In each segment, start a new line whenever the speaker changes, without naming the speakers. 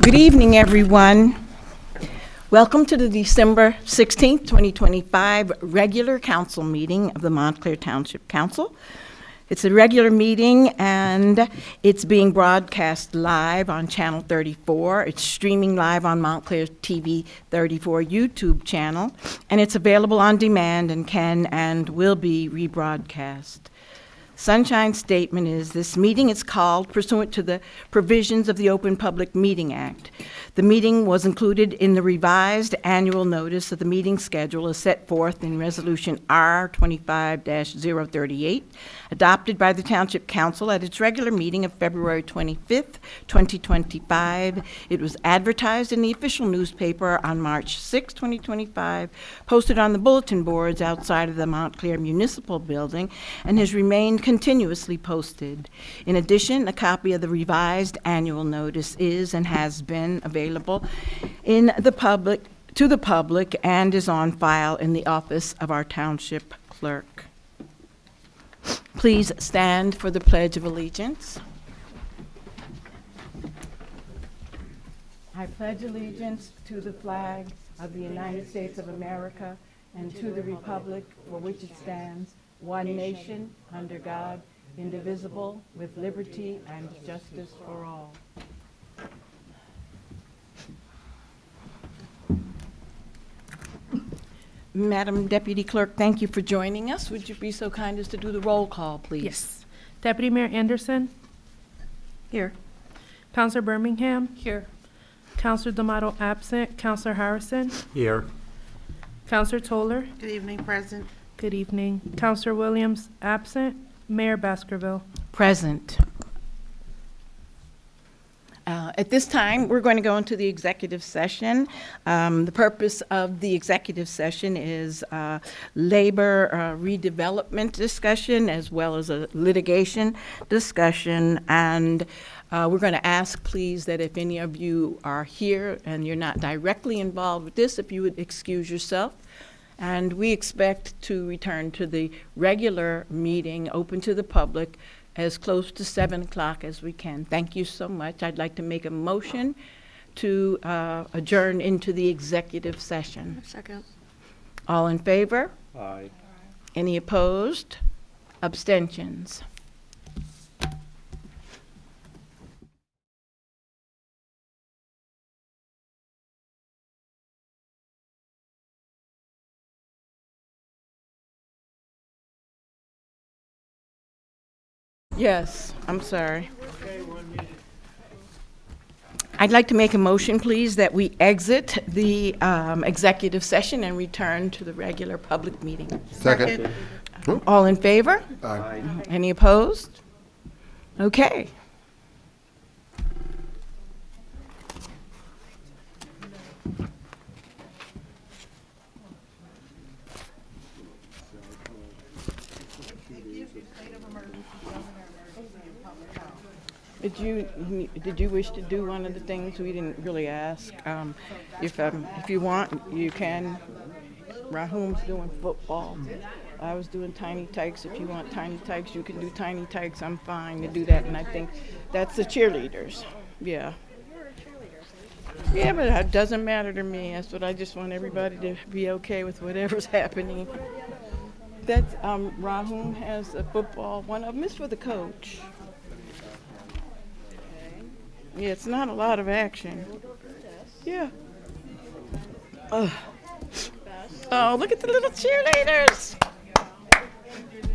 Good evening, everyone. Welcome to the December 16th, 2025 regular council meeting of the Montclair Township Council. It's a regular meeting and it's being broadcast live on Channel 34. It's streaming live on Montclair TV 34 YouTube channel, and it's available on demand and can and will be rebroadcast. Sunshine statement is this meeting is called pursuant to the provisions of the Open Public Meeting Act. The meeting was included in the revised annual notice of the meeting schedule as set forth in Resolution R-25-038, adopted by the Township Council at its regular meeting of February 25th, 2025. It was advertised in the official newspaper on March 6, 2025, posted on the bulletin boards outside of the Montclair Municipal Building, and has remained continuously posted. In addition, a copy of the revised annual notice is and has been available to the public and is on file in the office of our township clerk. Please stand for the Pledge of Allegiance. I pledge allegiance to the flag of the United States of America and to the republic for which it stands, one nation, under God, indivisible, with liberty and justice for all. Madam Deputy Clerk, thank you for joining us. Would you be so kind as to do the roll call, please?
Yes. Deputy Mayor Anderson?
Here.
Councilor Birmingham?
Here.
Councilor D'Amato absent. Councilor Harrison?
Here.
Councilor Toller?
Good evening, President.
Good evening. Councilor Williams absent. Mayor Baskerville?
Present. At this time, we're going to go into the executive session. The purpose of the executive session is labor redevelopment discussion as well as a litigation discussion. And we're going to ask, please, that if any of you are here and you're not directly involved with this, if you would excuse yourself. And we expect to return to the regular meeting open to the public as close to 7 o'clock as we can. Thank you so much. I'd like to make a motion to adjourn into the executive session.
Second.
All in favor?
Aye.
Any opposed? Abstentions? Yes, I'm sorry. I'd like to make a motion, please, that we exit the executive session and return to the regular public meeting.
Second.
All in favor?
Aye.
Any opposed? Okay. Did you wish to do one of the things we didn't really ask? If you want, you can. Rahum's doing football. I was doing tiny tykes. If you want tiny tykes, you can do tiny tykes. I'm fine to do that, and I think that's the cheerleaders. Yeah. Yeah, but it doesn't matter to me. That's what I just want everybody to be okay with whatever's happening. That's Rahum has a football. One of them is for the coach. Yeah, it's not a lot of action. Yeah. Oh, look at the little cheerleaders.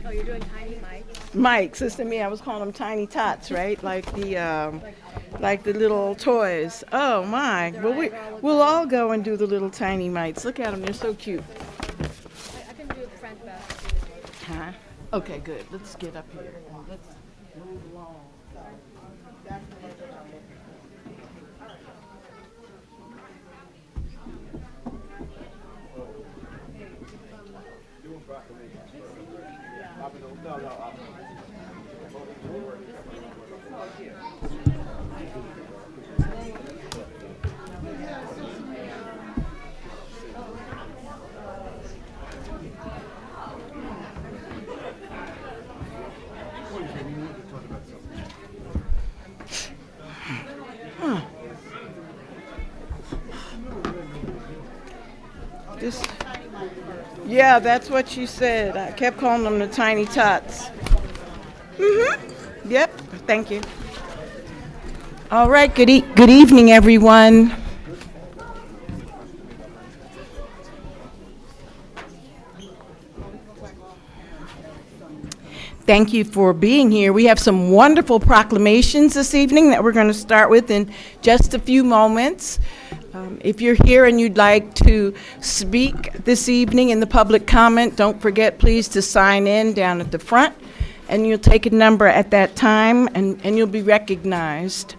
Oh, you're doing tiny mics?
Mics, listen to me, I was calling them tiny tots, right? Like the little toys. Oh my. Well, we'll all go and do the little tiny mites. Look at them, they're so cute.
I can do the front back.
Huh? Okay, good. Let's get up here. Let's move along. Yeah, that's what she said. I kept calling them the tiny tots. Yep, thank you. All right, good evening, everyone. Thank you for being here. We have some wonderful proclamations this evening that we're going to start with in just a few moments. If you're here and you'd like to speak this evening in the public comment, don't forget, please, to sign in down at the front, and you'll take a number at that time, and you'll be recognized.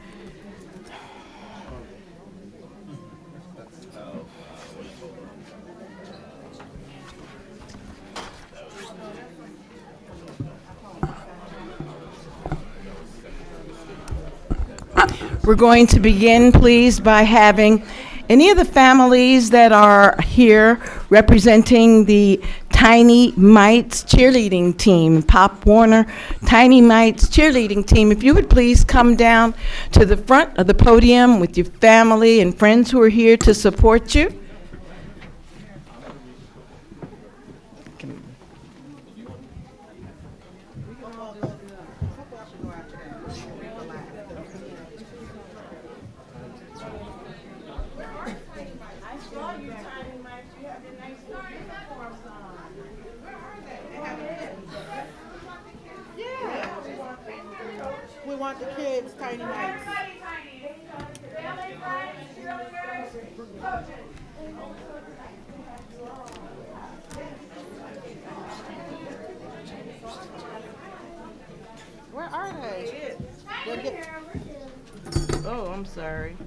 We're going to begin, please, by having any of the families that are here representing the Tiny Mites cheerleading team, Pop Warner Tiny Mites cheerleading team. If you would please come down to the front of the podium with your family and friends who are here to support you.
We want the kids, Tiny Mites. Where are they?
Oh, I'm sorry.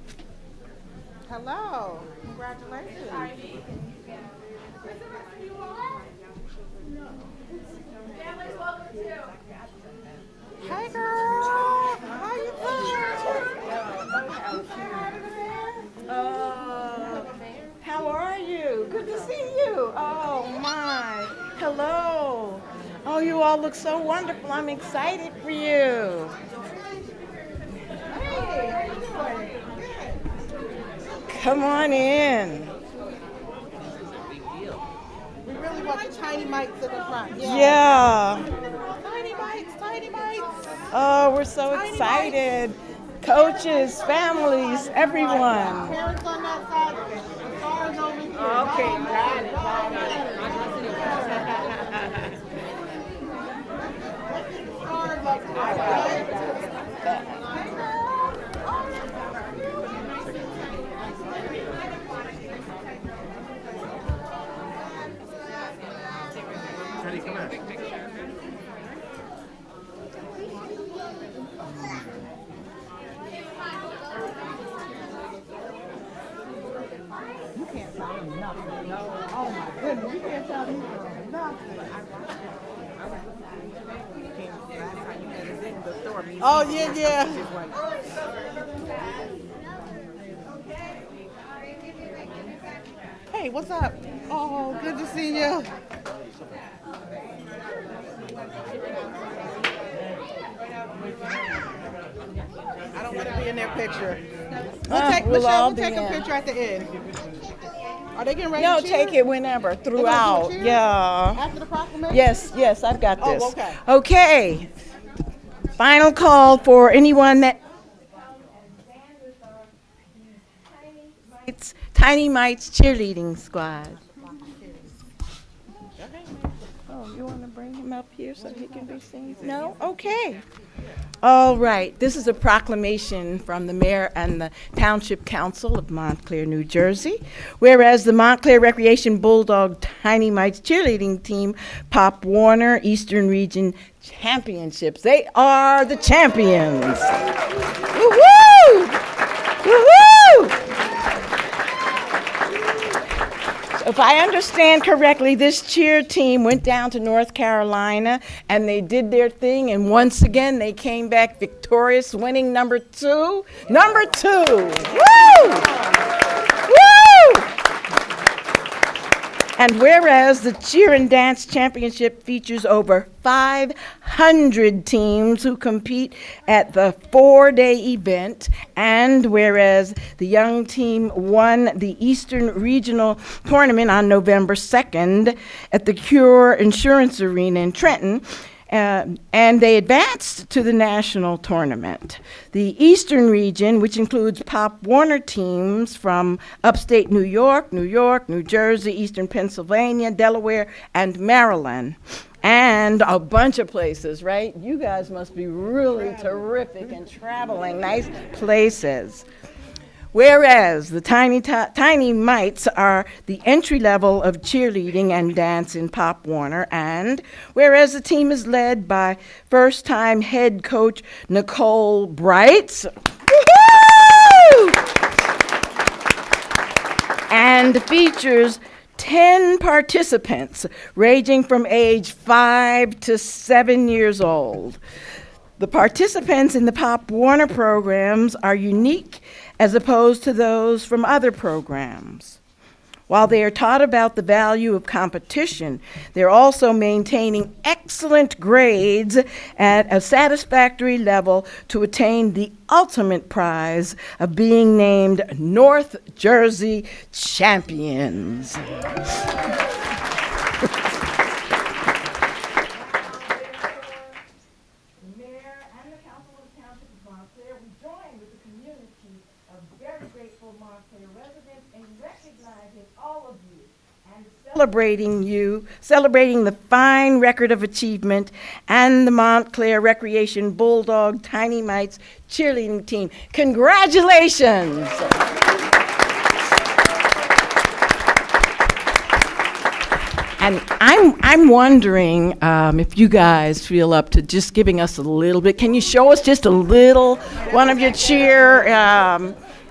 Hello. Congratulations. Hey girl, how you doing?
How are you? Good to see you. Oh my. Hello. Oh, you all look so wonderful. I'm excited for you.
Hey, how you doing?
Come on in.
We really want the Tiny Mites in the front.
Yeah.
Tiny Mites, Tiny Mites.
Oh, we're so
Tiny
excited. Coaches, families, everyone.
Parents on that side, the cars over here.
Okay, got it.
Cars up there. You can't tell me nothing. Oh my goodness, you can't tell me nothing. Oh yeah, yeah. Hey, what's up? Oh, good to see you. I don't want to be in their picture.
We'll all
We'll take
be
a
in.
picture at the end. Are they getting ready
No,
to cheer?
take it whenever,
They're gonna do a
throughout.
cheer?
Yeah.
After the proclamation?
Yes, I've got this.
Oh, okay.
Okay. Final call for anyone that Tiny Mites cheerleading squad. Oh, you want to bring him up here so he can be seen? No? Okay. All right. This is a proclamation from the mayor and the Township Council of Montclair, New Jersey. Whereas the Montclair Recreation Bulldog Tiny Mites cheerleading team, Pop Warner Eastern Region Championships. They are the champions. Woohoo! Woohoo! If I understand correctly, this cheer team went down to North Carolina and they did their thing, and once again they came back victorious, winning number two. Number two! Woo! Woo! And whereas the Cheer and Dance Championship features over 500 teams who compete at the 4-day event, and whereas the young team won the Eastern Regional Tournament on November 2nd at the Cure Insurance Arena in Trenton, and they advanced to the national tournament. The Eastern region, which includes Pop Warner teams from upstate New York, New Jersey, Eastern Pennsylvania, Delaware, and Maryland, and a bunch of places, right? You guys must be really terrific in traveling nice places. Whereas the Tiny Mites are the entry level of cheerleading and dance in Pop Warner, and whereas the team is led by first-time head coach Nicole Brights, and features 10 participants ranging from age 5 to 7 years old. The participants in the Pop Warner programs are unique as opposed to those from other programs. While they are taught about the value of competition, they're also maintaining excellent grades at a satisfactory level to attain the ultimate prize of being named North Jersey champions. Celebrating the fine record of achievement and the Montclair Recreation Bulldog Tiny Mites cheerleading team. Congratulations! And I'm wondering if you guys feel up to just giving us a little bit. Can you show us just a little one of your cheer?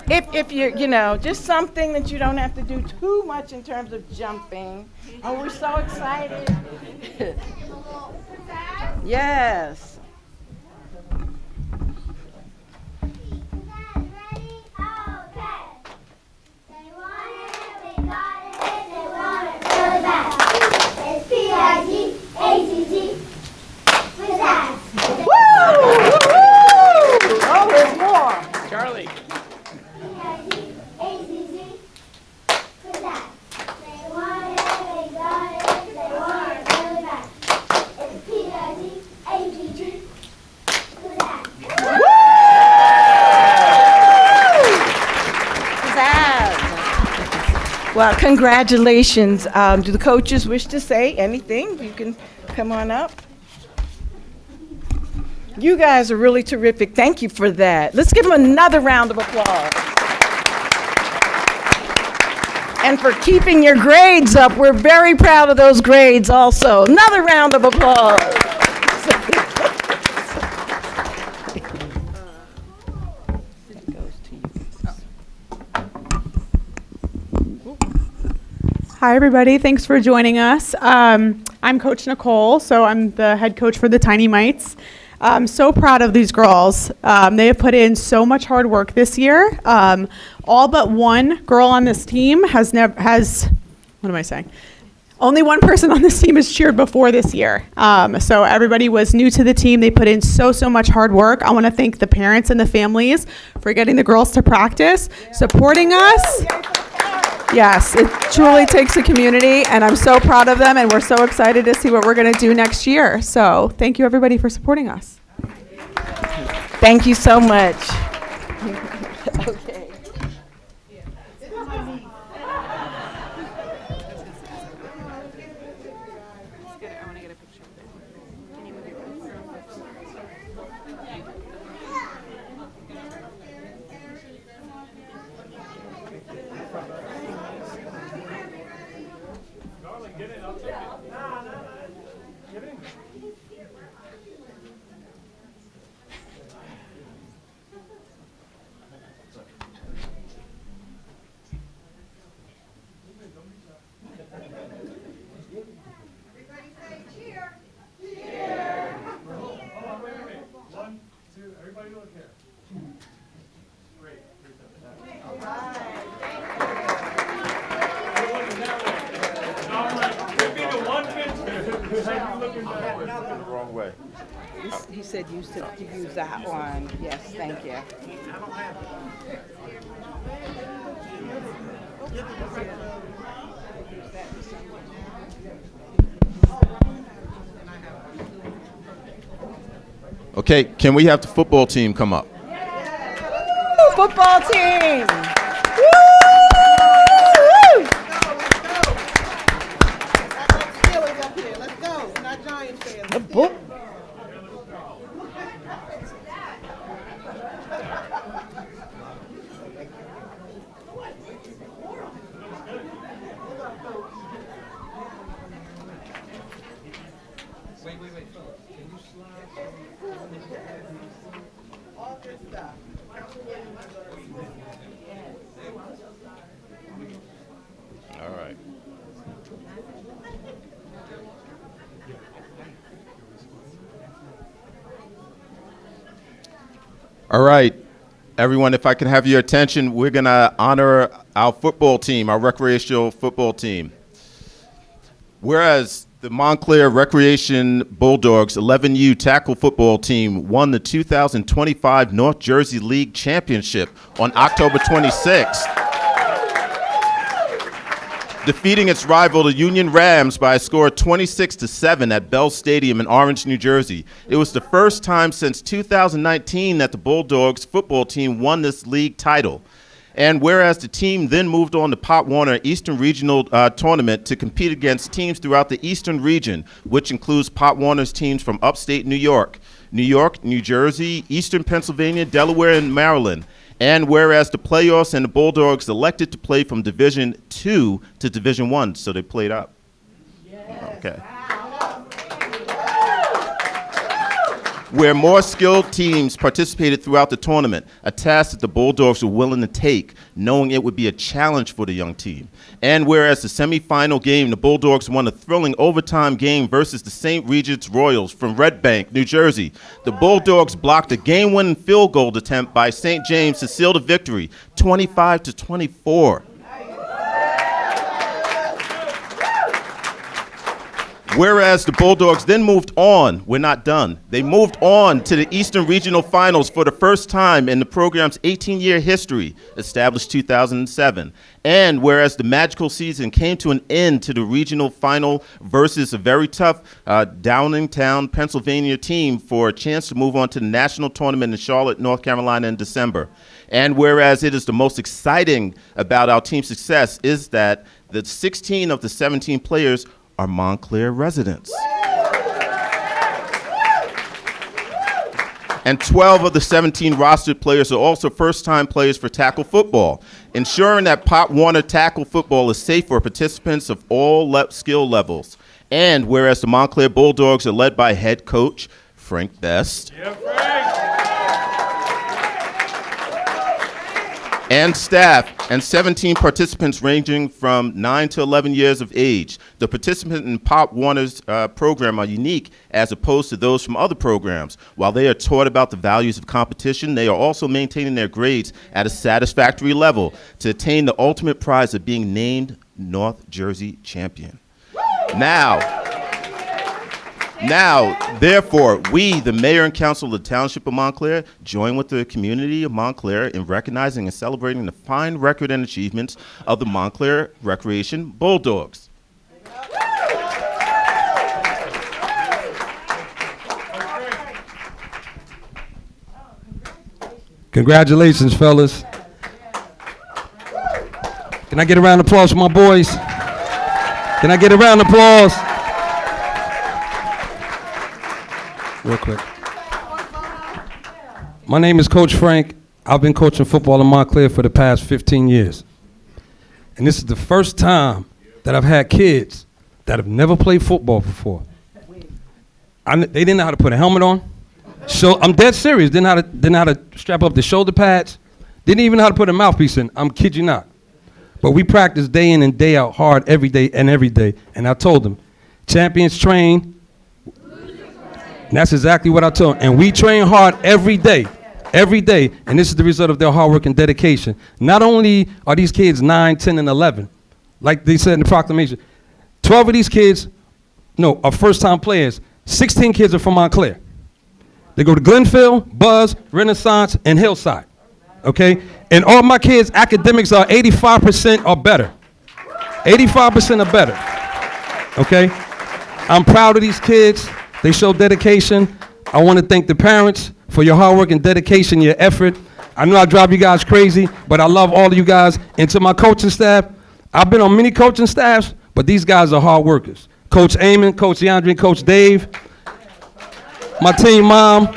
If you know, just something that you don't have to do too much in terms of jumping. Oh, we're so excited. Yes. Woo! Oh, there's more.
Charlie.
Well, congratulations. Do the coaches wish to say anything? You can come on up. You guys are really terrific. Thank you for that. Let's give them another round of applause. And for keeping your grades up. We're very proud of those grades also. Another round of applause.
Hi, everybody. Thanks for joining us. I'm Coach Nicole, so I'm the head coach for the Tiny Mites. I'm so proud of these girls. They have put in so much hard work this year. All but one girl on this team what am I saying? Only one person on this team has cheered before this year. So everybody was new to the team. They put in so much hard work. I want to thank the parents and the families for getting the girls to practice, supporting us. Yes, it truly takes a community, and I'm so proud of them, and we're so excited to see what we're going to do next year. So thank you, everybody, for supporting us.
Thank you so much. Okay.
Wrong way.
He said use to use that one. Yes, thank you.
Okay, can we have the football team come up?
Football team. Let's go. We're not Giants fans.
All right. All right, everyone, if I can have your attention, we're going to honor our football team, our recreational football team. Whereas the Montclair Recreation Bulldogs 11U tackle football team won the 2025 North Jersey League Championship on October 26th, defeating its rival, the Union Rams, by a score of 26-7 at Bell Stadium in Orange, New Jersey. It was the first time since 2019 that the Bulldogs football team won this league title. And whereas the team then moved on to Pop Warner Eastern Regional Tournament to compete against teams throughout the Eastern region, which includes Pop Warner's teams from upstate New York, New Jersey, Eastern Pennsylvania, Delaware, and Maryland. And whereas the playoffs and the Bulldogs elected to play from Division II to Division I, so they played up. Okay. Where more skilled teams participated throughout the tournament, a task that the Bulldogs were willing to take, knowing it would be a challenge for the young team. And whereas the semifinal game, the Bulldogs won a thrilling overtime game versus the St. Regis Royals from Red Bank, New Jersey. The Bulldogs blocked a game-winning field goal attempt by St. James to seal the victory, 25-24. Whereas the Bulldogs then moved on, we're not done. They moved on to the Eastern Regional Finals for the first time in the program's 18-year history, established 2007. And whereas the magical season came to an end to the regional final versus a very tough Downingtown, Pennsylvania team for a chance to move on to the national tournament in Charlotte, North Carolina in December. And whereas it is the most exciting about our team's success is that the 16 of the 17 players are Montclair residents. And 12 of the 17 rostered players are also first-time players for tackle football, ensuring that Pop Warner tackle football is safe for participants of all skill levels. And whereas the Montclair Bulldogs are led by head coach Frank Best, and staff, and 17 participants ranging from 9 to 11 years of age. The participants in Pop Warner's program are unique as opposed to those from other programs. While they are taught about the values of competition, they are also maintaining their grades at a satisfactory level to attain the ultimate prize of being named North Jersey champion. Now, therefore, we, the mayor and council of the Township of Montclair, join with the community of Montclair in recognizing and celebrating the fine record and achievements of the Montclair Recreation Bulldogs.
Congratulations, fellas. Can I get a round of applause for my boys? Can I get a round of applause? Real quick. My name is Coach Frank. I've been coaching football in Montclair for the past 15 years. And this is the first time that I've had kids that have never played football before. They didn't know how to put a helmet on. So I'm dead serious. Didn't know how to strap up the shoulder pads. Didn't even know how to put a mouthpiece in. I'm kid you not. But we practice day in and day out hard every day. And I told them, champions train. And that's exactly what I told them. And we train hard every day. And this is the result of their hard work and dedication. Not only are these kids 9, 10, and 11, like they said in the proclamation, 12 of these kids, are first-time players. 16 kids are from Montclair. They go to Glenville, Buzz, Renaissance, and Hillside, okay? And all my kids' academics are 85% or better. 85% or better, okay? I'm proud of these kids. They show dedication. I want to thank the parents for your hard work and dedication, your effort. I know I drive you guys crazy, but I love all of you guys. And to my coaching staff, I've been on many coaching staffs, but these guys are hard workers. Coach Eamon, Coach DeAndre, and Coach Dave, my team mom,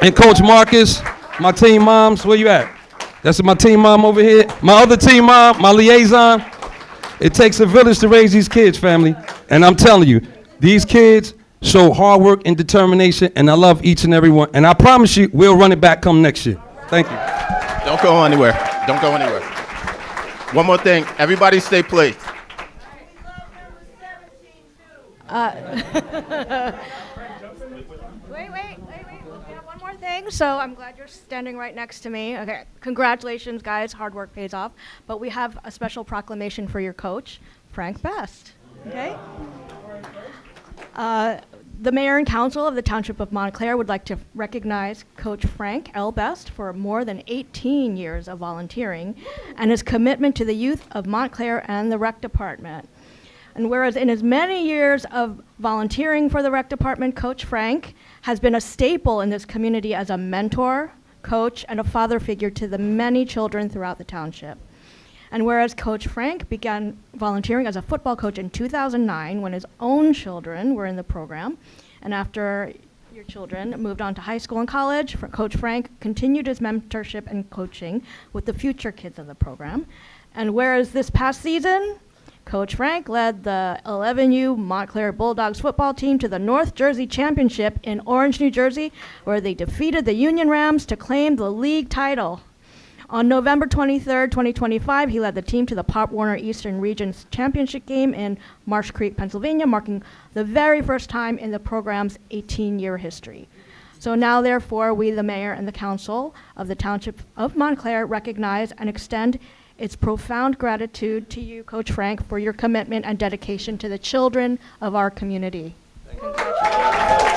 and Coach Marcus, my team moms. Where you at? That's my team mom over here. My other team mom, my liaison. It takes a village to raise these kids, family. And I'm telling you, these kids show hard work and determination, and I love each and every one. And I promise you, we'll run it back come next year. Thank you.
Don't go anywhere. Don't go anywhere. One more thing. Everybody stay placed.
Wait. We have one more thing. So I'm glad you're standing right next to me. Okay. Congratulations, guys. Hard work pays off. But we have a special proclamation for your coach, Frank Best. Okay? The Mayor and Council of the Township of Montclair would like to recognize Coach Frank L. Best for more than 18 years of volunteering and his commitment to the youth of Montclair and the Rec Department. And whereas in his many years of volunteering for the Rec Department, Coach Frank has been a staple in this community as a mentor, coach, and a father figure to the many children throughout the township. And whereas Coach Frank began volunteering as a football coach in 2009 when his own children were in the program, and after your children moved on to high school and college, Coach Frank continued his mentorship and coaching with the future kids of the program. And whereas this past season, Coach Frank led the 11U Montclair Bulldogs football team to the North Jersey Championship in Orange, New Jersey, where they defeated the Union Rams to claim the league title. On November 23rd, 2025, he led the team to the Pop Warner Eastern Region's championship game in Marsh Creek, Pennsylvania, marking the very first time in the program's 18-year history. So now, therefore, we, the mayor and the council of the Township of Montclair, recognize and extend its profound gratitude to you, Coach Frank, for your commitment and dedication to the children of our community. Congratulations.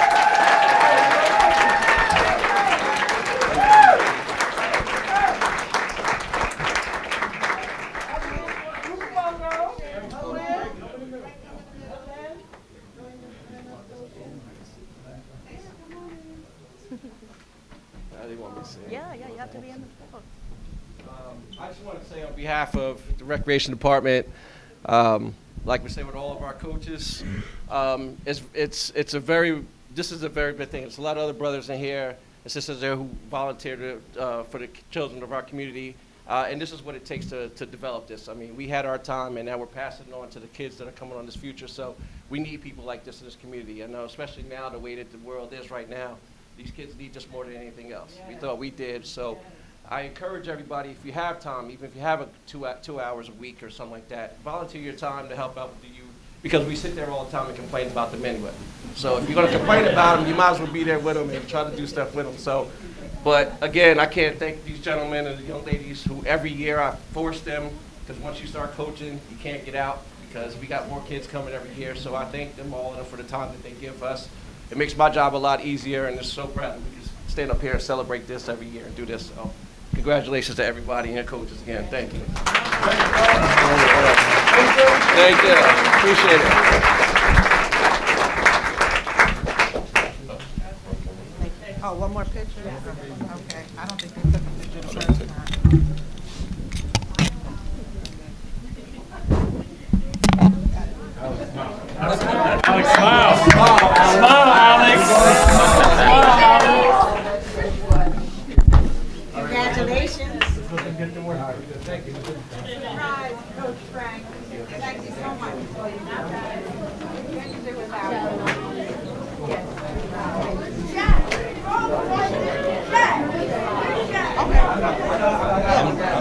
Yeah, you have to be in the photo.
I just want to say on behalf of the Recreation Department, like we say with all of our coaches, this is a very big thing. There's a lot of other brothers in here and sisters there who volunteered for the children of our community, and this is what it takes to develop this. I mean, we had our time, and now we're passing it on to the kids that are coming on this future, so we need people like this in this community. I know, especially now, the way that the world is right now, these kids need us more than anything else. We thought we did, so I encourage everybody, if you have time, even if you have 2 hours a week or something like that, volunteer your time to help out with the youth, because we sit there all the time and complain about them anyway. So if you're going to complain about them, you might as well be there with them and try to do stuff with them. So, but again, I can't thank these gentlemen and the young ladies who every year I force them, because once you start coaching, you can't get out, because we got more kids coming every year. So I thank them all for the time that they give us. It makes my job a lot easier, and it's so proud that we can stand up here and celebrate this every year and do this. So congratulations to everybody and your coaches again. Thank you. Thank you. Appreciate it.
Oh, one more picture? Okay, I don't think they took a picture the first time.
Alex, smile. Smile, Alex.
Congratulations. Surprise, Coach Frank. Thank you so much for your Can't do without you. Okay.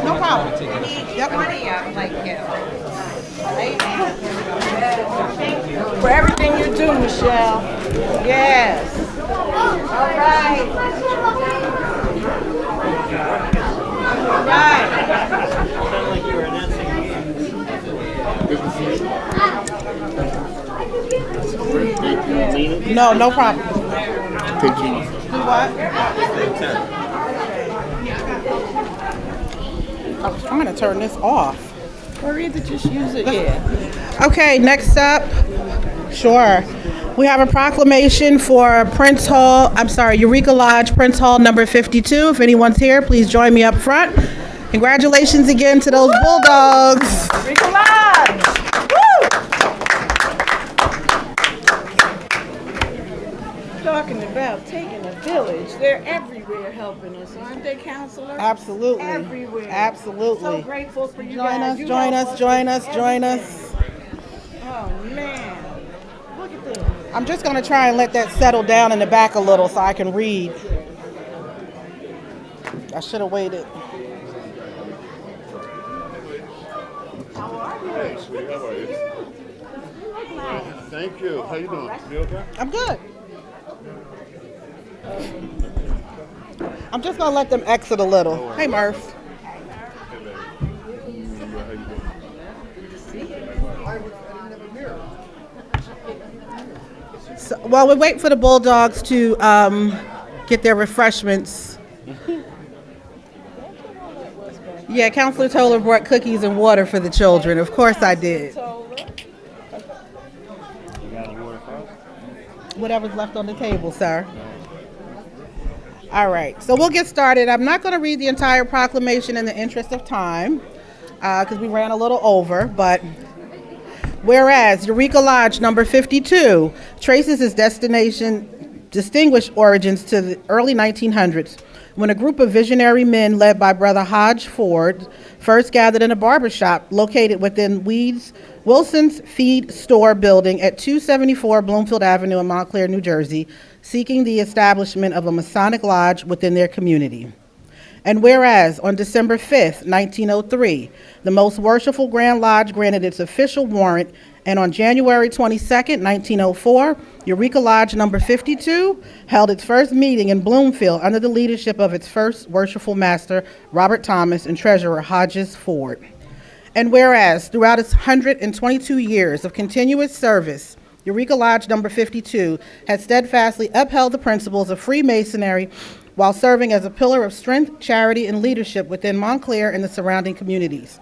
No problem. Yep. For everything you do, Michelle. Yes. All right. All right.
Sounded like you were announcing a game.
Yeah.
No, no problem. Do what? I was trying to turn this off.
Or either just use it, yeah.
Okay, next up, sure. We have a proclamation for Eureka Lodge, Prince Hall, number 52. If anyone's here, please join me up front. Congratulations again to those Bulldogs.
Eureka Lodge! Talking about taking a village, they're everywhere helping us, aren't they, Counselor?
Absolutely.
Everywhere.
Absolutely.
So grateful for you
Join
guys.
us,
You
join
help
us, join us, join
everywhere.
us.
Oh, man. Look at this.
I'm just going to try and let that settle down in the back a little so I can read. I should have waited.
Thank you. How you doing? You okay?
I'm good. I'm just going to let them exit a little. Hey, Murph. So, while we wait for the Bulldogs to get their refreshments. Yeah, Counselor Toller brought cookies and water for the children. Of course I did. Whatever's left on the table, sir. All right, so we'll get started. I'm not going to read the entire proclamation in the interest of time because we ran a little over, but whereas Eureka Lodge number 52 traces its distinguished origins to the early 1900s, when a group of visionary men led by Brother Hodge Ford first gathered in a barbershop located within Wilson's Feed Store building at 274 Bloomfield Avenue in Montclair, New Jersey, seeking the establishment of a Masonic lodge within their community. And whereas on December 5th, 1903, the Most Worshipful Grand Lodge granted its official warrant, and on January 22nd, 1904, Eureka Lodge number 52 held its first meeting in Bloomfield under the leadership of its first worshipful master, Robert Thomas, and treasurer Hodges Ford. And whereas throughout its 122 years of continuous service, Eureka Lodge number 52 has steadfastly upheld the principles of Freemasonry while serving as a pillar of strength, charity, and leadership within Montclair and the surrounding communities.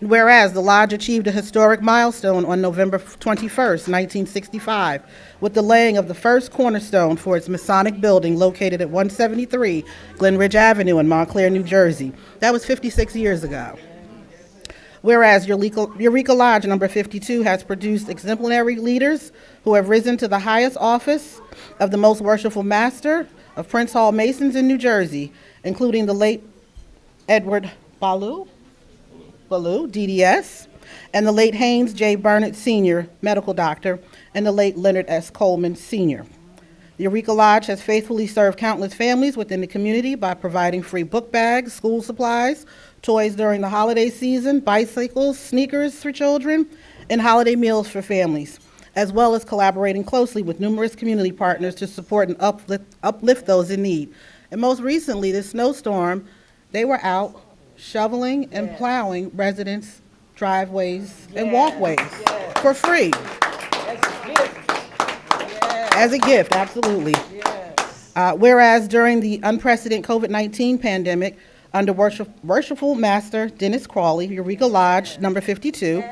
And whereas the Lodge achieved a historic milestone on November 21st, 1965, with the laying of the first cornerstone for its Masonic building located at 173 Glenridge Avenue in Montclair, New Jersey. That was 56 years ago. Whereas Eureka Lodge number 52 has produced exemplary leaders who have risen to the highest office of the Most Worshipful Master of Prince Hall Masons in New Jersey, including the late Edward Ballou, DDS, and the late Haynes J. Burnett Sr., medical doctor, and the late Leonard S. Coleman Sr. Eureka Lodge has faithfully served countless families within the community by providing free book bags, school supplies, toys during the holiday season, bicycles, sneakers for children, and holiday meals for families, as well as collaborating closely with numerous community partners to support and uplift those in need. And most recently, this snowstorm, they were out shoveling and plowing residents' driveways and walkways for free. As a gift, absolutely. Whereas during the unprecedented COVID-19 pandemic, under Worshipful Master Dennis Crawley, Eureka Lodge number 52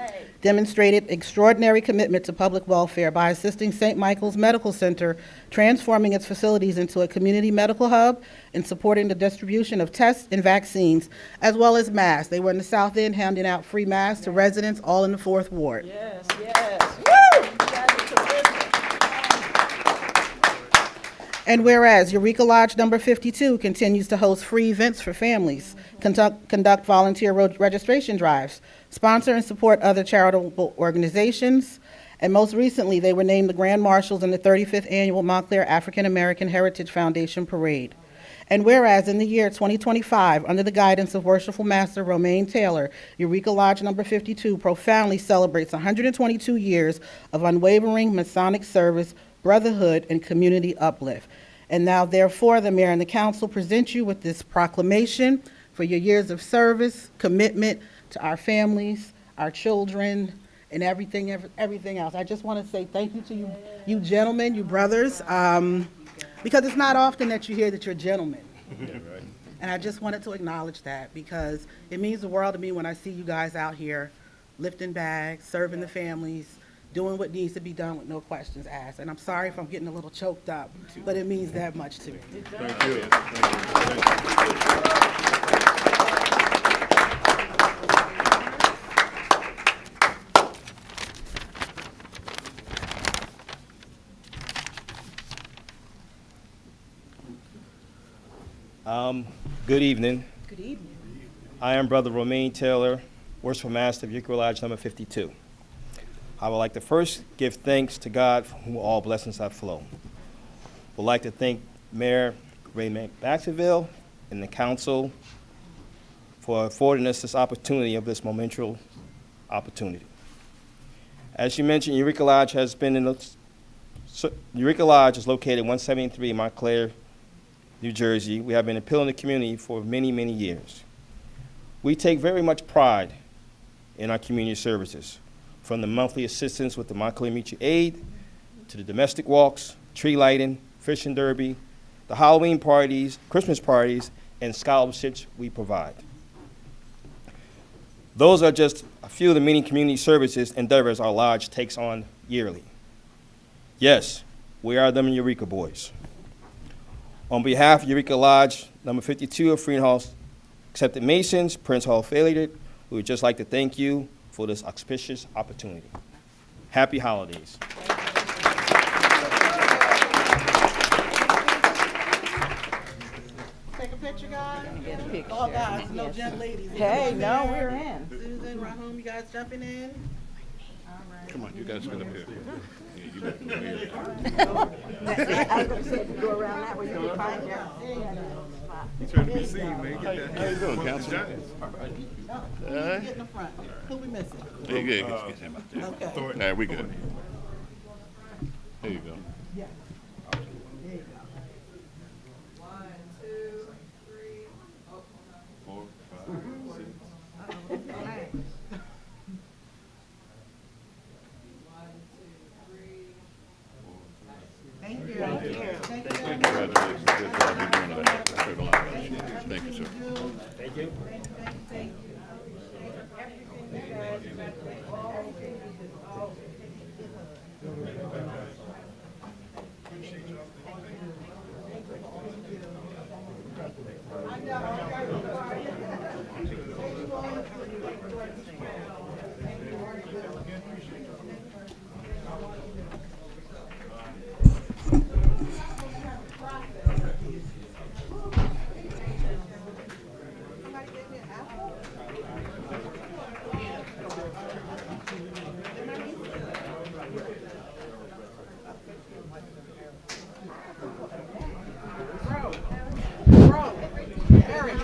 demonstrated extraordinary commitment to public welfare by assisting St. Michael's Medical Center, transforming its facilities into a community medical hub and supporting the distribution of tests and vaccines, as well as masks. They were in the South End handing out free masks to residents all in the 4th Ward.
Yes, yes. Woo! You guys are terrific.
And whereas Eureka Lodge number 52 continues to host free events for families, conduct volunteer registration drives, sponsor and support other charitable organizations, and most recently, they were named the Grand Marshals in the 35th Annual Montclair African American Heritage Foundation Parade. And whereas in the year 2025, under the guidance of Worshipful Master Romaine Taylor, Eureka Lodge number 52 profoundly celebrates 122 years of unwavering Masonic service, brotherhood, and community uplift. And now, therefore, the mayor and the council present you with this proclamation for your years of service, commitment to our families, our children, and everything else. I just want to say thank you to you gentlemen, you brothers, because it's not often that you hear that you're gentlemen. And I just wanted to acknowledge that because it means the world to me when I see you guys out here lifting bags, serving the families, doing what needs to be done with no questions asked. And I'm sorry if I'm getting a little choked up, but it means that much to me.
Thank you. Thank you.
Good evening.
Good evening.
I am Brother Romaine Taylor, Worshipful Master of Eureka Lodge No. 52. I would like to first give thanks to God from whom all blessings have flown. Would like to thank Mayor Raymond Baxterville and the council for affording us this opportunity of this momentous opportunity. As you mentioned, Eureka Lodge Eureka Lodge is located 173 Montclair, New Jersey. We have been appealing the community for many, many years. We take very much pride in our community services, from the monthly assistance with the Montclair Mutual Aid, to the domestic walks, tree lighting, fishing derby, the Halloween parties, Christmas parties, and scholarships we provide. Those are just a few of the many community services endeavors our lodge takes on yearly. Yes, we are them Eureka boys. On behalf of Eureka Lodge No. 52 of Freehouse Accepted Masons, Prince Hall affiliated, we would just like to thank you for this auspicious opportunity. Happy holidays.
Take a picture, guys.
Get a picture.
Oh, guys, no gent ladies.
Hey,
Anyone
no,
there?
we're in.
Susan, Rahum, you guys jumping in? All right.
Come on, you guys get up here. Yeah, you better go here.
I was going to say, go around that way, you can find your.
Trying to be seen, man. How you doing, Councilman?
Who we get in the front? Who we missing?
There you go. Get him up there.
Okay.
All right, we good. There you go.
There you go.
4, 5, 6.
Thank you.
Congratulations. Good job. You're doing that. I heard a lot about you. Thank you, sir.
Thank you.
Thank you.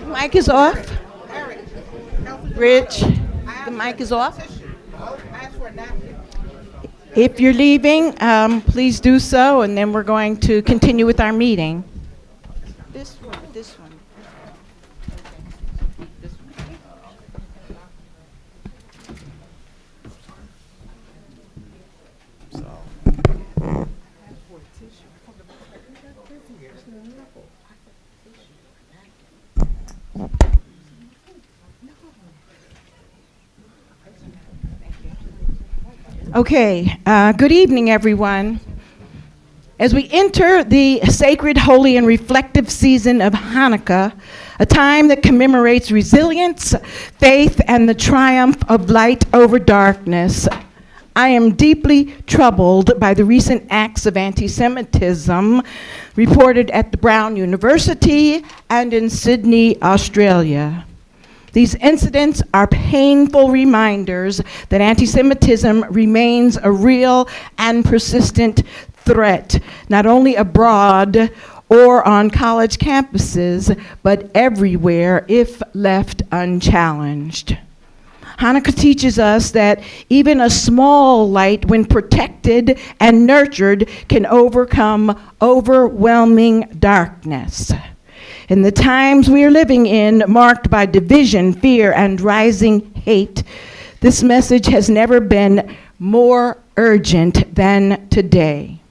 Mic is off. Rich, the mic is off.
Ask for a napkin.
If you're leaving, please do so, and then we're going to continue with our meeting. This one, this one. Okay, good evening, everyone. As we enter the sacred, holy, and reflective season of Hanukkah, a time that commemorates resilience, faith, and the triumph of light over darkness, I am deeply troubled by the recent acts of anti-Semitism reported at the Brown University and in Sydney, Australia. These incidents are painful reminders that anti-Semitism remains a real and persistent threat, not only abroad or on college campuses, but everywhere if left unchallenged. Hanukkah teaches us that even a small light, when protected and nurtured, can overcome overwhelming darkness. In the times we are living in, marked by division, fear, and rising hate, This message has never been more urgent than today.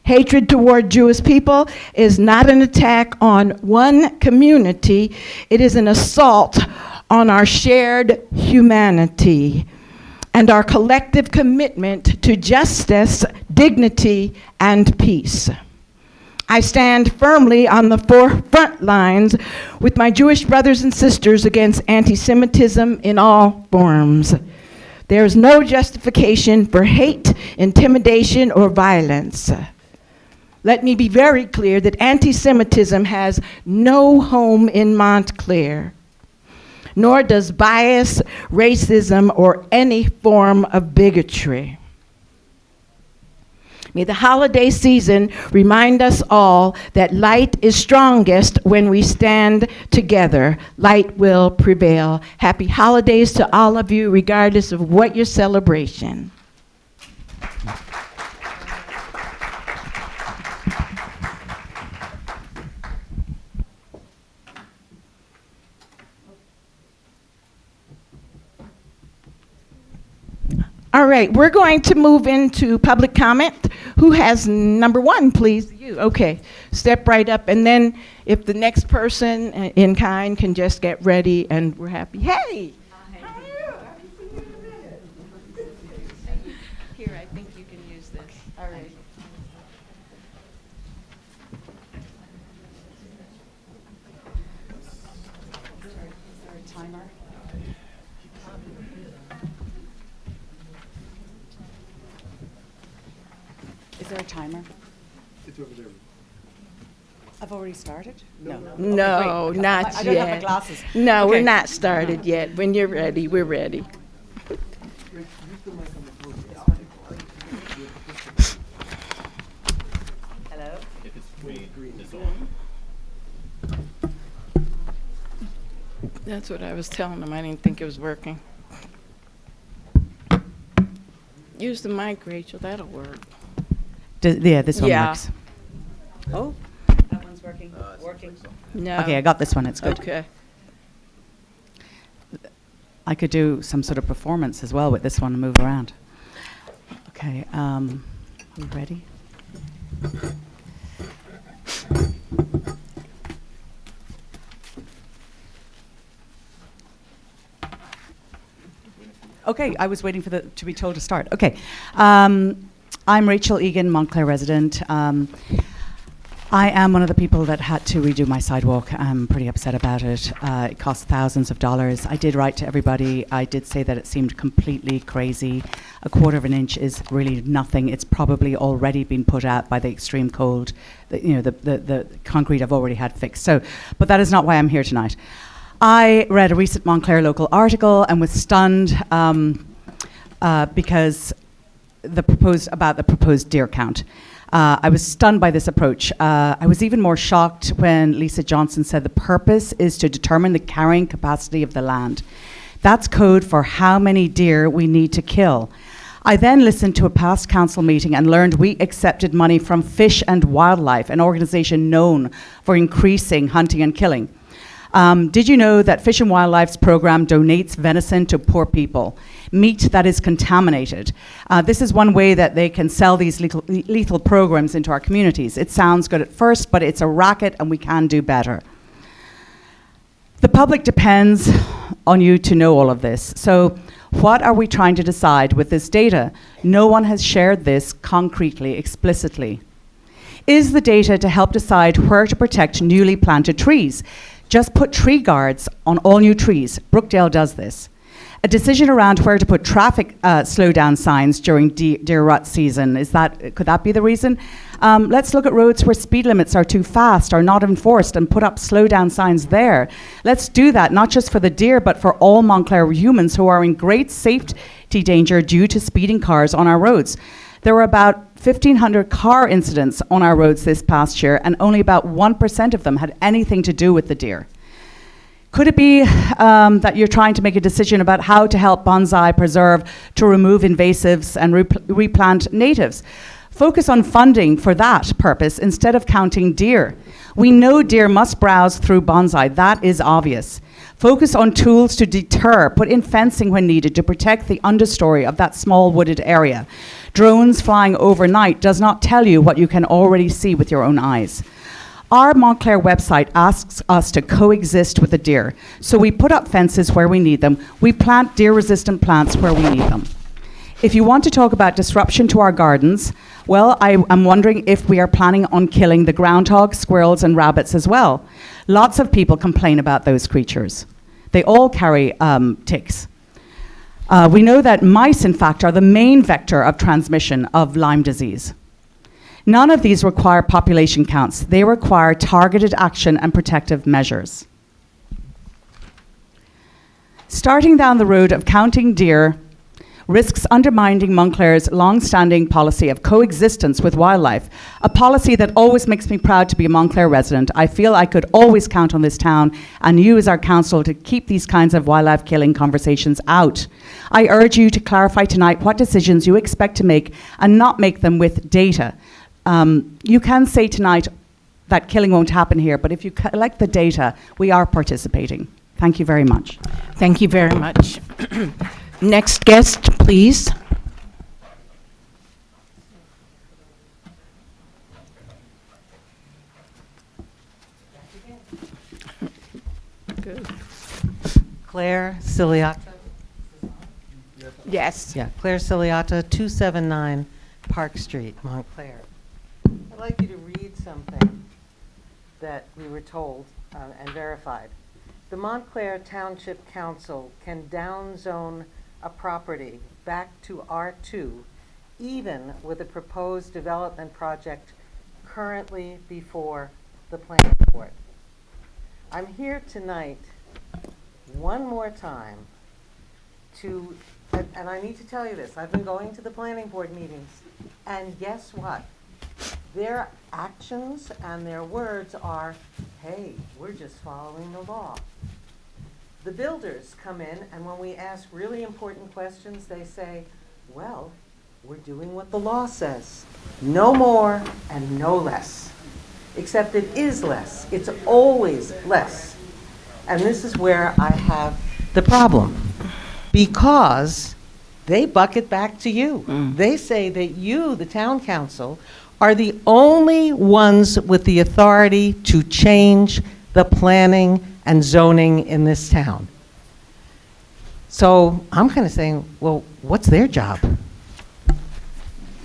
Hatred toward Jewish people is not an attack on one community, it is an assault on our shared humanity and our collective commitment to justice, dignity, and peace. I stand firmly on the forefront lines with my Jewish brothers and sisters against anti-Semitism in all forms. There is no justification for hate, intimidation, or violence. Let me be very clear that anti-Semitism has no home in Montclair, nor does bias, racism, or any form of bigotry. May the holiday season remind us all that light is strongest when we stand together. Light will prevail. Happy holidays to all of you, regardless of what your celebration. All right, we're going to move into public comment. Who has number one, please? You, okay. Step right up, and then if the next person in kind can just get ready, and we're happy. Hey! How are you? I haven't seen you in a minute. Here, I think you can use this. All right.
Is there a timer? Is there a timer?
It's over there.
I've already started? No.
No,
Okay, great.
not
I
yet.
don't have my glasses.
No,
Okay.
we're not started yet. When you're ready, we're ready.
Hello?
That's what I was telling them. I didn't think it was working. Use the mic, Rachel. That'll work.
Yeah, this one
Yeah.
works. Oh, that one's working. Working.
No.
Okay, I got this one. It's good.
Okay.
I could do some sort of performance as well with this one and move around. Okay, are we ready? Okay, I was waiting for to be told to start. Okay, I'm Rachel Egan, Montclair resident. I am one of the people that had to redo my sidewalk. I'm pretty upset about it. It cost thousands of dollars. I did write to everybody. I did say that it seemed completely crazy. A quarter of an inch is really nothing. It's probably already been put out by the extreme cold. The concrete I've already had fixed. So, but that is not why I'm here tonight. I read a recent Montclair local article and was stunned because about the proposed deer count. I was stunned by this approach. I was even more shocked when Lisa Johnson said the purpose is to determine the carrying capacity of the land. That's code for how many deer we need to kill. I then listened to a past council meeting and learned we accepted money from Fish and Wildlife, an organization known for increasing hunting and killing. Did you know that Fish and Wildlife's program donates venison to poor people, meat that is contaminated? This is one way that they can sell these lethal programs into our communities. It sounds good at first, but it's a racket and we can do better. The public depends on you to know all of this. So what are we trying to decide with this data? No one has shared this concretely, explicitly. Is the data to help decide where to protect newly planted trees? Just put tree guards on all new trees. Brookdale does this. A decision around where to put traffic slowdown signs during deer rut season. Could that be the reason? Let's look at roads where speed limits are too fast or not enforced and put up slowdown signs there. Let's do that, not just for the deer, but for all Montclair humans who are in great safety danger due to speeding cars on our roads. There were about 1,500 car incidents on our roads this past year, and only about 1% of them had anything to do with the deer. Could it be that you're trying to make a decision about how to help bonsai preserve, to remove invasives and replant natives? Focus on funding for that purpose instead of counting deer. We know deer must browse through bonsai. That is obvious. Focus on tools to deter. Put in fencing when needed to protect the understory of that small wooded area. Drones flying overnight does not tell you what you can already see with your own eyes. Our Montclair website asks us to coexist with the deer. So we put up fences where we need them. We plant deer-resistant plants where we need them. If you want to talk about disruption to our gardens, well, I am wondering if we are planning on killing the groundhog, squirrels, and rabbits as well. Lots of people complain about those creatures. They all carry ticks. We know that mice, in fact, are the main vector of transmission of Lyme disease. None of these require population counts. They require targeted action and protective measures. Starting down the road of counting deer risks undermining Montclair's long-standing policy of coexistence with wildlife, a policy that always makes me proud to be a Montclair resident. I feel I could always count on this town and you as our council to keep these kinds of wildlife killing conversations out. I urge you to clarify tonight what decisions you expect to make and not make them with data. You can say tonight that killing won't happen here, but if you collect the data, we are participating. Thank you very much.
Thank you very much. Next guest, please.
Claire Ciliata.
Yes.
Yeah, Claire Ciliata, 279 Park Street, Montclair. I'd like you to read something that we were told and verified. The Montclair Township Council can downzone a property back to R2 even with a proposed development project currently before the planning board. I'm here tonight one more time to, and I need to tell you this, I've been going to the planning board meetings, and guess what? Their actions and their words are, hey, we're just following the law. The builders come in, and when we ask really important questions, they say, well, we're doing what the law says. No more and no less. Except it is less. It's always less. And this is where I have the problem. Because they buck it back to you. They say that you, the town council, are the only ones with the authority to change the planning and zoning in this town. So I'm kind of saying, well, what's their job?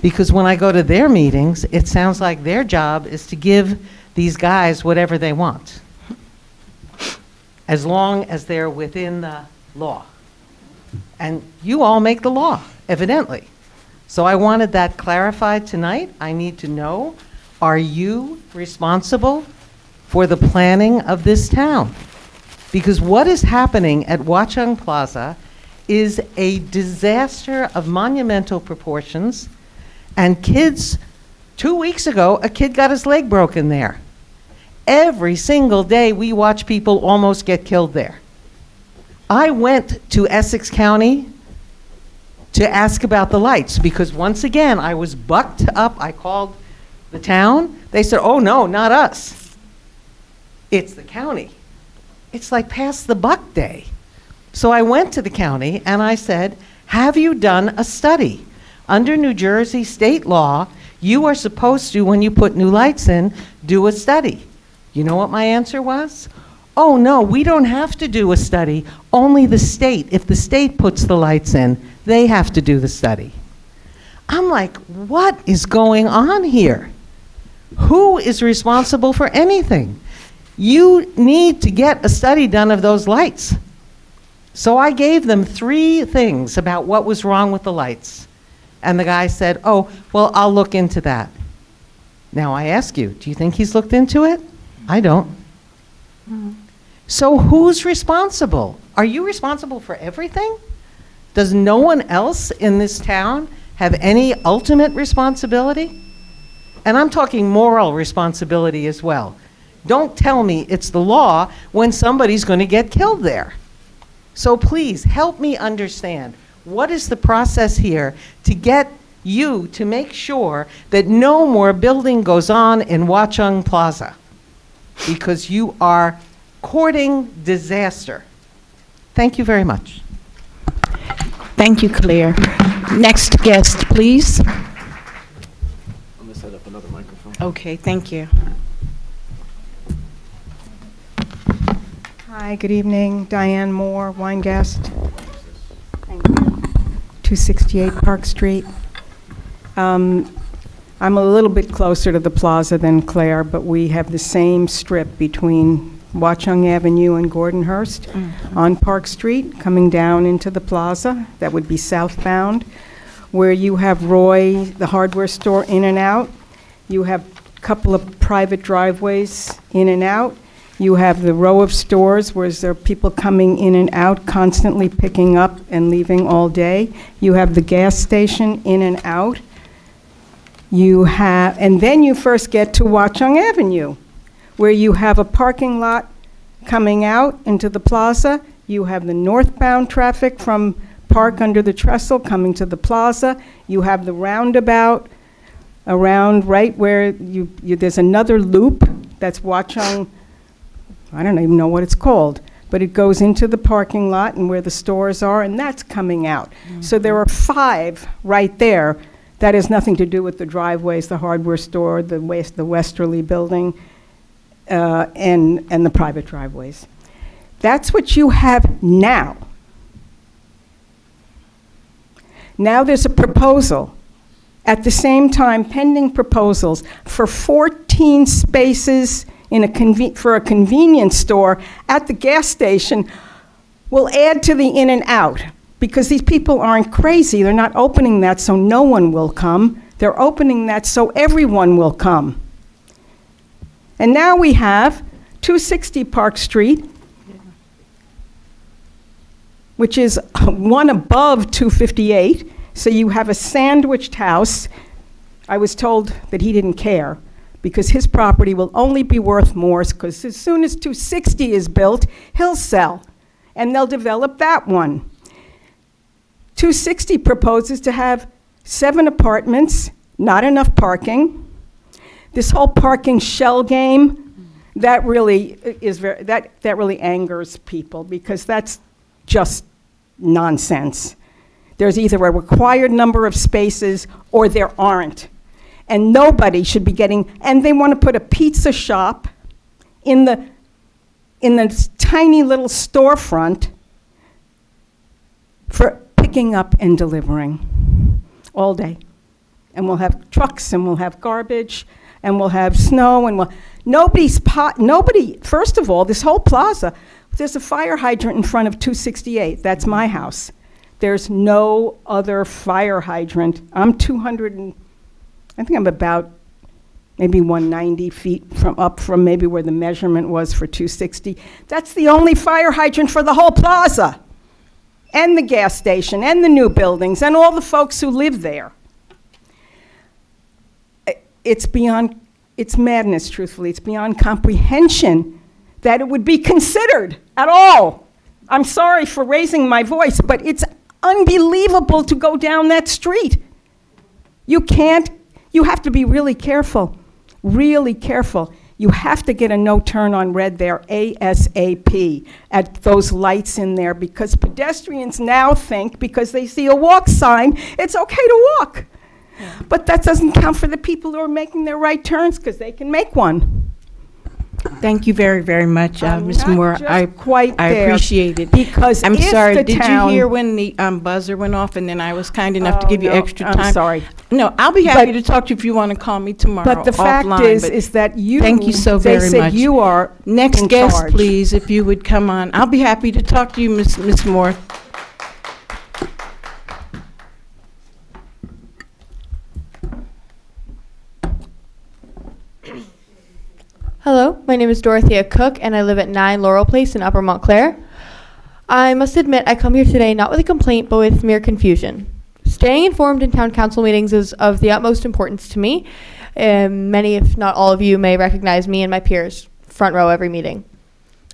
Because when I go to their meetings, it sounds like their job is to give these guys whatever they want, as long as they're within the law. And you all make the law, evidently. So I wanted that clarified tonight. I need to know, are you responsible for the planning of this town? Because what is happening at Watchung Plaza is a disaster of monumental proportions. And kids, 2 weeks ago, a kid got his leg broken there. Every single day we watch people almost get killed there. I went to Essex County to ask about the lights because once again I was bucked up. I called the town. They said, oh no, not us. It's the county. It's like pass the buck day. So I went to the county and I said, have you done a study? Under New Jersey state law, you are supposed to, when you put new lights in, do a study. You know what my answer was? Oh no, we don't have to do a study, only the state. If the state puts the lights in, they have to do the study. I'm like, what is going on here? Who is responsible for anything? You need to get a study done of those lights. So I gave them 3 things about what was wrong with the lights. And the guy said, oh, well, I'll look into that. Now I ask you, do you think he's looked into it? I don't. So who's responsible? Are you responsible for everything? Does no one else in this town have any ultimate responsibility? And I'm talking moral responsibility as well. Don't tell me it's the law when somebody's going to get killed there. So please help me understand. What is the process here to get you to make sure that no more building goes on in Watchung Plaza? Because you are courting disaster. Thank you very much.
Thank you, Claire. Next guest, please.
I'm going to set up another microphone.
Okay, thank you.
Hi, good evening. Diane Moore, wine guest. 268 Park Street. I'm a little bit closer to the plaza than Claire, but we have the same strip between Watchung Avenue and Gordonhurst on Park Street, coming down into the plaza. That would be southbound, where you have Roy, the hardware store, in and out. You have a couple of private driveways in and out. You have the row of stores where there are people coming in and out, constantly picking up and leaving all day. You have the gas station in and out. And then you first get to Watchung Avenue, where you have a parking lot coming out into the plaza. You have the northbound traffic from Park under the trestle coming to the plaza. You have the roundabout around right where there's another loop that's Watchung. I don't even know what it's called, but it goes into the parking lot and where the stores are, and that's coming out. So there are 5 right there. That has nothing to do with the driveways, the hardware store, the Westerly building, and the private driveways. That's what you have now. Now there's a proposal. At the same time, pending proposals for 14 spaces for a convenience store at the gas station will add to the in and out, because these people aren't crazy. They're not opening that so no one will come. They're opening that so everyone will come. And now we have 260 Park Street, which is one above 258. So you have a sandwiched house. I was told that he didn't care, because his property will only be worth more, because as soon as 260 is built, he'll sell, and they'll develop that one. 260 proposes to have 7 apartments, not enough parking. This whole parking shell game, that really is that really angers people, because that's just nonsense. There's either a required number of spaces or there aren't. And nobody should be getting, and they want to put a pizza shop in the tiny little storefront for picking up and delivering all day. And we'll have trucks, and we'll have garbage, and we'll have snow, and nobody, first of all, this whole plaza, there's a fire hydrant in front of 268. That's my house. There's no other fire hydrant. I'm I think I'm about maybe 190 feet up from maybe where the measurement was for 260. That's the only fire hydrant for the whole plaza, and the gas station, and the new buildings, and all the folks who live there. It's madness, truthfully. It's beyond comprehension that it would be considered at all. I'm sorry for raising my voice, but it's unbelievable to go down that street. You have to be really careful, really careful. You have to get a no turn on red there ASAP at those lights in there, because pedestrians now think, because they see a walk sign, it's okay to walk. Yeah. But that doesn't count for the people who are making their right turns, because they can make one.
Thank you very, very much, Ms. Moore. I appreciate it.
Because
I'm
if
sorry,
the
did
town-
you hear when the buzzer went off, and then I was kind enough to give you
no,
extra
I'm
time?
sorry.
No, I'll be happy to talk to you if you want to call me tomorrow.
But the fact
offline,
is that you,
thank you so
they
very
said
much.
you are
Next
in
guest,
charge.
please, if you would come on. I'll be happy to talk to you, Ms. Moore.
Hello, my name is Dorothea Cook, and I live at 9 Laurel Place in Upper Montclair. I must admit, I come here today not with a complaint, but with mere confusion. Staying informed in town council meetings is of the utmost importance to me. Many, if not all of you, may recognize me and my peers, front row every meeting.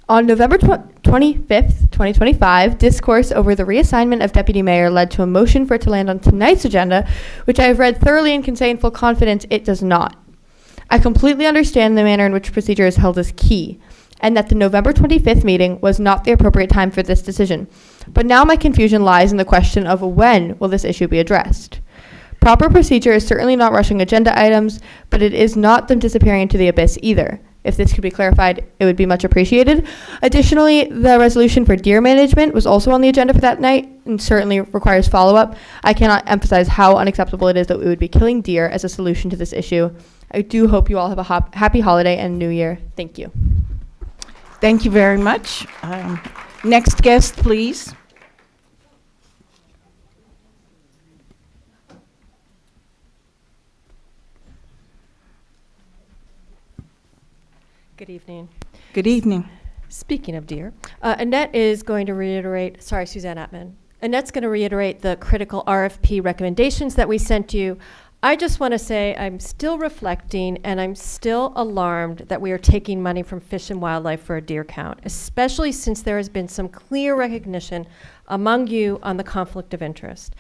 On November 25th, 2025, discourse over the reassignment of deputy mayor led to a motion for it to land on tonight's agenda, which I have read thoroughly and can say in full confidence it does not. I completely understand the manner in which procedure is held as key. and that the November 25th meeting was not the appropriate time for this decision. But now my confusion lies in the question of when will this issue be addressed. Proper procedure is certainly not rushing agenda items, but it is not them disappearing into the abyss either. If this could be clarified, it would be much appreciated. Additionally, the resolution for deer management was also on the agenda for that night and certainly requires follow-up. I cannot emphasize how unacceptable it is that we would be killing deer as a solution to this issue. I do hope you all have a happy holiday and New Year. Thank you.
Thank you very much. Next guest, please.
Good evening.
Good evening.
Speaking of deer, Annette is going to reiterate, sorry, Suzanne Atman. Annette's going to reiterate the critical RFP recommendations that we sent you. I just want to say I'm still reflecting and I'm still alarmed that we are taking money from Fish and Wildlife for a deer count, especially since there has been some clear recognition among you on the conflict of interest.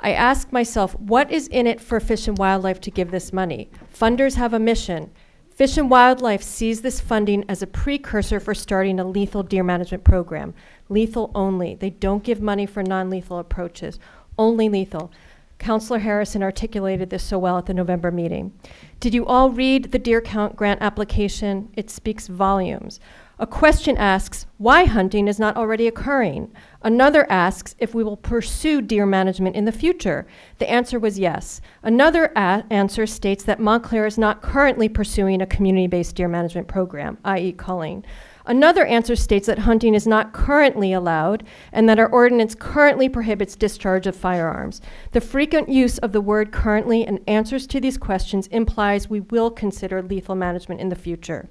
I ask myself, what is in it for Fish and Wildlife to give this money? Funders have a mission. Fish and Wildlife sees this funding as a precursor for starting a lethal deer management program. Lethal only. They don't give money for non-lethal approaches, only lethal. Councillor Harrison articulated this so well at the November meeting. Did you all read the deer count grant application? It speaks volumes. A question asks why hunting is not already occurring. Another asks if we will pursue deer management in the future. The answer was yes. Another answer states that Montclair is not currently pursuing a community-based deer management program, i.e. culling. Another answer states that hunting is not currently allowed and that our ordinance currently prohibits discharge of firearms. The frequent use of the word currently in answers to these questions implies we will consider lethal management in the future.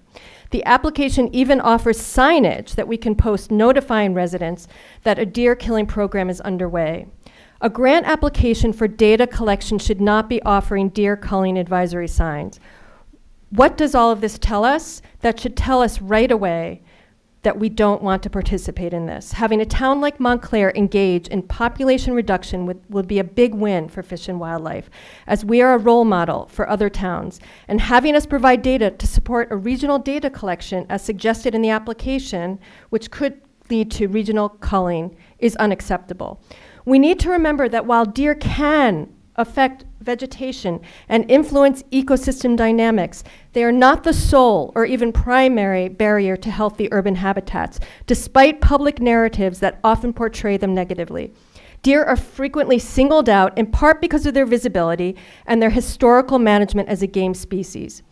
The application even offers signage that we can post notifying residents that a deer killing program is underway. A grant application for data collection should not be offering deer culling advisory signs. What does all of this tell us? That should tell us right away that we don't want to participate in this. Having a town like Montclair engage in population reduction would be a big win for Fish and Wildlife, as we are a role model for other towns. And having us provide data to support a regional data collection, as suggested in the application, which could lead to regional culling, is unacceptable. We need to remember that while deer can affect vegetation and influence ecosystem dynamics, they are not the sole or even primary barrier to healthy urban habitats, despite public narratives that often portray them negatively. Deer are frequently singled out in part because of their visibility and their historical management as a game species.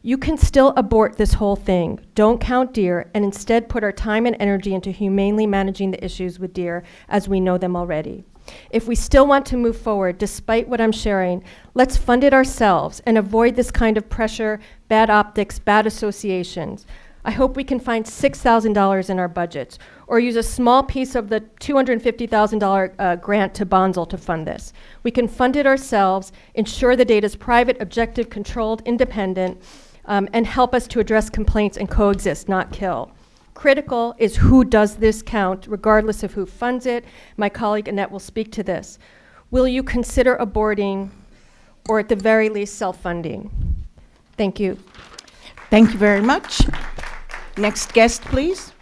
You can still abort this whole thing. Don't count deer and instead put our time and energy into humanely managing the issues with deer as we know them already. If we still want to move forward, despite what I'm sharing, let's fund it ourselves and avoid this kind of pressure, bad optics, bad associations. I hope we can find $6,000 in our budgets or use a small piece of the $250,000 grant to Bonzel to fund this. We can fund it ourselves, ensure the data is private, objective, controlled, independent, and help us to address complaints and coexist, not kill. Critical is who does this count, regardless of who funds it. My colleague Annette will speak to this. Will you consider aborting or at the very least self-funding? Thank you.
Thank you very much. Next guest, please.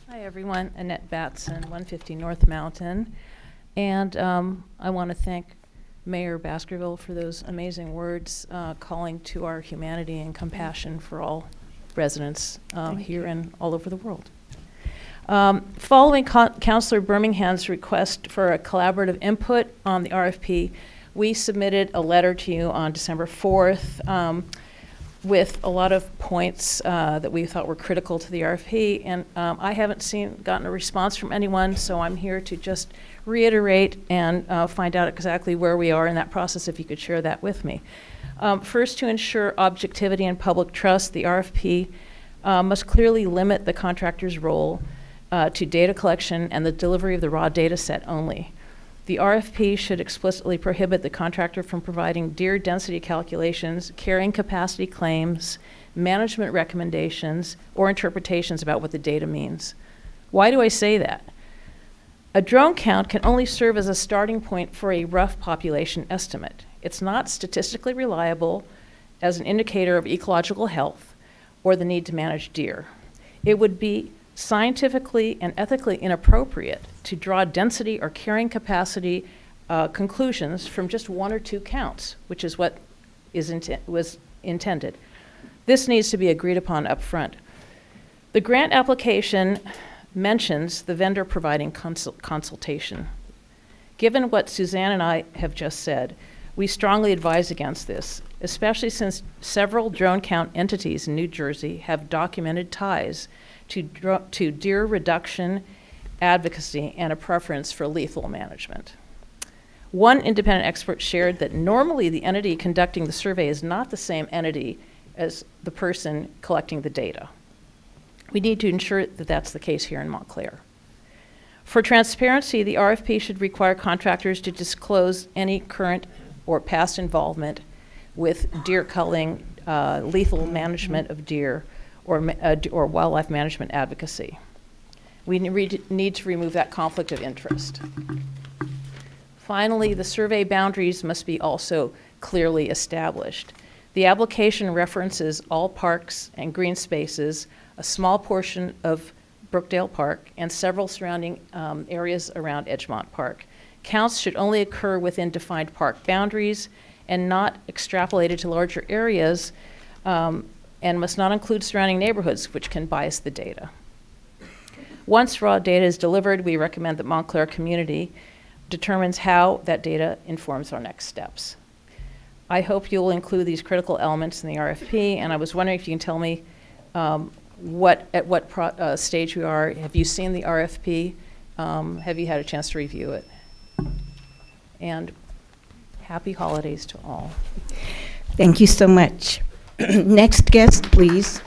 Hi, everyone. Annette Batson, 150 North Mountain. And I want to thank Mayor Baskerville for those amazing words calling to our humanity and compassion for all residents here and all over the world. Following Councillor Birmingham's request for a collaborative input on the RFP, we submitted a letter to you on December 4th with a lot of points that we thought were critical to the RFP, and I haven't gotten a response from anyone, so I'm here to just reiterate and find out exactly where we are in that process, if you could share that with me. First, to ensure objectivity and public trust, the RFP must clearly limit the contractor's role to data collection and the delivery of the raw data set only. The RFP should explicitly prohibit the contractor from providing deer density calculations, carrying capacity claims, management recommendations, or interpretations about what the data means. Why do I say that? A drone count can only serve as a starting point for a rough population estimate. It's not statistically reliable as an indicator of ecological health or the need to manage deer. It would be scientifically and ethically inappropriate to draw density or carrying capacity conclusions from just one or two counts, which is what was intended. This needs to be agreed upon up front. The grant application mentions the vendor providing consultation. Given what Suzanne and I have just said, we strongly advise against this, especially since several drone count entities in New Jersey have documented ties to deer reduction, advocacy, and a preference for lethal management. One independent expert shared that normally the entity conducting the survey is not the same entity as the person collecting the data. We need to ensure that that's the case here in Montclair. For transparency, the RFP should require contractors to disclose any current or past involvement with deer culling, lethal management of deer, or wildlife management advocacy. We need to remove that conflict of interest. Finally, the survey boundaries must be also clearly established. The application references all parks and green spaces, a small portion of Brookdale Park, and several surrounding areas around Edgemont Park. Counts should only occur within defined park boundaries and not extrapolated to larger areas, and must not include surrounding neighborhoods, which can bias the data. Once raw data is delivered, we recommend that Montclair community determines how that data informs our next steps. I hope you'll include these critical elements in the RFP, and I was wondering if you can tell me at what stage we are. Have you seen the RFP? Have you had a chance to review it? And happy holidays to all.
Thank you so much. Next guest, please.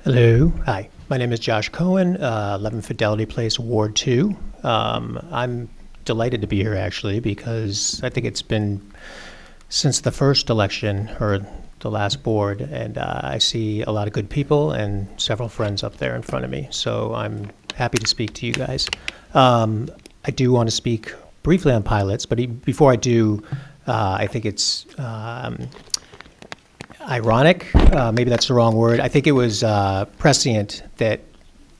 Hello, hi. My name is Josh Cohen, 11 Fidelity Place, Ward 2. I'm delighted to be here actually because I think it's been since the first election or the last board, and I see a lot of good people and several friends up there in front of me. So I'm happy to speak to you guys. I do want to speak briefly on pilots, but before I do, I think it's ironic, maybe that's the wrong word. I think it was prescient that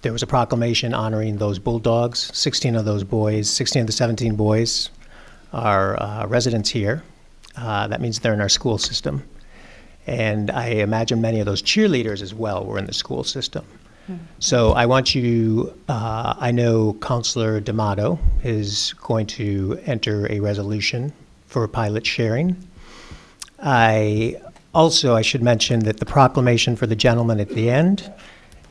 there was a proclamation honoring those Bulldogs. 16 of those boys, 16 of the 17 boys are residents here. That means they're in our school system. And I imagine many of those cheerleaders as well were in the school system. So I want you, I know Councilor D'Amato is going to enter a resolution for pilot sharing. I should mention that the proclamation for the gentleman at the end,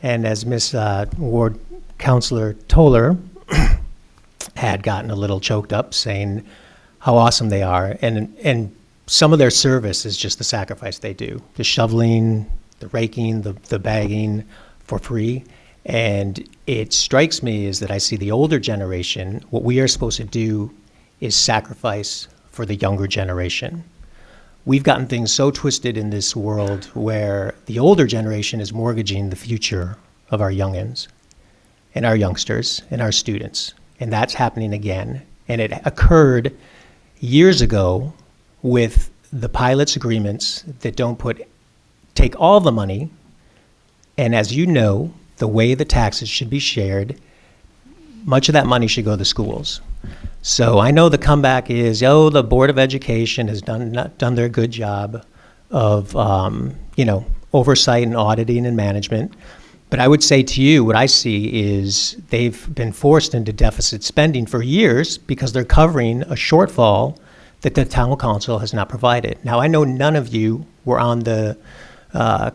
and as Ms. Ward Councilor Toller had gotten a little choked up saying how awesome they are, and some of their service is just the sacrifice they do. The shoveling, the raking, the bagging for free. And it strikes me is that I see the older generation, what we are supposed to do is sacrifice for the younger generation. We've gotten things so twisted in this world where the older generation is mortgaging the future of our youngins and our youngsters and our students. And that's happening again. And it occurred years ago with the pilots agreements that don't take all the money, and as you know, the way the taxes should be shared, much of that money should go to schools. So I know the comeback is, the Board of Education has not done their good job of, oversight and auditing and management. But I would say to you, what I see is they've been forced into deficit spending for years because they're covering a shortfall that the town council has not provided. Now, I know none of you were on the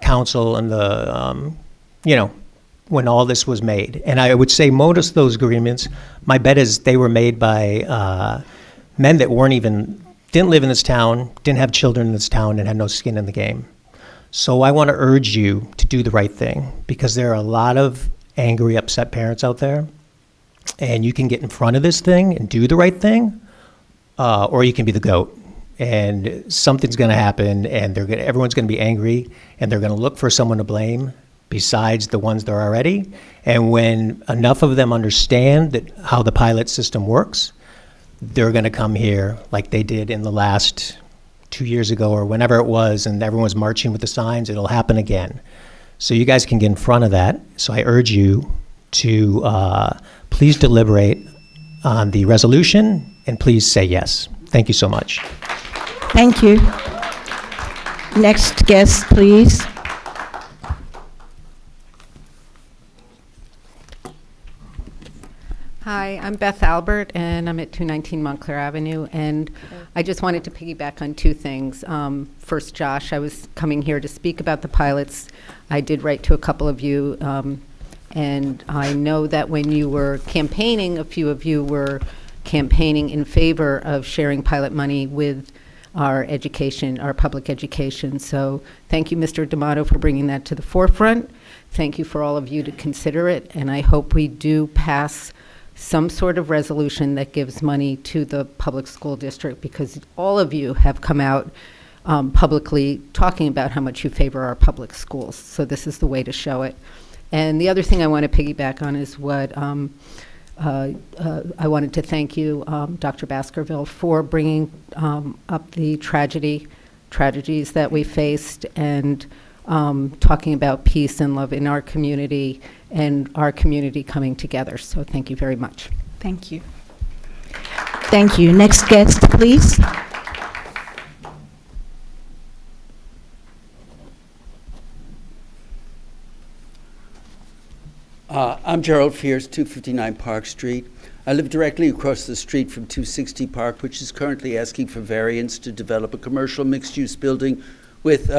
council and the, when all this was made. And I would say most of those agreements, my bet is they were made by men that didn't live in this town, didn't have children in this town, and had no skin in the game. So I want to urge you to do the right thing, because there are a lot of angry, upset parents out there, and you can get in front of this thing and do the right thing, or you can be the goat. and something's going to happen, and everyone's going to be angry, and they're going to look for someone to blame besides the ones there already. And when enough of them understand that how the pilot system works, they're going to come here like they did in the last 2 years ago or whenever it was, and everyone's marching with the signs. It'll happen again. So you guys can get in front of that. So I urge you to please deliberate on the resolution, and please say yes. Thank you so much.
Thank you. Next guest, please.
Hi, I'm Beth Albert, and I'm at 219 Montclair Avenue, and I just wanted to piggyback on two things. First, Josh, I was coming here to speak about the pilots. I did write to a couple of you, and I know that when you were campaigning, a few of you were campaigning in favor of sharing pilot money with our education, our public education. So thank you, Mr. D'Amato, for bringing that to the forefront. Thank you for all of you to consider it, and I hope we do pass some sort of resolution that gives money to the public school district, because all of you have come out publicly talking about how much you favor our public schools. So this is the way to show it. And the other thing I want to piggyback on is what I wanted to thank you, Dr. Baskerville, for bringing up the tragedies that we faced, and talking about peace and love in our community and our community coming together. So thank you very much.
Thank you. Thank you. Next guest, please.
I'm Gerald Fierce, 259 Park Street. I live directly across the street from 260 Park, which is currently asking for variance to develop a commercial mixed-use building with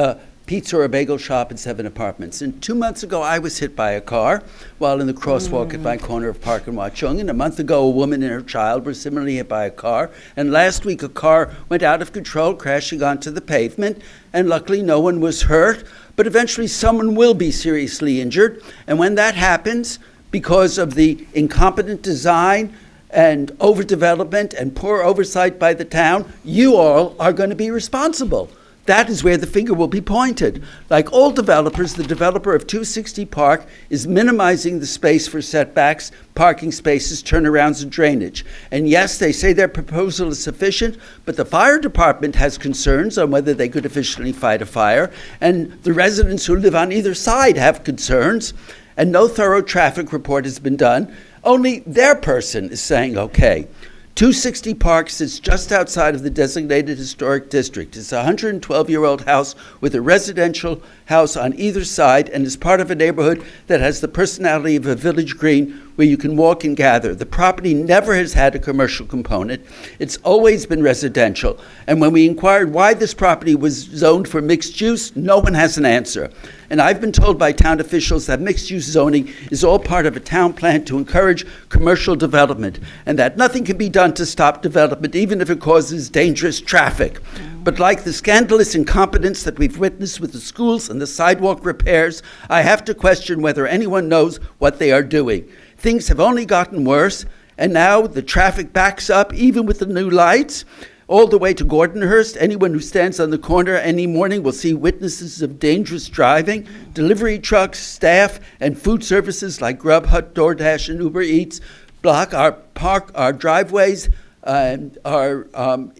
pizza or a bagel shop and 7 apartments. And 2 months ago, I was hit by a car while in the crosswalk at my corner of Park and Watchung. And a month ago, a woman and her child were similarly hit by a car. And last week, a car went out of control, crashing onto the pavement. And luckily, no one was hurt. But eventually, someone will be seriously injured. And when that happens, because of the incompetent design and overdevelopment and poor oversight by the town, you all are going to be responsible. That is where the finger will be pointed. Like all developers, the developer of 260 Park is minimizing the space for setbacks, parking spaces, turnarounds, and drainage. And yes, they say their proposal is sufficient, but the fire department has concerns on whether they could efficiently fight a fire, and the residents who live on either side have concerns, and no thorough traffic report has been done. Only their person is saying okay. 260 Park sits just outside of the designated historic district. It's a 112-year-old house with a residential house on either side, and is part of a neighborhood that has the personality of a village green where you can walk and gather. The property never has had a commercial component. It's always been residential. And when we inquired why this property was zoned for mixed use, no one has an answer. And I've been told by town officials that mixed-use zoning is all part of a town plan to encourage commercial development, and that nothing can be done to stop development, even if it causes dangerous traffic. But like the scandalous incompetence that we've witnessed with the schools and the sidewalk repairs, I have to question whether anyone knows what they are doing. Things have only gotten worse, and now the traffic backs up, even with the new lights, all the way to Gordonhurst. Anyone who stands on the corner any morning will see witnesses of dangerous driving. Delivery trucks, staff, and food services like Grubhub, DoorDash, and Uber Eats block our driveways and are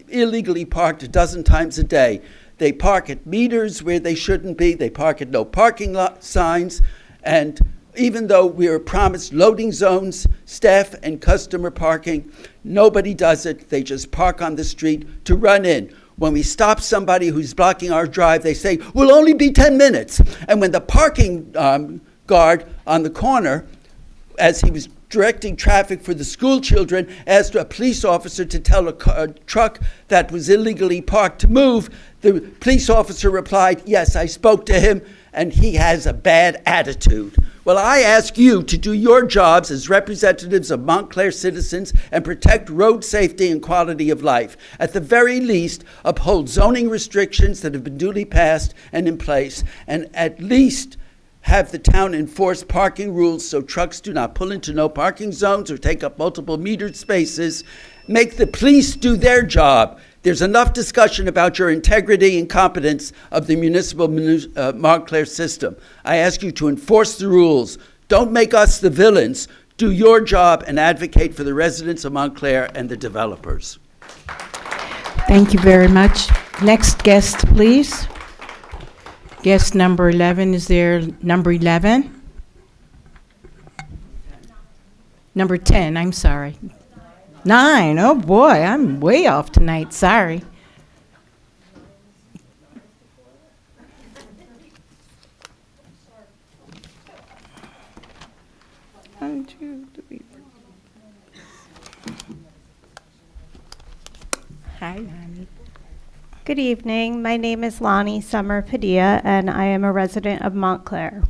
illegally parked a dozen times a day. They park at meters where they shouldn't be. They park at no parking lot signs. And even though we are promised loading zones, staff and customer parking, nobody does it. They just park on the street to run in. When we stop somebody who's blocking our drive, they say, we'll only be 10 minutes. And when the parking guard on the corner, as he was directing traffic for the school children, asked a police officer to tell a truck that was illegally parked to move, the police officer replied, yes, I spoke to him, and he has a bad attitude. Well, I ask you to do your jobs as representatives of Montclair citizens and protect road safety and quality of life. At the very least, uphold zoning restrictions that have been duly passed and in place, and at least have the town enforce parking rules so trucks do not pull into no parking zones or take up multiple metered spaces. Make the police do their job. There's enough discussion about your integrity and competence of the municipal Montclair system. I ask you to enforce the rules. Don't make us the villains. Do your job and advocate for the residents of Montclair and the developers.
Thank you very much. Next guest, please. Guest number 11, is there number 11? Number 10, I'm sorry. 9, oh boy, I'm way off tonight, sorry. One, two, three. Hi, Lonnie.
Good evening. My name is Lonnie Summer Padilla, and I am a resident of Montclair.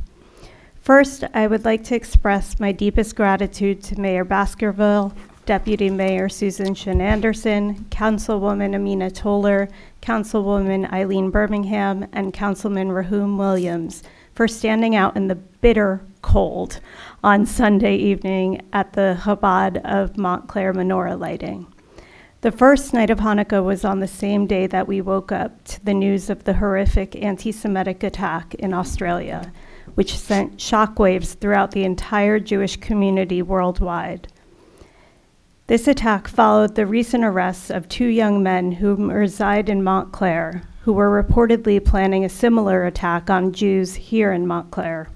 First, I would like to express my deepest gratitude to Mayor Baskerville, Deputy Mayor Susan Shin Anderson, Councilwoman Amina Toller, Councilwoman Eileen Birmingham, and Councilman Rahum Williams for standing out in the bitter cold on Sunday evening at the Chabad of Montclair menorah lighting. The first night of Hanukkah was on the same day that we woke up to the news of the horrific anti-Semitic attack in Australia, which sent shockwaves throughout the entire Jewish community worldwide. This attack followed the recent arrests of 2 young men who reside in Montclair, who were reportedly planning a similar attack on Jews here in Montclair.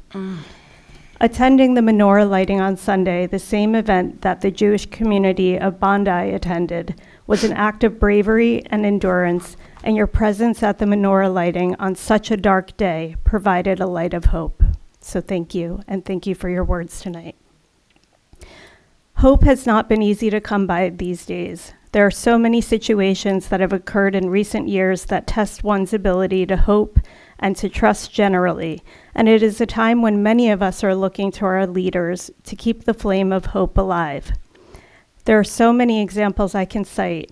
Attending the menorah lighting on Sunday, the same event that the Jewish community of Bondi attended, was an act of bravery and endurance, and your presence at the menorah lighting on such a dark day provided a light of hope. So thank you, and thank you for your words tonight. Hope has not been easy to come by these days. There are so many situations that have occurred in recent years that test one's ability to hope and to trust generally, and it is a time when many of us are looking to our leaders to keep the flame of hope alive. There are so many examples I can cite,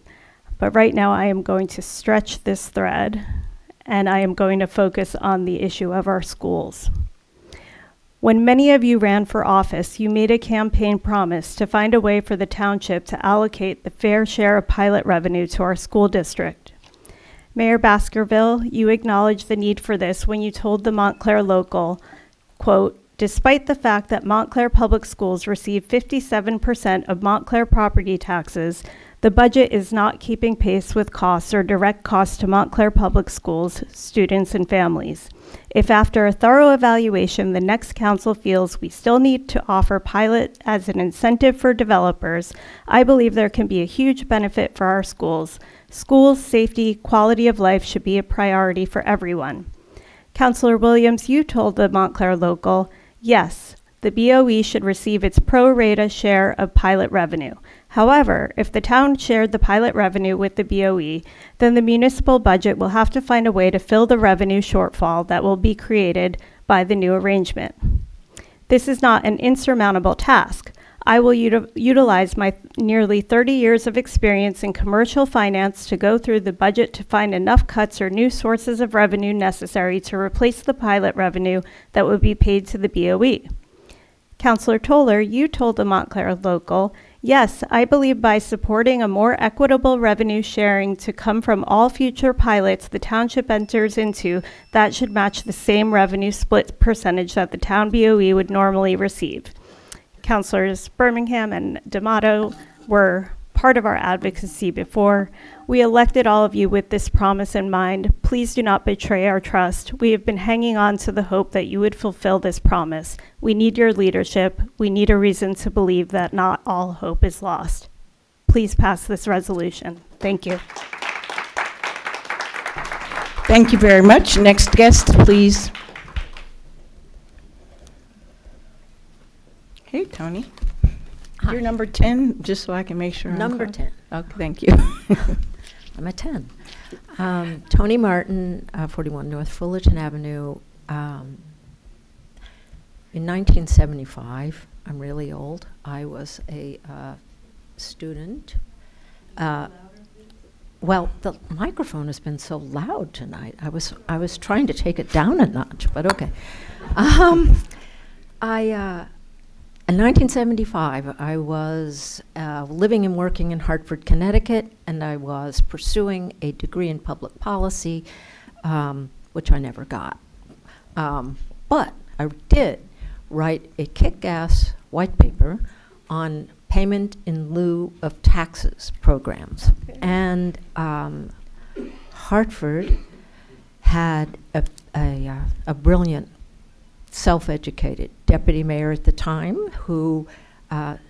but right now I am going to stretch this thread, and I am going to focus on the issue of our schools. When many of you ran for office, you made a campaign promise to find a way for the township to allocate the fair share of pilot revenue to our school district. Mayor Baskerville, you acknowledged the need for this when you told the Montclair Local, quote, "Despite the fact that Montclair Public Schools receive 57% of Montclair property taxes, the budget is not keeping pace with costs or direct costs to Montclair Public Schools, students, and families. If after a thorough evaluation, the next council feels we still need to offer pilot as an incentive for developers, I believe there can be a huge benefit for our schools. Schools, safety, quality of life should be a priority for everyone." Councilor Williams, you told the Montclair Local, yes, the BOE should receive its pro rata share of pilot revenue. However, if the town shared the pilot revenue with the BOE, then the municipal budget will have to find a way to fill the revenue shortfall that will be created by the new arrangement. This is not an insurmountable task. I will utilize my nearly 30 years of experience in commercial finance to go through the budget to find enough cuts or new sources of revenue necessary to replace the pilot revenue that would be paid to the BOE. Councilor Toller, you told the Montclair Local, yes, I believe by supporting a more equitable revenue sharing to come from all future pilots the township enters into, that should match the same revenue split percentage that the town BOE would normally receive. Councilors Birmingham and D'Amato were part of our advocacy before. We elected all of you with this promise in mind. Please do not betray our trust. We have been hanging on to the hope that you would fulfill this promise. We need your leadership. We need a reason to believe that not all hope is lost. Please pass this resolution. Thank you.
Thank you very much. Next guest, please. Hey, Tony. You're number 10, just so I can make sure.
Number 10.
Okay, thank you.
I'm a 10. Tony Martin, 41 North Fullerton Avenue. In 1975, I'm really old, I was a student. Well, the microphone has been so loud tonight. I was trying to take it down a notch, but okay. In 1975, I was living and working in Hartford, Connecticut, and I was pursuing a degree in public policy, which I never got. But I did write a kick-ass white paper on payment in lieu of taxes programs. And Hartford had a brilliant, self-educated deputy mayor at the time who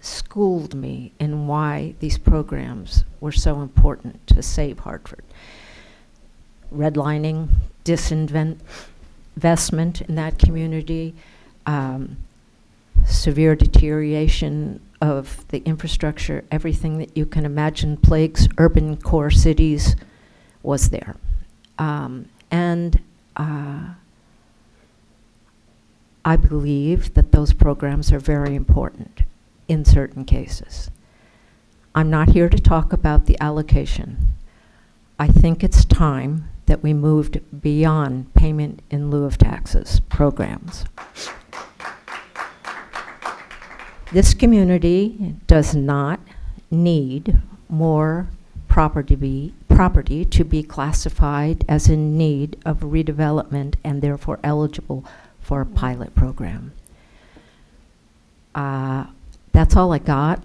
schooled me in why these programs were so important to save Hartford. Redlining, disinvestment in that community, severe deterioration of the infrastructure, everything that you can imagine plagues urban core cities was there. I believe that those programs are very important in certain cases. I'm not here to talk about the allocation. I think it's time that we moved beyond payment in lieu of taxes programs. This community does not need more property to be classified as in need of redevelopment and therefore eligible for a pilot program. That's all I got.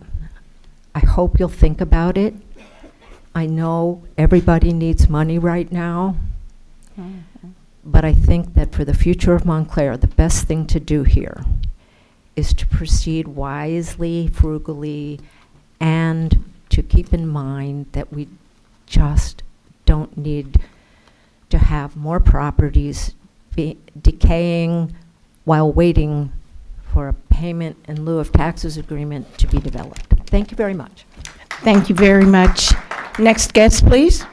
I hope you'll think about it. I know everybody needs money right now, but I think that for the future of Montclair, the best thing to do here is to proceed wisely, frugally, and to keep in mind that we just don't need to have more properties decaying while waiting for a payment in lieu of taxes agreement to be developed. Thank you very much.
Thank you very much. Next guest, please.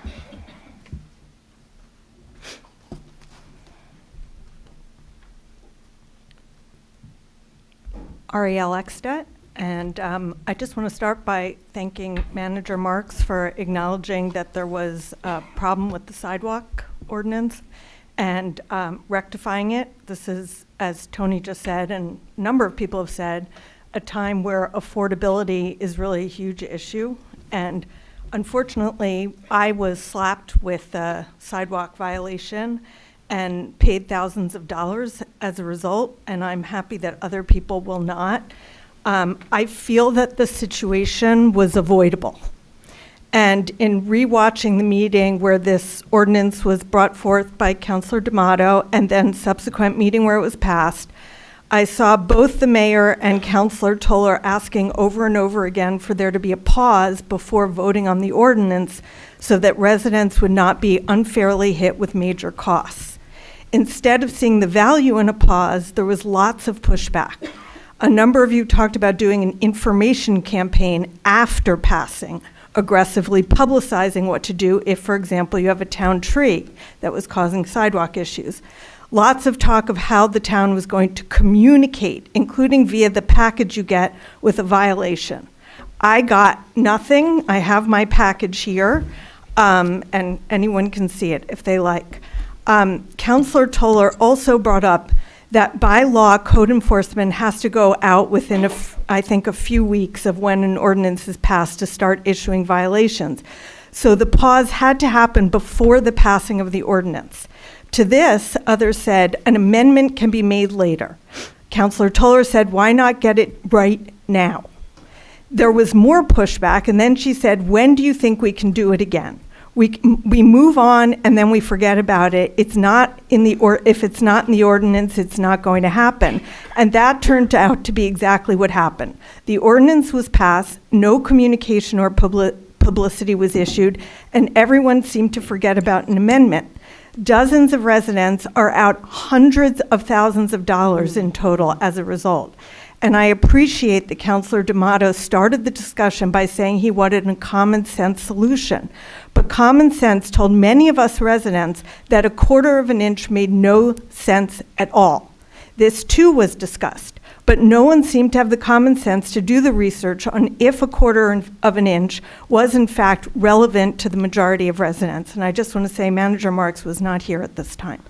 Ariel Eckstedt, and I just want to start by thanking Manager Marks for acknowledging that there was a problem with the sidewalk ordinance and rectifying it. This is, as Tony just said, and a number of people have said, a time where affordability is really a huge issue. And unfortunately, I was slapped with a sidewalk violation and paid thousands of dollars as a result, and I'm happy that other people will not. I feel that the situation was avoidable. And in rewatching the meeting where this ordinance was brought forth by Councilor D'Amato and then subsequent meeting where it was passed, I saw both the mayor and Councilor Toller asking over and over again for there to be a pause before voting on the ordinance so that residents would not be unfairly hit with major costs. Instead of seeing the value in a pause, there was lots of pushback. A number of you talked about doing an information campaign after passing, aggressively publicizing what to do if, for example, you have a town tree that was causing sidewalk issues. Lots of talk of how the town was going to communicate, including via the package you get with a violation. I got nothing. I have my package here, and anyone can see it if they like. Councilor Toller also brought up that by law, code enforcement has to go out within, I think, a few weeks of when an ordinance is passed to start issuing violations. So the pause had to happen before the passing of the ordinance. To this, others said, an amendment can be made later. Councilor Toller said, why not get it right now? There was more pushback, and then she said, when do you think we can do it again? We move on and then we forget about it. It's not in the if it's not in the ordinance, it's not going to happen. And that turned out to be exactly what happened. The ordinance was passed, no communication or publicity was issued, and everyone seemed to forget about an amendment. Dozens of residents are out hundreds of thousands of dollars in total as a result. And I appreciate that Councilor D'Amato started the discussion by saying he wanted a common sense solution. But common sense told many of us residents that a quarter of an inch made no sense at all. This too was discussed, but no one seemed to have the common sense to do the research on if a quarter of an inch was in fact relevant to the majority of residents. And I just want to say Manager Marks was not here at this time.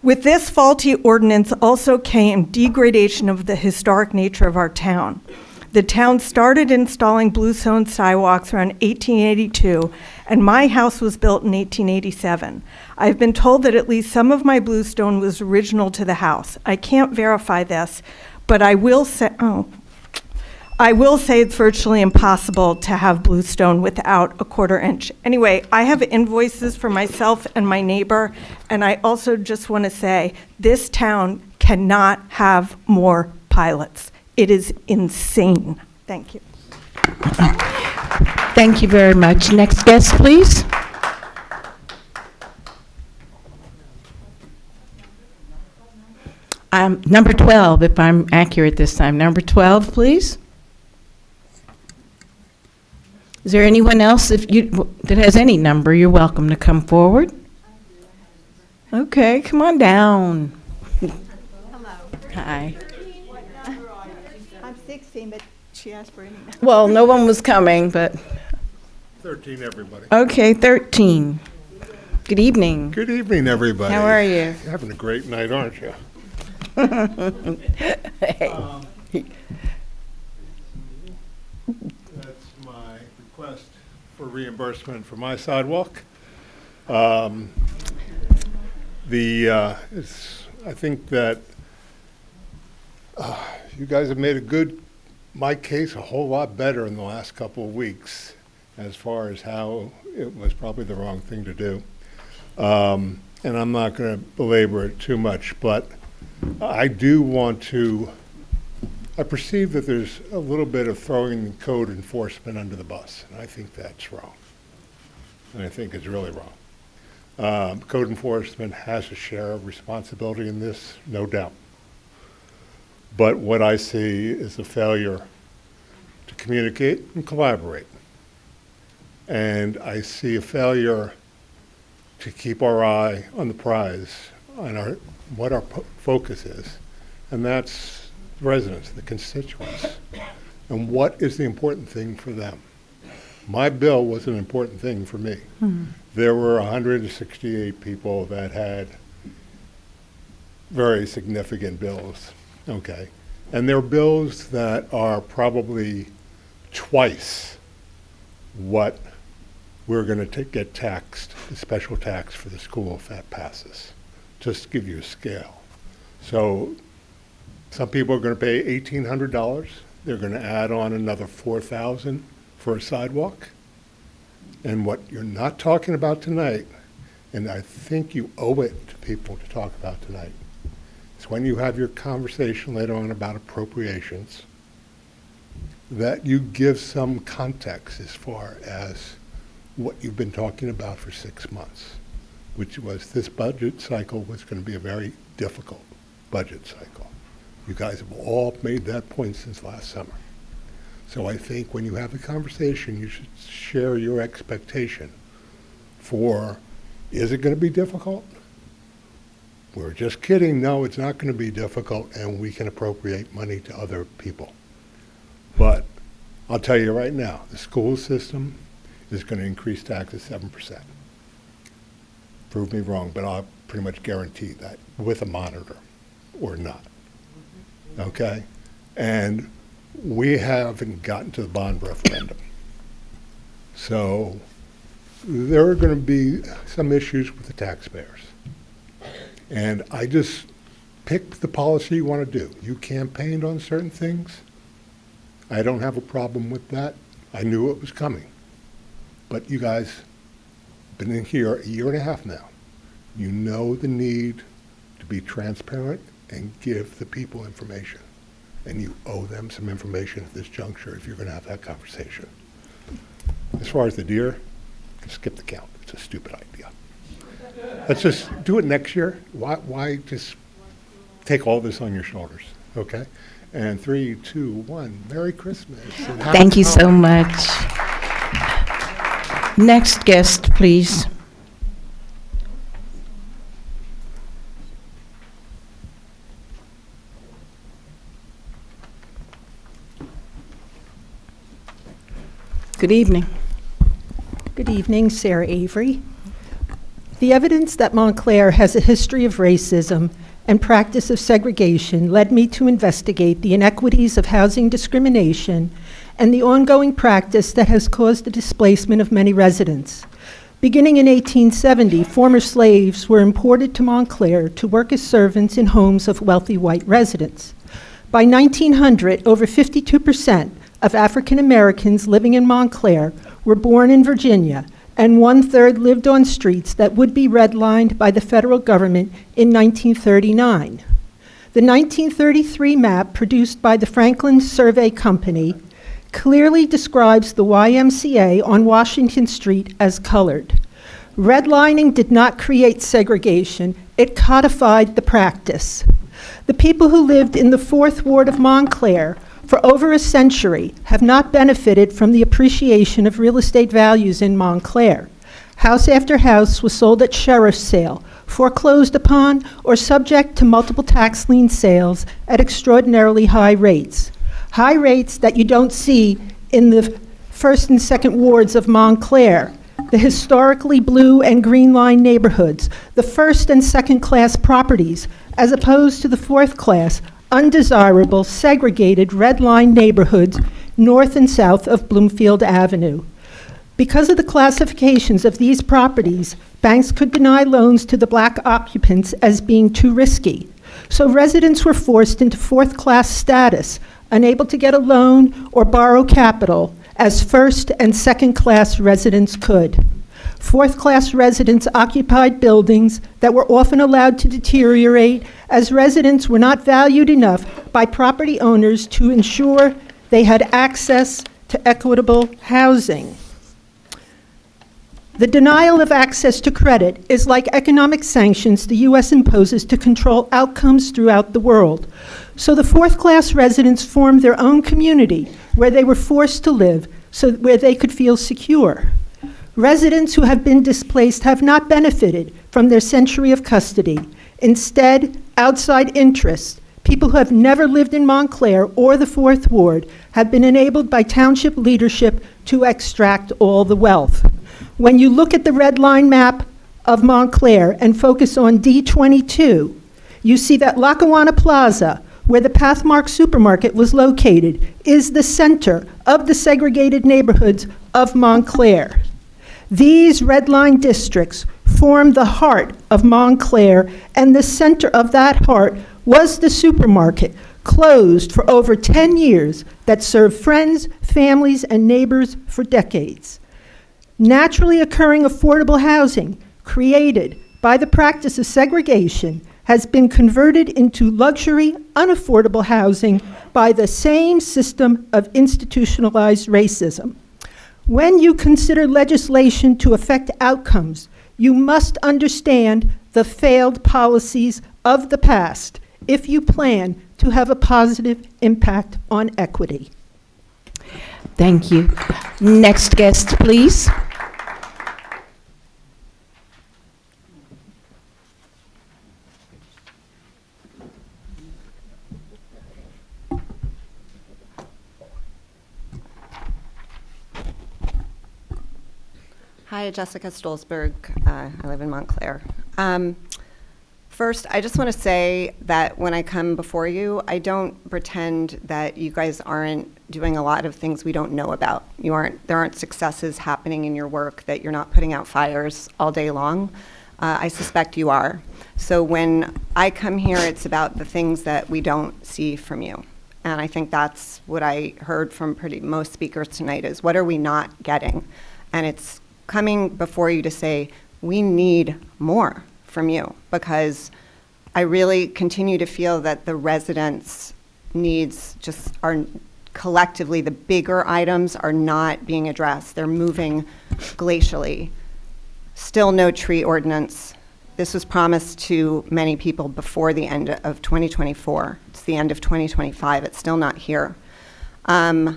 With this faulty ordinance also came degradation of the historic nature of our town. The town started installing bluestone sidewalks around 1882, and my house was built in 1887. I've been told that at least some of my bluestone was original to the house. I can't verify this, but I will say it's virtually impossible to have bluestone without a 1/4 inch. Anyway, I have invoices for myself and my neighbor, and I also just want to say this town cannot have more pilots. It is insane. Thank you.
Thank you very much. Next guest, please. Number 12, if I'm accurate this time. Number 12, please. Is there anyone else that has any number? You're welcome to come forward. Okay, come on down.
Hello.
Hi.
I'm 16, but she asked for any.
Well, no one was coming, but
13, everybody.
okay, 13. Good evening.
Good evening, everybody.
How are you?
You're having a great night, aren't you?
Hey.
That's my request for reimbursement for my sidewalk. I think that you guys have made my case a whole lot better in the last couple of weeks as far as how it was probably the wrong thing to do. And I'm not going to belabor it too much, but I perceive that there's a little bit of throwing code enforcement under the bus, and I think that's wrong. And I think it's really wrong. Code enforcement has a share of responsibility in this, no doubt. But what I see is a failure to communicate and collaborate. And I see a failure to keep our eye on the prize, on what our focus is, and that's residents, the constituents, and what is the important thing for them. My bill was an important thing for me.
Mm-hmm.
There were 168 people that had very significant bills, okay? And they're bills that are probably twice what we're going to get taxed, the special tax for the school if that passes, just to give you a scale. So some people are going to pay $1,800. They're going to add on another $4,000 for a sidewalk. And what you're not talking about tonight, and I think you owe it to people to talk about tonight, is when you have your conversation later on about appropriations, that you give some context as far as what you've been talking about for 6 months, which was this budget cycle was going to be a very difficult budget cycle. You guys have all made that point since last summer. So I think when you have a conversation, you should share your expectation for, is it going to be difficult? We're just kidding. No, it's not going to be difficult, and we can appropriate money to other people. But I'll tell you right now, the school system is going to increase taxes 7%. Prove me wrong, but I'll pretty much guarantee that with a monitor or not. Okay? And we haven't gotten to the bond referendum. So there are going to be some issues with the taxpayers. And I just pick the policy you want to do. You campaigned on certain things. I don't have a problem with that. I knew it was coming. But you guys have been in here a year and a half now. You know the need to be transparent and give the people information. And you owe them some information at this juncture if you're going to have that conversation. As far as the deer, skip the count. It's a stupid idea. Let's just do it next year. Why just take all this on your shoulders, okay? And 3, 2, 1, Merry Christmas. And happy
Thank you so
holidays.
much. Next guest, please. Good evening.
Good evening, Sarah Avery.
The evidence that Montclair has a history of racism and practice of segregation led me to investigate the inequities of housing discrimination and the ongoing practice that has caused the displacement of many residents. Beginning in 1870, former slaves were imported to Montclair to work as servants in homes of wealthy white residents. By 1900, over 52% of African Americans living in Montclair were born in Virginia, and 1/3 lived on streets that would be redlined by the federal government in 1939. The 1933 map produced by the Franklin Survey Company clearly describes the YMCA on Washington Street as colored. Redlining did not create segregation, it codified the practice. The people who lived in the 4th Ward of Montclair for over a century have not benefited from the appreciation of real estate values in Montclair. House after house was sold at sheriff's sale, foreclosed upon, or subject to multiple tax lien sales at extraordinarily high rates. High rates that you don't see in the 1st and 2nd wards of Montclair, the historically blue and green line neighborhoods, the 1st and 2nd class properties, as opposed to the 4th class, undesirable, segregated red line neighborhoods north and south of Bloomfield Avenue. Because of the classifications of these properties, banks could deny loans to the black occupants as being too risky. So residents were forced into 4th class status, unable to get a loan or borrow capital as 1st and 2nd class residents could. 4th class residents occupied buildings that were often allowed to deteriorate as residents were not valued enough by property owners to ensure they had access to equitable housing. The denial of access to credit is like economic sanctions the U.S. imposes to control outcomes throughout the world. So the 4th class residents formed their own community where they were forced to live, where they could feel secure. Residents who have been displaced have not benefited from their century of custody. Instead, outside interests, people who have never lived in Montclair or the 4th Ward, have been enabled by township leadership to extract all the wealth. When you look at the red line map of Montclair and focus on D22, you see that Lackawanna Plaza, where the Pathmark supermarket was located, is the center of the segregated neighborhoods of Montclair. These red line districts form the heart of Montclair, and the center of that heart was the supermarket, closed for over 10 years, that served friends, families, and neighbors for decades. Naturally occurring affordable housing created by the practice of segregation has been converted into luxury, unaffordable housing by the same system of institutionalized racism. When you consider legislation to affect outcomes, you must understand the failed policies of the past if you plan to have a positive impact on equity.
Thank you. Next guest, please.
Hi, Jessica Stolzberg. I live in Montclair. First, I just want to say that when I come before you, I don't pretend that you guys aren't doing a lot of things we don't know about. There aren't successes happening in your work, that you're not putting out fires all day long. I suspect you are. So when I come here, it's about the things that we don't see from you. And I think that's what I heard from most speakers tonight, is what are we not getting? And it's coming before you to say, we need more from you, because I really continue to feel that the residents' needs just are collectively, the bigger items are not being addressed. They're moving glacially. Still no tree ordinance. This was promised to many people before the end of 2024. It's the end of 2025. It's still not here. No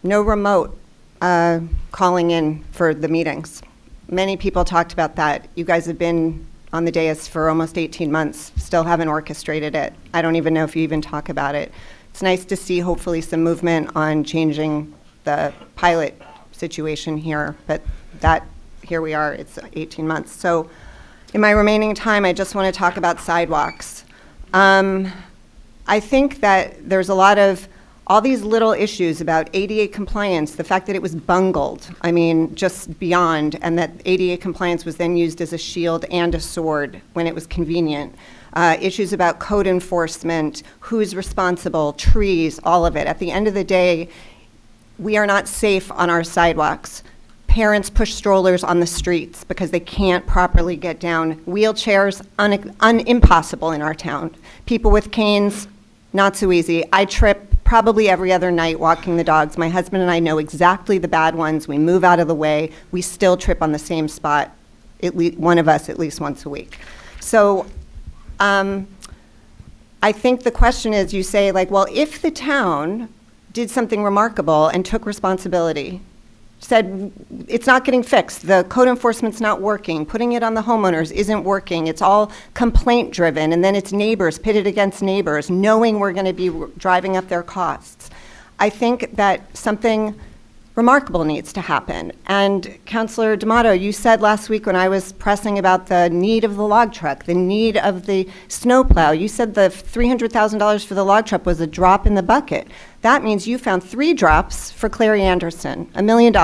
remote calling in for the meetings. Many people talked about that. You guys have been on the dais for almost 18 months, still haven't orchestrated it. I don't even know if you even talk about it. It's nice to see hopefully some movement on changing the pilot situation here, but that, here we are, it's 18 months. So In my remaining time, I just want to talk about sidewalks. I think that there's a lot of all these little issues about ADA compliance, the fact that it was bungled, I mean, just beyond, and that ADA compliance was then used as a shield and a sword when it was convenient. Issues about code enforcement, who's responsible, trees, all of it. At the end of the day, we are not safe on our sidewalks. Parents push strollers on the streets because they can't properly get down. Wheelchairs, impossible in our town. People with canes, not so easy. I trip probably every other night walking the dogs. My husband and I know exactly the bad ones. We move out of the way. We still trip on the same spot, one of us at least once a week. So I think the question is, you say, like, well, if the town did something remarkable and took responsibility, said it's not getting fixed, the code enforcement's not working, putting it on the homeowners isn't working, it's all complaint driven, and then it's neighbors pitted against neighbors, knowing we're going to be driving up their costs. I think that something remarkable needs to happen. And Councilor D'Amato, you said last week when I was pressing about the need of the log truck, the need of the snowplow, you said the $300,000 for the log truck was a drop in the bucket. That means you found 3 drops for Clary Anderson, $1 million.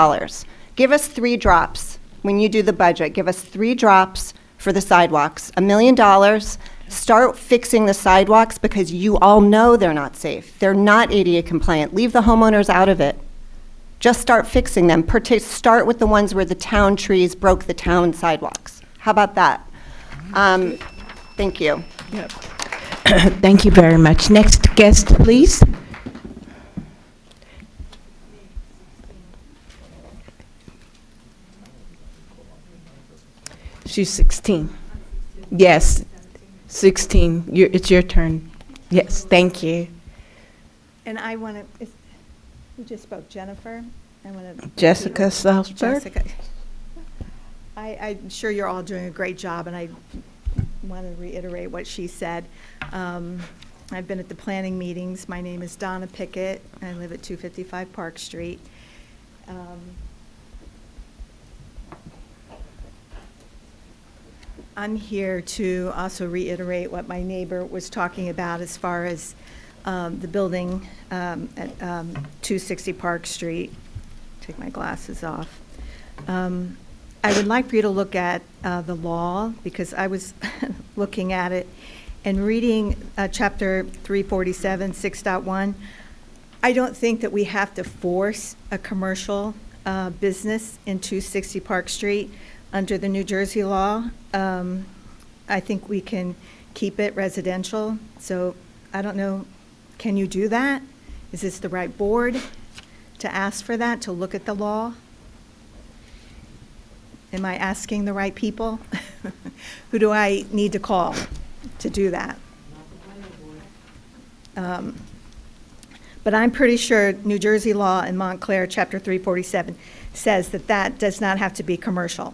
Give us 3 drops when you do the budget. Give us 3 drops for the sidewalks, $1 million. Start fixing the sidewalks because you all know they're not safe. They're not ADA compliant. Leave the homeowners out of it. Just start fixing them. Start with the ones where the town trees broke the town sidewalks. How about that? Thank you.
Yep. Thank you very much. Next guest, please. She's 16. Yes, 16. It's your turn. Yes, thank you.
And I want to, who just spoke? Jennifer? I want to.
Jessica Salzberg.
Jessica. I'm sure you're all doing a great job, and I want to reiterate what she said. I've been at the planning meetings. My name is Donna Pickett. I live at 255 Park Street. I'm here to also reiterate what my neighbor was talking about as far as the building at 260 Park Street. Take my glasses off. I would like for you to look at the law, because I was looking at it and reading chapter 347, 6.1. I don't think that we have to force a commercial business in 260 Park Street under the New Jersey law. I think we can keep it residential. So I don't know, can you do that? Is this the right board to ask for that, to look at the law? Am I asking the right people? Who do I need to call to do that? But I'm pretty sure New Jersey law in Montclair, chapter 347, says that that does not have to be commercial.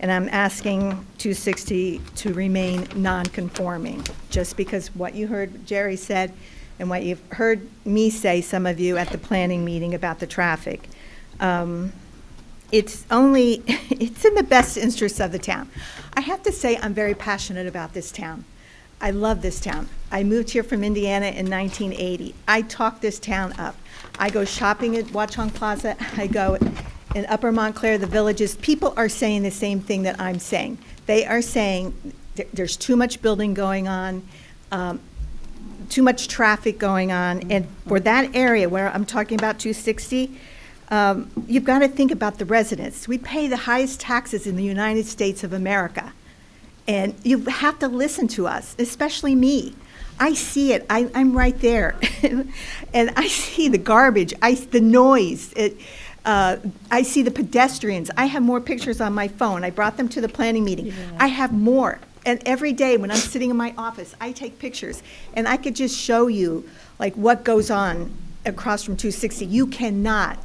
And I'm asking 260 to remain non-conforming, just because what you heard Jerry said and what you've heard me say, some of you, at the planning meeting about the traffic. It's in the best interest of the town. I have to say I'm very passionate about this town. I love this town. I moved here from Indiana in 1980. I talked this town up. I go shopping at Watchung Plaza. I go in Upper Montclair, the villages. People are saying the same thing that I'm saying. They are saying there's too much building going on, too much traffic going on. And for that area where I'm talking about 260, you've got to think about the residents. We pay the highest taxes in the United States of America. And you have to listen to us, especially me. I see it. I'm right there. And I see the garbage, the noise. I see the pedestrians. I have more pictures on my phone. I brought them to the planning meeting. Yeah. I have more. And every day when I'm sitting in my office, I take pictures. And I could just show you like what goes on across from 260. You cannot,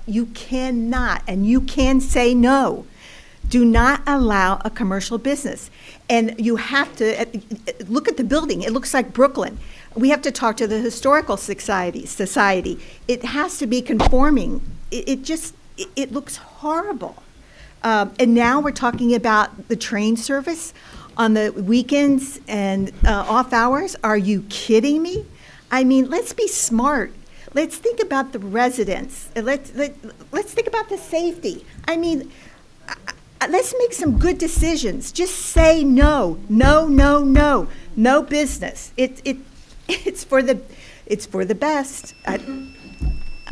and you can say no. Do not allow a commercial business. And you have to look at the building. It looks like Brooklyn. We have to talk to the Historical Society. It has to be conforming. It looks horrible.
And now we're talking about the train service on the weekends and off hours. Are you kidding me? I mean, let's be smart. Let's think about the residents. Let's think about the safety. I mean, let's make some good decisions. Just say no, no, no, no, no business. It's for the best.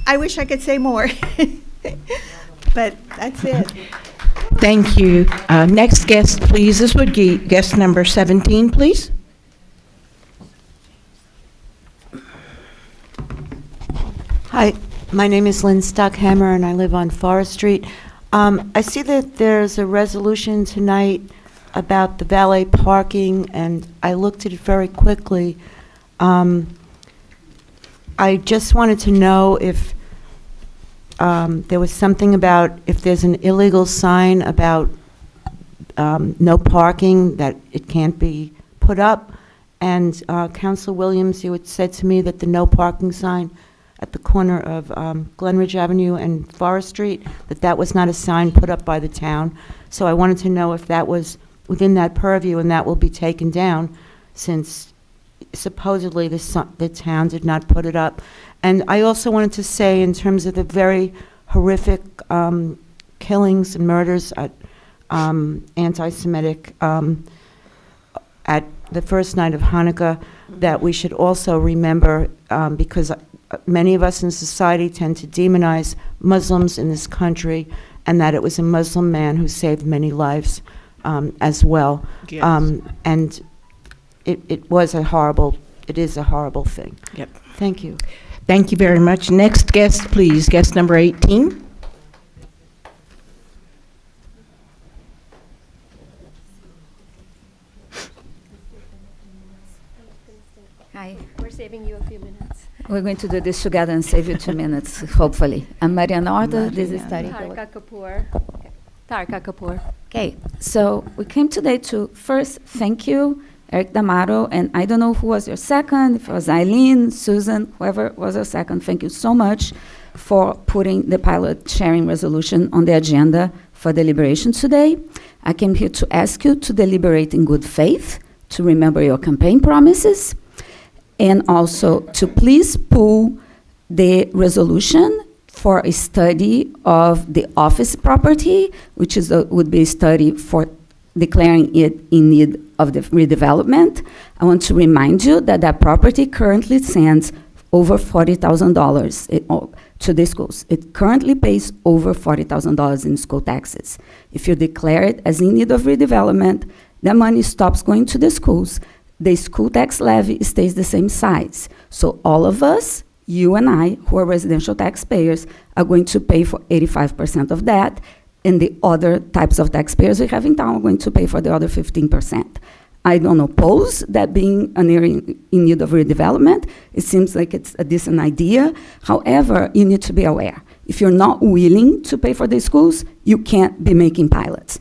I wish I could say more, but that's it.
Thank you. Next guest, please. This would be guest number 17, please.
Hi, my name is Lynn Stockhammer, and I live on Forest Street. I see that there's a resolution tonight about the valet parking, and I looked at it very quickly. I just wanted to know if there was something about if there's an illegal sign about no parking, that it can't be put up. And Councilor Williams, you had said to me that the no parking sign at the corner of Glenridge Avenue and Forest Street, that was not a sign put up by the town. So I wanted to know if that was within that purview and that will be taken down, since supposedly the town did not put it up. And I also wanted to say, in terms of the very horrific killings and murders at anti-Semitic at the first night of Hanukkah, that we should also remember, because many of us in society tend to demonize Muslims in this country, and that it was a Muslim man who saved many lives as well.
Yes.
And it is a horrible thing.
Yep.
Thank you.
Thank you very much. Next guest, please. Guest number 18.
Hi. We're saving you a few minutes. We're going to do this together and save you 2 minutes, hopefully. I'm Mariana Orta. This is
Tarka Kapoor. Tarka Kapoor.
Okay, so we came today to first thank you, Eric D'Amato, and I don't know who was your second, if it was Eileen, Susan, whoever was your second. Thank you so much for putting the pilot sharing resolution on the agenda for deliberation today. I came here to ask you to deliberate in good faith, to remember your campaign promises, and also to please pull the resolution for a study of the office property, which would be a study for declaring it in need of the redevelopment. I want to remind you that that property currently sends over $40,000 to the schools. It currently pays over $40,000 in school taxes. If you declare it as in need of redevelopment, that money stops going to the schools. The school tax levy stays the same size. So all of us, you and I, who are residential taxpayers, are going to pay for 85% of that, and the other types of taxpayers we have in town are going to pay for the other 15%. I don't oppose that being an area in need of redevelopment. It seems like it's a decent idea. However, you need to be aware. If you're not willing to pay for the schools, you can't be making pilots.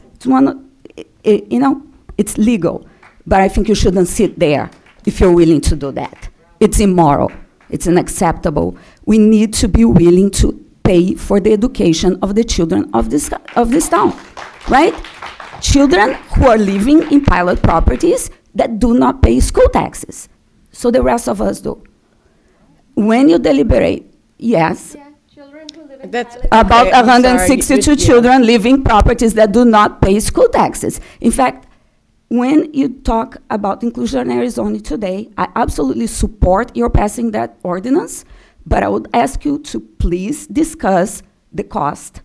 It's legal. But I think you shouldn't sit there if you're willing to do that. It's immoral. It's unacceptable. We need to be willing to pay for the education of the children of this town, right? Children who are living in pilot properties that do not pay school taxes. So the rest of us do. When you deliberate, yes,
Children who live in
about 162 children live in properties that do not pay school taxes. In fact, when you talk about inclusionary zoning today, I absolutely support your passing that ordinance, but I would ask you to please discuss the cost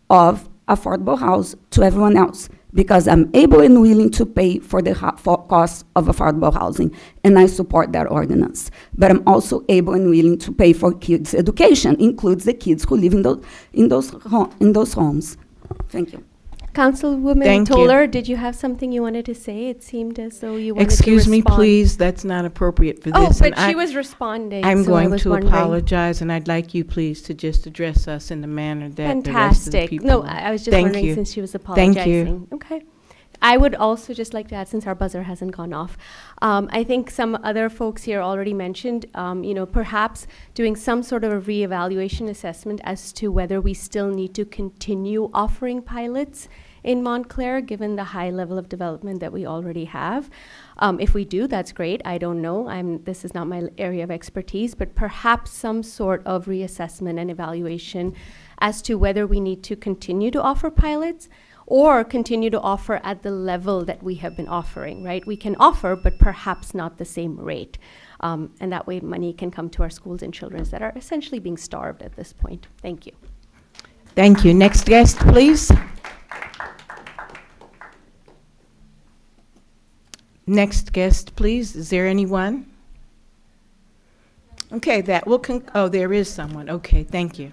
of affordable house to everyone else, because I'm able and willing to pay for the cost of affordable housing, and I support that ordinance. But I'm also able and willing to pay for kids' education, includes the kids who live in those homes. Thank you.
Councilwoman
Thank you.
Toller, did you have something you wanted to say? It seemed as though you wanted to
Excuse me,
respond.
please, that's not appropriate for
Oh,
this.
but
and
she was responding.
I'm
so I
going
was
to
wondering.
apologize, and I'd like you, please, to just address us in the manner that the rest of the
Fantastic.
people.
No, I was just
Thank
wondering
you.
since she was apologizing.
Thank you.
Okay.
I would also just like to add, since our buzzer hasn't gone off, I think some other folks here already mentioned, perhaps doing some sort of a reevaluation assessment as to whether we still need to continue offering pilots in Montclair, given the high level of development that we already have. If we do, that's great. I don't know. This is not my area of expertise, but perhaps some sort of reassessment and evaluation as to whether we need to continue to offer pilots or continue to offer at the level that we have been offering, right? We can offer, but perhaps not the same rate. And that way money can come to our schools and children that are essentially being starved at this point. Thank you.
Thank you. Next guest, please. Next guest, please. Is there anyone? Okay, that will oh, there is someone. Okay, thank you.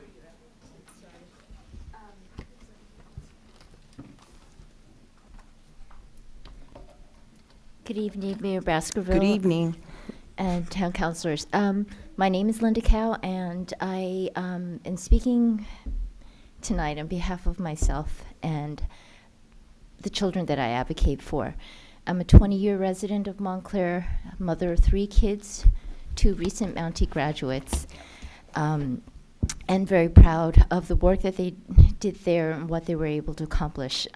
Good evening, Mayor Baskerville.
Good evening.
And town councilors. My name is Linda Cow, and I am speaking tonight on behalf of myself and the children that I advocate for. I'm a 20-year resident of Montclair, mother of 3 kids, 2 recent Mountie graduates, and very proud of the work that they did there and what they were able to accomplish.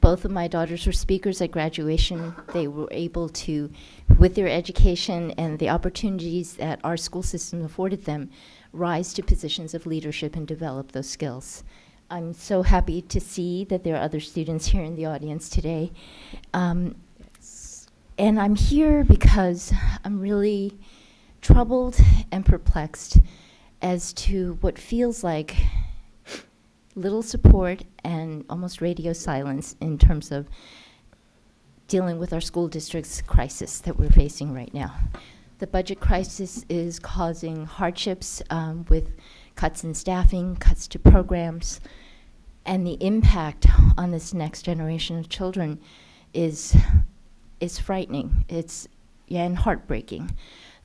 Both of my daughters were speakers at graduation. They were able to, with their education and the opportunities that our school system afforded them, rise to positions of leadership and develop those skills. I'm so happy to see that there are other students here in the audience today. And I'm here because I'm really troubled and perplexed as to what feels like little support and almost radio silence in terms of dealing with our school district's crisis that we're facing right now. The budget crisis is causing hardships with cuts in staffing, cuts to programs, and the impact on this next generation of children is frightening. It's and heartbreaking.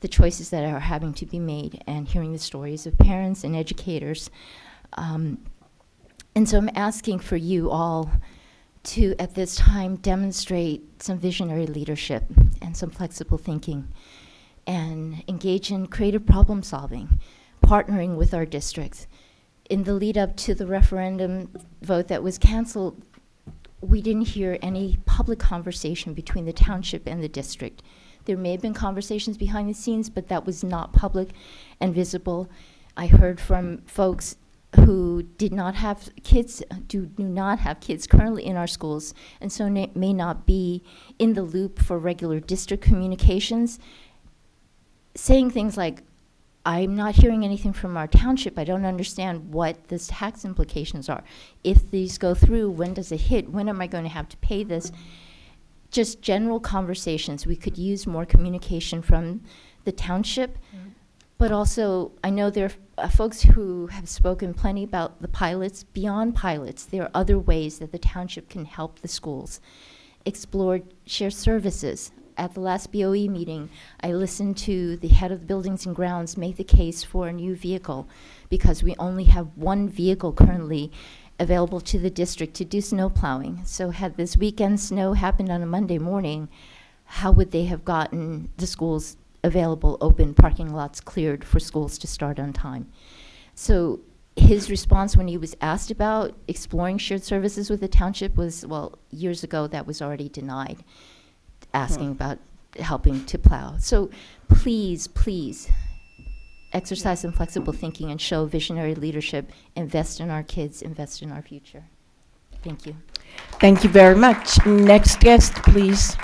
The choices that are having to be made, and hearing the stories of parents and educators. And so I'm asking for you all to, at this time, demonstrate some visionary leadership and some flexible thinking, and engage in creative problem solving, partnering with our districts. In the lead up to the referendum vote that was canceled, we didn't hear any public conversation between the township and the district. There may have been conversations behind the scenes, but that was not public and visible. I heard from folks who did not have kids, do not have kids currently in our schools, and so may not be in the loop for regular district communications, saying things like, I'm not hearing anything from our township. I don't understand what the tax implications are. If these go through, when does it hit? When am I going to have to pay this? Just general conversations. We could use more communication from the township. But also, I know there are folks who have spoken plenty about the pilots. Beyond pilots, there are other ways that the township can help the schools. Explore shared services. At the last BOE meeting, I listened to the head of the Buildings and Grounds make the case for a new vehicle, because we only have 1 vehicle currently available to the district to do snow plowing. So had this weekend snow happened on a Monday morning, how would they have gotten the schools available, open, parking lots cleared for schools to start on time? So his response when he was asked about exploring shared services with the township was, well, years ago that was already denied, asking about helping to plow. So please, please exercise some flexible thinking and show visionary leadership. Invest in our kids, invest in our future. Thank you.
Thank you very much. Next guest, please.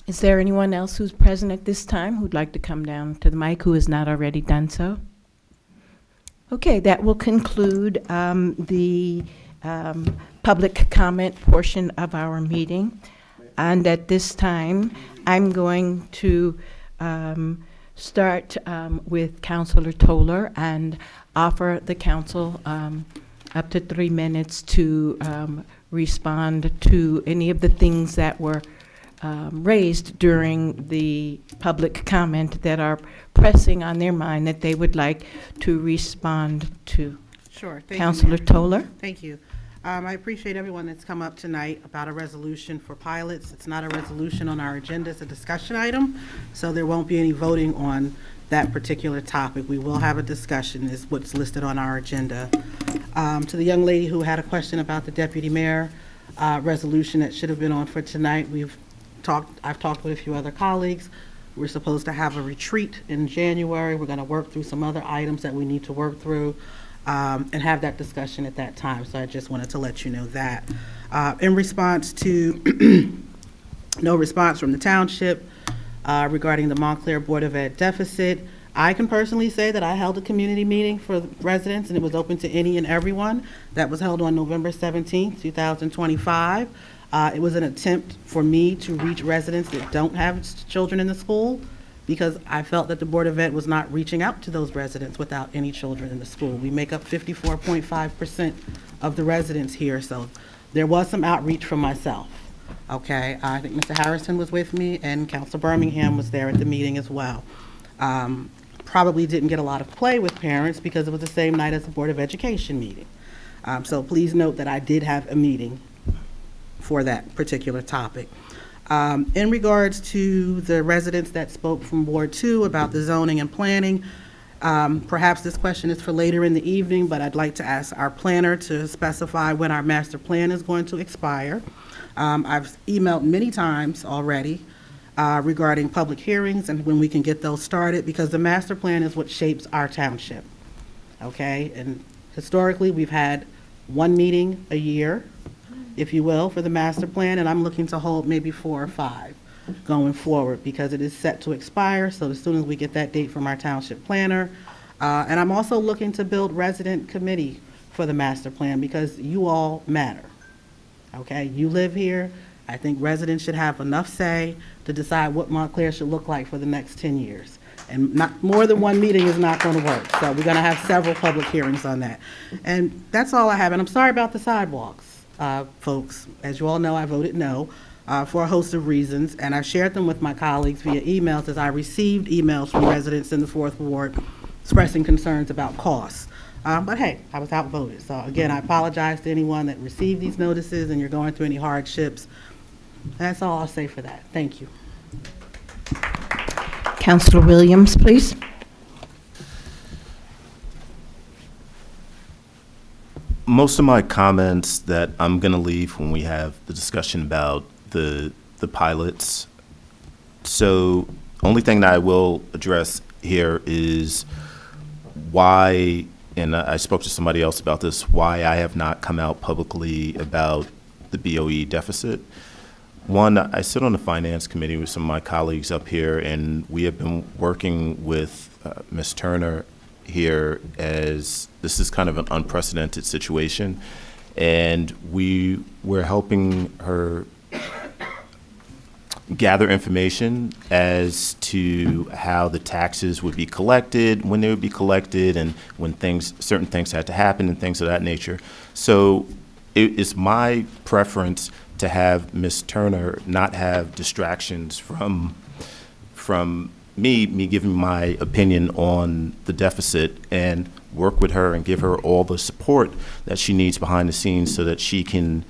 Is there anyone else who's present at this time who'd like to come down to the mic who has not already done so? Okay, that will conclude the public comment portion of our meeting. And at this time, I'm going to start with Councilor Toller and offer the council up to 3 minutes to respond to any of the things that were raised during the public comment that are pressing on their mind that they would like to respond to.
Sure. Thank you,
Councilor
Mayor.
Toller.
Thank you. I appreciate everyone that's come up tonight about a resolution for pilots. It's not a resolution on our agenda, it's a discussion item, so there won't be any voting on that particular topic. We will have a discussion, is what's listed on our agenda. To the young lady who had a question about the deputy mayor resolution that should have been on for tonight, I've talked with a few other colleagues. We're supposed to have a retreat in January. We're going to work through some other items that we need to work through and have that discussion at that time. So I just wanted to let you know that. In response to no response from the township regarding the Montclair Board of Ed deficit, I can personally say that I held a community meeting for residents, and it was open to any and everyone. That was held on November 17th, 2025. It was an attempt for me to reach residents that don't have children in the school, because I felt that the Board of Ed was not reaching out to those residents without any children in the school. We make up 54.5% of the residents here, so there was some outreach from myself. Okay, I think Mr. Harrison was with me, and Council Birmingham was there at the meeting as well. Probably didn't get a lot of play with parents because it was the same night as the Board of Education meeting. So please note that I did have a meeting for that particular topic. In regards to the residents that spoke from Ward 2 about the zoning and planning, perhaps this question is for later in the evening, but I'd like to ask our planner to specify when our master plan is going to expire. I've emailed many times already regarding public hearings and when we can get those started, because the master plan is what shapes our township. Okay, and historically we've had one meeting a year, if you will, for the master plan, and I'm looking to hold maybe 4 or 5 going forward, because it is set to expire. So as soon as we get that date from our township planner, and I'm also looking to build resident committee for the master plan, because you all matter. Okay, you live here. I think residents should have enough say to decide what Montclair should look like for the next 10 years. And not more than one meeting is not going to work. So we're going to have several public hearings on that. And that's all I have. And I'm sorry about the sidewalks, folks. As you all know, I voted no for a host of reasons. And I shared them with my colleagues via emails, as I received emails from residents in the 4th Ward expressing concerns about costs. But hey, I was outvoted. So again, I apologize to anyone that received these notices and you're going through any hardships. That's all I'll say for that. Thank you.
Councilor Williams, please.
Most of my comments that I'm going to leave when we have the discussion about the pilots. So only thing that I will address here is why, and I spoke to somebody else about this, why I have not come out publicly about the BOE deficit. One, I sit on the finance committee with some of my colleagues up here, and we have been working with Ms. Turner here, as this is kind of an unprecedented situation, and we're helping her gather information as to how the taxes would be collected, when they would be collected, and when certain things had to happen and things of that nature. So it is my preference to have Ms. Turner not have distractions from me giving my opinion on the deficit, and work with her and give her all the support that she needs behind the scenes so that she can,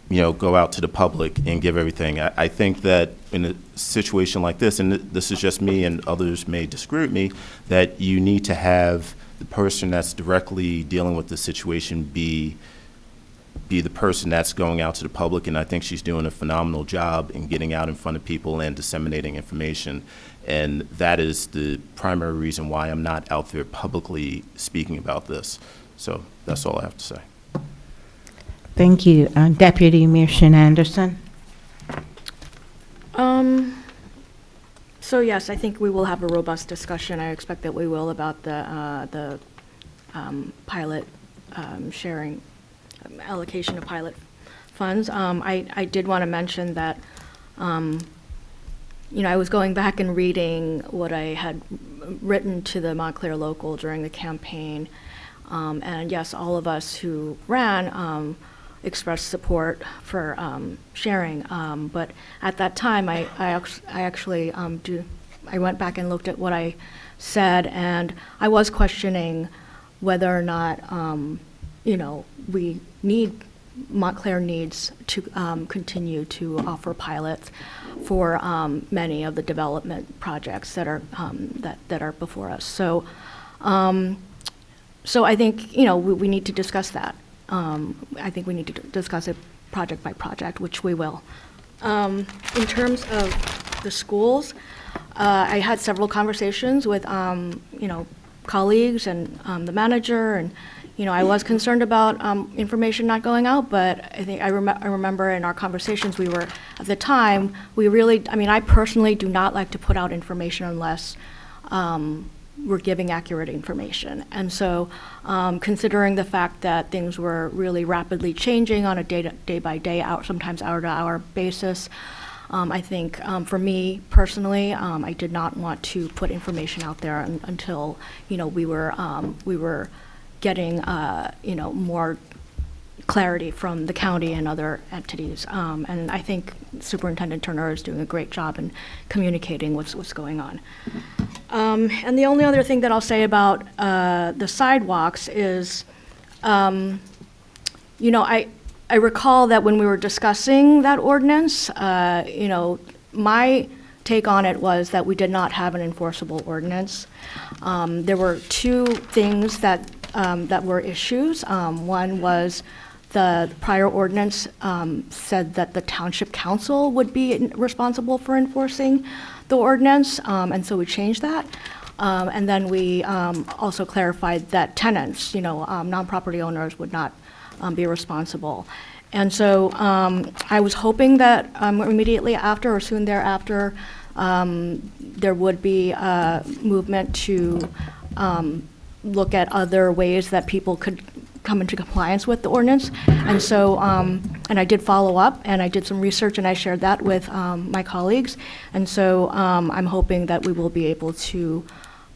go out to the public and give everything. I think that in a situation like this, and this is just me and others may disagree with me, that you need to have the person that's directly dealing with the situation be the person that's going out to the public, and I think she's doing a phenomenal job in getting out in front of people and disseminating information. And that is the primary reason why I'm not out there publicly speaking about this. So that's all I have to say.
Thank you. Deputy Mayor Shin Anderson.
So yes, I think we will have a robust discussion. I expect that we will, about the pilot sharing, allocation of pilot funds. I did want to mention that, I was going back and reading what I had written to the Montclair local during the campaign. And yes, all of us who ran expressed support for sharing. But at that time, I actually I went back and looked at what I said, and I was questioning whether or not, Montclair needs to continue to offer pilots for many of the development projects that are that are before us. So, so I think we need to discuss that. I think we need to discuss it project by project, which we will. In terms of the schools, I had several conversations with colleagues and the manager, and I was concerned about information not going out, but I think I remember in our conversations at the time, I personally do not like to put out information unless we're giving accurate information. And so considering the fact that things were really rapidly changing on a day by day, sometimes hour to hour basis, I think for me personally, I did not want to put information out there until we were getting more clarity from the county and other entities. And I think Superintendent Turner is doing a great job in communicating what's going on. And the only other thing that I'll say about the sidewalks is, I recall that when we were discussing that ordinance, my take on it was that we did not have an enforceable ordinance. There were two things that were issues. One was the prior ordinance said that the Township Council would be responsible for enforcing the ordinance, and so we changed that. And then we also clarified that tenants, non-property owners would not be responsible. And so I was hoping that immediately after or soon thereafter, there would be a movement to look at other ways that people could come into compliance with the ordinance. And so, and I did follow up, and I did some research, and I shared that with my colleagues. And so I'm hoping that we will be able to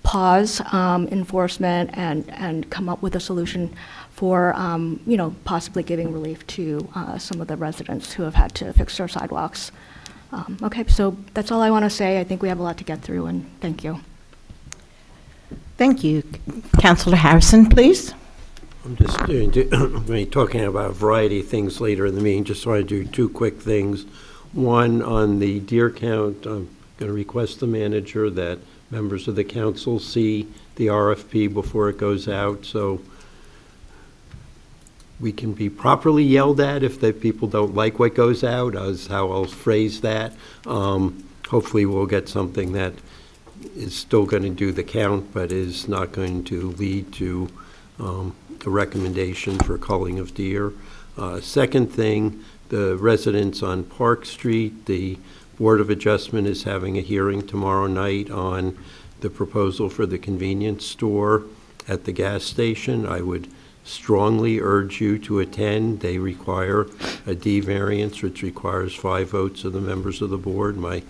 pause enforcement and come up with a solution for, possibly giving relief to some of the residents who have had to fix their sidewalks. Okay, so that's all I want to say. I think we have a lot to get through, and thank you.
Thank you. Councilor Harrison, please.
I'm just going to be talking about a variety of things later in the meeting. Just want to do two quick things. One, on the deer count, I'm going to request the manager that members of the council see the RFP before it goes out, so we can be properly yelled at if the people don't like what goes out, is how I'll phrase that. Hopefully we'll get something that is still going to do the count, but is not going to lead to a recommendation for culling of deer. Second thing, the residents on Park Street, the Board of Adjustment is having a hearing tomorrow night on the proposal for the convenience store at the gas station. I would strongly urge you to attend. They require a D variance, which requires 5 votes of the members of the board. My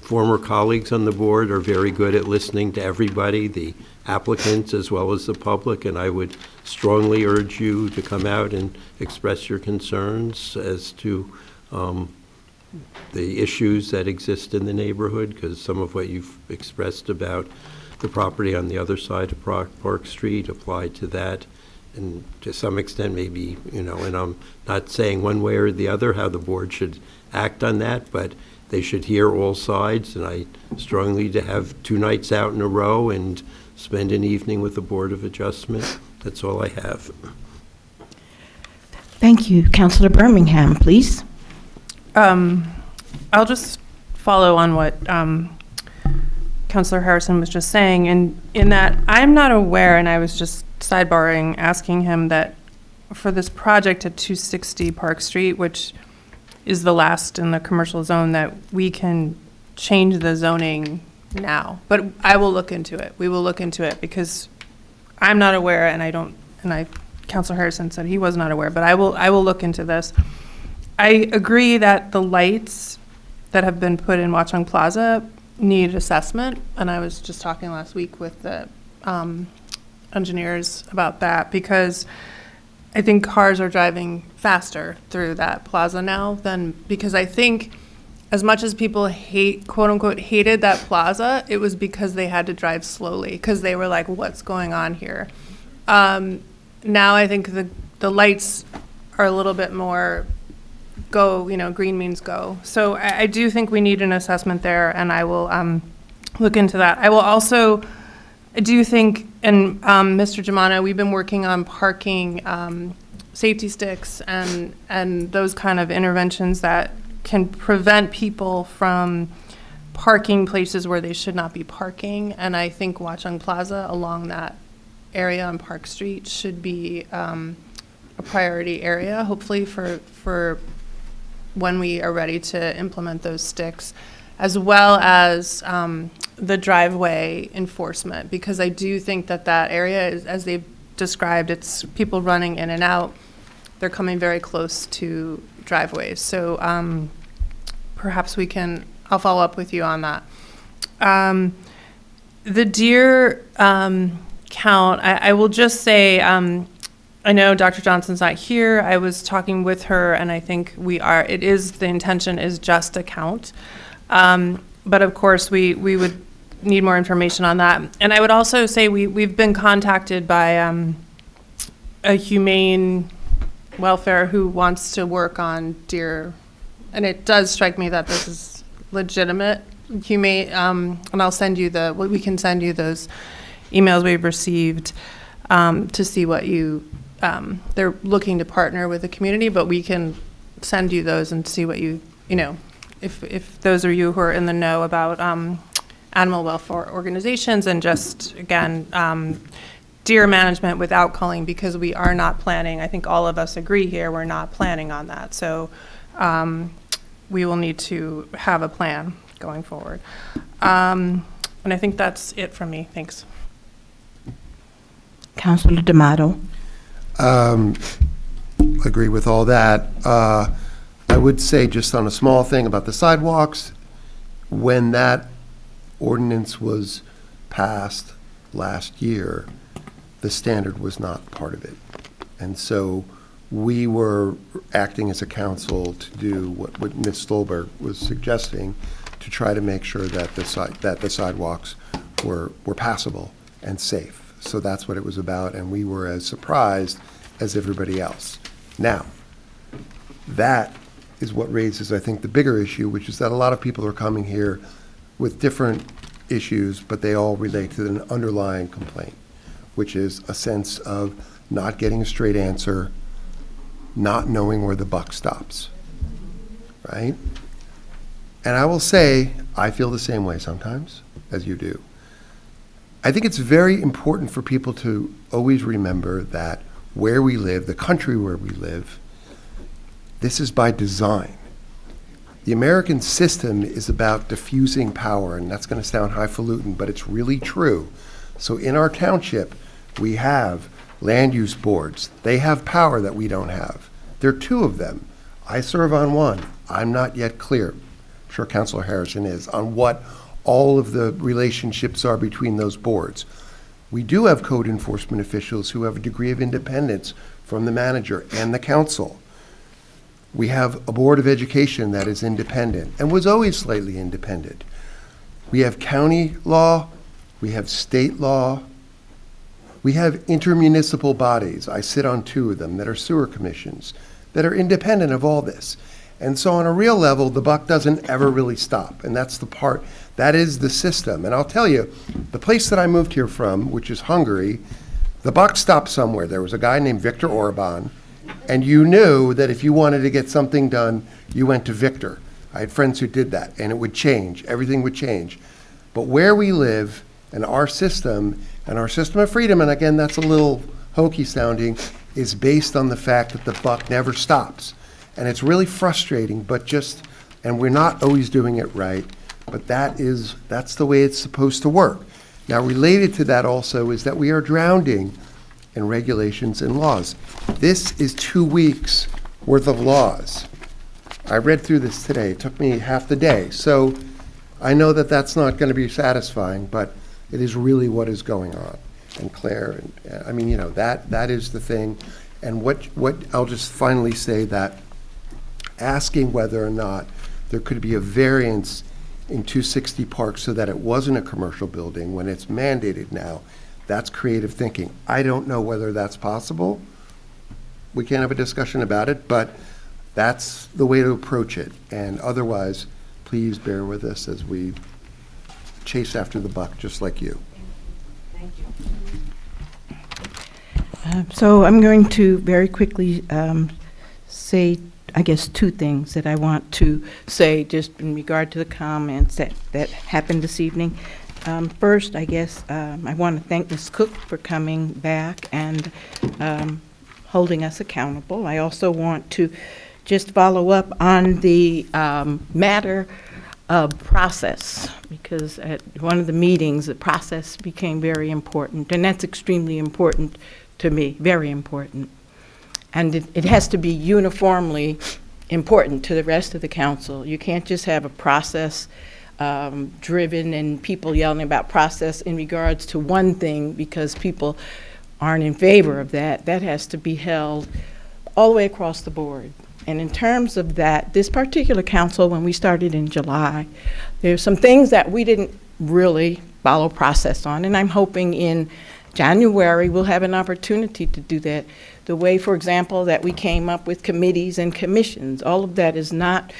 former colleagues on the board are very good at listening to everybody, the applicants as well as the public, and I would strongly urge you to come out and express your concerns as to the issues that exist in the neighborhood, because some of what you've expressed about the property on the other side of Park Street apply to that, and to some extent maybe, and I'm not saying one way or the other how the board should act on that, but they should hear all sides, and I strongly to have 2 nights out in a row and spend an evening with the Board of Adjustment. That's all I have.
Thank you. Councilor Birmingham, please.
I'll just follow on what Councilor Harrison was just saying, and in that I'm not aware, and I was just sidebarring, asking him that for this project at 260 Park Street, which is the last in the commercial zone, that we can change the zoning now. But I will look into it. We will look into it, because I'm not aware, and Councilor Harrison said he was not aware, but I will look into this. I agree that the lights that have been put in Watchung Plaza need assessment, and I was just talking last week with the engineers about that, because I think cars are driving faster through that plaza now because I think as much as people quote unquote, hated that plaza, it was because they had to drive slowly, because they were like, what's going on here? Now I think the lights are a little bit more go, green means go. So I do think we need an assessment there, and I will look into that. I do think, and Mr. Germano, we've been working on parking safety sticks and those kind of interventions that can prevent people from parking places where they should not be parking. And I think Watchung Plaza along that area on Park Street should be a priority area, hopefully for when we are ready to implement those sticks, as well as the driveway enforcement, because I do think that area is, as they've described, it's people running in and out. They're coming very close to driveways. So perhaps I'll follow up with you on that. The deer count, I will just say, I know Dr. Johnson's not here. I was talking with her, and I think the intention is just a count. But of course, we would need more information on that. And I would also say we've been contacted by a humane welfare who wants to work on deer. And it does strike me that this is legitimate, humane, and I'll send you we can send you those emails we've received to see what they're looking to partner with the community, but we can send you those and see what if those are you who are in the know about animal welfare organizations and just, again, deer management without culling, because we are not planning, I think all of us agree here, we're not planning on that. So we will need to have a plan going forward. And I think that's it from me. Thanks.
Councilor D'Amato.
Agree with all that. I would say just on a small thing about the sidewalks, when that ordinance was passed last year, the standard was not part of it. And so we were acting as a council to do what Ms. Stolberg was suggesting, to try to make sure that the sidewalks were passable and safe. So that's what it was about, and we were as surprised as everybody else. Now, that is what raises, I think, the bigger issue, which is that a lot of people are coming here with different issues, but they all relate to an underlying complaint, which is a sense of not getting a straight answer, not knowing where the buck stops, right? And I will say, I feel the same way sometimes as you do. I think it's very important for people to always remember that where we live, the country where we live, this is by design. The American system is about diffusing power, and that's going to sound highfalutin, but it's really true. So in our township, we have land use boards. They have power that we don't have. There are two of them. I serve on one. I'm not yet clear, I'm sure Councilor Harrison is, on what all of the relationships are between those boards. We do have code enforcement officials who have a degree of independence from the manager and the council. We have a board of education that is independent and was always slightly independent. We have county law, we have state law, we have intermunicipal bodies. I sit on two of them that are sewer commissions that are independent of all this. And so on a real level, the buck doesn't ever really stop. And that's the part, that is the system. And I'll tell you, the place that I moved here from, which is Hungary, the buck stopped somewhere. There was a guy named Viktor Orban, and you knew that if you wanted to get something done, you went to Victor. I had friends who did that, and it would change. Everything would change. But where we live and our system of freedom, and again, that's a little hokey sounding, is based on the fact that the buck never stops. And it's really frustrating, and we're not always doing it right, but that's the way it's supposed to work. Now, related to that also is that we are drowning in regulations and laws. This is 2 weeks worth of laws. I read through this today. It took me half the day. So I know that that's not going to be satisfying, but it is really what is going on. And Claire, that is the thing. And what I'll just finally say that asking whether or not there could be a variance in 260 Park so that it wasn't a commercial building when it's mandated now. That's creative thinking. I don't know whether that's possible. We can't have a discussion about it, but that's the way to approach it. And otherwise, please bear with us as we chase after the buck, just like you.
So I'm going to very quickly say, I guess, two things that I want to say just in regard to the comments that happened this evening. First, I guess I want to thank Ms. Cook for coming back and holding us accountable. I also want to just follow up on the matter of process, because at one of the meetings, the process became very important, and that's extremely important to me, very important. And it has to be uniformly important to the rest of the council. You can't just have a process driven and people yelling about process in regards to one thing because people aren't in favor of that. That has to be held all the way across the board. And in terms of that, this particular council, when we started in July, there's some things that we didn't really follow process on, and I'm hoping in January we'll have an opportunity to do that. The way, for example, that we came up with committees and commissions, all of that is not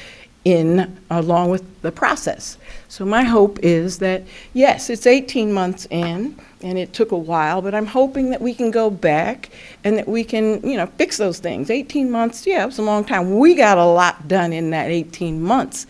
in along with the process. So my hope is that, yes, it's 18 months in, and it took a while, but I'm hoping that we can go back and that we can, fix those things. 18 months, yeah, it was a long time. We got a lot done in that 18 months.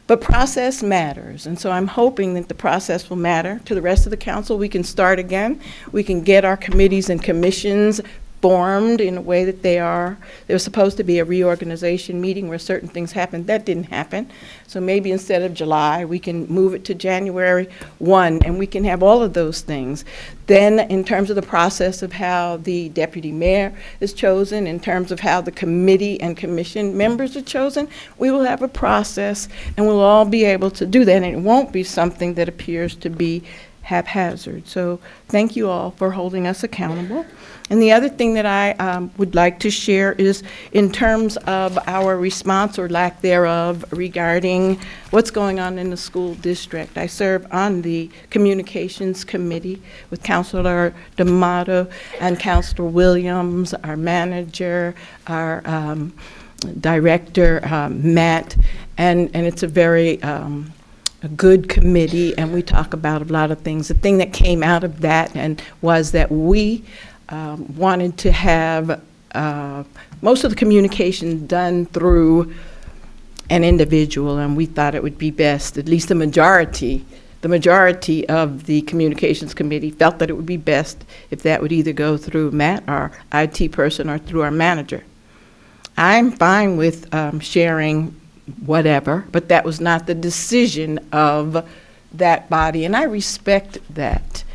But process matters, and so I'm hoping that the process will matter to the rest of the council. We can start again. We can get our committees and commissions formed in a way that they are. There was supposed to be a reorganization meeting where certain things happened. That didn't happen. So maybe instead of July, we can move it to January 1, and we can have all of those things. Then in terms of the process of how the deputy mayor is chosen, in terms of how the committee and commission members are chosen, we will have a process, and we'll all be able to do that, and it won't be something that appears to be haphazard. So thank you all for holding us accountable. And the other thing that I would like to share is in terms of our response or lack thereof regarding what's going on in the school district. I serve on the Communications Committee with Councilor D'Amato and Councilor Williams, our manager, our director, Matt, and it's a very a good committee, and we talk about a lot of things. The thing that came out of that was that we wanted to have most of the communication done through an individual, and we thought it would be best, at least the majority of the communications committee felt that it would be best if that would either go through Matt, our IT person, or through our manager. I'm fine with sharing whatever, but that was not the decision of that body, and I respect that.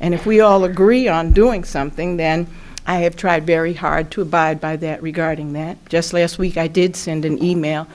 And if we all agree on doing something, then I have tried very hard to abide by that regarding that. Just last week, I did send an email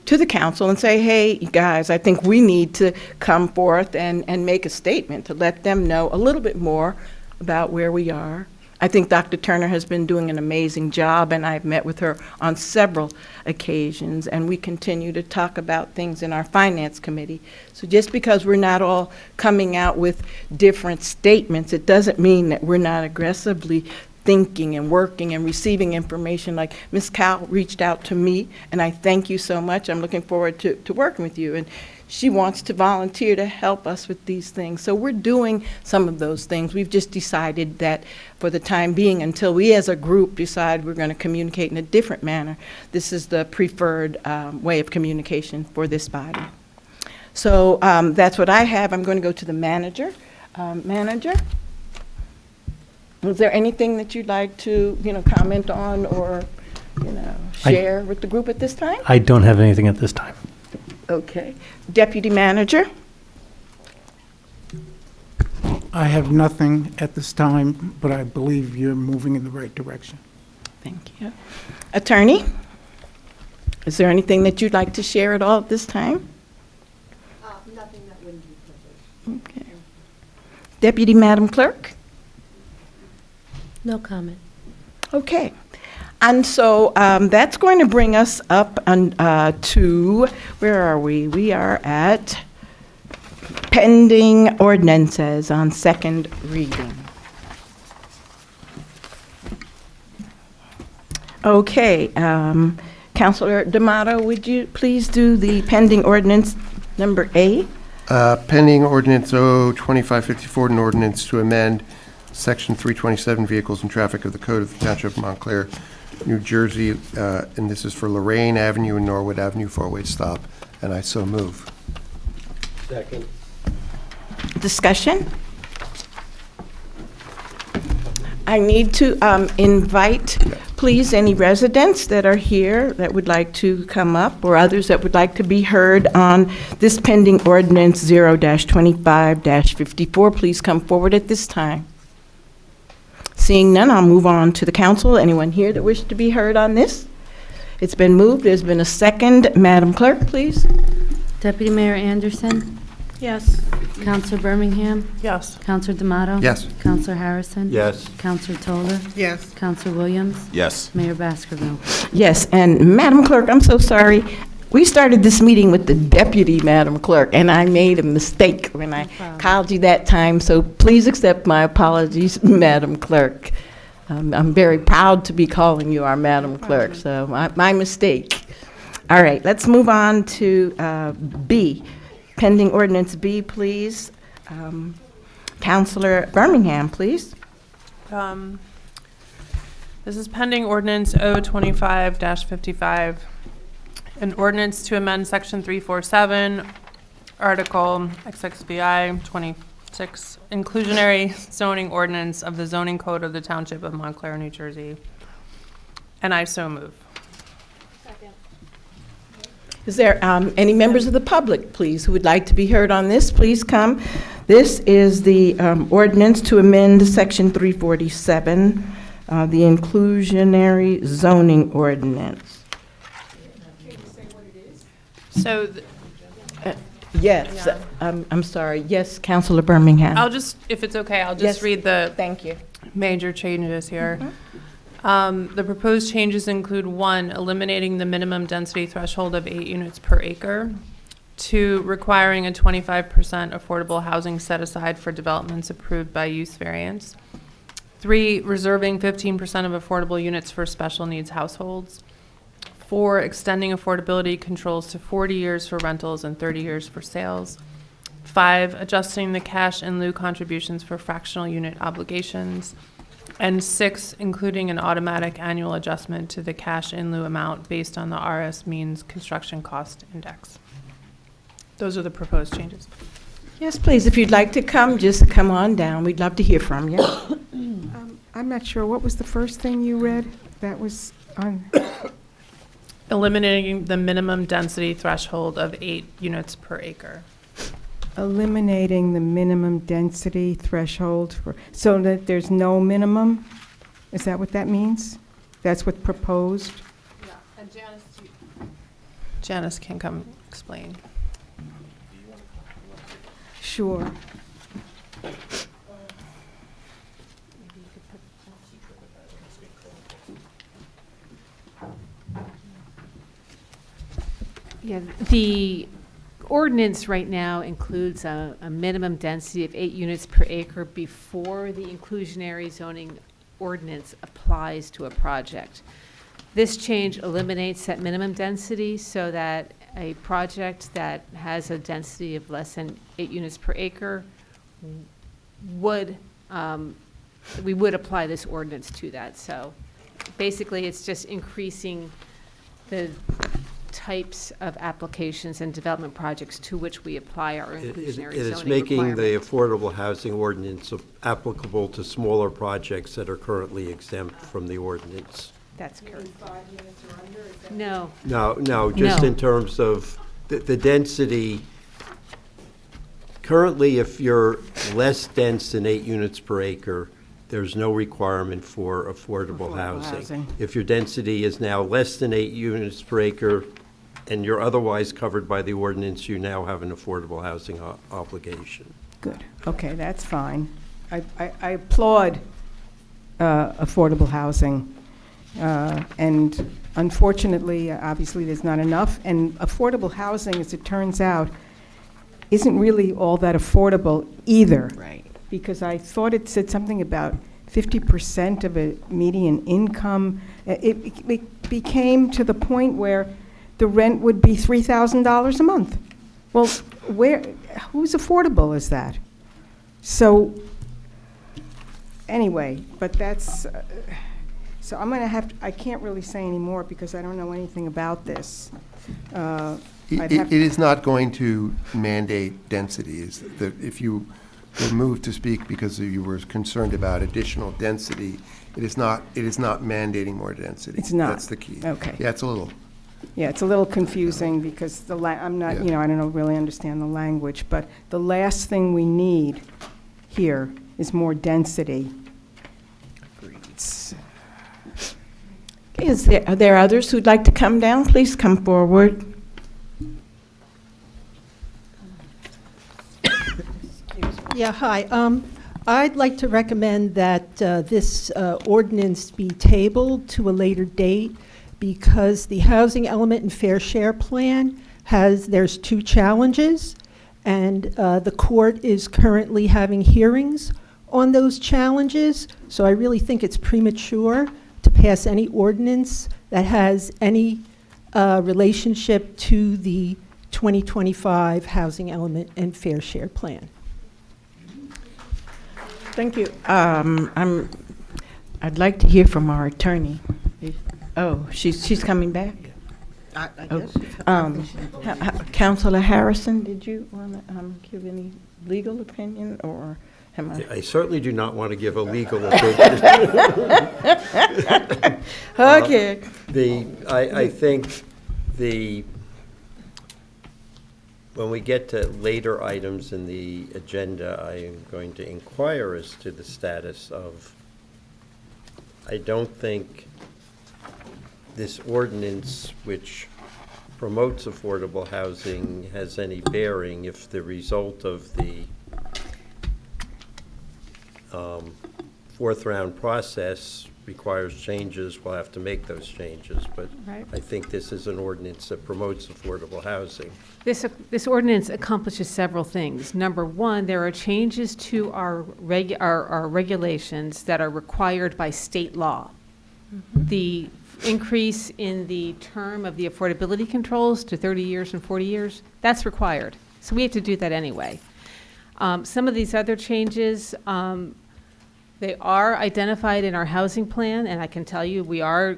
to the council and say, hey, you guys, I think we need to come forth and make a statement to let them know a little bit more about where we are. I think Dr. Turner has been doing an amazing job, and I've met with her on several occasions, and we continue to talk about things in our finance committee. So just because we're not all coming out with different statements, it doesn't mean that we're not aggressively thinking and working and receiving information. Like Ms. Cowell reached out to me, and I thank you so much. I'm looking forward to working with you. And she wants to volunteer to help us with these things. So we're doing some of those things. We've just decided that for the time being, until we as a group decide we're going to communicate in a different manner, this is the preferred way of communication for this body. So that's what I have. I'm going to go to the manager. Manager, is there anything that you'd like to, comment on or, share with the group at this time?
I don't have anything at this time.
Okay. Deputy Manager?
I have nothing at this time, but I believe you're moving in the right direction.
Thank you. Attorney? Is there anything that you'd like to share at all at this time?
Nothing that wouldn't be privileged.
Okay. Deputy Madam Clerk?
No comment.
Okay. And so that's going to bring us up to, where are we? We are at pending ordinances on second reading. Okay, Councilor D'Amato, would you please do the pending ordinance number A?
Pending Ordinance O-25-54, an ordinance to amend Section 327, Vehicles and Traffic of the Code of the Township of Montclair, New Jersey, and this is for Lorraine Avenue and Norwood Avenue four-way stop, and I so move.
Second.
Discussion? I need to invite, please, any residents that are here that would like to come up, or others that would like to be heard on this pending ordinance 0-25-54, please come forward at this time. Seeing none, I'll move on to the council. Anyone here that wishes to be heard on this? It's been moved. There's been a second. Madam Clerk, please.
Deputy Mayor Anderson,
Yes.
Counselor Birmingham,
Yes.
Counselor D'Amato.
Yes.
Counselor Harrison.
Yes.
Counselor Toller,
Yes.
Counselor Williams,
Yes.
Mayor Baskerville.
Yes, and Madam Clerk, I'm so sorry. We started this meeting with the deputy Madam Clerk, and I made a mistake when I called you that time, so please accept my apologies, Madam Clerk. I'm very proud to be calling you our Madam Clerk, so my mistake. All right, let's move on to B. Pending ordinance B, please. Counselor Birmingham, please.
This is pending ordinance O-25-55, an ordinance to amend section 347, article XXVI 26, Inclusionary Zoning Ordinance of the Zoning Code of the Township of Montclair, New Jersey. And I so move.
Is there any members of the public, please, who would like to be heard on this? Please come. This is the ordinance to amend Section 347, the Inclusionary Zoning Ordinance.
So
Yes, I'm sorry. Yes, Councilor Birmingham.
I'll just, if it's okay, I'll
Yes.
just read the
Thank you.
major changes here. The proposed changes include 1, eliminating the minimum density threshold of 8 units per acre. 2, requiring a 25% affordable housing set aside for developments approved by use variance. 3, reserving 15% of affordable units for special needs households. 4, extending affordability controls to 40 years for rentals and 30 years for sales. 5, adjusting the cash in lieu contributions for fractional unit obligations. And 6, including an automatic annual adjustment to the cash in lieu amount based on the RS means construction cost index. Those are the proposed changes.
Yes, please, if you'd like to come, just come on down. We'd love to hear from you.
I'm not sure, what was the first thing you read? That was on,
Eliminating the minimum density threshold of 8 units per acre.
eliminating the minimum density threshold for, so that there's no minimum? Is that what that means? That's what's proposed?
Yeah, and Janice can come explain.
Sure.
Yeah, the ordinance right now includes a minimum density of 8 units per acre before the inclusionary zoning ordinance applies to a project. This change eliminates that minimum density so that a project that has a density of less than 8 units per acre would, we would apply this ordinance to that. So basically, it's just increasing the types of applications and development projects to which we apply our inclusionary zoning
It is making the
requirement.
affordable housing ordinance applicable to smaller projects that are currently exempt from the ordinance.
That's correct. No,
No, just
No.
in terms of the density. Currently, if you're less dense than 8 units per acre, there's no requirement for affordable housing. If your density is now less than 8 units per acre, and you're otherwise covered by the ordinance, you now have an affordable housing obligation.
Good, okay, that's fine. I applaud affordable housing, And unfortunately, obviously, there's not enough. And affordable housing, as it turns out, isn't really all that affordable either.
Right.
Because I thought it said something about 50% of a median income. It became to the point where the rent would be $3,000 a month. Well, whose affordable is that? So, anyway, but that's, so I'm gonna I can't really say any more because I don't know anything about this.
It is not going to mandate densities. If you were moved to speak because you were concerned about additional density, it is not mandating more density.
It's not.
That's the key.
Okay.
Yeah, it's a little.
Yeah, it's a little confusing because I'm not,
Yeah.
I don't really understand the language, but the last thing we need here is more density.
Are there others who'd like to come down? Please come forward.
Yeah, hi. I'd like to recommend that this ordinance be tabled to a later date because the housing element and fair share plan there's two challenges, and the court is currently having hearings on those challenges. So I really think it's premature to pass any ordinance that has any relationship to the 2025 housing element and fair share plan.
Thank you. I'd like to hear from our attorney. Oh, she's coming back?
I
Oh,
guess.
Councilor Harrison, did you want to give any legal opinion, or am I?
I certainly do not want to give a legal opinion.
Okay.
I think when we get to later items in the agenda, I am going to inquire as to the status of, I don't think this ordinance, which promotes affordable housing, has any bearing if the result of the fourth round process requires changes. We'll have to make those changes, but
Right.
I think this is an ordinance that promotes affordable housing.
This ordinance accomplishes several things. Number one, there are changes to our regulations that are required by state law. The increase in the term of the affordability controls to 30 years and 40 years, that's required. So we have to do that anyway. Some of these other changes, they are identified in our housing plan, and I can tell you we are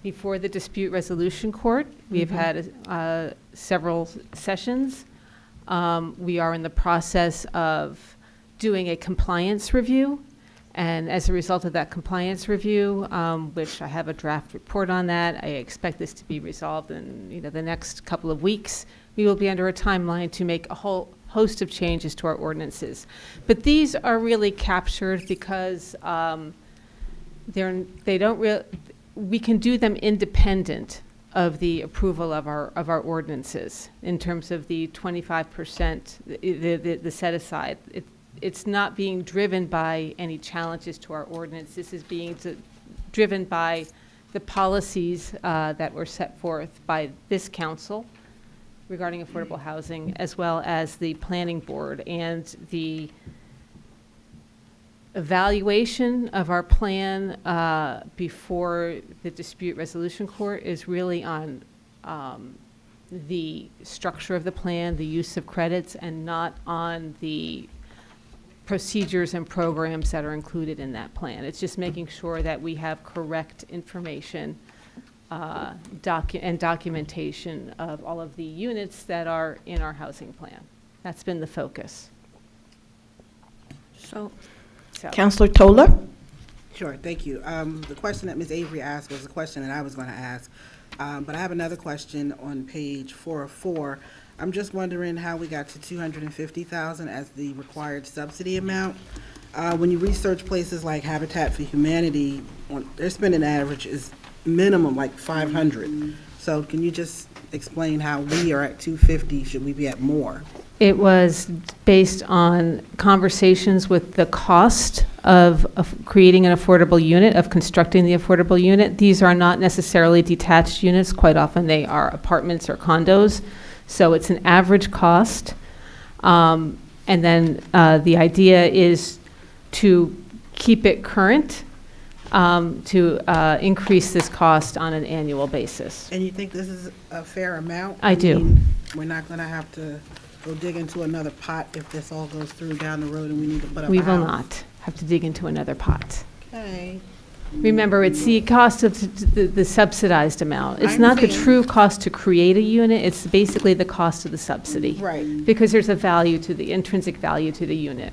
before the dispute resolution court. We have had several sessions. We are in the process of doing a compliance review. And as a result of that compliance review, which I have a draft report on that, I expect this to be resolved in the next couple of weeks. We will be under a timeline to make a whole host of changes to our ordinances. But these are really captured because we can do them independent of the approval of our ordinances in terms of the 25%, the set aside. It's not being driven by any challenges to our ordinance. This is being driven by the policies that were set forth by this council regarding affordable housing, as well as the planning board. And the evaluation of our plan before the dispute resolution court is really on the structure of the plan, the use of credits, and not on the procedures and programs that are included in that plan. It's just making sure that we have correct information and documentation of all of the units that are in our housing plan. That's been the focus.
So,
Councilor Toler?
sure, thank you. The question that Ms. Avery asked was a question that I was going to ask, but I have another question on page 404. I'm just wondering how we got to $250,000 as the required subsidy amount. When you research places like Habitat for Humanity, their spending average is minimum like $500. So can you just explain how we are at 250, should we be at more?
It was based on conversations with the cost of creating an affordable unit, of constructing the affordable unit. These are not necessarily detached units. Quite often they are apartments or condos. So it's an average cost. And then the idea is to keep it current, to increase this cost on an annual basis.
And you think this is a fair amount?
I do.
mean, we're not going to have to go dig into another pot if this all goes through down the road and we need to put up a
We will
house.
not have to dig into another pot.
Okay.
Remember, it's the cost of the subsidized amount. It's
I
not the
understand.
true cost to create a unit, it's basically the cost of the subsidy.
Right.
Because there's a value to the, intrinsic value to the unit.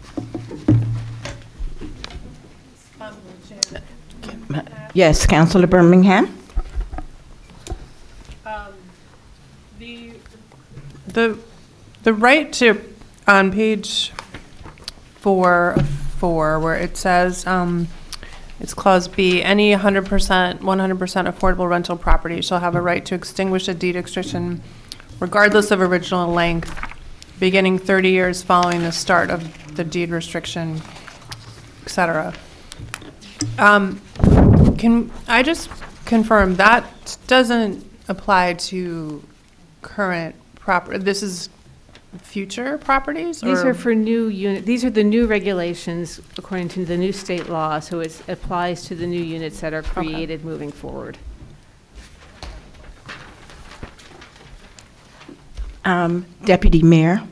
Yes, Councilor Birmingham?
The right to, on page 4 of 4, where it says, it's clause B, any 100% affordable rental property shall have a right to extinguish a deed restriction regardless of original length, beginning 30 years following the start of the deed restriction, et cetera. Can I just confirm that doesn't apply to current property? This is future properties?
These
or-
are for new unit, these are the new regulations according to the new state law, so it applies to the new units that are created moving forward.
Deputy Mayor?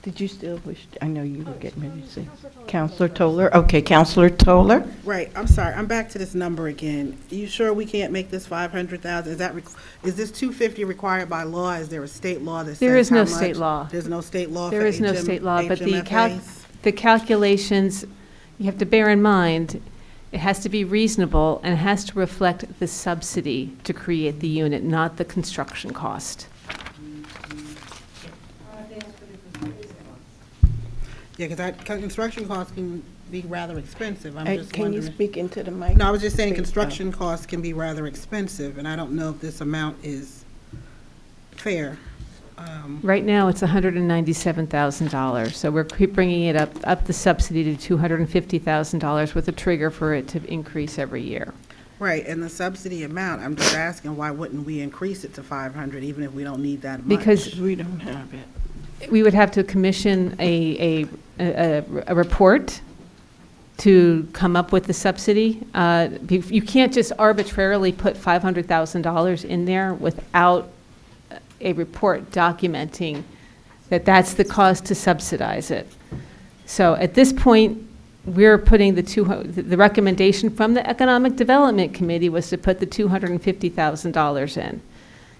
Did you still wish, I know you were getting ready to say. Councilor Toller? Okay, Councilor Toller?
Right, I'm sorry, I'm back to this number again. You sure we can't make this 500,000? Is this 250 required by law? Is there a state law that says
There is
how
no
much?
state law.
There's no state law for
There is no state law, but
HMFAs?
the calculations, you have to bear in mind, it has to be reasonable and it has to reflect the subsidy to create the unit, not the construction cost.
Yeah, because construction costs can be rather expensive. I'm just
Can you
wondering.
speak into the mic?
No, I was just saying construction costs can be rather expensive, and I don't know if this amount is fair.
Right now, it's $197,000, so we're bringing it up the subsidy to $250,000 with a trigger for it to increase every year.
Right, and the subsidy amount, I'm just asking, why wouldn't we increase it to 500 even if we don't need that much?
Because
We don't have it.
we would have to commission a report to come up with the subsidy. You can't just arbitrarily put $500,000 in there without a report documenting that that's the cost to subsidize it. So at this point, we're putting the recommendation from the Economic Development Committee was to put the $250,000 in.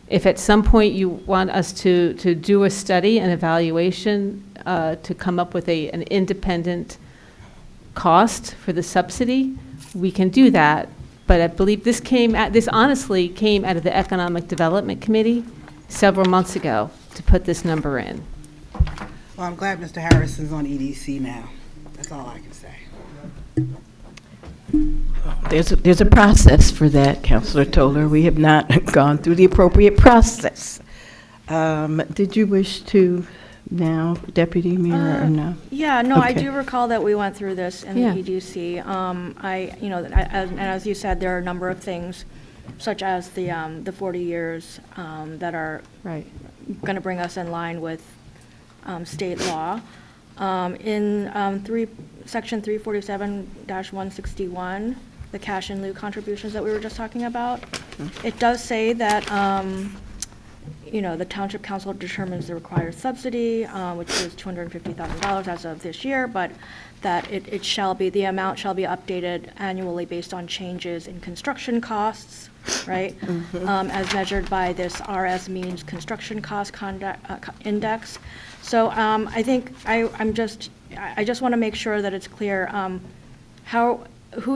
If at some point you want us to do a study, an evaluation, to come up with an independent cost for the subsidy, we can do that. But I believe this honestly came out of the Economic Development Committee several months ago to put this number in.
Well, I'm glad Mr. Harrison's on EDC now. That's all I can say.
There's a process for that, Councilor Toller. We have not gone through the appropriate process. Did you wish to now, Deputy Mayor, or no?
Yeah, no, I
Okay.
do recall that we went through this in
Yeah.
the EDC. And as you said, there are a number of things, such as the 40 years that are
Right.
going to bring us in line with state law. In Section 347-161, the cash in lieu contributions that we were just talking about, it does say that, the Township Council determines the required subsidy, which is $250,000 as of this year, but that the amount shall be updated annually based on changes in construction costs, right? As measured by this RS means construction cost index. So I think I just want to make sure that it's clear who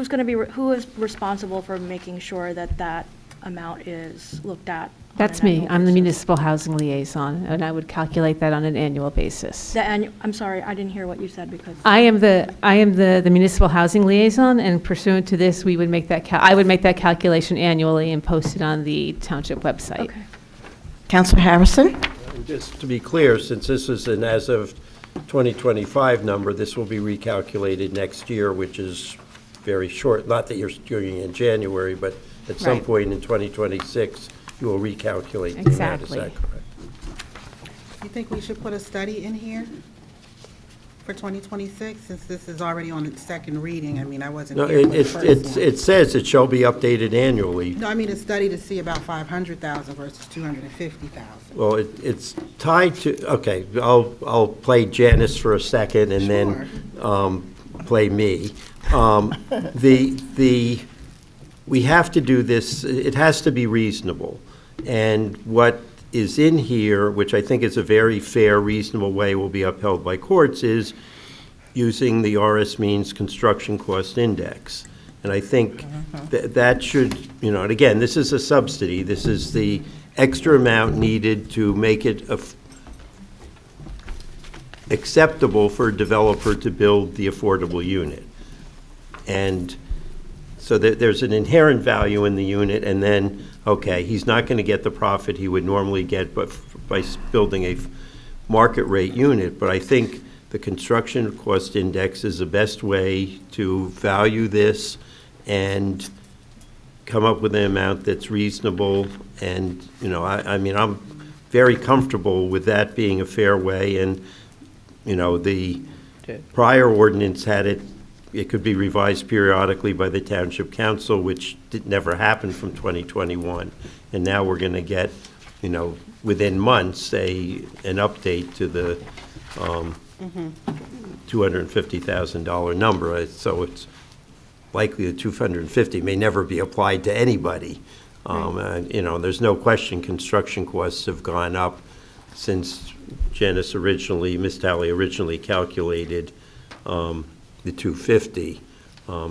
is responsible for making sure that that amount is looked at.
That's me. I'm the municipal housing liaison, and I would calculate that on an annual basis.
I'm sorry, I didn't hear what you said because.
I am the municipal housing liaison, and pursuant to this, we would make that I would make that calculation annually and post it on the township website.
Okay.
Councilor Harrison?
And just to be clear, since this is an as of 2025 number, this will be recalculated next year, which is very short. Not that you're doing it in January, but at some
Right.
point in 2026, you will recalculate the amount.
Exactly.
Is that correct?
You think we should put a study in here for 2026, since this is already on its second reading? I mean, I wasn't
No,
here for the first one.
it says it shall be updated annually.
No, I mean a study to see about 500,000 versus 250,000.
Well, it's tied to, okay, I'll play Janice for a second and then play me. We have to do this, it has to be reasonable. And what is in here, which I think is a very fair, reasonable way will be upheld by courts, is using the RS means construction cost index. And I think that should, and again, this is a subsidy. This is the extra amount needed to make it acceptable for a developer to build the affordable unit. And so there's an inherent value in the unit, and then, okay, he's not going to get the profit he would normally get but by building a market rate unit. But I think the construction cost index is the best way to value this and come up with an amount that's reasonable. And, I mean, I'm very comfortable with that being a fair way. And, the prior ordinance had it could be revised periodically by the Township Council, which never happened from 2021. And now we're going to get, within months, an update to the $250,000 number. So it's likely the 250 may never be applied to anybody. There's no question construction costs have gone up since Ms. Talley originally calculated the 250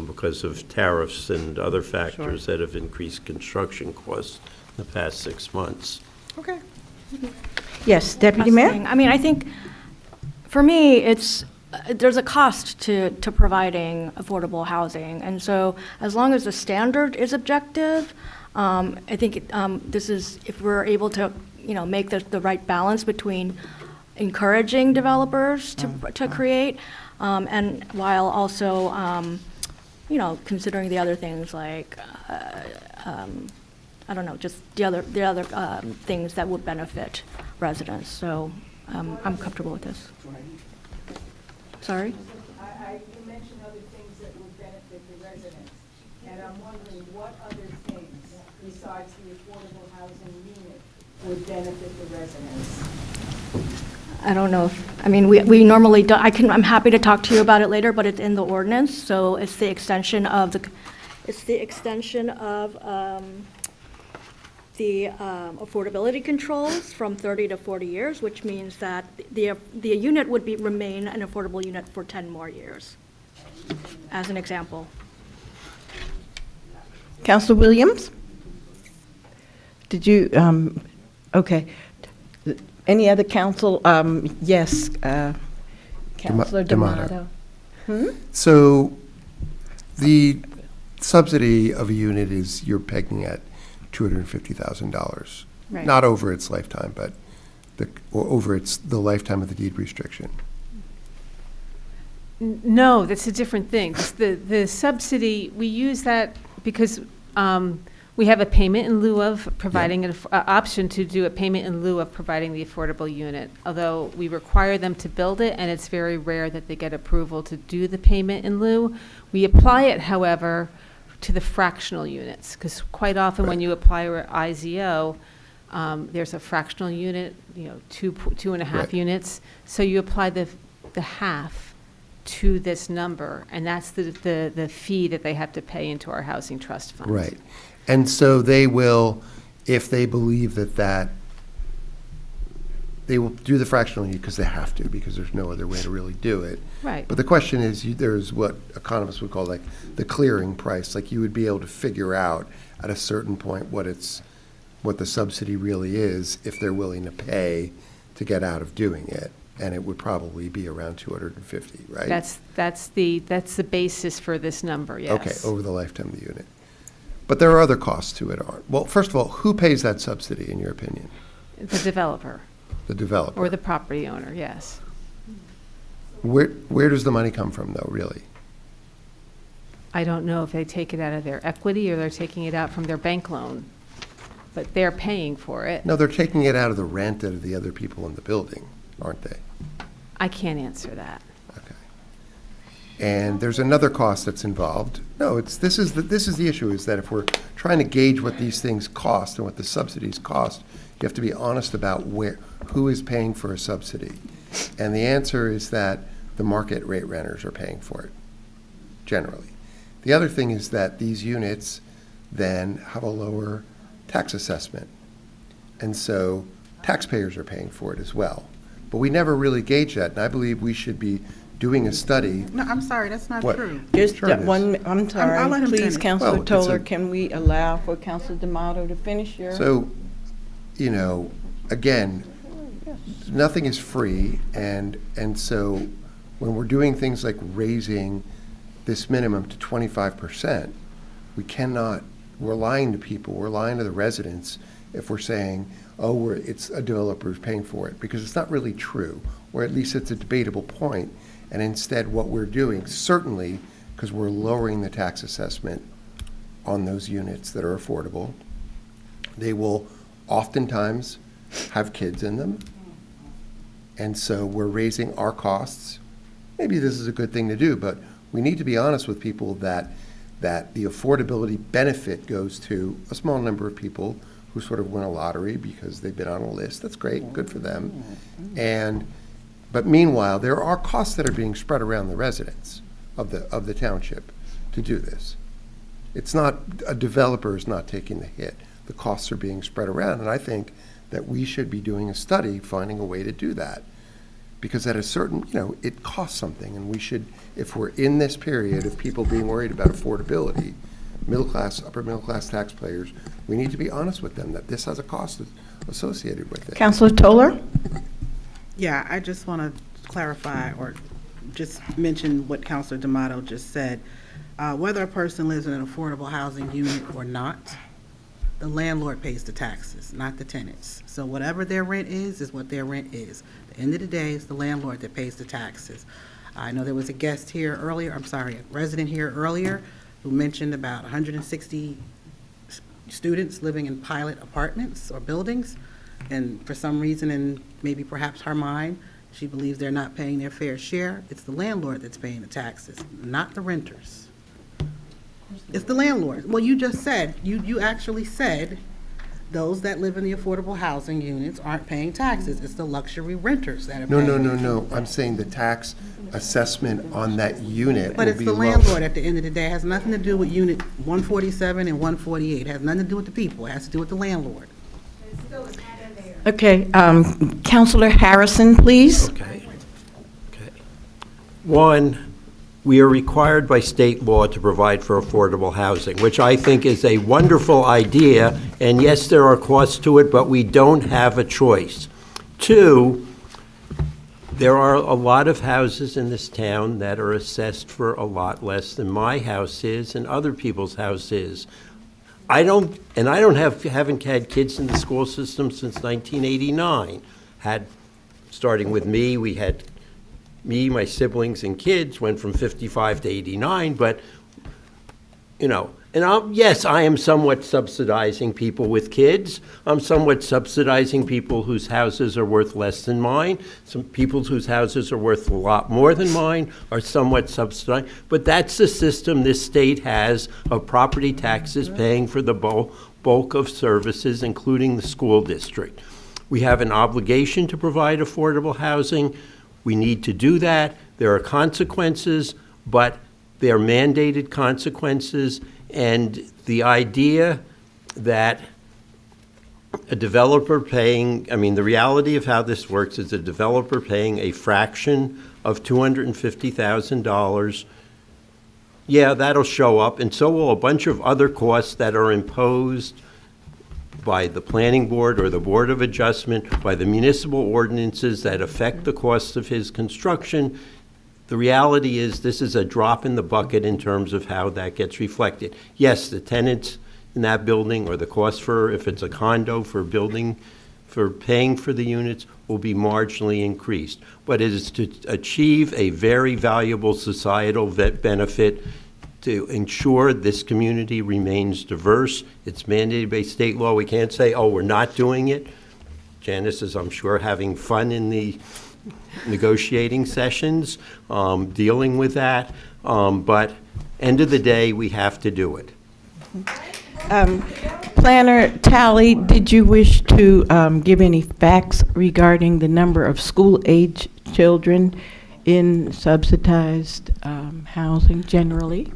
because of tariffs and other factors that have increased construction costs in the past 6 months.
Okay.
Yes, Deputy Mayor?
I mean, I think, for me, there's a cost to providing affordable housing. And so as long as the standard is objective, I think this is, if we're able to, make the right balance between encouraging developers to create, and while also, considering the other things like, I don't know, just the other things that would benefit residents. So I'm comfortable with this. Sorry?
You mentioned other things that would benefit the residents, and I'm wondering what other things besides the affordable housing unit would benefit the residents?
I don't know we normally don't, I'm happy to talk to you about it later, but it's in the ordinance, so it's the extension of the affordability controls from 30 to 40 years, which means that the unit would remain an affordable unit for 10 more years, as an example.
Councilor Williams? Did you, okay. Any other council? Yes, Councilor
D'Amato.
D'Amato.
So the subsidy of a unit is, you're pegging at $250,000.
Right.
Not over its lifetime, but over the lifetime of the deed restriction.
No, that's a different thing. The subsidy, we use that because we have a payment in lieu of providing an option to do a payment in lieu of providing the affordable unit. Although we require them to build it, and it's very rare that they get approval to do the payment in lieu. We apply it, however, to the fractional units, because quite often when you apply for IZO, there's a fractional unit, 2.5 units. So you apply the half to this number, and that's the fee that they have to pay into our housing trust fund.
Right. And so they will, if they believe that they will do the fractional unit because they have to, because there's no other way to really do it.
Right.
But the question is, there's what economists would call like the clearing price. Like you would be able to figure out at a certain point what the subsidy really is if they're willing to pay to get out of doing it. And it would probably be around 250, right?
That's the basis for this number, yes.
Okay, over the lifetime of the unit. But there are other costs to it, aren't? Well, first of all, who pays that subsidy in your opinion?
The developer
The developer.
or the property owner, yes.
Where does the money come from, though, really?
I don't know if they take it out of their equity or they're taking it out from their bank loan, but they're paying for it.
No, they're taking it out of the rent of the other people in the building, aren't they?
I can't answer that.
Okay. And there's another cost that's involved. No, this is the issue, is that if we're trying to gauge what these things cost and what the subsidies cost, you have to be honest about who is paying for a subsidy. And the answer is that the market rate renters are paying for it, generally. The other thing is that these units then have a lower tax assessment. And so taxpayers are paying for it as well. But we never really gauge that, and I believe we should be doing a study.
No, I'm sorry, that's not
What?
true.
Just
Sure it is.
one, I'm
I'll let
sorry,
him
please,
finish.
Councilor
Well, it's
Toller,
a-
can we allow for Councilor D'Amato to finish your?
So, again, nothing is free, and so when we're doing things like raising this minimum to 25%, we're lying to people, we're lying to the residents if we're saying, oh, it's a developer who's paying for it, because it's not really true, or at least it's a debatable point. And instead, what we're doing, certainly, because we're lowering the tax assessment on those units that are affordable, they will oftentimes have kids in them. And so we're raising our costs. Maybe this is a good thing to do, but we need to be honest with people that the affordability benefit goes to a small number of people who sort of win a lottery because they've been on a list. That's great, good for them. But meanwhile, there are costs that are being spread around the residents of the township to do this. It's not, a developer is not taking the hit. The costs are being spread around, and I think that we should be doing a study, finding a way to do that. Because at a certain, it costs something, and we should, if we're in this period of people being worried about affordability, middle class, upper middle class taxpayers, we need to be honest with them that this has a cost associated with it.
Councilor Toller?
Yeah, I just want to clarify or just mention what Councilor D'Amato just said. Whether a person lives in an affordable housing unit or not, the landlord pays the taxes, not the tenants. So whatever their rent is what their rent is. At the end of the day, it's the landlord that pays the taxes. I know there was a guest here earlier, a resident here earlier who mentioned about 160 students living in pilot apartments or buildings. And for some reason, and maybe perhaps her mind, she believes they're not paying their fair share. It's the landlord that's paying the taxes, not the renters. It's the landlord. Well, you just said, you actually said those that live in the affordable housing units aren't paying taxes. It's the luxury renters that are paying.
No. I'm saying the tax assessment on that unit
But
will
it's
be
the
low.
landlord at the end of the day. It has nothing to do with unit 147 and 148. It has nothing to do with the people. It has to do with the landlord.
Okay, Councilor Harrison, please.
Okay. One, we are required by state law to provide for affordable housing, which I think is a wonderful idea, and yes, there are costs to it, but we don't have a choice. Two, there are a lot of houses in this town that are assessed for a lot less than my house is and other people's house is. haven't had kids in the school system since 1989. Starting with me, my siblings and kids went from 55 to 89, but, yes, I am somewhat subsidizing people with kids. I'm somewhat subsidizing people whose houses are worth less than mine. Some people whose houses are worth a lot more than mine are somewhat subsidized. But that's the system this state has of property taxes paying for the bulk of services, including the school district. We have an obligation to provide affordable housing. We need to do that. There are consequences, but they are mandated consequences. And the idea that a developer the reality of how this works is a developer paying a fraction of $250,000, yeah, that'll show up, and so will a bunch of other costs that are imposed by the planning board or the Board of Adjustment, by the municipal ordinances that affect the cost of his construction. The reality is this is a drop in the bucket in terms of how that gets reflected. Yes, the tenants in that building or the cost for, if it's a condo, for building for paying for the units will be marginally increased. But it is to achieve a very valuable societal benefit to ensure this community remains diverse. It's mandated by state law. We can't say, oh, we're not doing it. Janice is, I'm sure, having fun in the negotiating sessions, dealing with that. But end of the day, we have to do it.
Planner Tally, did you wish to give any facts regarding the number of school-age children in subsidized housing generally?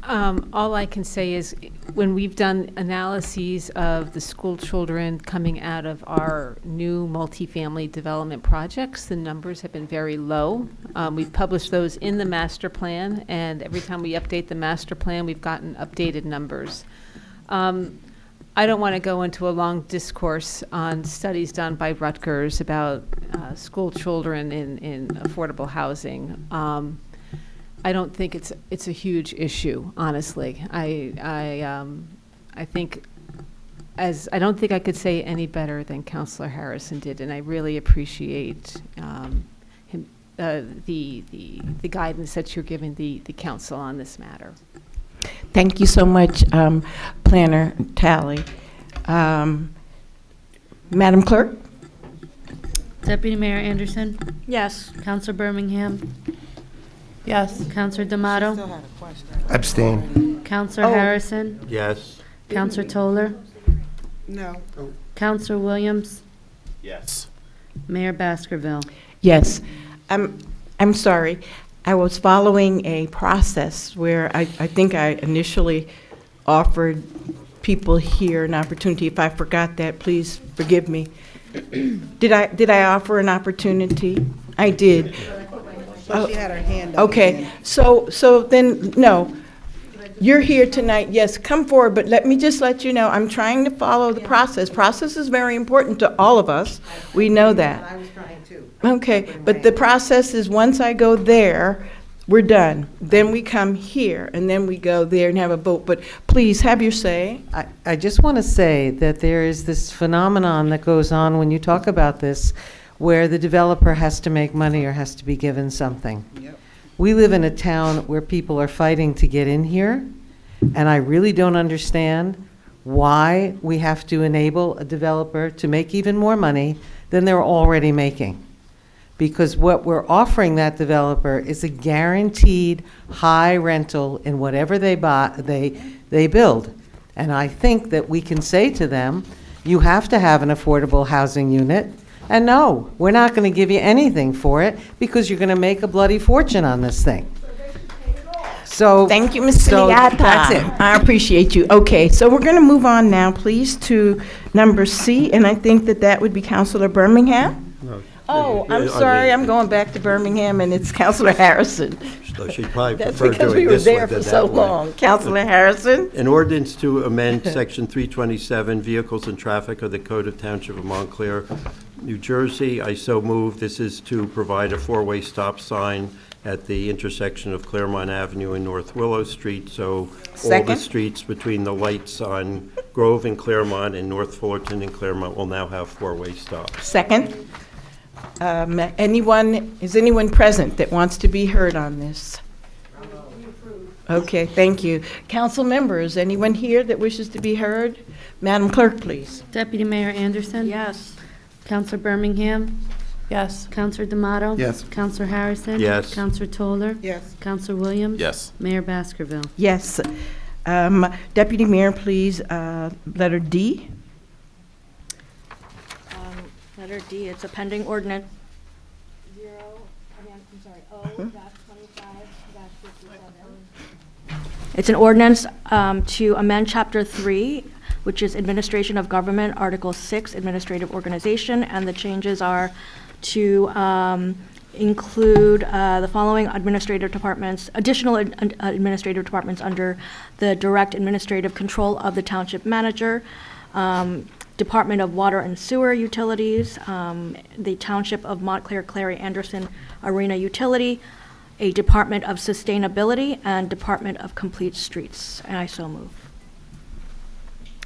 All I can say is when we've done analyses of the school children coming out of our new multifamily development projects, the numbers have been very low. We've published those in the master plan, and every time we update the master plan, we've gotten updated numbers. I don't want to go into a long discourse on studies done by Rutgers about school children in affordable housing. I don't think it's a huge issue, honestly. I think I don't think I could say any better than Councilor Harrison did, and I really appreciate him the guidance that you're giving the council on this matter.
Thank you so much, Planner Tally. Madam Clerk?
Deputy Mayor Anderson?
Yes.
Counselor Birmingham?
Yes.
Counselor D'Amato?
Abstain.
Counselor Harrison?
Yes.
Counselor Toller?
No.
Counselor Williams?
Yes.
Mayor Baskerville?
Yes. I'm sorry. I was following a process where I think I initially offered people here an opportunity. If I forgot that, please forgive me. Did I offer an opportunity? I did.
She had her hand up.
Okay, so then, no. You're here tonight, yes, come forward, but let me just let you know, I'm trying to follow the process. Process is very important to all of us. We know that.
I was trying too.
Okay, but the process is once I go there, we're done. Then we come here, and then we go there and have a vote. But please, have your say.
I just want to say that there is this phenomenon that goes on when you talk about this, where the developer has to make money or has to be given something.
Yep.
We live in a town where people are fighting to get in here, and I really don't understand why we have to enable a developer to make even more money than they're already making. Because what we're offering that developer is a guaranteed high rental in whatever they build. And I think that we can say to them, you have to have an affordable housing unit. And no, we're not going to give you anything for it because you're going to make a bloody fortune on this thing. So
Thank you, Ms.
so
Siniata.
that's it.
I appreciate you. Okay, so we're going to move on now, please, to number C, and I think that would be Councilor Birmingham.
No.
Oh, I'm
I
sorry,
mean,
I'm going back to Birmingham, and it's Councilor Harrison.
So she'd probably
That's
prefer
because
doing
we were
this
there
one
for
than
so
that one.
long. Councilor Harrison?
An ordinance to amend Section 327, Vehicles and Traffic of the Code of Township of Montclair, New Jersey. I so move. This is to provide a four-way stop sign at the intersection of Claremont Avenue and North Willow Street, so all the
Second.
streets between the lights on Grove and Claremont and North Fullerton and Claremont will now have four-way stops.
Second. Is anyone present that wants to be heard on this? Okay, thank you. Council members, anyone here that wishes to be heard? Madam Clerk, please.
Deputy Mayor Anderson?
Yes.
Counselor Birmingham?
Yes.
Counselor D'Amato?
Yes.
Counselor Harrison?
Yes.
Counselor Toller?
Yes.
Counselor Williams?
Yes.
Mayor Baskerville?
Yes. Deputy Mayor, please, letter D.
Letter D, it's a pending ordinance. It's an ordinance to amend Chapter 3, which is Administration of Government, Article 6, Administrative Organization, and the changes are to include the following administrative departments, additional administrative departments under the direct administrative control of the township manager, Department of Water and Sewer Utilities, the Township of Montclair Clary Anderson Arena Utility, a Department of Sustainability, and Department of Complete Streets. And I so move.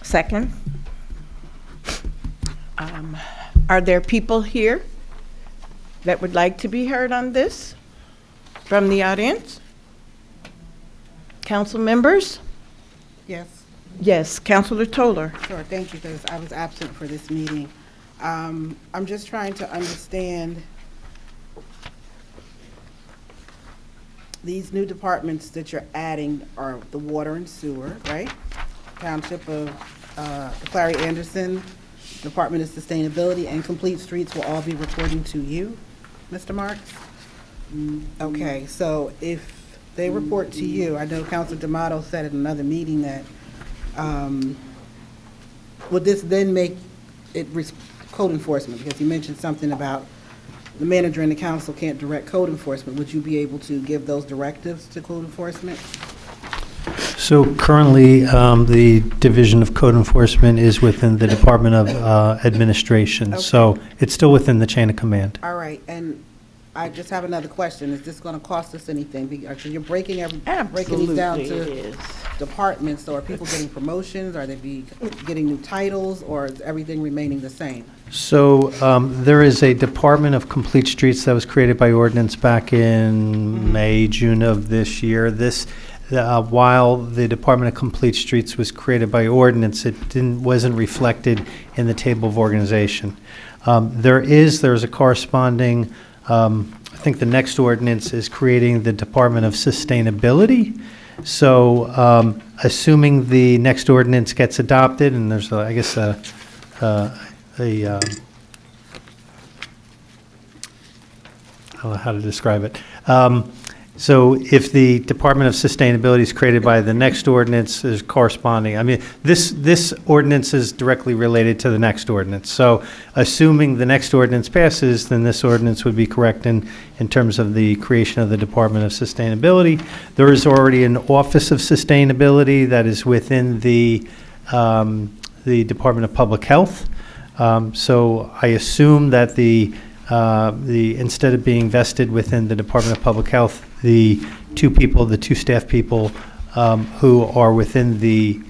Second. Are there people here that would like to be heard on this from the audience? Council members?
Yes.
Yes, Councilor Toller.
Sure, thank you, because I was absent for this meeting. I'm just trying to understand these new departments that you're adding are the water and sewer, right? Township of Clary Anderson, Department of Sustainability, and Complete Streets will all be reporting to you, Mr. Marks? Okay, so if they report to you, I know Councilor D'Amato said at another meeting that, would this then make it code enforcement? Because you mentioned something about the manager and the council can't direct code enforcement. Would you be able to give those directives to code enforcement?
So currently, the Division of Code Enforcement is within the Department of Administration.
Okay.
So it's still within the chain of command.
All right, and I just have another question. Is this going to cost us anything? Because you're breaking these down
Absolutely it
to
is.
departments. So are people getting promotions? Are they getting new titles, or is everything remaining the same?
So there is a Department of Complete Streets that was created by ordinance back in May, June of this year. While the Department of Complete Streets was created by ordinance, it wasn't reflected in the table of organization. There's a corresponding, I think the next ordinance is creating the Department of Sustainability. So assuming the next ordinance gets adopted, and there's, I guess, I don't know how to describe it. So if the Department of Sustainability is created by the next ordinance, is corresponding. I mean, this ordinance is directly related to the next ordinance. So assuming the next ordinance passes, then this ordinance would be correct in terms of the creation of the Department of Sustainability. There is already an Office of Sustainability that is within the Department of Public Health. So I assume that the instead of being vested within the Department of Public Health, the two staff people who are within the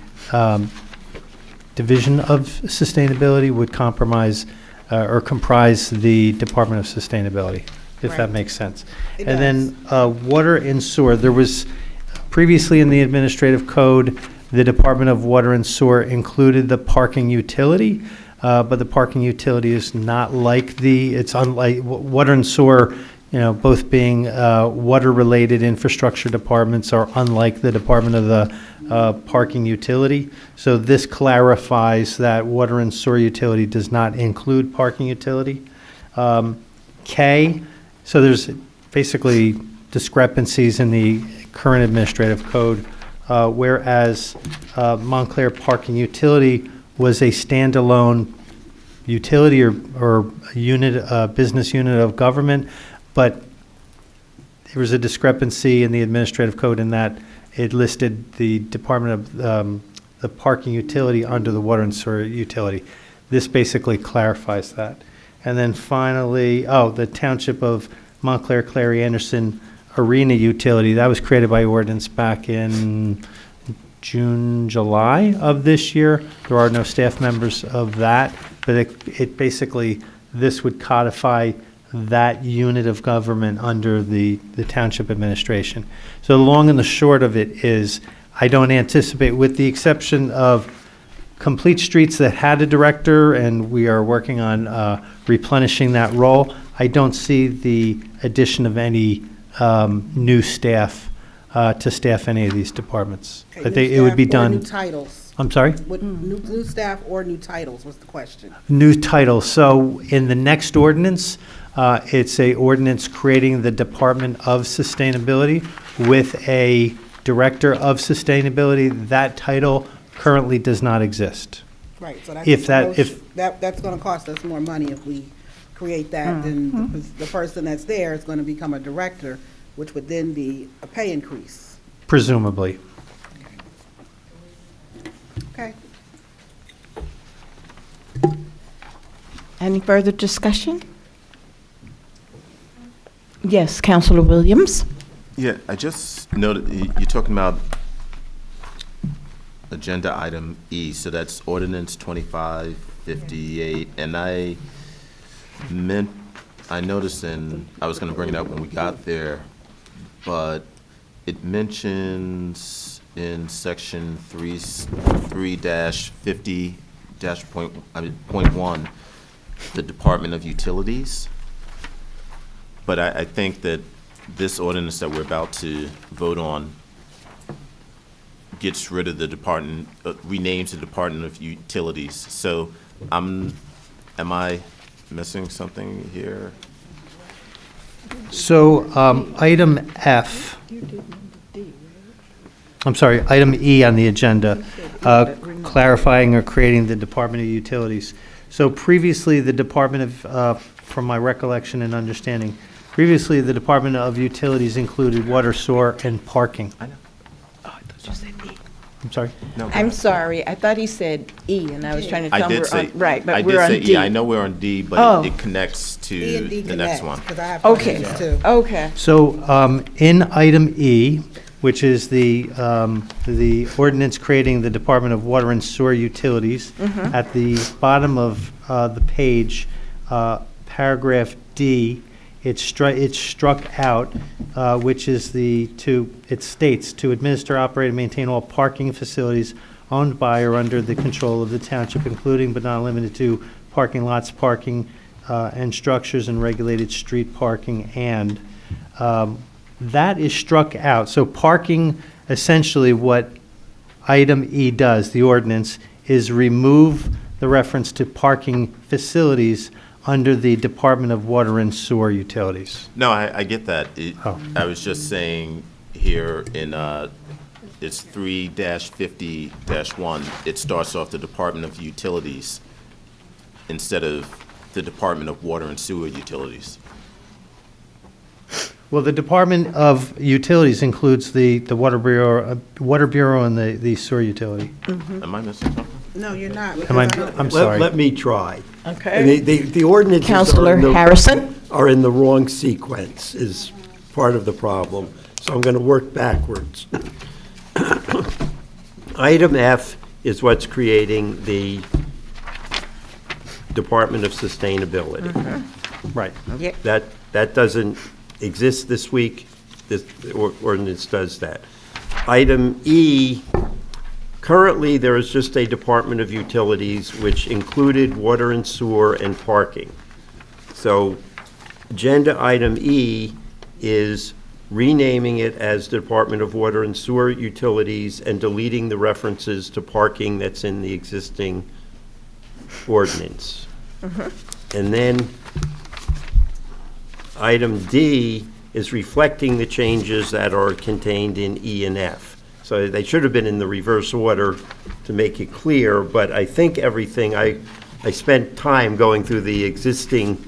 Division of Sustainability would comprise the Department of Sustainability, if that
Right.
makes sense.
It
And then water and sewer, there was previously in the administrative code, the Department of Water and Sewer included the parking utility. But the parking utility is not like it's unlike water and sewer, both being water-related infrastructure departments are unlike the Department of the Parking Utility. So this clarifies that water and sewer utility does not include parking utility. K, so there's basically discrepancies in the current administrative code, whereas Montclair Parking Utility was a standalone utility or unit, business unit of government, but there was a discrepancy in the administrative code in that it listed the Department of the Parking Utility under the Water and Sewer Utility. This basically clarifies that. And then finally, the Township of Montclair, Clary Anderson Arena Utility, that was created by ordinance back in June, July of this year. There are no staff members of that, but it basically, this would codify that unit of government under the township administration. So the long and the short of it is, I don't anticipate, with the exception of Complete Streets that had a director, and we are working on replenishing that role, I don't see the addition of any new staff to staff any of these departments.
Okay,
I think it would be
new staff or
done.
New titles.
I'm sorry?
What, new staff or new titles was the question.
New title. So in the next ordinance, it's a ordinance creating the Department of Sustainability with a Director of Sustainability. That title currently does not exist.
Right, so that's
If that- if-
that's going to cost us more money if we create that. Then the person that's there is going to become a director, which would then be a pay increase.
Presumably.
Okay.
Any further discussion? Yes, Councilor Williams?
Yeah, I just noted, you're talking about agenda item E, so that's Ordinance 25-56. O-25-58, and I noticed, and I was going to bring it up when we got there, but it mentions in section 3-50-point1, the Department of Utilities. But I think that this ordinance that we're about to vote on gets rid of the department, renames the Department of Utilities. So am I missing something here?
So item F, I'm sorry, item E on the agenda, clarifying or creating the Department of Utilities. So previously, the Department of, from my recollection and understanding, previously the Department of Utilities included water, sewer, and parking.
I know.
Oh, I thought you said E.
I'm sorry?
No.
I'm sorry, I thought he said E, and I was trying to
I
tell him
did
we're
say,
on, right,
I
but
did
we're on
say
D.
E. I know we're on D, but
Oh.
it connects to
E and D
the next
connect,
one.
'cause I have
Okay,
questions too.
okay.
So in item E, which is the ordinance creating the Department of Water and Sewer Utilities, at the bottom of the page, paragraph D, it's struck out, which is it states, to administer, operate, and maintain all parking facilities owned by or under the control of the township, including but not limited to parking lots, parking and structures, and regulated street parking, and that is struck out. So parking, essentially what item E does, the ordinance, is remove the reference to parking facilities under the Department of Water and Sewer Utilities.
No, I get that.
Oh.
I was just saying here in, it's 3-50-1, it starts off the Department of Utilities instead of the Department of Water and Sewer Utilities.
Well, the Department of Utilities includes the Water Bureau and the Sewer Utility.
Am I missing something?
No, you're not.
Am I,
because I don't-
I'm sorry.
Let me try.
Okay.
The ordinances
Counselor Harrison?
are in the wrong sequence is part of the problem, so I'm going to work backwards. Item F is what's creating the Department of Sustainability.
Right.
Yeah.
That doesn't exist this week. This ordinance does that. Item E, currently, there is just a Department of Utilities which included water and sewer and parking. So agenda item E is renaming it as Department of Water and Sewer Utilities and deleting the references to parking that's in the existing ordinance. And then item D is reflecting the changes that are contained in E and F. So they should have been in the reverse order to make it clear, but I think everything, I spent time going through the existing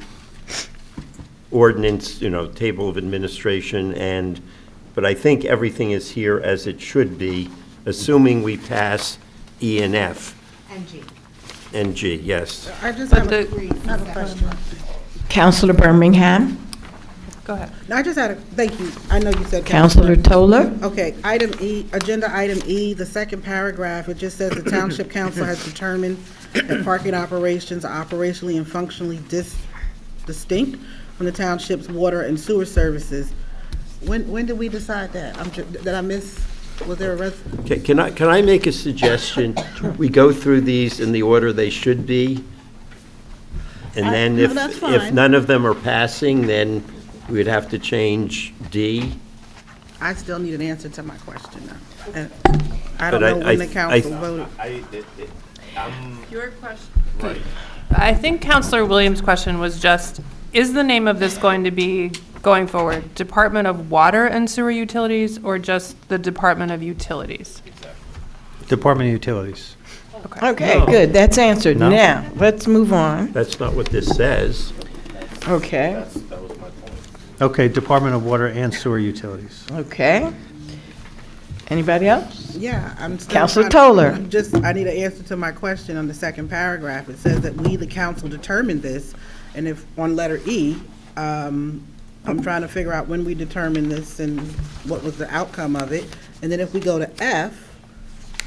ordinance, table of administration, but I think everything is here as it should be, assuming we pass E and F. And G, yes.
I just
But
have a question.
Counselor Birmingham?
Go ahead.
I just had thank you. I know you said.
Counselor Toller?
Okay, item E, agenda item E, the second paragraph, it just says the Township Council has determined that parking operations are operationally and functionally distinct from the township's water and sewer services. When did we decide that? Did I miss, was there a
Can I make a suggestion? We go through these in the order they should be, and then
no, that's
if
fine.
none of them are passing, then we'd have to change D.
I still need an answer to my question now. And I
But
don't know when the
I-
council voted.
Your question. Right. I think Counselor Williams' question was just, is the name of this going to be, going forward, Department of Water and Sewer Utilities, or just the Department of Utilities?
Department of Utilities.
Okay,
No.
good, that's answered.
No.
Now, let's move on.
That's not what this says.
Okay,
Okay, Department of Water and Sewer Utilities.
okay. Anybody else?
Yeah, I'm still.
Counselor
trying-
Toller.
I need an answer to my question on the second paragraph. It says that we, the council, determined this, and if, on letter E, I'm trying to figure out when we determined this and what was the outcome of it. And then if we go to F,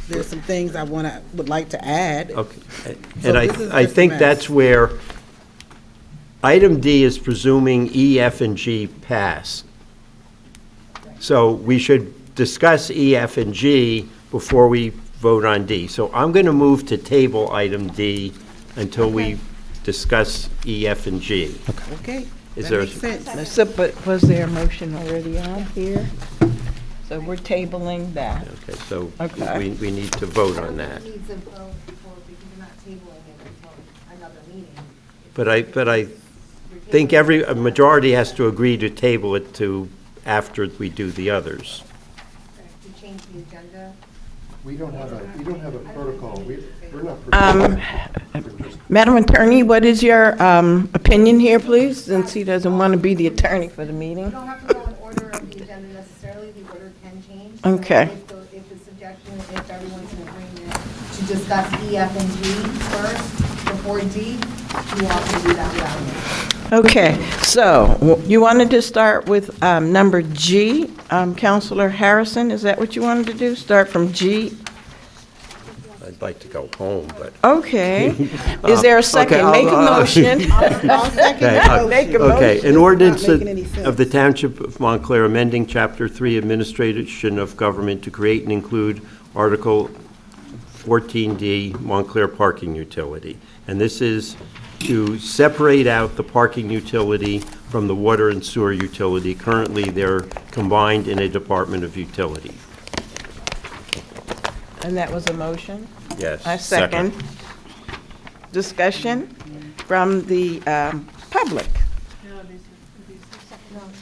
there's some things I would like to add.
Okay.
So
And
this is
I
just a
think
mess.
that's where item D is presuming E, F, and G pass. So we should discuss E, F, and G before we vote on D. So I'm going to move to table item D until we discuss E, F, and G.
Okay,
Is
that
there a-
makes sense.
So, but was there a motion already on here? So we're tabling that.
Okay, so
Okay.
we need to vote on that. But I think a majority has to agree to table it to after we do the others.
We don't have a protocol. We're not.
Madam Attorney, what is your opinion here, please, since he doesn't want to be the attorney for the meeting?
You don't have to go in order of the agenda necessarily, the order can change. So
Okay.
If the suggestion, if everyone's in agreement to discuss E, F, and G first before D, you all can do that without me.
Okay, so you wanted to start with number G, Counselor Harrison, is that what you wanted to do? Start from G?
I'd like to go home, but.
Okay. Is there a second?
Okay,
Make a motion.
I'll second
Okay,
that
Make a
motion.
Okay,
motion.
an ordinance
It's not making any
of the
sense.
Township of Montclair amending Chapter 3 Administration of Government to create and include Article 14D Montclair Parking Utility. And this is to separate out the parking utility from the water and sewer utility. Currently, they're combined in a Department of Utility.
And that was a motion?
Yes.
I second. Discussion from the public.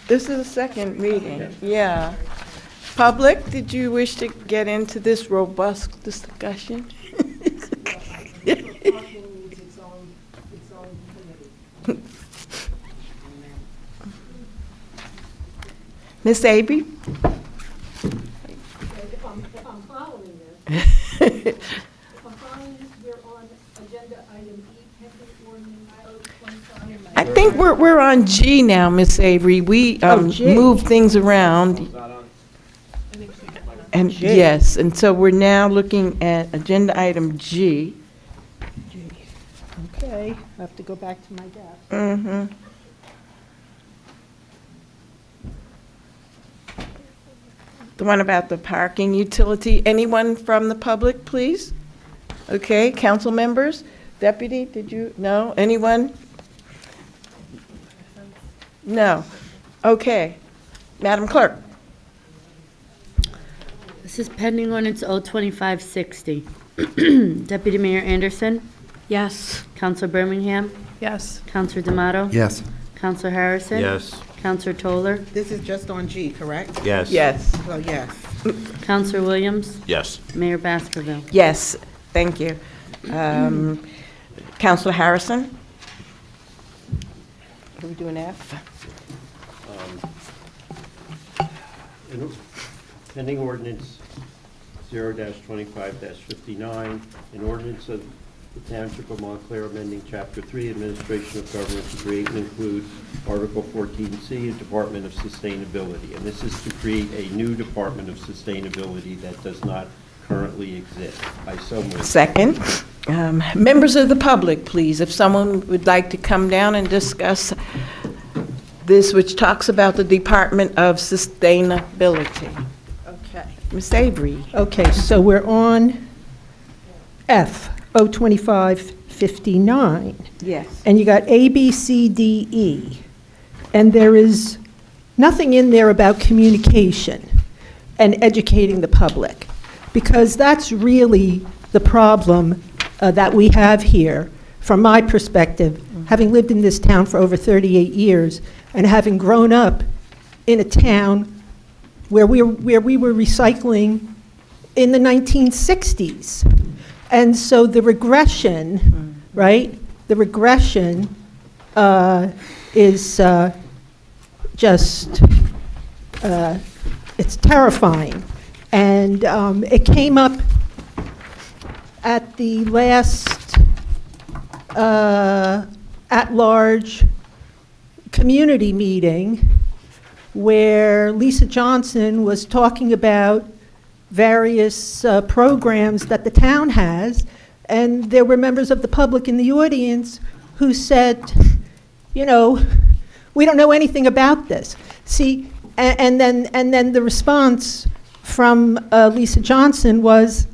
This is a second reading, yeah. Public, did you wish to get into this robust discussion? Ms. Abbey?
If I'm following this, we're on agenda item E, pending ordinance O-25.
I think we're on G now, Miss Avery. We
G.
move things around. And, yes, and so we're now looking at agenda item G.
Okay, I have to go back to my desk.
Mm-hmm. The one about the parking utility. Anyone from the public, please? Okay, council members? Deputy, did you, no? Anyone? No. Okay. Madam Clerk?
This is pending ordinance O-25-60. Deputy Mayor Anderson,
Yes.
Counselor Birmingham,
Yes.
Counselor D'Amato.
Yes.
Counselor Harrison.
Yes?
Counselor Toller,
This is just on G, correct?
Yes?
Yes.
So yes.
Counselor Williams,
Yes.
Mayor Baskerville.
Yes, thank you. Counselor Harrison? Are we doing F?
Pending ordinance 0-25-59, an ordinance of the Township of Montclair amending Chapter 3 Administration of Government to create and include Article 14C, a Department of Sustainability. And this is to create a new Department of Sustainability that does not currently exist. I so move.
Second. Members of the public, please, if someone would like to come down and discuss this, which talks about the Department of Sustainability.
Okay.
Ms. Avery?
Okay, so we're on F, O-25-59.
Yes.
And you got A, B, C, D, E. And there is nothing in there about communication and educating the public, because that's really the problem that we have here, from my perspective, having lived in this town for over 38 years and having grown up in a town where we were recycling in the 1960s. And so the regression, right, the regression is just, it's terrifying. And it came up at the last at-large community meeting where Lisa Johnson was talking about various programs that the town has, and there were members of the public in the audience who said, you know, we don't know anything about this. See, and then the response from Lisa Johnson was,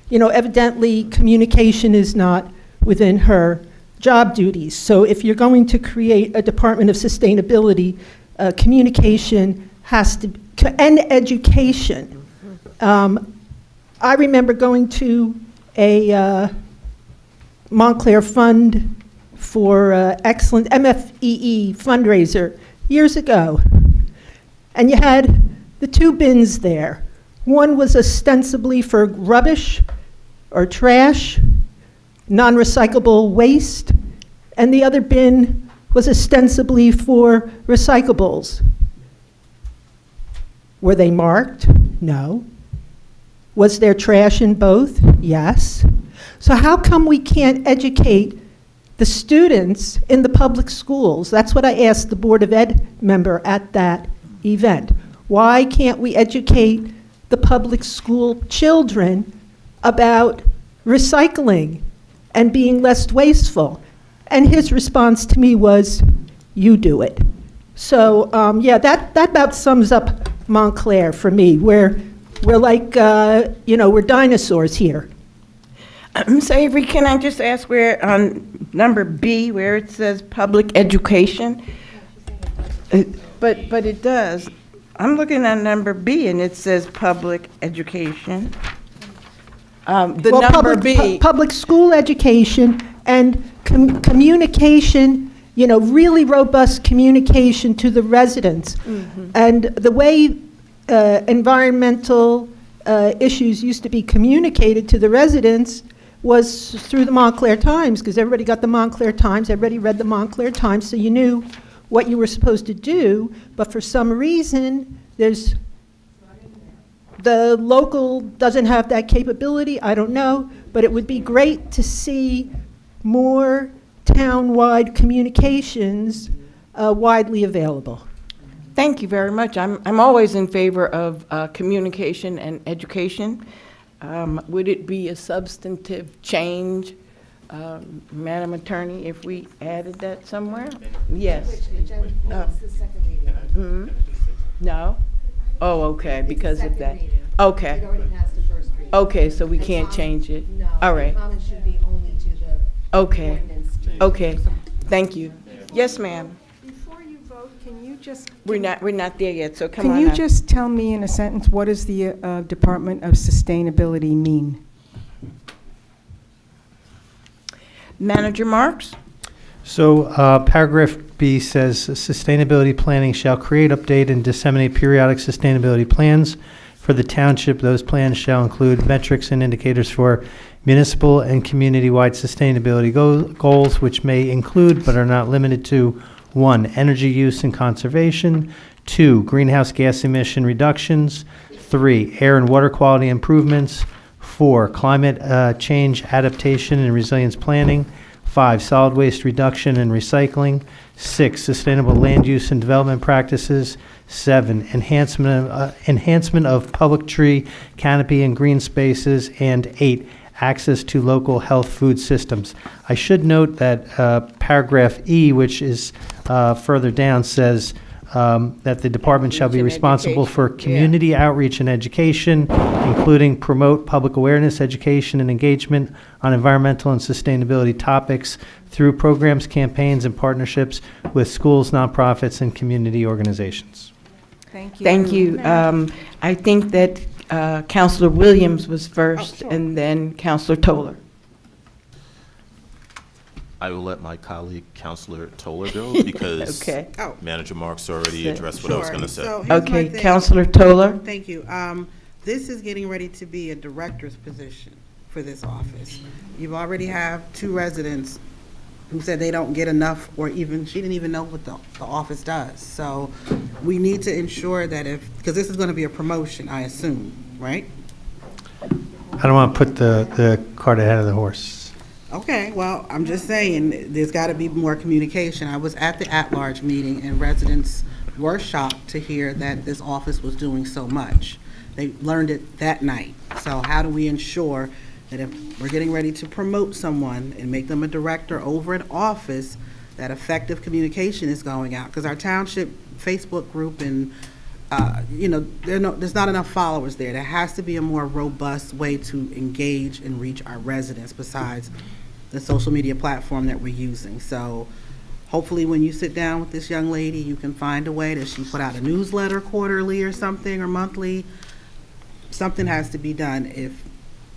you know, evidently communication is not within her job duties. So if you're going to create a Department of Sustainability, communication has to, and education. I remember going to a Montclair Fund for Excellent, MFEE fundraiser years ago. And you had the two bins there. One was ostensibly for rubbish or trash, non-recyclable waste, and the other bin was ostensibly for recyclables. Were they marked? No. Was there trash in both? Yes. So how come we can't educate the students in the public schools? That's what I asked the Board of Ed member at that event. Why can't we educate the public school children about recycling and being less wasteful? And his response to me was, you do it. So, yeah, that about sums up Montclair for me. We're like, you know, we're dinosaurs here.
So Avery, can I just ask where, on number B, where it says public education? But it does. I'm looking at number B, and it says public education. The
Well,
number B.
Public school education and communication, you know, really robust communication to the residents. And the way environmental issues used to be communicated to the residents was through the Montclair Times, because everybody got the Montclair Times, everybody read the Montclair Times, so you knew what you were supposed to do. But for some reason, the local doesn't have that capability, I don't know, but it would be great to see more town-wide communications widely available.
Thank you very much. I'm always in favor of communication and education. Would it be a substantive change, Madam Attorney, if we added that somewhere? Yes. No? Oh, okay, because of that. Okay.
It already passed the first reading.
Okay, so we can't change it?
No.
All right.
The comments should be only to the
Okay.
ordinance.
Okay. Thank you. Yes, ma'am.
Before you vote, can you just...
We're not there yet, so come
Can
on
you
up.
just tell me in a sentence, what does the Department of Sustainability mean?
Manager Marks?
So paragraph B says, sustainability planning shall create, update, and disseminate periodic sustainability plans for the township. Those plans shall include metrics and indicators for municipal and community-wide sustainability goals, which may include but are not limited to 1, energy use and conservation, 2, greenhouse gas emission reductions, 3, air and water quality improvements, 4, climate change adaptation and resilience planning, 5, solid waste reduction and recycling, 6, sustainable land use and development practices, 7, enhancement of public tree canopy and green spaces, and 8, access to local health food systems. I should note that paragraph E, which is further down, says that the department shall be
Outreach and
responsible for
education, yeah.
community outreach and education, including promote public awareness, education, and engagement on environmental and sustainability topics through programs, campaigns, and partnerships with schools, nonprofits, and community organizations.
Thank you.
Thank you. I think that Counselor Williams was first,
sure.
and then Counselor Toller.
I will let my colleague, Counselor Toller, go because
Okay.
Oh.
Manager Marks already addressed what I was
Sure.
going to say.
So here's my
Okay,
thing.
Counselor Toller.
Thank you. This is getting ready to be a director's position for this office. You already have 2 residents who said they don't get enough, or even, she didn't even know what the office does. So we need to ensure that because this is going to be a promotion, I assume, right?
I don't want to put the cart ahead of the horse.
Okay, well, I'm just saying, there's got to be more communication. I was at the at-large meeting, and residents were shocked to hear that this office was doing so much. They learned it that night. So how do we ensure that if we're getting ready to promote someone and make them a director over an office, that effective communication is going out? Because our township Facebook group and, there's not enough followers there. There has to be a more robust way to engage and reach our residents besides the social media platform that we're using. So hopefully when you sit down with this young lady, you can find a way that she put out a newsletter quarterly or something, or monthly. Something has to be done if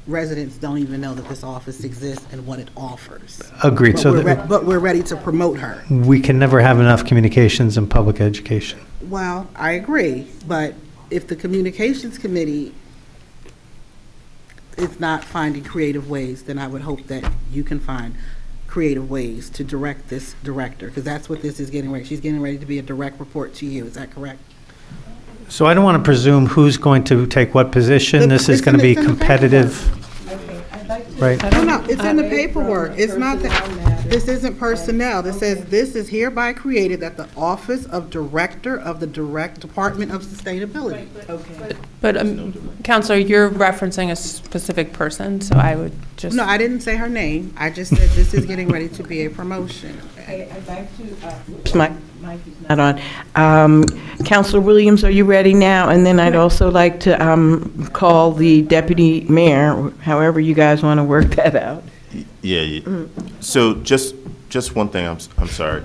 residents don't even know that this office exists and what it offers.
Agreed.
But
So
but we're ready to promote her.
we can never have enough communications in public education.
Well, I agree, but if the communications committee is not finding creative ways, then I would hope that you can find creative ways to direct this director, because that's what this is getting ready. She's getting ready to be a direct report to you. Is that correct?
So I don't want to presume who's going to take what position. This is going to be
It's in the
competitive, right?
No, it's in the paperwork. It's not that, this isn't personnel. This says, this is hereby created that the office of Director of the Department of Sustainability.
But Counselor, you're referencing a specific person, so I would just.
No, I didn't say her name. I just said this is getting ready to be a promotion.
I'd like to, my mic is not on. Counselor Williams, are you ready now? And then I'd also like to call the deputy mayor, however you guys want to work that out.
Yeah. So just one thing, I'm sorry.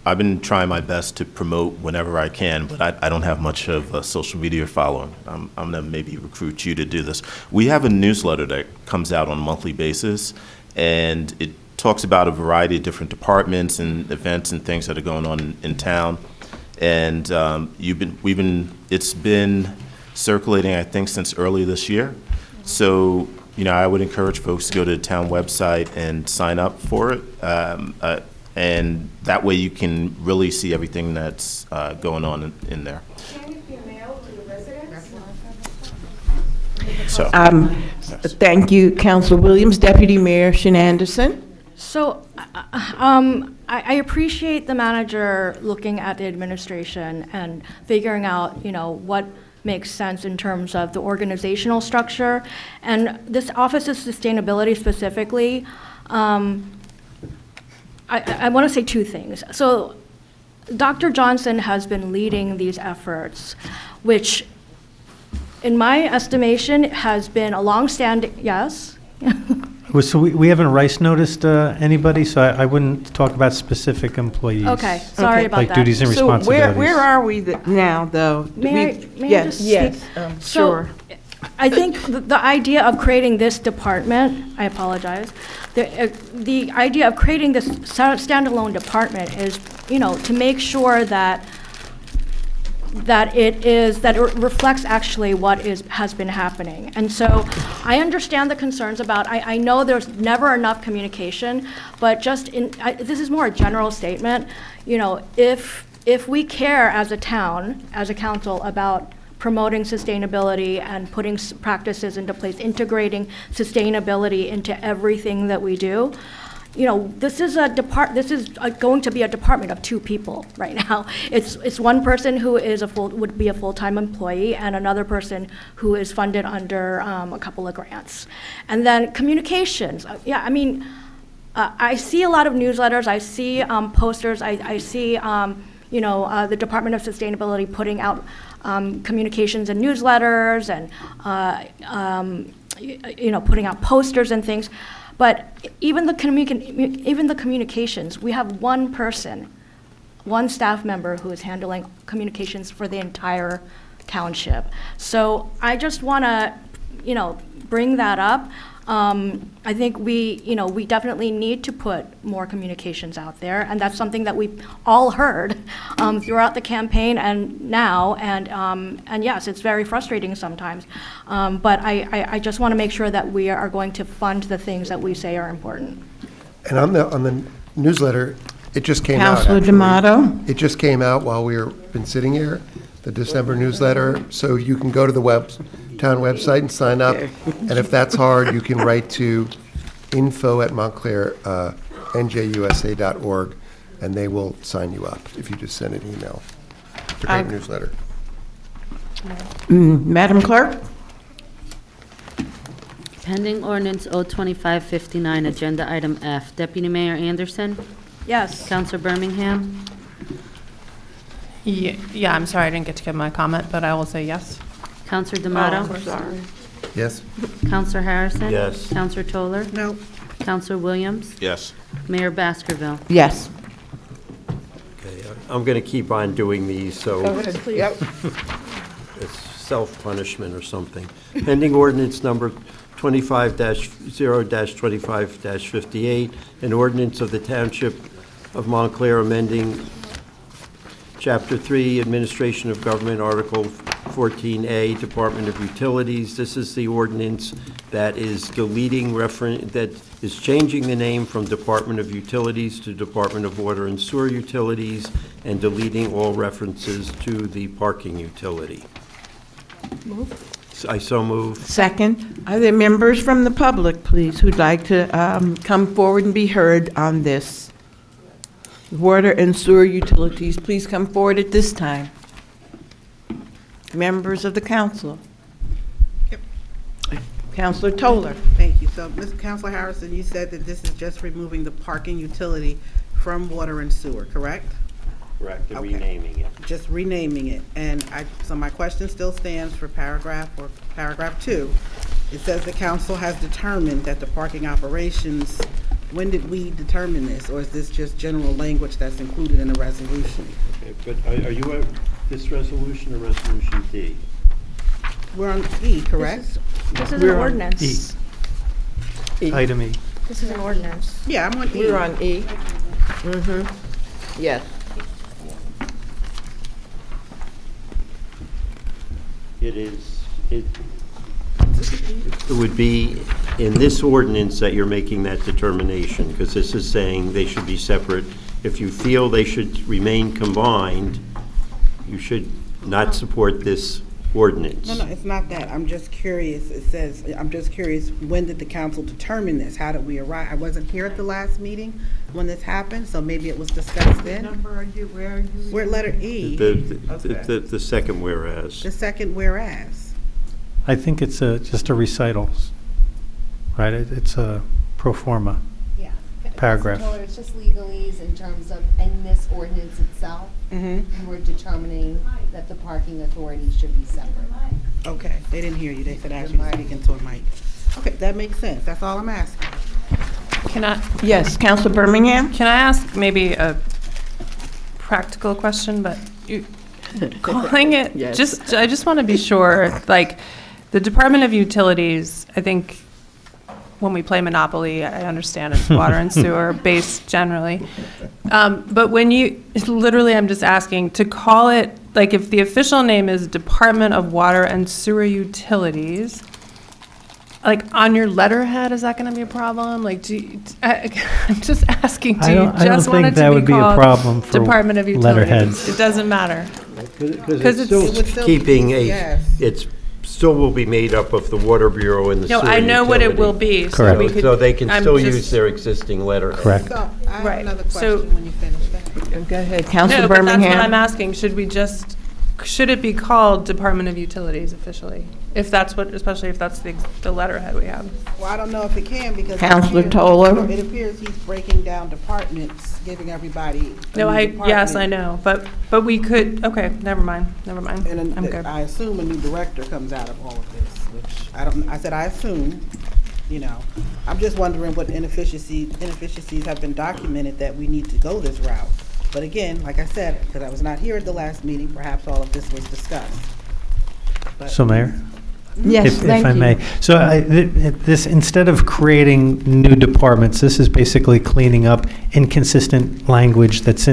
I've been trying my best to promote whenever I can, but I don't have much of a social media following. I'm going to maybe recruit you to do this. We have a newsletter that comes out on a monthly basis, and it talks about a variety of different departments and events and things that are going on in town. And it's been circulating, I think, since early this year. So, I would encourage folks to go to the town website and sign up for it. And that way you can really see everything that's going on in there.
Can it be mailed to the residents?
So,
Thank you, Counselor Williams. Deputy Mayor Shenanderson.
So I appreciate the manager looking at the administration and figuring out, what makes sense in terms of the organizational structure. And this Office of Sustainability specifically, I want to say two things. So Dr. Johnson has been leading these efforts, which in my estimation has been a long-standing, yes?
So we haven't rice noticed anybody, so I wouldn't talk about specific employees.
Okay, sorry about
Like
that.
duties and
So
responsibilities.
where are we now, though?
May I
Yes,
just
yes,
speak?
sure.
So, I think the idea of creating this department, I apologize, the idea of creating this standalone department is, to make sure that it reflects actually what has been happening. And so I understand the concerns about, I know there's never enough communication, but this is more a general statement. If we care as a town, as a council, about promoting sustainability and putting practices into place, integrating sustainability into everything that we do, this is going to be a department of two people right now. It's one person who would be a full-time employee and another person who is funded under a couple of grants. And then communications. I see a lot of newsletters. I see posters. I see the Department of Sustainability putting out communications and newsletters and putting out posters and things. But even the communications, we have one person, one staff member who is handling communications for the entire township. So I just want to, bring that up. I think we definitely need to put more communications out there, and that's something that we've all heard throughout the campaign and now, and yes, it's very frustrating sometimes. But I just want to make sure that we are going to fund the things that we say are important.
And on the newsletter, it just came out.
Counselor
actually.
D'Amato.
It just came out while been sitting here, the December newsletter. So you can go to the town website and sign up. And if that's hard, you can write to info@montclair, NJUSA.org, and they will sign you up if you just send an email. It's a great newsletter.
Madam Clerk?
Pending Ordinance O-25-59, Agenda Item F. Deputy Mayor Anderson?
Yes.
Counselor Birmingham?
Yeah, I'm sorry, I didn't get to give my comment, but I will say yes.
Counselor D'Amato?
Yes?
Counselor Harrison?
Yes.
Counselor Toller?
No.
Counselor Williams?
Yes.
Mayor Baskerville?
Yes.
Okay, I'm going to keep on doing these, so
Yep.
it's self-punishment or something. Pending ordinance number 25-0-25-58, an ordinance of the Township of Montclair amending Chapter 3, Administration of Government, Article 14A, Department of Utilities. This is the ordinance that is deleting that is changing the name from Department of Utilities to Department of Water and Sewer Utilities and deleting all references to the parking utility. I so move.
Second, are there members from the public, please, who'd like to come forward and be heard on this? Water and sewer utilities, please come forward at this time. Members of the council.
Yep.
Councilor Toller.
Thank you. So, Ms. Counselor Harrison, you said that this is just removing the parking utility from water and sewer, correct?
Correct,
Okay.
renaming it.
Just renaming it. And so my question still stands for paragraph 2. It says the council has determined that the parking operations, when did we determine this? Or is this just general language that's included in the resolution?
Okay, but are you at this resolution or resolution D?
We're on E, correct?
This is an
We're on
ordinance.
Item E.
This is an ordinance.
Yeah, I'm on E.
We're on E. Mm-hmm. Yes.
It would be in this ordinance that you're making that determination, because this is saying they should be separate. If you feel they should remain combined, you should not support this ordinance.
No, it's not that. I'm just curious. It says, I'm just curious, when did the council determine this? How did we arrive? I wasn't here at the last meeting when this happened, so maybe it was discussed then.
Number are you, where are you?
We're at letter E,
The second whereas.
the second whereas.
I think it's just a recital, right? It's a pro forma.
Yeah.
Paragraph.
Mr. Toller, it's just legalese in terms of, in this ordinance itself,
Mm-hmm.
we're determining that the parking authority should be separate.
Okay, they didn't hear you. They said actually speaking to a mic. Okay, that makes sense. That's all I'm asking.
Can I,
Yes, Councilor Birmingham?
can I ask maybe a practical question, but you, calling it,
Yes.
I just want to be sure, like, the Department of Utilities, I think, when we play Monopoly, I understand it's water and sewer based generally. But when you, literally, I'm just asking to call it, like, if the official name is Department of Water and Sewer Utilities, like, on your letterhead, is that going to be a problem? Like, I'm just asking, do you just want it
that
to
would
be
be a
called
problem for
Department of Utilities?
letterheads.
It doesn't matter.
Because
it's-
It would still be
keeping
yes.
it's still will be made up of the Water Bureau and the
No,
sewer
I know what it
utility.
will be. So
Correct.
we could.
So they can
I'm
still
just-
use their existing letterhead.
Correct.
So, I have
Right.
another
So-
question when you finish that.
Go ahead, Councilor
No, but that's
Birmingham.
what I'm asking. Should we just, should it be called Department of Utilities officially? If that's what, especially if that's the letterhead we have.
Well, I don't know if it can because.
Councilor
it appears-
Toller?
It appears he's breaking down departments, giving everybody. a
No,
new
yes, I
department.
know, but we could, okay, never mind.
And
I'm
then
good.
I assume a new director comes out of all of this, which I said I assume, you know. I'm just wondering what inefficiencies have been documented that we need to go this route. But again, like I said, because I was not here at the last meeting, perhaps all of this was discussed. But-
So, Mayor?
Yes,
If
thank
I
you.
may. So this, instead of creating new departments, this is basically cleaning up inconsistent language that's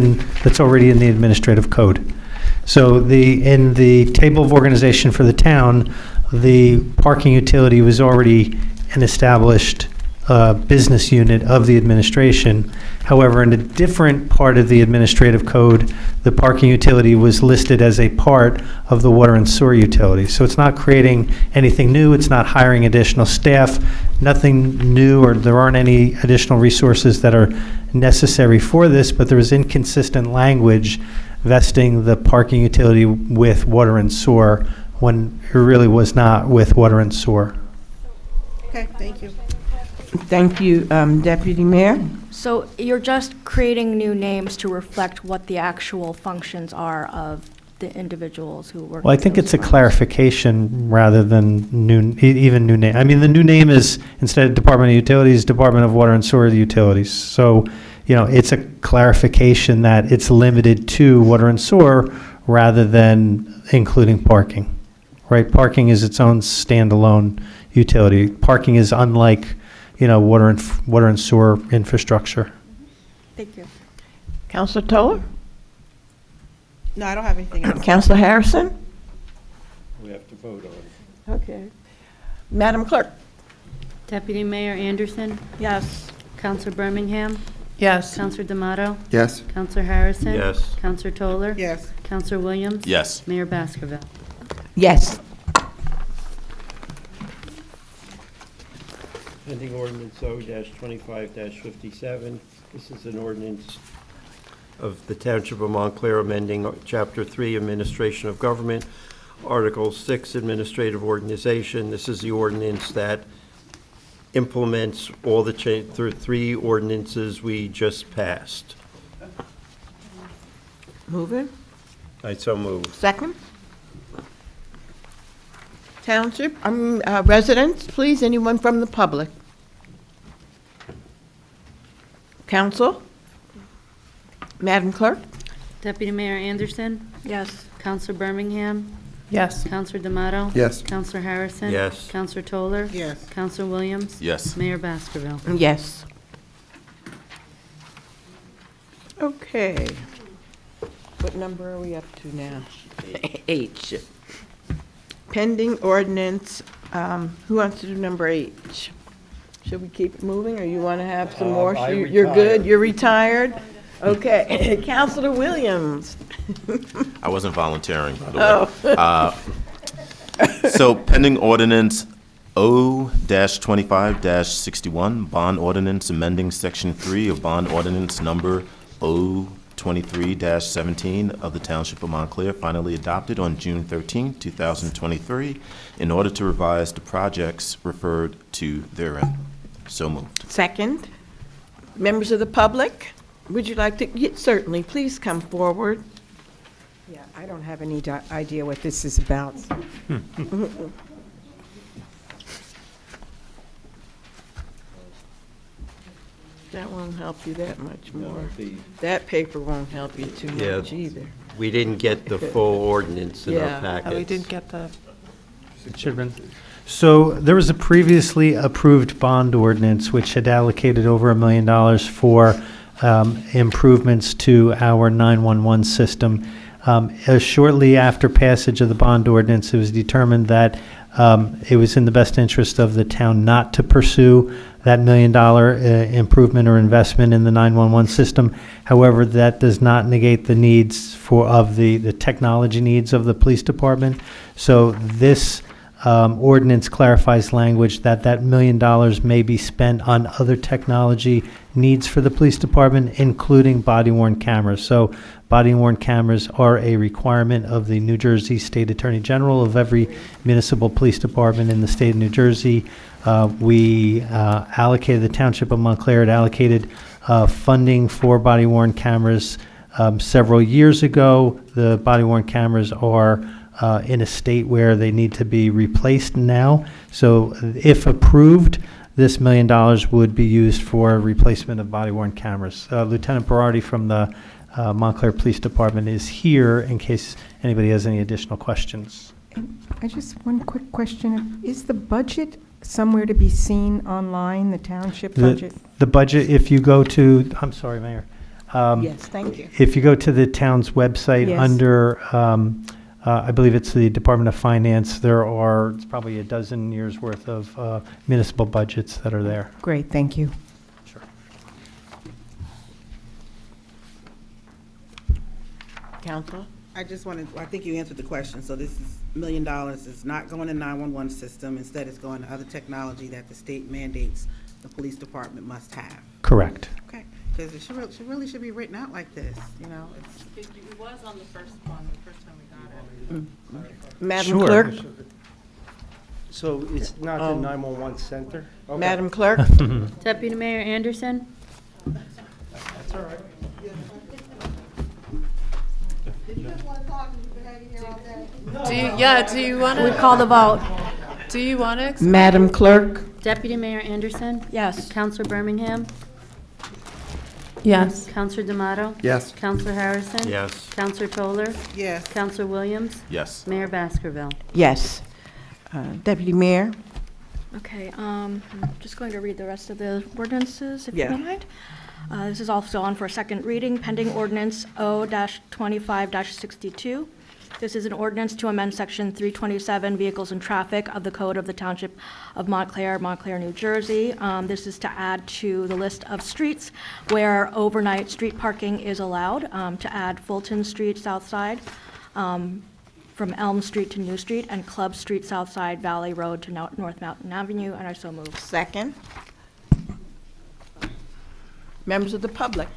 already in the administrative code. So in the table of organization for the town, the parking utility was already an established business unit of the administration. However, in a different part of the administrative code, the parking utility was listed as a part of the water and sewer utility. So it's not creating anything new, it's not hiring additional staff, nothing new, or there aren't any additional resources that are necessary for this, but there is inconsistent language vesting the parking utility with water and sewer when it really was not with water and sewer.
Okay, thank you.
Thank you, Deputy Mayor.
So you're just creating new names to reflect what the actual functions are of the individuals who work.
Well, I
with
think
those
it's a
firms.
clarification rather than even new name. I mean, the new name is, instead of Department of Utilities, Department of Water and Sewer Utilities. So, it's a clarification that it's limited to water and sewer rather than including parking, right? Parking is its own standalone utility. Parking is unlike, water and sewer infrastructure.
Thank you.
Counselor Toller?
No, I don't have anything else.
Counselor Harrison?
We have to vote on it.
Okay. Madam Clerk?
Deputy Mayor Anderson,
Yes.
Counselor Birmingham,
Yes.
Counselor D'Amato,
Yes.
Counselor Harrison.
Yes.
Counselor Toller.
Yes.
Counselor Williams.
Yes.
Mayor Baskerville.
Yes.
Pending Ordinance O-25-57. This is an ordinance of the Township of Montclair amending Chapter 3, Administration of Government, Article 6, Administrative Organization. This is the ordinance that implements all the three ordinances we just passed.
Move it.
I so move.
Second. Township, residents, please, anyone from the public? Council? Madam Clerk?
Deputy Mayor Anderson,
Yes.
Counselor Birmingham,
Yes.
Counselor D'Amato.
Yes.
Counselor Harrison.
Yes.
Counselor Toller.
Yes.
Counselor Williams.
Yes.
Mayor Baskerville.
Yes. Okay. What number are we up to now? H. Pending ordinance, who wants to do number H? Should we keep it moving, or you want to have some more? You're good, you're retired? Okay, Counselor Williams.
I wasn't volunteering, by the way. So pending ordinance O-25-61, Bond Ordinance amending Section 3 of Bond Ordinance number O-23-17 of the Township of Montclair, finally adopted on June 13, 2023, in order to revise the projects referred to therein. So moved.
Second. Members of the public, would you like to, certainly, please come forward.
Yeah, I don't have any idea what this is about.
That won't help you that much more. That paper won't help you too
Yeah.
much either.
We didn't get the full ordinance in our
Yeah.
packets.
We didn't get the,
It should have been. So there was a previously approved bond ordinance which had allocated over $1 million for improvements to our 911 system. Shortly after passage of the bond ordinance, it was determined that it was in the best interest of the town not to pursue that $1 million improvement or investment in the 911 system. However, that does not negate the needs of the technology needs of the police department. So this ordinance clarifies language that $1 million may be spent on other technology needs for the police department, including body-worn cameras. So body-worn cameras are a requirement of the New Jersey State Attorney General of every municipal police department in the state of New Jersey. We allocated, the Township of Montclair had allocated funding for body-worn cameras several years ago. The body-worn cameras are in a state where they need to be replaced now. So if approved, this $1 million would be used for replacement of body-worn cameras. Lieutenant Berardi from the Montclair Police Department is here in case anybody has any additional questions.
I just, one quick question. Is the budget somewhere to be seen online, the township budget?
The budget, if you go to, I'm sorry, Mayor.
Yes, thank you.
If you go to the town's website
Yes.
under I believe it's the Department of Finance. It's probably a dozen years' worth of municipal budgets that are there.
Great, thank you.
Sure.
Council?
I just wanted, I think you answered the question. So this is $1 million is not going to 911 system. Instead, it's going to other technology that the state mandates the police department must have.
Correct.
Okay, because it really should be written out like this, you know? It's
It was on the first one, the first time we got it.
Madam
Sure.
Clerk?
So it's not the 911 center? Okay.
Madam Clerk?
Deputy Mayor Anderson?
Did you just want to talk and you've been hanging here all day?
Do you want
We call the vote.
Do you want to?
Madam Clerk?
Deputy Mayor Anderson?
Yes.
Counselor Birmingham?
Yes.
Counselor D'Amato?
Yes.
Counselor Harrison?
Yes.
Counselor Toller?
Yes.
Counselor Williams?
Yes.
Mayor Baskerville?
Yes. Deputy Mayor?
Okay, I'm just going to read the rest of the ordinances, if you
Yeah.
don't mind. This is also on for a second reading, pending ordinance O-25-62. This is an ordinance to amend Section 327, Vehicles and Traffic of the Code of the Township of Montclair, Montclair, New Jersey. This is to add to the list of streets where overnight street parking is allowed, to add Fulton Street South Side, from Elm Street to New Street, and Club Street South Side, Valley Road to North Mountain Avenue, and I so move.
Second. Members of the public?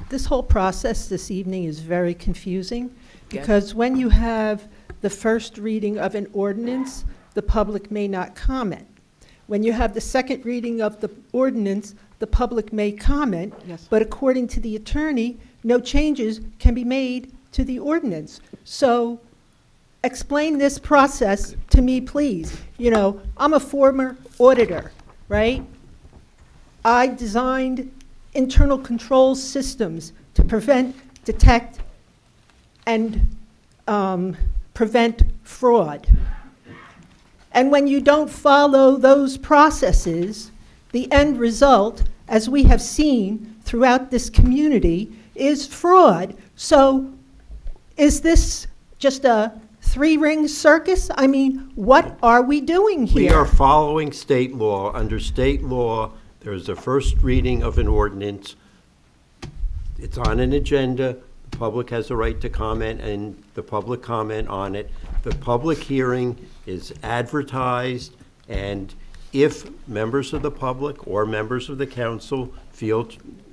This whole process this evening is very confusing,
Yes.
because when you have the first reading of an ordinance, the public may not comment. When you have the second reading of the ordinance, the public may comment,
Yes.
but according to the attorney, no changes can be made to the ordinance. So explain this process to me, please. You know, I'm a former auditor, right? I designed internal control systems to prevent, detect, and prevent fraud. And when you don't follow those processes, the end result, as we have seen throughout this community, is fraud. So is this just a three-ring circus? I mean, what are we doing here?
We are following state law. Under state law, there is a first reading of an ordinance. It's on an agenda. The public has a right to comment, and the public comment on it. The public hearing is advertised, and if members of the public or members of the council feel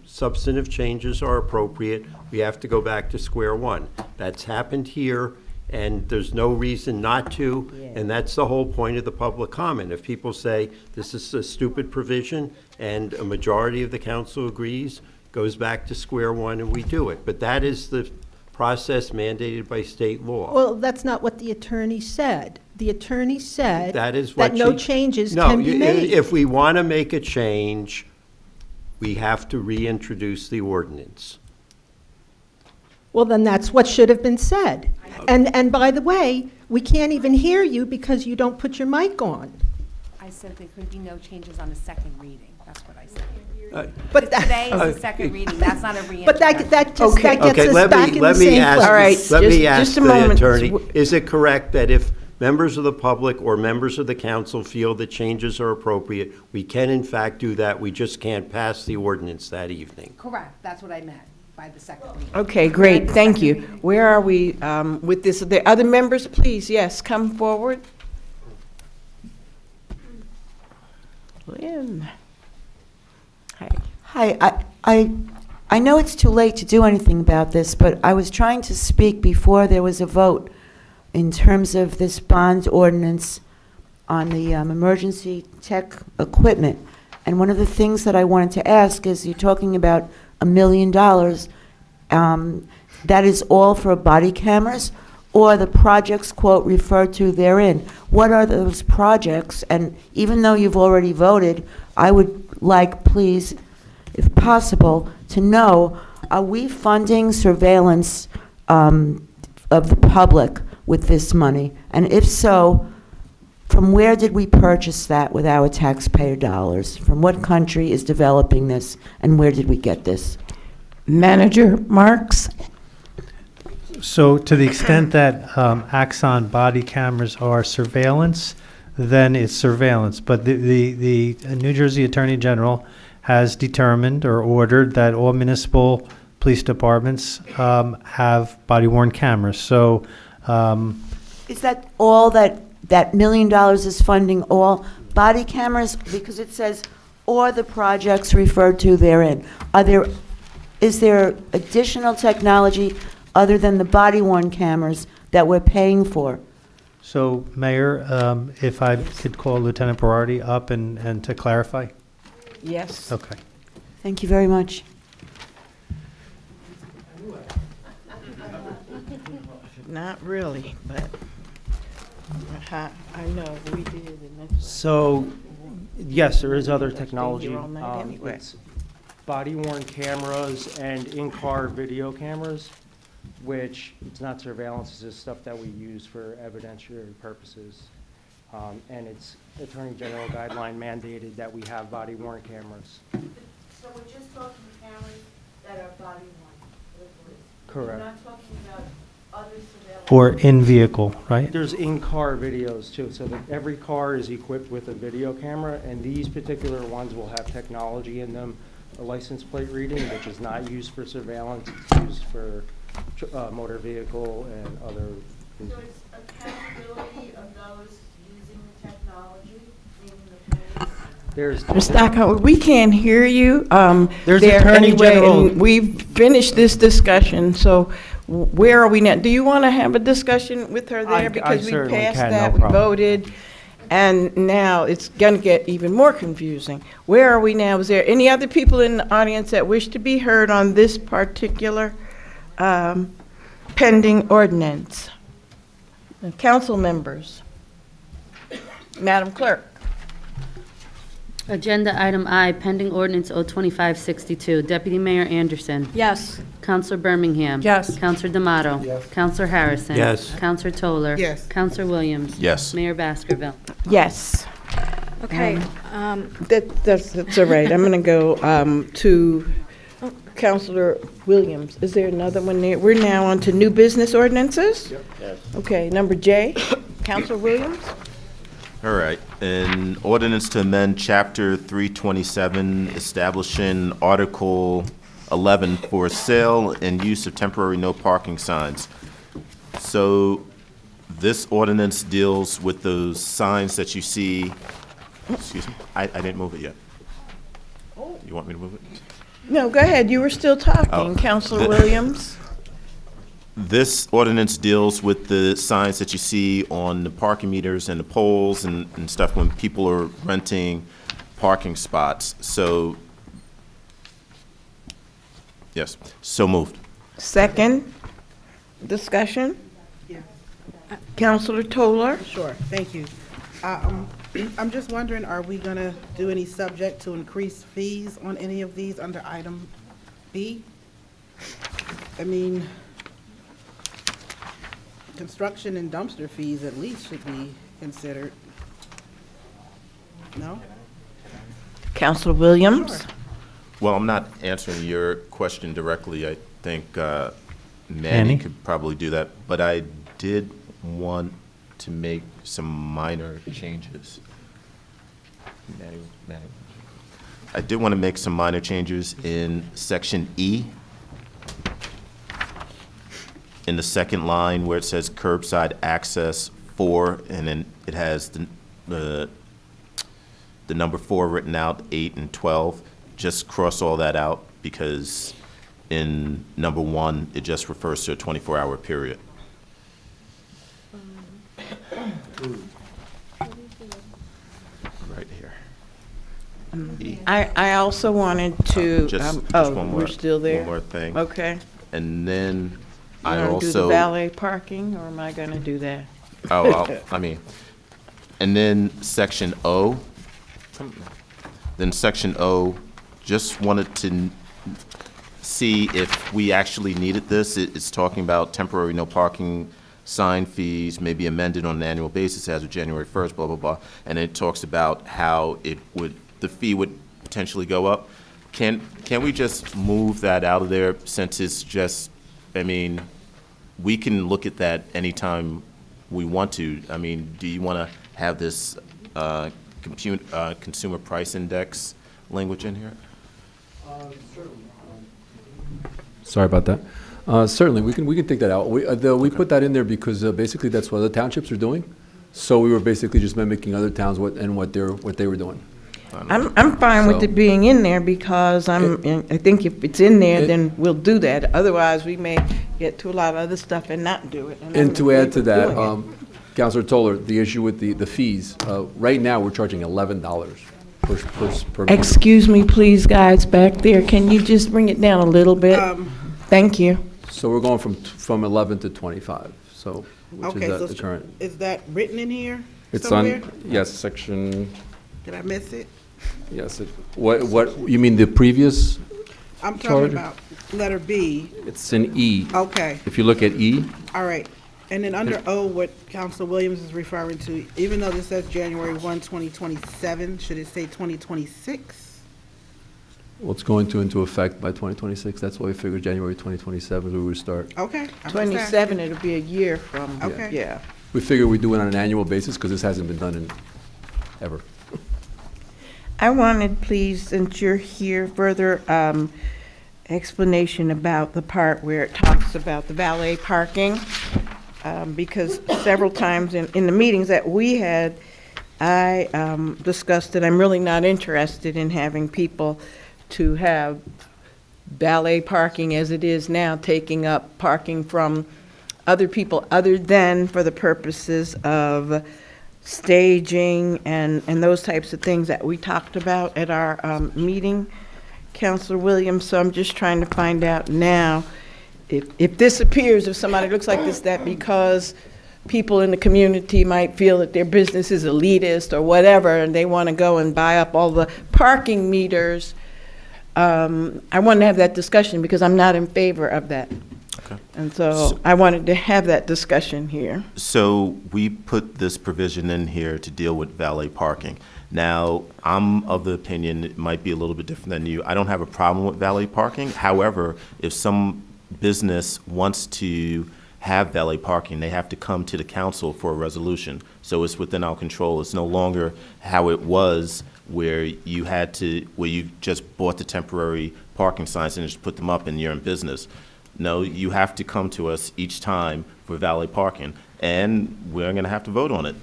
substantive changes are appropriate, we have to go back to square one. That's happened here, and there's no reason not to, and that's the whole point of the public comment. If people say, this is a stupid provision, and a majority of the council agrees, goes back to square one and we do it. But that is the process mandated by state law.
Well, that's not what the attorney said. The attorney said
That is what
that no
she-
changes
No,
can be made.
if we want to make a change, we have to reintroduce the ordinance.
Well, then that's what should have been said. And by the way, we can't even hear you because you don't put your mic on.
I said there could be no changes on the second reading. That's what I said.
But
Today is the second reading. That's not a
But
reintroduction.
that just,
Okay.
that gets
Okay,
us back in the
let me
same
ask,
place.
All right,
let me ask
just a
the
moment.
attorney, is it correct that if members of the public or members of the council feel that changes are appropriate, we can in fact do that, we just can't pass the ordinance that evening?
Correct. That's what I meant by the second reading.
Okay, great, thank you. Where are we with this? Are there other members, please? Yes, come forward. Lynn.
Hi, I know it's too late to do anything about this, but I was trying to speak before there was a vote in terms of this bond ordinance on the emergency tech equipment. And one of the things that I wanted to ask is, you're talking about $1 million. That is all for body cameras, or the projects, quote, referred to therein. What are those projects? And even though you've already voted, I would like, please, if possible, to know, are we funding surveillance of the public with this money? And if so, From where did we purchase that with our taxpayer dollars? From what country is developing this, and where did we get this?
Manager Marks?
So to the extent that Axon body cameras are surveillance, then it's surveillance. But the New Jersey Attorney General has determined or ordered that all municipal police departments have body-worn cameras. So
Is that all that $1 million is funding, all body cameras? Because it says, or the projects referred to therein. Is there additional technology other than the body-worn cameras that we're paying for?
So, Mayor, if I could call Lieutenant Berardi up and to clarify?
Yes.
Okay.
Thank you very much.
Not really, but I know we did. And that's
So, yes, there is other technology.
here all night anyway.
It's body-worn cameras and in-car video cameras, which it's not surveillance, it's just stuff that we use for evidentiary purposes. And it's Attorney General guideline mandated that we have body-worn cameras.
So we're just talking cameras that are body-worn?
Correct.
We're not talking about other surveillance?
Or in vehicle, right?
There's in-car videos too, so that every car is equipped with a video camera, and these particular ones will have technology in them, a license plate reading, which is not used for surveillance, it's used for motor vehicle and other.
So it's accountability of those using the technology, meaning the police?
There's.
Ms. Stockhauser, we can't hear you.
There's
there
Attorney
anyway,
General.
and we've finished this discussion, so where are we now? Do you want to have a discussion with her
I
there? Because we
certainly
passed
can, no
that, we
problem.
voted, and now it's going to get even more confusing. Where are we now? Is there any other people in the audience that wish to be heard on this particular pending ordinance? Council members. Madam Clerk.
Agenda item I, pending ordinance O-25-62. Deputy Mayor Anderson.
Yes.
Counselor Birmingham.
Yes.
Counselor D'Amato.
Yes.
Counselor Harrison.
Yes.
Counselor Toller.
Yes.
Counselor Williams.
Yes.
Mayor Baskerville.
Yes.
Okay.
That's all right. I'm going to go to Counselor Williams. Is there another one there? We're now on to new business ordinances?
Yes.
Okay, number J, Counselor Williams?
All right. An ordinance to amend Chapter 327, establishing Article 11 for sale and use of temporary no parking signs. So this ordinance deals with those signs that you see. Excuse me, I didn't move it yet. You want me to move it?
No, go ahead. You were still talking,
Oh.
Counselor Williams.
This ordinance deals with the signs that you see on the parking meters and the poles and stuff when people are renting parking spots. So, yes, so moved.
Second, discussion?
Yeah.
Counselor Toller?
Sure, thank you. I'm just wondering, are we going to do any subject to increased fees on any of these under item B? I mean, construction and dumpster fees at least should be considered. No?
Counselor Williams?
Sure.
Well, I'm not answering your question directly. I think
Manny?
Manny could probably do that. But I did want to make some minor changes. Manny. I did want to make some minor changes in Section E. In the second line where it says curbside access 4, and then it has the number 4 written out, 8 and 12. Just cross all that out because in number 1, it just refers to a 24-hour period. Right here. E.
I also wanted to,
Just
oh,
one more.
we're still there?
One more thing.
Okay.
And then
You
I
want to do the
also.
valet parking, or am I going to do that?
And then Section O. Then Section O, just wanted to see if we actually needed this. It's talking about temporary no parking sign fees may be amended on an annual basis as of January 1st, blah, blah, blah. And it talks about how the fee would potentially go up. Can we just move that out of there since it's just, I mean, we can look at that anytime we want to. I mean, do you want to have this consumer price index language in here?
Sorry about that. Certainly, we can take that out. We put that in there because basically that's what the townships are doing. So we were basically just mimicking other towns what they were doing.
I'm fine with it being in there because I think if it's in there, then we'll do that. Otherwise, we may get to a lot of other stuff and not do it.
And to add to that, Councilor Toller, the issue with the fees, right now we're charging $11 per meter.
Excuse me, please, guys, back there. Can you just bring it down a little bit? Thank you.
So we're going from 11 to 25, so, which
Okay,
is
so
the current.
is that written in here
It's
somewhere?
on, yes, section,
Did I miss it?
yes. What, you mean the previous?
I'm
Charge?
talking about letter B.
It's in E.
Okay,
If you look at E,
all right. And then under O, what Council Williams is referring to, even though this says January 1, 2027, should it say 2026?
well, it's going into effect by 2026. That's why we figured January 2027 we would start.
Okay. I'm just
27, it'll be a year from,
Okay.
yeah.
We figure we do it on an annual basis because this hasn't been done in ever.
I wanted, please, since you're here, further explanation about the part where it talks about the valet parking, because several times in the meetings that we had, I discussed that I'm really not interested in having people to have valet parking as it is now, taking up parking from other people other than for the purposes of staging and those types of things that we talked about at our meeting, Councilor Williams. So I'm just trying to find out now if this appears, if somebody looks like this, that because people in the community might feel that their business is elitist or whatever, and they want to go and buy up all the parking meters. I wanted to have that discussion because I'm not in favor of that.
Okay.
And so I wanted to have that discussion here.
So we put this provision in here to deal with valet parking. Now, I'm of the opinion it might be a little bit different than you. I don't have a problem with valet parking. However, if some business wants to have valet parking, they have to come to the council for a resolution. So it's within our control. It's no longer how it was where you just bought the temporary parking signs and just put them up and you're in business. No, you have to come to us each time for valet parking, and we're going to have to vote on it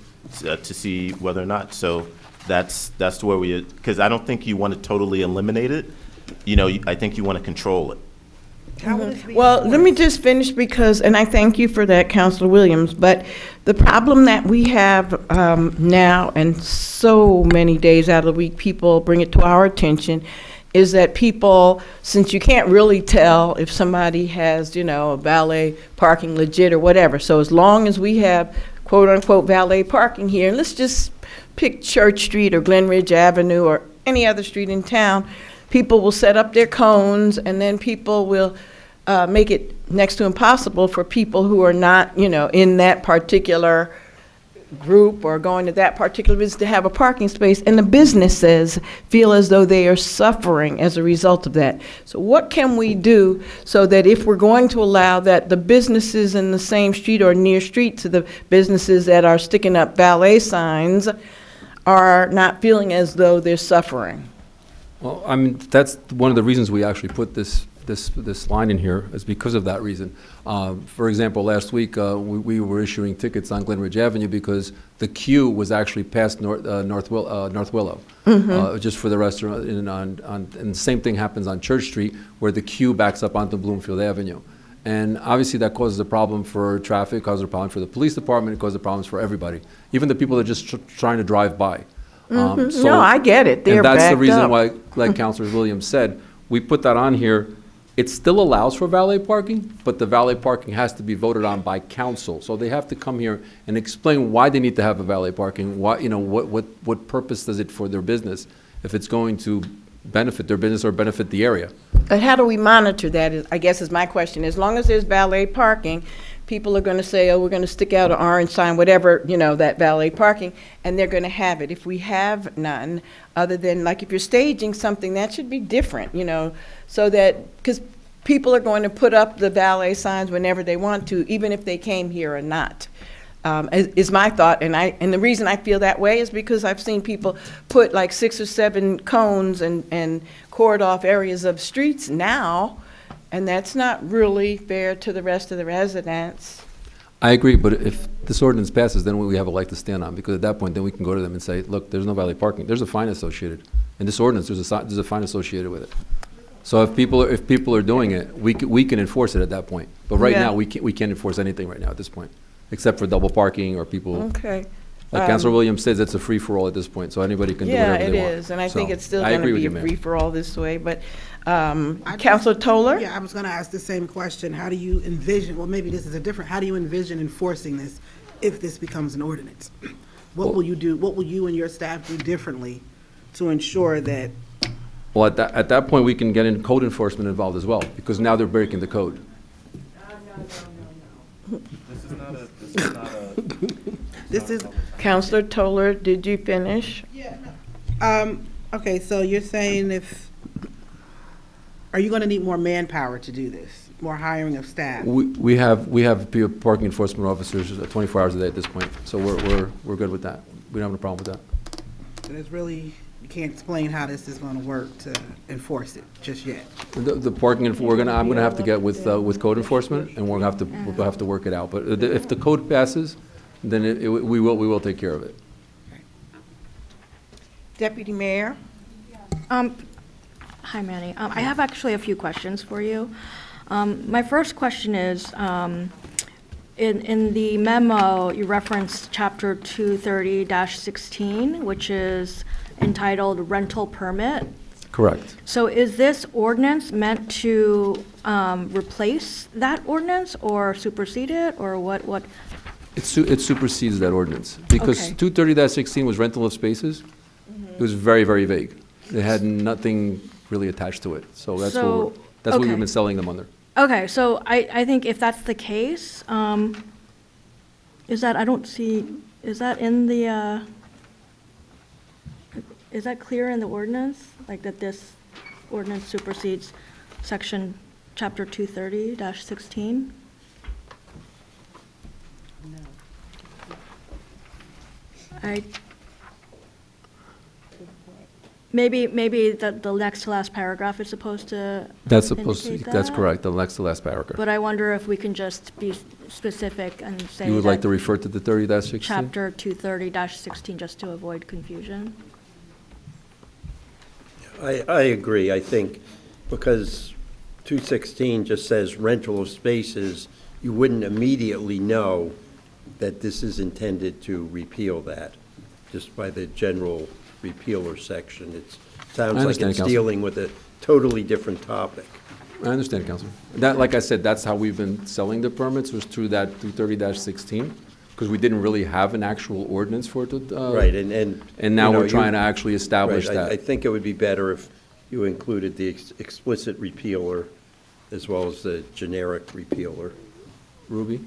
to see whether or not. So that's where because I don't think you want to totally eliminate it. I think you want to control it.
Well, let me just finish because, and I thank you for that, Councilor Williams, but the problem that we have now, and so many days out of the week, people bring it to our attention, is that people, since you can't really tell if somebody has, a valet parking legit or whatever, so as long as we have quote-unquote valet parking here, and let's just pick Church Street or Glen Ridge Avenue or any other street in town, people will set up their cones, and then people will make it next to impossible for people who are not, in that particular group or going to that particular business to have a parking space, and the businesses feel as though they are suffering as a result of that. So what can we do so that if we're going to allow that the businesses in the same street or near street to the businesses that are sticking up valet signs are not feeling as though they're suffering?
Well, I mean, that's one of the reasons we actually put this line in here, is because of that reason. For example, last week, we were issuing tickets on Glen Ridge Avenue because the queue was actually past North Willow, just for the restaurant, and the same thing happens on Church Street, where the queue backs up onto Bloomfield Avenue. And obviously that causes a problem for traffic, causes a problem for the police department, it causes problems for everybody, even the people that are just trying to drive by.
No, I get it. They're
and that's the
backed
reason
up.
why, like Councilor Williams said, we put that on here. It still allows for valet parking, but the valet parking has to be voted on by council. So they have to come here and explain why they need to have a valet parking, why, what purpose does it for their business, if it's going to benefit their business or benefit the area.
But how do we monitor that, I guess is my question. As long as there's valet parking, people are going to say, oh, we're going to stick out an orange sign, whatever, that valet parking, and they're going to have it. If we have none, other than, like, if you're staging something, that should be different, so that, because people are going to put up the valet signs whenever they want to, even if they came here or not. Is my thought, and the reason I feel that way is because I've seen people put like 6 or 7 cones and cord off areas of streets now, and that's not really fair to the rest of the residents.
I agree, but if this ordinance passes, then we have a leg to stand on, because at that point, then we can go to them and say, look, there's no valet parking. There's a fine associated. In this ordinance, there's a fine associated with it. So if people are doing it, we can enforce it at that point. But right now, we can't enforce anything right now at this point, except for double parking or people.
Okay.
Like Councilor Williams says, it's a free-for-all at this point, so anybody can do whatever they want.
Yeah, it is, and I think
So,
it's still
I
going
agree
to
with
be
you,
a
ma'am.
free-for-all this way, but Councilor Toller?
Yeah, I was going to ask the same question. How do you envision, well, maybe this is a different, how do you envision enforcing this if this becomes an ordinance? What will you do, what will you and your staff do differently to ensure that?
Well, at that point, we can get in code enforcement involved as well, because now they're breaking the code.
This is,
Councilor Toller, did you finish?
okay, so you're saying are you going to need more manpower to do this? More hiring of staff?
We have parking enforcement officers 24 hours a day at this point, so we're good with that. We don't have a problem with that.
So there's really, you can't explain how this is going to work to enforce it just yet.
The parking, I'm gonna have to get with code enforcement, and we'll have to work it out. But if the code passes, then we will take care of it.
Deputy Mayor?
Hi, Manny. I have actually a few questions for you. My first question is, in the memo, you referenced Chapter 230-16, which is entitled Rental Permit.
Correct.
So is this ordinance meant to replace that ordinance or supersede it, or what?
It supersedes that ordinance, because
Okay.
230-16 was rental of spaces. It was very, very vague. It had nothing really attached to it, so that's what
okay.
we've been selling them under.
Okay, so I think if that's the case, is that in the, is that clear in the ordinance? Like that this ordinance supersedes section, chapter 230-16? Maybe the next to last paragraph is supposed to
That's that's
that?
correct, the next to last paragraph.
But I wonder if we can just be specific and say
You would like
that
to refer to the 30-16?
Chapter 230-16, just to avoid confusion.
I agree. I think because 216 just says rental of spaces, you wouldn't immediately know that this is intended to repeal that, just by the general repealer section. It sounds like
understand,
it's
Counselor.
dealing with a totally different topic.
I understand, Councilor. That, like I said, that's how we've been selling the permits, was through that 230-16, because we didn't really have an actual ordinance for it to.
Right, and
now
you know,
we're trying to actually establish
right, I
that.
think it would be better if you included the explicit repealer as well as the generic repealer.
Ruby,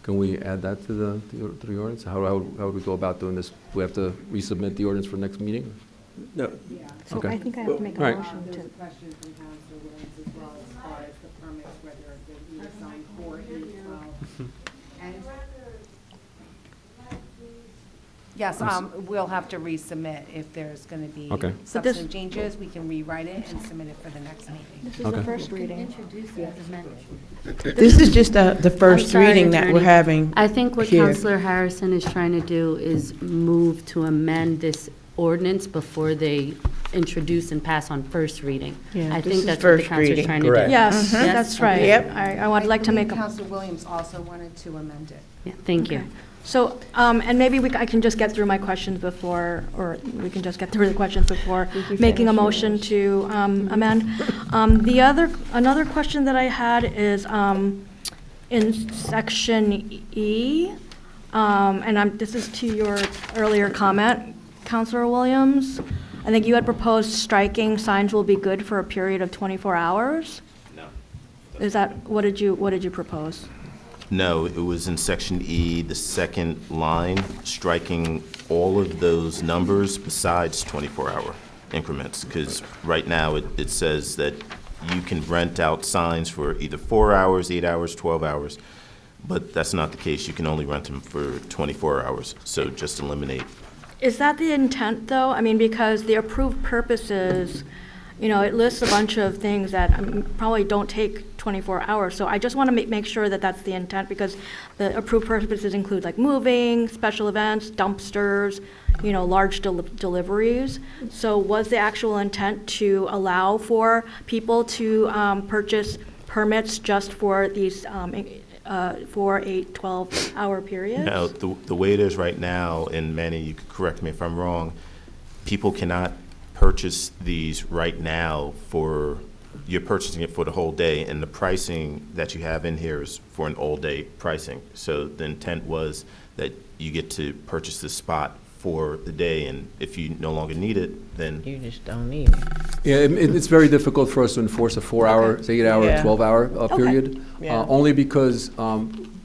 can we add that to the ordinance? How would we go about doing this? We have to resubmit the ordinance for next meeting?
No,
So
Okay.
I think I have to make a
Right.
motion
There was
to.
a question from Councilor Williams as well as far as the permits, whether they need a sign for E12. And
Yes, we'll have to resubmit if there's going to be
Okay.
But this-
substantive changes. We can rewrite it and submit it for the next meeting.
This is
Okay.
the first reading.
Introduce it as amended.
This is just the first
sorry,
reading that we're
Attorney.
having.
I think what
here.
Counselor Harrison is trying to do is move to amend this ordinance before they introduce and pass on first reading.
Yeah,
I
this
think
is
that's what the
first
counselor's
reading.
trying to do.
Correct.
Yes,
Yes?
that's right.
Yep.
I would like to make a.
Councilor Williams also wanted to amend it.
Yeah, thank you.
Okay. So, and maybe I can just get through my questions before, or we can just get through the questions before making a motion to amend. Another question that I had is in section E, and this is to your earlier comment, Councilor Williams. I think you had proposed striking signs will be good for a period of 24 hours? No. Is that, what did you propose?
No, it was in section E, the second line, striking all of those numbers besides 24-hour increments, because right now it says that you can rent out signs for either 4 hours, 8 hours, 12 hours, but that's not the case. You can only rent them for 24 hours, so just eliminate.
Is that the intent, though? I mean, because the approved purposes, it lists a bunch of things that probably don't take 24 hours. So I just want to make sure that that's the intent, because the approved purposes include like moving, special events, dumpsters, large deliveries. So was the actual intent to allow for people to purchase permits just for these for a 12-hour period?
Now, the way it is right now, and Manny, you could correct me if I'm wrong, people cannot purchase these right now you're purchasing it for the whole day, and the pricing that you have in here is for an all-day pricing. So the intent was that you get to purchase this spot for the day, and if you no longer need it, then
You just don't need it.
Yeah, it's very difficult for us to enforce a 4-hour, 8-hour,
Yeah.
12-hour period,
Yeah.
only because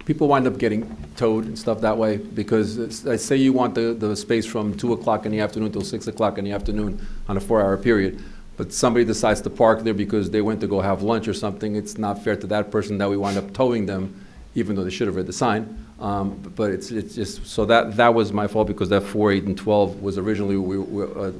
people wind up getting towed and stuff that way, because say you want the space from 2 o'clock in the afternoon till 6 o'clock in the afternoon on a 4-hour period, but somebody decides to park there because they went to go have lunch or something. It's not fair to that person that we wind up towing them, even though they should have read the sign. But it's just, so that was my fault, because that 4, 8, and 12 was originally,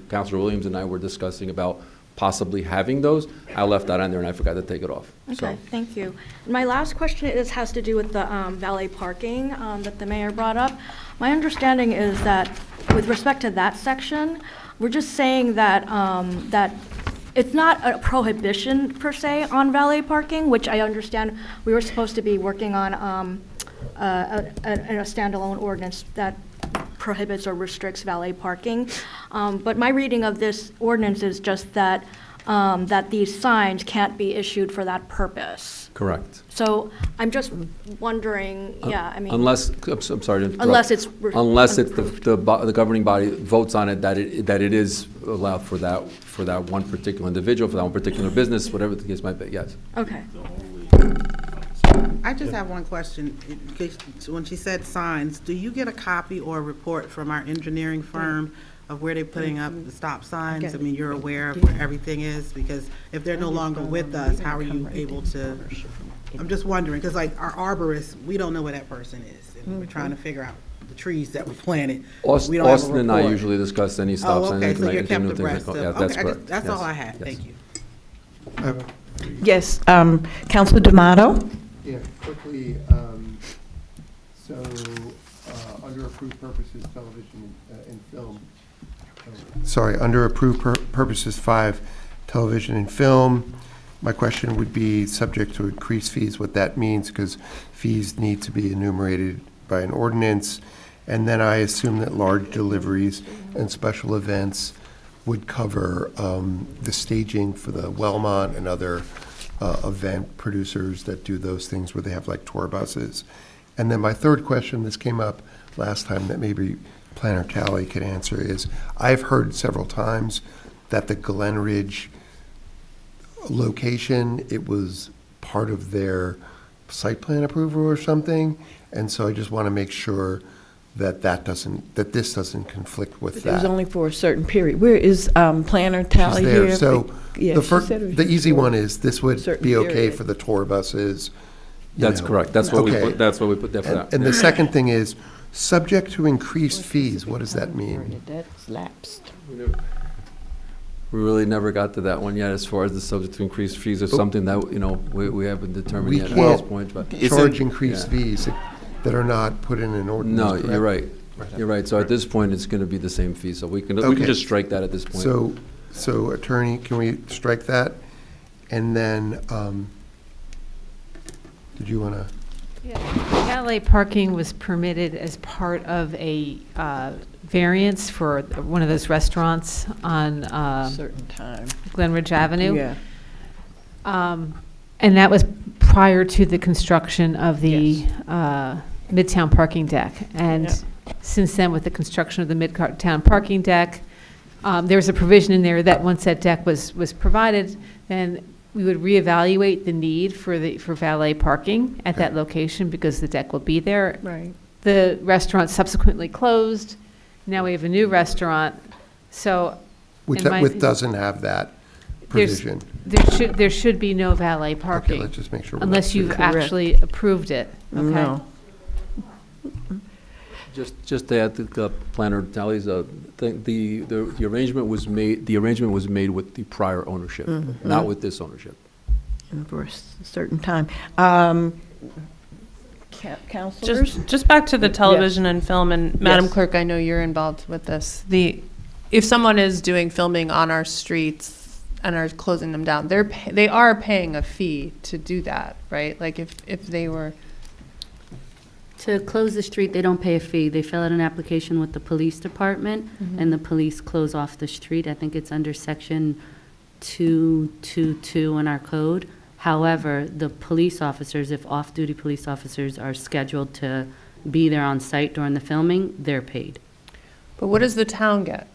Councilor Williams and I were discussing about possibly having those. I left that on there and I forgot to take it off.
Okay, thank you. My last question has to do with the valet parking that the mayor brought up. My understanding is that with respect to that section, we're just saying that it's not a prohibition per se on valet parking, which I understand we were supposed to be working on a standalone ordinance that prohibits or restricts valet parking. But my reading of this ordinance is just that these signs can't be issued for that purpose.
Correct.
So I'm just wondering,
Unless, I'm sorry to interrupt.
Unless it's
the governing body votes on it, that it is allowed for that one particular individual, for that one particular business, whatever the case might be, yes.
Okay.
I just have one question. When she said signs, do you get a copy or a report from our engineering firm of where they're putting up the stop signs? I mean, you're aware of where everything is? Because if they're no longer with us, how are you able to? I'm just wondering, because like our arborist, we don't know where that person is. And we're trying to figure out the trees that we planted. We don't have a
Austin and I
report.
usually discuss any stop
Oh,
signs.
okay,
anything
so
like-
you're
anything
kept
new things
abreast
like-
of.
yeah, that's
Okay,
correct.
that's all
Yes.
I had.
Yes.
Thank you.
Yes, Councilor D'Amato?
Yeah, quickly, so, under approved purposes, television and film. Sorry, under approved purposes 5, television and film. My question would be subject to increased fees, what that means, because fees need to be enumerated by an ordinance. And then I assume that large deliveries and special events would cover the staging for the Wellmont and other event producers that do those things where they have like tour buses. And then my third question, this came up last time that maybe Planner Talley could answer, is I've heard several times that the Glen Ridge location, it was part of their site plan approval or something. And so I just want to make sure that this doesn't conflict with that.
It was only for a certain period. Where is Planner Tally
She's there.
here?
So
Yeah,
the
she
first,
said it was
the easy
for
one is, this would
certain
be okay
period.
for the tour buses. you
That's
know.
correct. That's what we
Okay.
put, that's what we put there for that.
And the second thing is, subject to increased fees, what does that mean?
That's lapsed.
We really never got to that one yet, as far as the subject to increased fees or something that, we haven't determined
We
yet at this
can't
point, but.
charge increased fees that are not put in an ordinance,
No,
correct?
you're right. You're right. So at this point, it's going to be the same fee, so we can
Okay.
just strike that at this point.
So attorney, can we strike that? And then, did you want to?
Valet parking was permitted as part of a variance for one of those restaurants on
Certain time.
Glen Ridge Avenue.
Yeah.
And that was prior to the construction of the Midtown parking deck. And since then, with the construction of the Midtown parking deck, there was a provision in there that once that deck was provided, then we would reevaluate the need for valet parking at that location because the deck will be there.
Right.
The restaurant subsequently closed. Now we have a new restaurant. So
Which
in my-
doesn't have that
there's-
provision.
there should be no valet
Okay,
parking
let's just make sure. we're
unless
not-
you've
Correct.
actually approved it. Okay.
No.
Just to add to the planner Tally's, the arrangement was made with the prior ownership, not with this ownership.
And for a certain time. Counselors?
Just back to the television and film, and Madam
Yes.
Clerk, I know you're involved with this. If someone is doing filming on our streets and are closing them down, they are paying a fee to do that, right? Like if they were.
To close the street, they don't pay a fee. They fill out an application with the police department, and the police close off the street. I think it's under section 222 in our code. However, the police officers, if off-duty police officers are scheduled to be there on site during the filming, they're paid.
But what does the town get?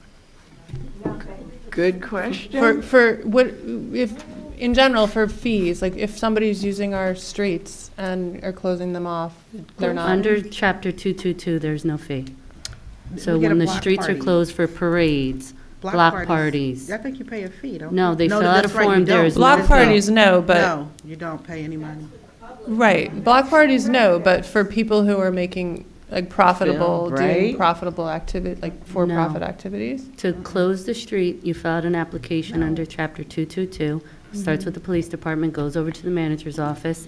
Good question.
For what, if, in general, for fees, like if somebody's using our streets and are closing them off, they're not.
Under chapter 222, there's no fee. So
We get a
when the
block
streets are
party.
closed for parades, block parties.
I think you pay a fee, don't you?
No, they fill out a
that's right, you
form. There
don't.
is
Block
no fee.
parties, no, but,
No, you don't pay any money.
right, block parties, no, but for people who are making, like profitable,
Film,
doing
right?
profitable activity, like for-profit
No.
activities?
To close the street, you fill out an application under chapter 222, starts with the police department, goes over to the manager's office.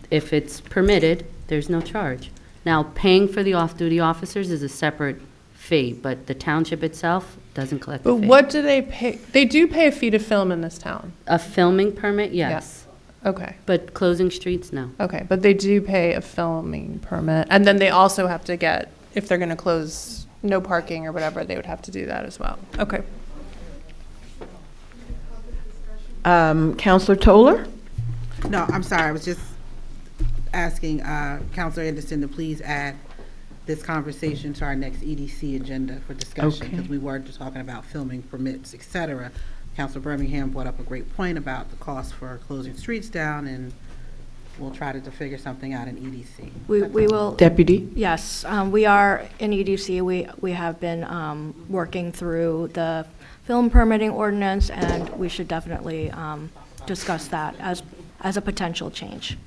If it's permitted, there's no charge. Now, paying for the off-duty officers is a separate fee, but the township itself doesn't collect a
But
fee.
what do they pay? They do pay a fee to film in this town.
A filming permit, yes,
Okay,
but closing streets, no.
okay, but they do pay a filming permit, and then they also have to get, if they're gonna close no parking or whatever, they would have to do that as well. Okay.
Counselor Toller?
No, I'm sorry, I was just asking Counselor Anderson to please add this conversation to our next EDC agenda for discussion, because
Okay.
we were just talking about filming permits, et cetera. Counselor Birmingham brought up a great point about the cost for closing streets down, and we'll try to figure something out in EDC.
We will,
Deputy?
yes, we are in EDC, we have been working through the film permitting ordinance, and we should definitely discuss that as a potential change.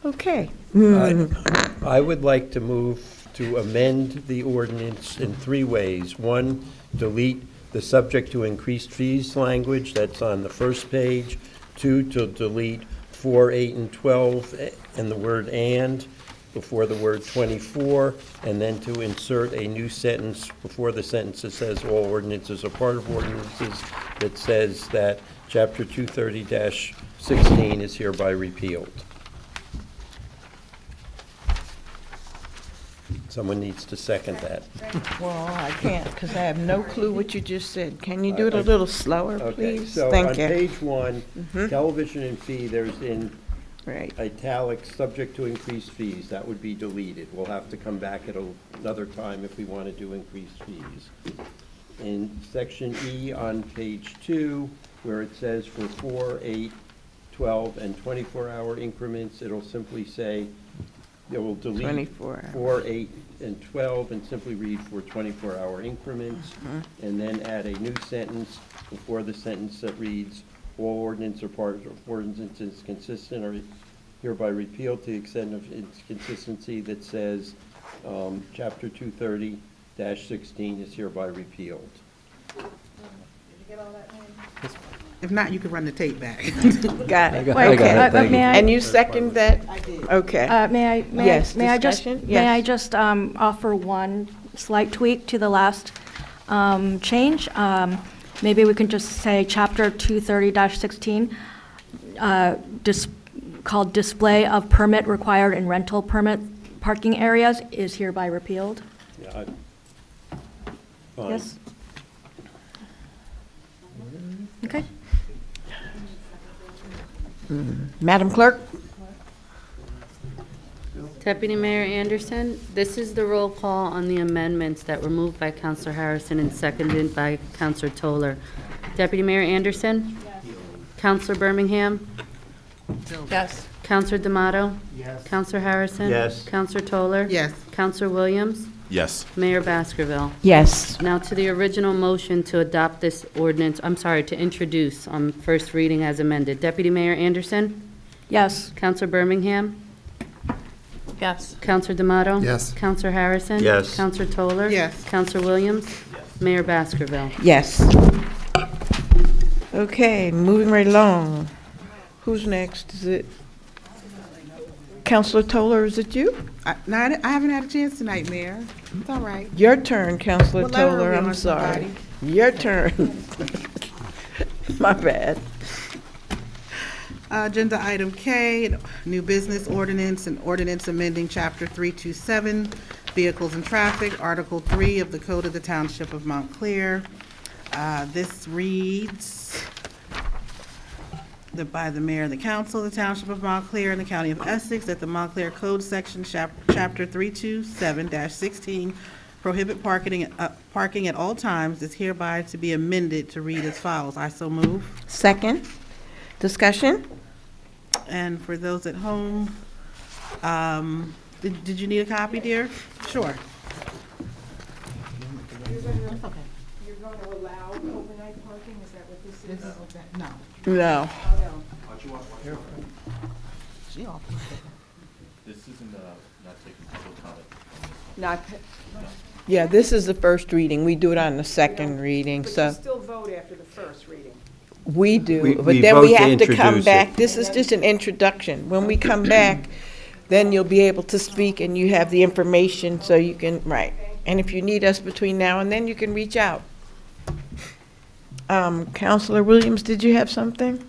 Okay.
I would like to move to amend the ordinance in 3 ways. 1, delete the subject to increased fees language that's on the first page. 2, to delete 4, 8, and 12 and the word "and" before the word 24, and then to insert a new sentence before the sentence that says all ordinances are part of ordinances, that says that Chapter 230-16 is hereby repealed. Someone needs to second that.
Well, I can't, because I have no clue what you just said. Can you do it a little slower,
Okay,
please?
so on
Thank you.
page 1, television and fee, there's in
Right.
italics, subject to increased fees. That would be deleted. We'll have to come back at another time if we want to do increased fees. In section E on page 2, where it says for 4, 8, 12, and 24-hour increments, it'll simply say, it will delete
24 hours.
4, 8, and 12, and simply read for 24-hour increments, and then add a new sentence before the sentence that reads, all ordinance or part of ordinances consistent are hereby repealed to the extent of its consistency that says, Chapter 230-16 is hereby repealed.
If not, you can run the tape back.
Got it.
I got it, thank you.
And you second that? Okay. Yes,
May I
discussion?
just offer one slight tweak to the last change? Maybe we can just say Chapter 230-16, called display of permit required in rental permit parking areas is hereby repealed.
Yeah, fine.
Yes? Okay.
Madam Clerk?
Deputy Mayor Anderson, this is the roll call on the amendments that were moved by Councilor Harrison and seconded by Councilor Toller. Deputy Mayor Anderson? Counselor Birmingham?
Yes.
Counselor D'Amato? Yes. Counselor Harrison?
Yes.
Counselor Toller?
Yes.
Counselor Williams?
Yes.
Mayor Baskerville?
Yes.
Now to the original motion to adopt this ordinance, I'm sorry, to introduce on first reading as amended. Deputy Mayor Anderson?
Yes.
Counselor Birmingham?
Yes.
Counselor D'Amato?
Yes.
Counselor Harrison?
Yes.
Counselor Toller?
Yes.
Counselor Williams? Mayor Baskerville?
Yes. Okay, moving right along. Who's next? Is it Counselor Toller, is it you?
I haven't had a chance tonight, Mayor. It's all right.
Your turn, Counselor
What letter are
Toller,
we
I'm
on,
sorry.
somebody?
Your turn. My bad.
Agenda item K, new business ordinance and ordinance amending Chapter 327, Vehicles and Traffic, Article 3 of the Code of the Township of Montclair. This reads that by the mayor and the council of the Township of Montclair and the County of Essex, that the Montclair Code Section Chapter 327-16 prohibit parking at all times is hereby to be amended to read as follows. I so move.
Second. Discussion?
And for those at home, did you need a copy, dear? Sure.
You're going to allow overnight parking, is that what this is?
No.
No.
This isn't not taking public comment.
Not,
Yeah, this is the first reading. We do it on the second reading,
but you
so
still vote after the first reading.
we do.
We
But then we
vote to
have to come
introduce it.
back. This is just an introduction. When we come back, then you'll be able to speak and you have the information so you can, right. And if you need us between now and then, you can reach out. Counselor Williams, did you have something?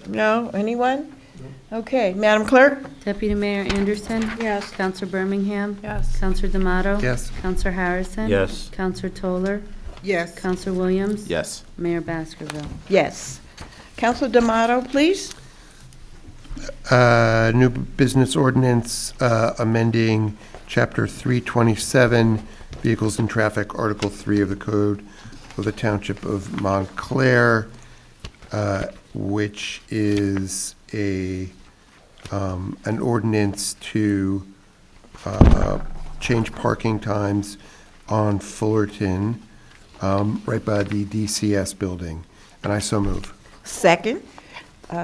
No? Anyone? Okay, Madam Clerk?
Deputy Mayor Anderson?
Yes.
Counselor Birmingham?
Yes.
Counselor D'Amato?
Yes.
Counselor Harrison?
Yes.
Counselor Toller?
Yes.
Counselor Williams?
Yes.
Mayor Baskerville?
Yes. Counselor D'Amato, please?
New business ordinance amending Chapter 327, Vehicles and Traffic, Article 3 of the Code of the Township of Montclair, which is an ordinance to change parking times on Fullerton, right by the DCS building. And I so move.
Second.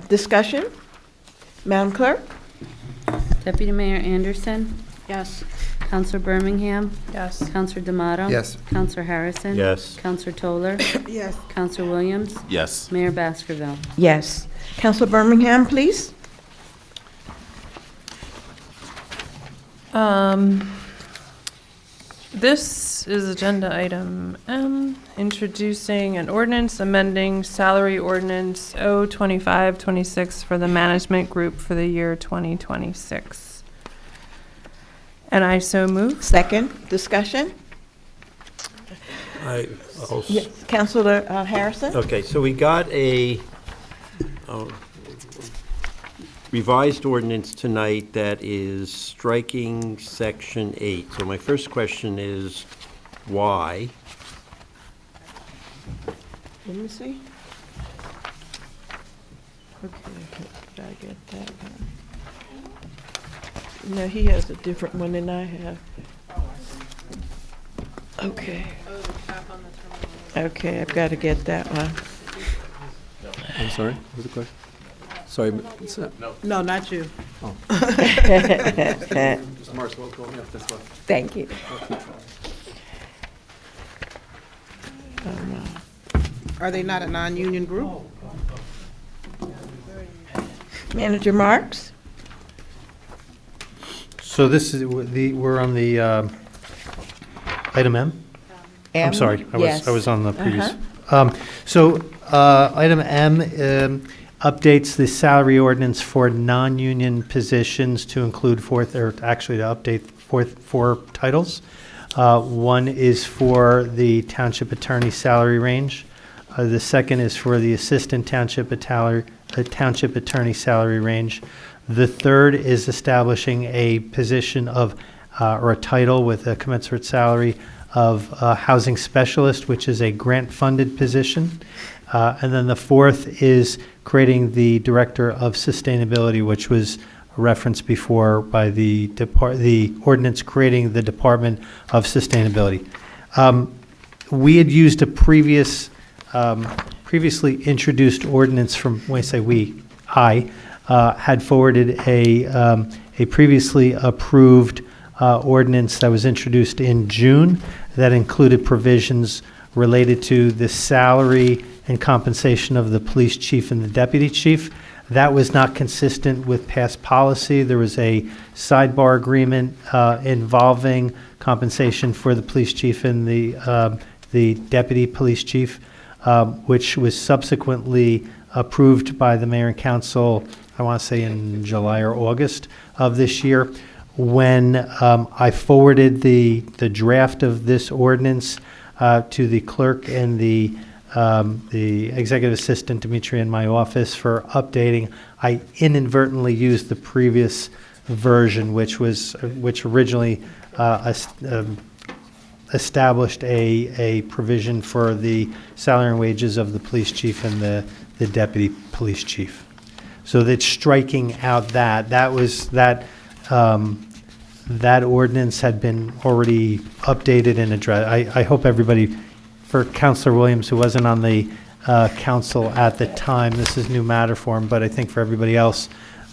Discussion? Madam Clerk?
Deputy Mayor Anderson?
Yes.
Counselor Birmingham?
Yes.
Counselor D'Amato?
Yes.
Counselor Harrison?
Yes.
Counselor Toller?
Yes.
Counselor Williams?
Yes.
Mayor Baskerville?
Yes. Counselor Birmingham, please?
This is agenda item M, introducing an ordinance amending Salary Ordinance O-25-26 for the management group for the year 2026. And I so move.
Second. Discussion? Yes. Counselor Harrison?
Okay, so we got a revised ordinance tonight that is striking Section 8. So my first question is, why?
Let me see. Okay, did I get that one? No, he has a different one than I have. Okay. Okay, I've got to get that one.
I'm sorry, what was the question? Sorry, it's,
No, not you.
Mr. Marks, well, go, yeah, that's what.
Thank you.
Are they not a non-union group?
Manager Marks?
So this is, we're on the item M? I'm sorry, I was on the previous. So item M updates the salary ordinance for non-union positions to include four titles. One is for the township attorney salary range. The second is for the assistant township attorney salary range. The third is establishing a position of, or a title with a commensurate salary of housing specialist, which is a grant-funded position. And then the fourth is creating the Director of Sustainability, which was referenced before by the ordinance creating the Department of Sustainability. We had used a previously introduced ordinance from, when I say we, I had forwarded a previously approved ordinance that was introduced in June that included provisions related to the salary and compensation of the police chief and the deputy chief. That was not consistent with past policy. There was a sidebar agreement involving compensation for the police chief and the deputy police chief, which was subsequently approved by the mayor and council, I want to say in July or August of this year. When I forwarded the draft of this ordinance to the clerk and the executive assistant, Dimitri, in my office for updating, I inadvertently used the previous version, which originally established a provision for the salary and wages of the police chief and the deputy police chief. So that's striking out that ordinance had been already updated and addressed. I hope everybody, for Councilor Williams, who wasn't on the council at the time, this is new matter for him, but I think for everybody else,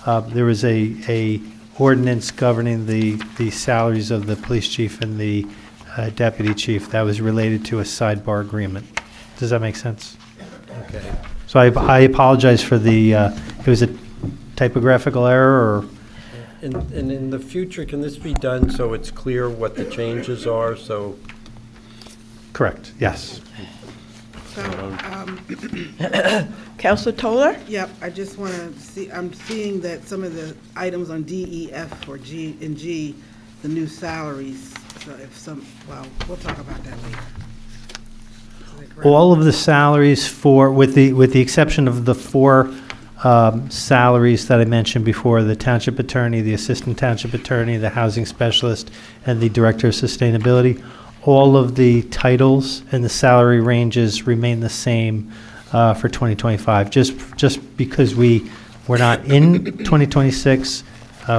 there was a ordinance governing the salaries of the police chief and the deputy chief that was related to a sidebar agreement. Does that make sense?
Okay.
So I apologize for it was a typographical error, or?
And in the future, can this be done so it's clear what the changes are, so?
Correct, yes.
So,
Counselor Toller?
yep, I just want to see, I'm seeing that some of the items on D, E, F, or G, and G, the new salaries, so well, we'll talk about that later. Is that correct?
All of the salaries with the exception of the four salaries that I mentioned before, the township attorney, the assistant township attorney, the housing specialist, and the director of sustainability, all of the titles and the salary ranges remain the same for 2025. Just because we're not in 2026,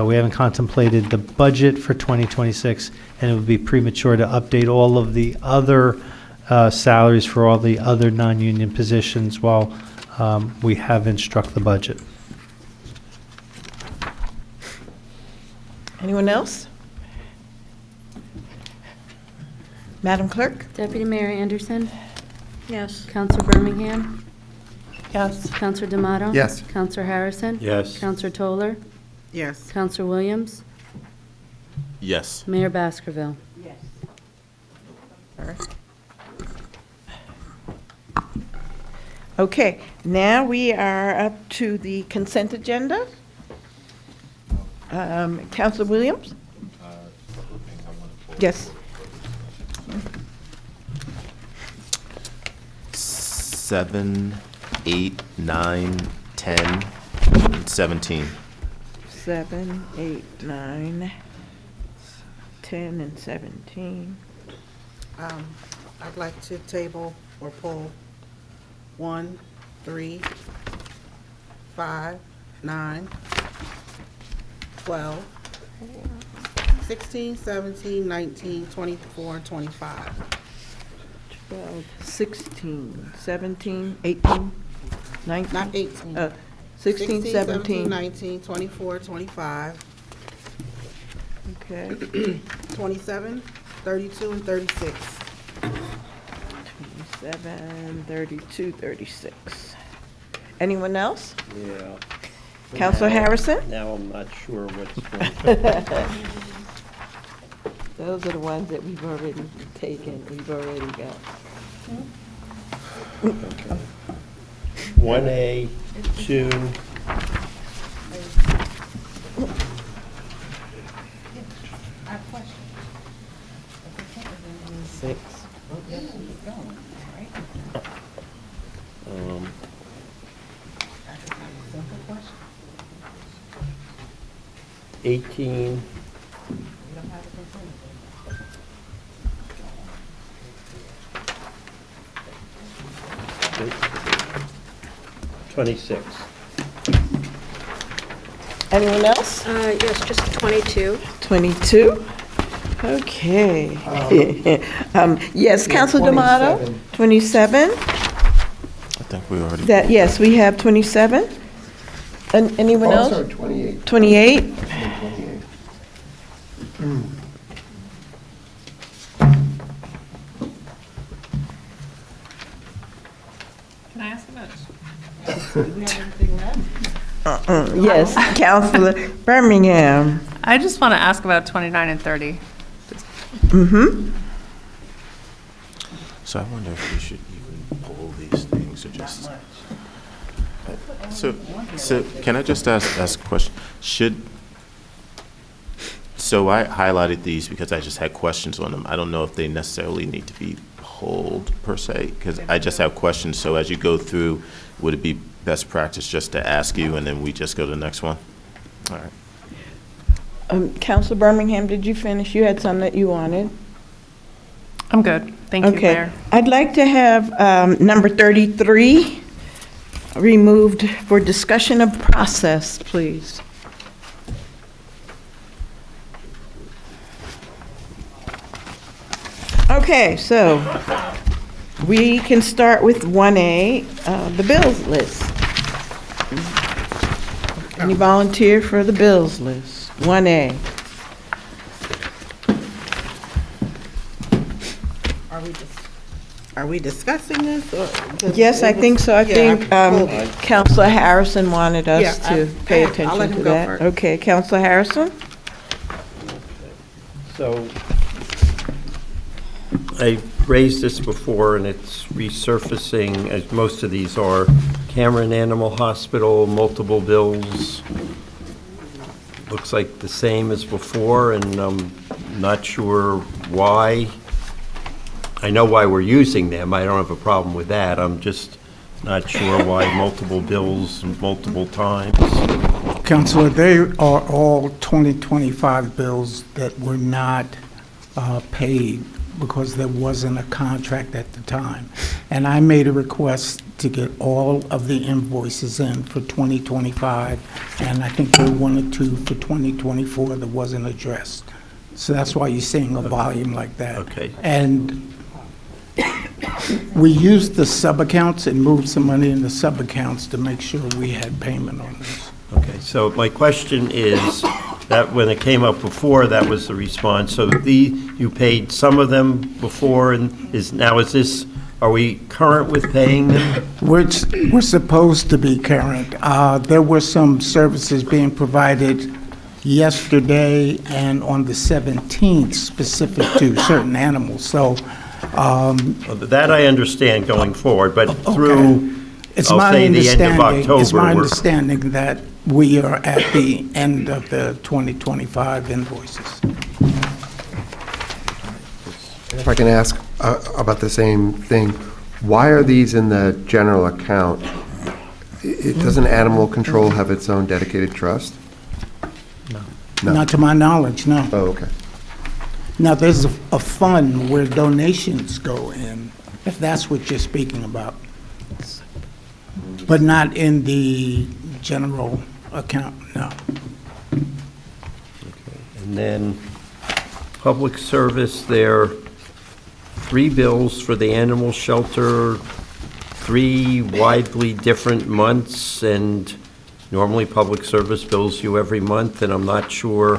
we haven't contemplated the budget for 2026, and it would be premature to update all of the other salaries for all the other non-union positions while we haven't struck the budget.
Anyone else? Madam Clerk?
Deputy Mayor Anderson?
Yes.
Counselor Birmingham?
Yes.
Counselor D'Amato?
Yes.
Counselor Harrison?
Yes.
Counselor Toller?
Yes.
Counselor Williams?
Yes.
Mayor Baskerville?
Okay, now we are up to the consent agenda. Counselor Williams? Yes.
7, 8, 9, 10, 17.
7, 8, 9, 10, and 17.
I'd like to table or pull 1, 3, 5, 9, 12, 16, 17, 19, 24, and 25.
12, 16, 17, 18, 19?
Not 18.
16, 17.
19, 24, 25,
Okay.
27, 32, and 36.
27, 32, 36. Anyone else?
Yeah.
Counselor Harrison?
Now I'm not sure what's going
Those are the ones that we've already taken, we've already got.
1A, 2,
Six.
18, 26.
Anyone else?
Yes, just 22.
22? Okay. Yes, Councilor D'Amato? 27?
I think we already.
Yes, we have 27. And anyone
Oh,
else?
sorry, 28.
28?
28.
Can I ask about?
Yes, Councilor Birmingham.
I just want to ask about 29 and 30.
Mm-hmm.
So I wonder if we should even pull these things or just. So can I just ask a question? So I highlighted these because I just had questions on them. I don't know if they necessarily need to be pulled per se, because I just have questions. So as you go through, would it be best practice just to ask you and then we just go to the next one? All right.
Councilor Birmingham, did you finish? You had some that you wanted?
I'm good. Thank you,
Okay.
Mayor.
I'd like to have number 33 removed for discussion of process, please. Okay, so we can start with 1A, the bills list. Any volunteer for the bills list? 1A.
Are we discussing this? Or
Yes, I think so. I think
well,
Councilor Harrison wanted us
Yeah,
to pay
I'll let
attention
him
to
go
that.
first.
Okay, Councilor Harrison?
So I raised this before, and it's resurfacing, as most of these are. Cameron Animal Hospital, multiple bills. Looks like the same as before, and I'm not sure why. I know why we're using them. I don't have a problem with that. I'm just not sure why multiple bills multiple times.
Councilor, they are all 2025 bills that were not paid because there wasn't a contract at the time. And I made a request to get all of the invoices in for 2025, and I think there were one or two for 2024 that wasn't addressed. So that's why you're seeing a volume like that.
Okay.
And we used the sub-accounts and moved some money in the sub-accounts to make sure we had payment on this.
Okay, so my question is, that when it came up before, that was the response. So you paid some of them before, and are we current with paying them?
We're supposed to be current. There were some services being provided yesterday and on the 17th specific to certain animals, so.
That I understand going forward, but through,
It's
I'll
my
say, the end of
understanding. It's my
October,
understanding that we are at the end of the 2025 invoices.
If I can ask about the same thing, why are these in the general account? Doesn't animal control have its own dedicated trust? No.
Not to my knowledge, no.
Oh, okay.
Now, there's a fund where donations go in, if that's what you're speaking about, but not in the general account, no.
and then public service, there are 3 bills for the animal shelter, 3 widely different months, and normally public service bills you every month, and I'm not sure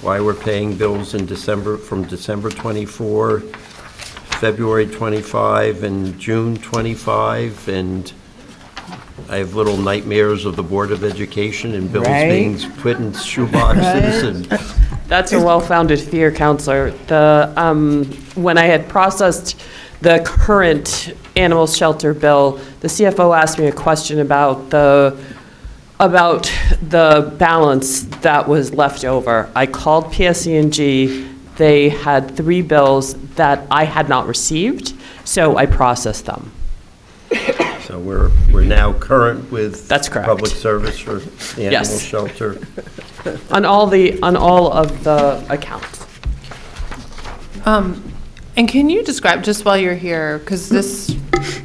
why we're paying bills in December, from December 24, February 25, and June 25, and I have little nightmares of the Board of Education and bills
Right.
being put in shoeboxes and.
That's a well-founded fear, Counselor. When I had processed the current animal shelter bill, the CFO asked me a question about the balance that was left over. I called PSE&G. They had 3 bills that I had not received, so I processed them.
So we're now current with.
That's correct.
Public service for the animal
Yes.
shelter.
On all of the accounts.
And can you describe, just while you're here, because this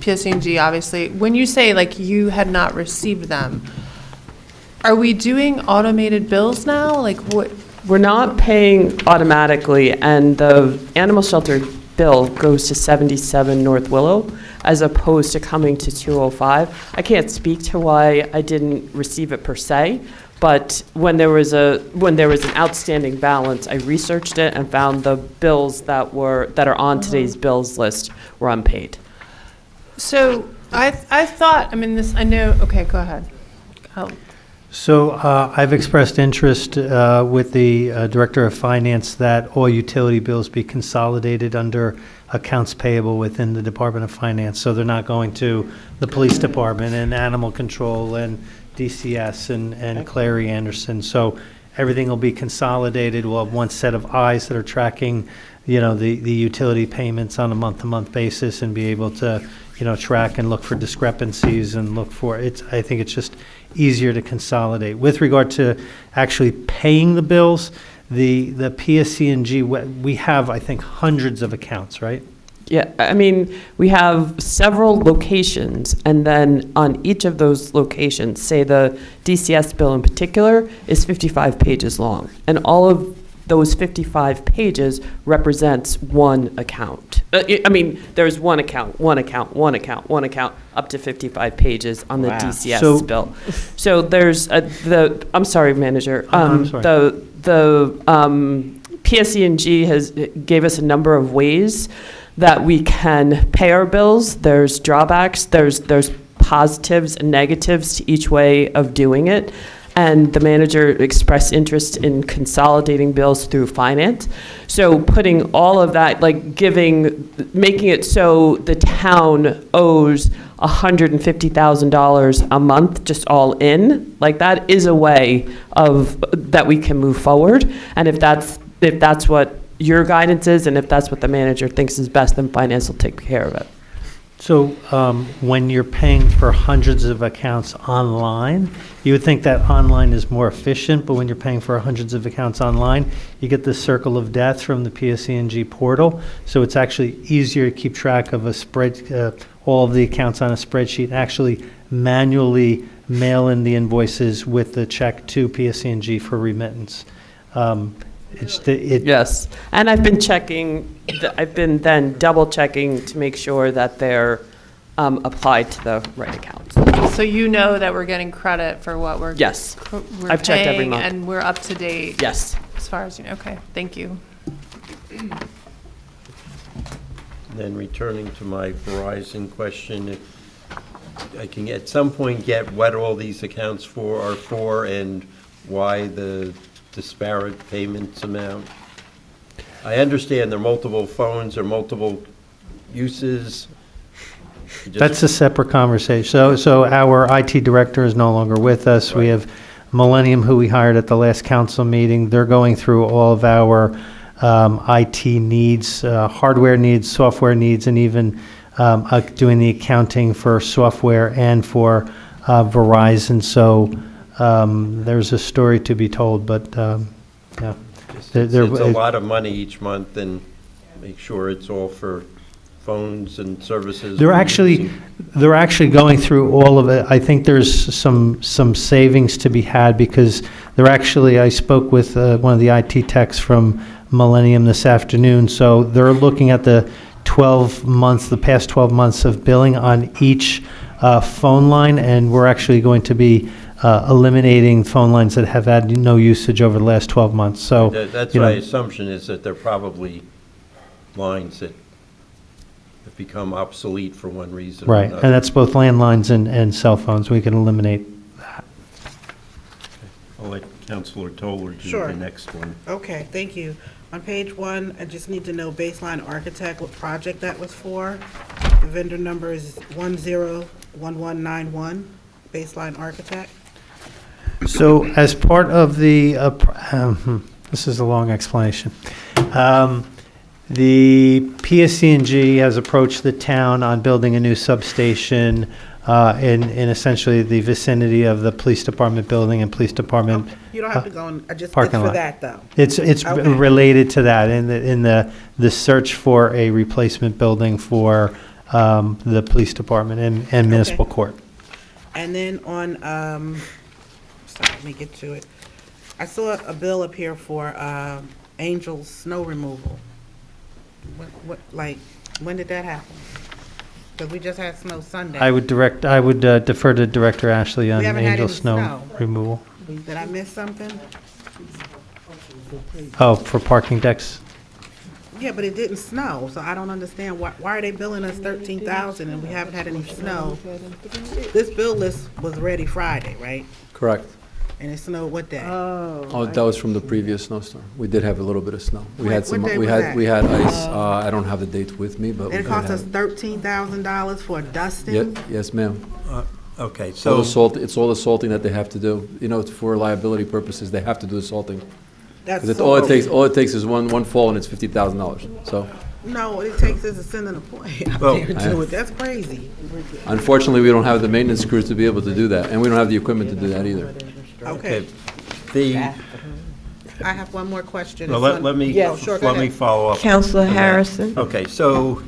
PSC&G, obviously, when you say like you had not received them, are we doing automated bills now? Like what?
We're not paying automatically, and the animal shelter bill goes to 77 North Willow as opposed to coming to 205. I can't speak to why I didn't receive it per se, but when there was an outstanding balance, I researched it and found the bills that are on today's bills list were unpaid.
So I thought, I mean, this, I know, okay, go ahead.
So I've expressed interest with the Director of Finance that all utility bills be consolidated under accounts payable within the Department of Finance. So they're not going to the Police Department and Animal Control and DCS and Clary Anderson. So everything will be consolidated. We'll have one set of eyes that are tracking, you know, the utility payments on a month-to-month basis and be able to, you know, track and look for discrepancies and look for it. I think it's just easier to consolidate. With regard to actually paying the bills, the PSC&G, we have, I think, hundreds of accounts, right?
Yeah, I mean, we have several locations, and then on each of those locations, say the DCS bill in particular is 55 pages long, and all of those 55 pages represents one account. I mean, there's one account, up to 55 pages on the DCS bill. So there's I'm sorry, Manager.
I'm sorry.
The PSC&G gave us a number of ways that we can pay our bills. There's drawbacks, there's positives and negatives to each way of doing it. And the manager expressed interest in consolidating bills through finance. So putting all of that, like making it so the town owes $150,000 a month just all in, like that is a way that we can move forward. And if that's what your guidance is, and if that's what the manager thinks is best, then finance will take care of it.
So when you're paying for hundreds of accounts online, you would think that online is more efficient, but when you're paying for hundreds of accounts online, you get the circle of death from the PSC&G portal. So it's actually easier to keep track of all of the accounts on a spreadsheet, actually manually mail in the invoices with the check to PSC&G for remittance.
Yes, and I've been then double checking to make sure that they're applied to the right accounts.
So you know that we're getting credit for what we're
I've checked every
paying,
month.
and we're up to date.
Yes.
As far as you know. Okay, thank you.
Then returning to my Verizon question, if I can at some point get what all these accounts are for and why the disparate payments amount. I understand there are multiple phones or multiple uses.
That's a separate conversation. So our IT director is no longer with us. Right. We have Millennium, who we hired at the last council meeting. They're going through all of our IT needs, hardware needs, software needs, and even doing the accounting for software and for Verizon. So there's a story to be told, but yeah.
It's a lot of money each month, and make sure it's all for phones and services.
They're actually going through all of it. I think there's some savings to be had because I spoke with one of the IT techs from Millennium this afternoon. So they're looking at the past 12 months of billing on each phone line, and we're actually going to be eliminating phone lines that have had no usage over the last 12 months. So
that's my assumption, is that they're probably lines that have become obsolete for one reason or
right,
another.
and that's both landlines and cell phones. We can eliminate that.
I'll let Councilor Toller do the next one.
Okay, thank you. On page 1, I just need to know baseline architect, what project that was for. The vendor number is 101191, baseline architect.
So as part of the, this is a long explanation. The PSC&G has approached the town on building a new substation in essentially the vicinity of the police department building and police department.
You don't have to go on, it's
parking
for
lot.
that, though.
It's related to that in the search for a replacement building for the police department and municipal court.
And then on, sorry, let me get to it. I saw a bill up here for Angel's snow removal. When did that happen? Because we just had snow Sunday.
I would defer to Director Ashley on
We haven't had
Angel
any
snow
snow.
removal.
Did I miss something?
Oh, for parking decks?
Yeah, but it didn't snow, so I don't understand why are they billing us $13,000 and we haven't had any snow? This bill list was ready Friday, right?
Correct.
And it snowed what day?
Oh, that was from the previous snowstorm. We did have a little bit of snow. We had some,
What day
we
was
had,
that?
we had ice. I don't have the dates with me, but we
And it
did
cost us
have.
$13,000 for dusting?
Yes, ma'am.
Okay,
It's all
so,
the salt, it's all the salting that they have to do. You know, for liability purposes, they have to do the salting.
That's
Because
so-
all it takes is one fall and it's $50,000. So
No, what it takes is to send an employee out
Well,
there to do it. That's crazy.
unfortunately, we don't have the maintenance crews to be able to do that, and we don't have the equipment to do that either.
Okay, I have one more question.
well,
It's on-
let me,
Yeah, sure, go
let me
ahead.
follow up.
Counselor
on that.
Harrison?
Okay, so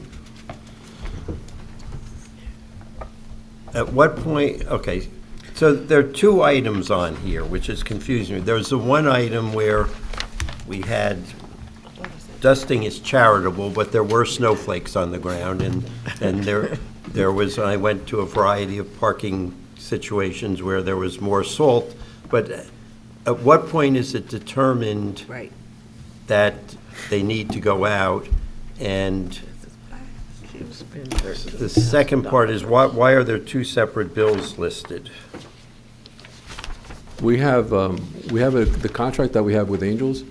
at what point, okay, so there are two items on here, which is confusing me. There's the one item where we had dusting is charitable, but there were snowflakes on the ground, and there was, I went to a variety of parking situations where there was more salt, but at what point is it determined
Right.
that they need to go out? And the second part is, why are there two separate bills listed?
We have the contract that we have with Angels.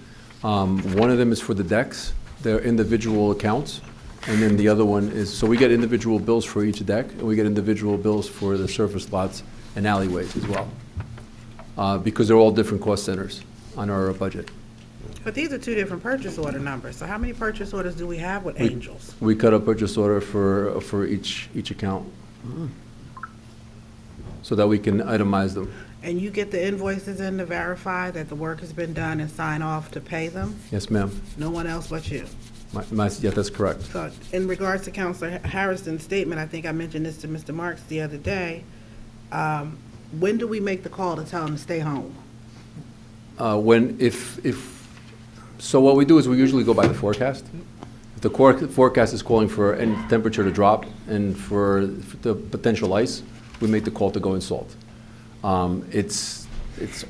One of them is for the decks, they're individual accounts, and then the other one is, so we get individual bills for each deck, and we get individual bills for the surface lots and alleyways as well, because they're all different cost centers on our budget.
But these are two different purchase order numbers, so how many purchase orders do we have with Angels?
We cut a purchase order for each account, so that we can itemize them.
And you get the invoices in to verify that the work has been done and sign off to pay them?
Yes, ma'am.
No one else but you?
Yeah, that's correct.
So in regards to Counselor Harrison's statement, I think I mentioned this to Mr. Marks the other day, when do we make the call to tell them to stay home?
So what we do is we usually go by the forecast. If the forecast is calling for any temperature to drop and for the potential ice, we make the call to go and salt. It's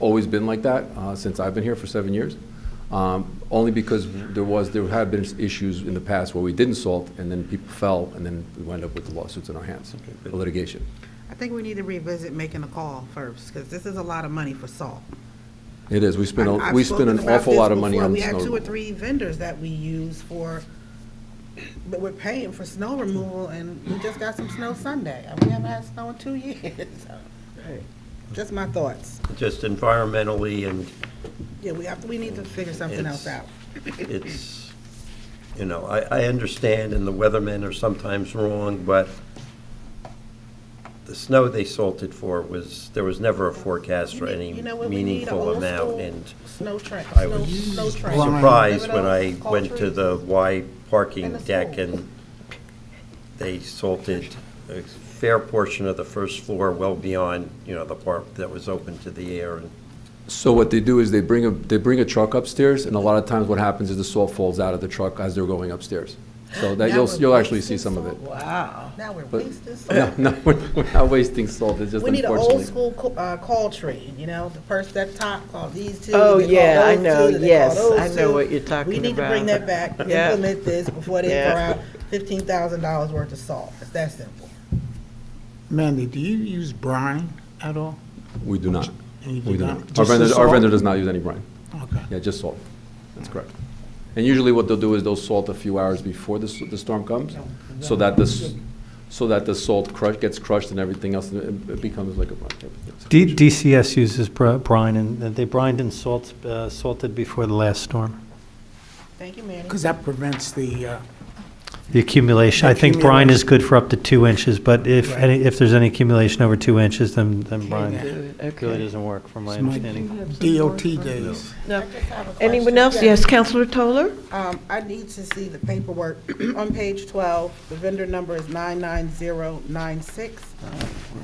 always been like that since I've been here for 7 years. Only because there have been issues in the past where we didn't salt and then people fell and then we wound up with the lawsuits in our hands, the litigation.
I think we need to revisit making a call first, because this is a lot of money for salt.
It is. We spend
I've spoken
an
about
awful
this
lot of money
before.
on
We had
snow
2 or
removal.
3 vendors that we use for, but we're paying for snow removal, and we just got some snow Sunday, and we haven't had snow in 2 years. Just my thoughts.
Just environmentally, and
Yeah, we need to figure something else out.
it's, I understand, and the weathermen are sometimes wrong, but the snow they salted for there was never a forecast for any
You know what, we need a
meaningful
old
amount,
school
and
snow train,
I
snow
was
train.
surprised when
Remember
I
those
went to
cultures?
the Y parking
And the
deck,
school.
and they salted a fair portion of the first floor, well beyond, the part that was open to the air. And
So what they do is they bring a truck upstairs, and a lot of times what happens is the salt falls out of the truck as they're going upstairs. So that
Now
you'll
we're
actually see
wasting
some of it.
salt? Wow. Now we're
But-
wasting salt.
No, we're not wasting salt, it's just
We need an
unfortunately.
old school call tree, the person at the top call these two.
Oh,
then they call
yeah, I
those
know.
two, then they
Yes,
call those
I know
two.
what you're talking
We need to bring
about.
that back,
Yeah.
implement this before they
Yeah.
throw out $15,000 worth of salt. It's that simple.
Mandy, do you use brine at all?
We do not.
You do
We do
not?
not.
Just the
Our
salt?
vendor does not use any brine.
Okay.
Yeah, just salt. That's correct. And usually what they'll do is they'll salt a few hours before the storm comes, so that the salt gets crushed and everything else, and it becomes like a brine type of thing.
DCS uses brine, and they brined and salted before the last storm.
Thank you, Manny.
Because that prevents the
The accumulation, I think Brian is good for up to 2 inches, but if there's any accumulation over 2 inches, then Brian really doesn't work, from my understanding.
DOT days.
No. Anyone else? Yes, Councilor Toller?
I need to see the paperwork on page 12. The vendor number is 99096.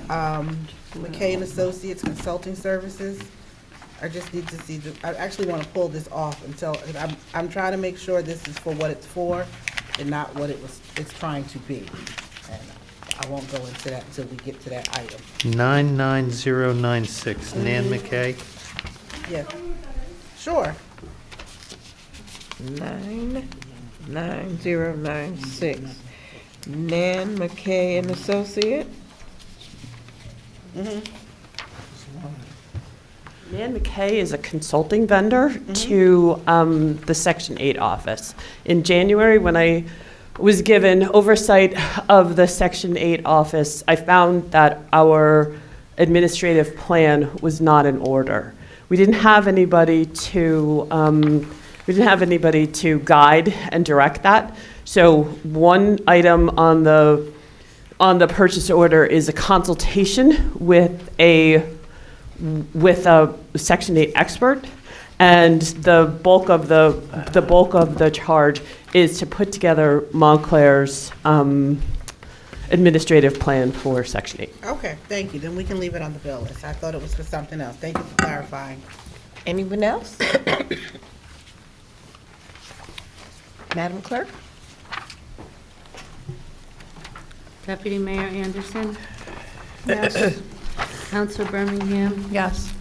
McKay and Associates Consulting Services. I just need to see, I actually want to pull this off until, I'm trying to make sure this is for what it's for and not what it's trying to be. And I won't go into that until we get to that item.
99096, Nan McKay.
Yeah, sure.
99096. Nan McKay and Associate?
Nan McKay is a consulting vendor to the Section 8 office. In January, when I was given oversight of the Section 8 office, I found that our administrative plan was not in order. We didn't have anybody to guide and direct that. So one item on the purchase order is a consultation with a Section 8 expert, and the bulk of the charge is to put together Montclair's administrative plan for Section 8.
Okay, thank you. Then we can leave it on the bill list. I thought it was for something else. Thank you for clarifying.
Anyone else? Madam Clerk?
Deputy Mayor Anderson,
Yes.
Counselor Birmingham,
Yes.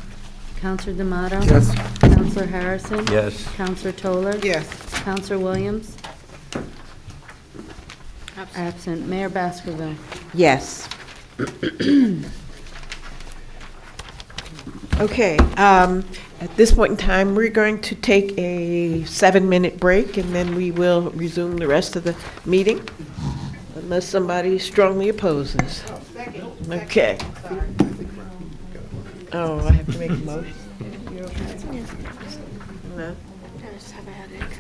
Counselor D'Amato.
Yes.
Counselor Harrison.
Yes.
Counselor Toller.
Yes.
Counselor Williams. Absent. Mayor Baskerville.
Yes. Okay, at this point in time, we're going to take a 7-minute break, and then we will resume the rest of the meeting, unless somebody strongly opposes. Okay. Oh, I have to make a motion? You okay? No?
I just have a headache.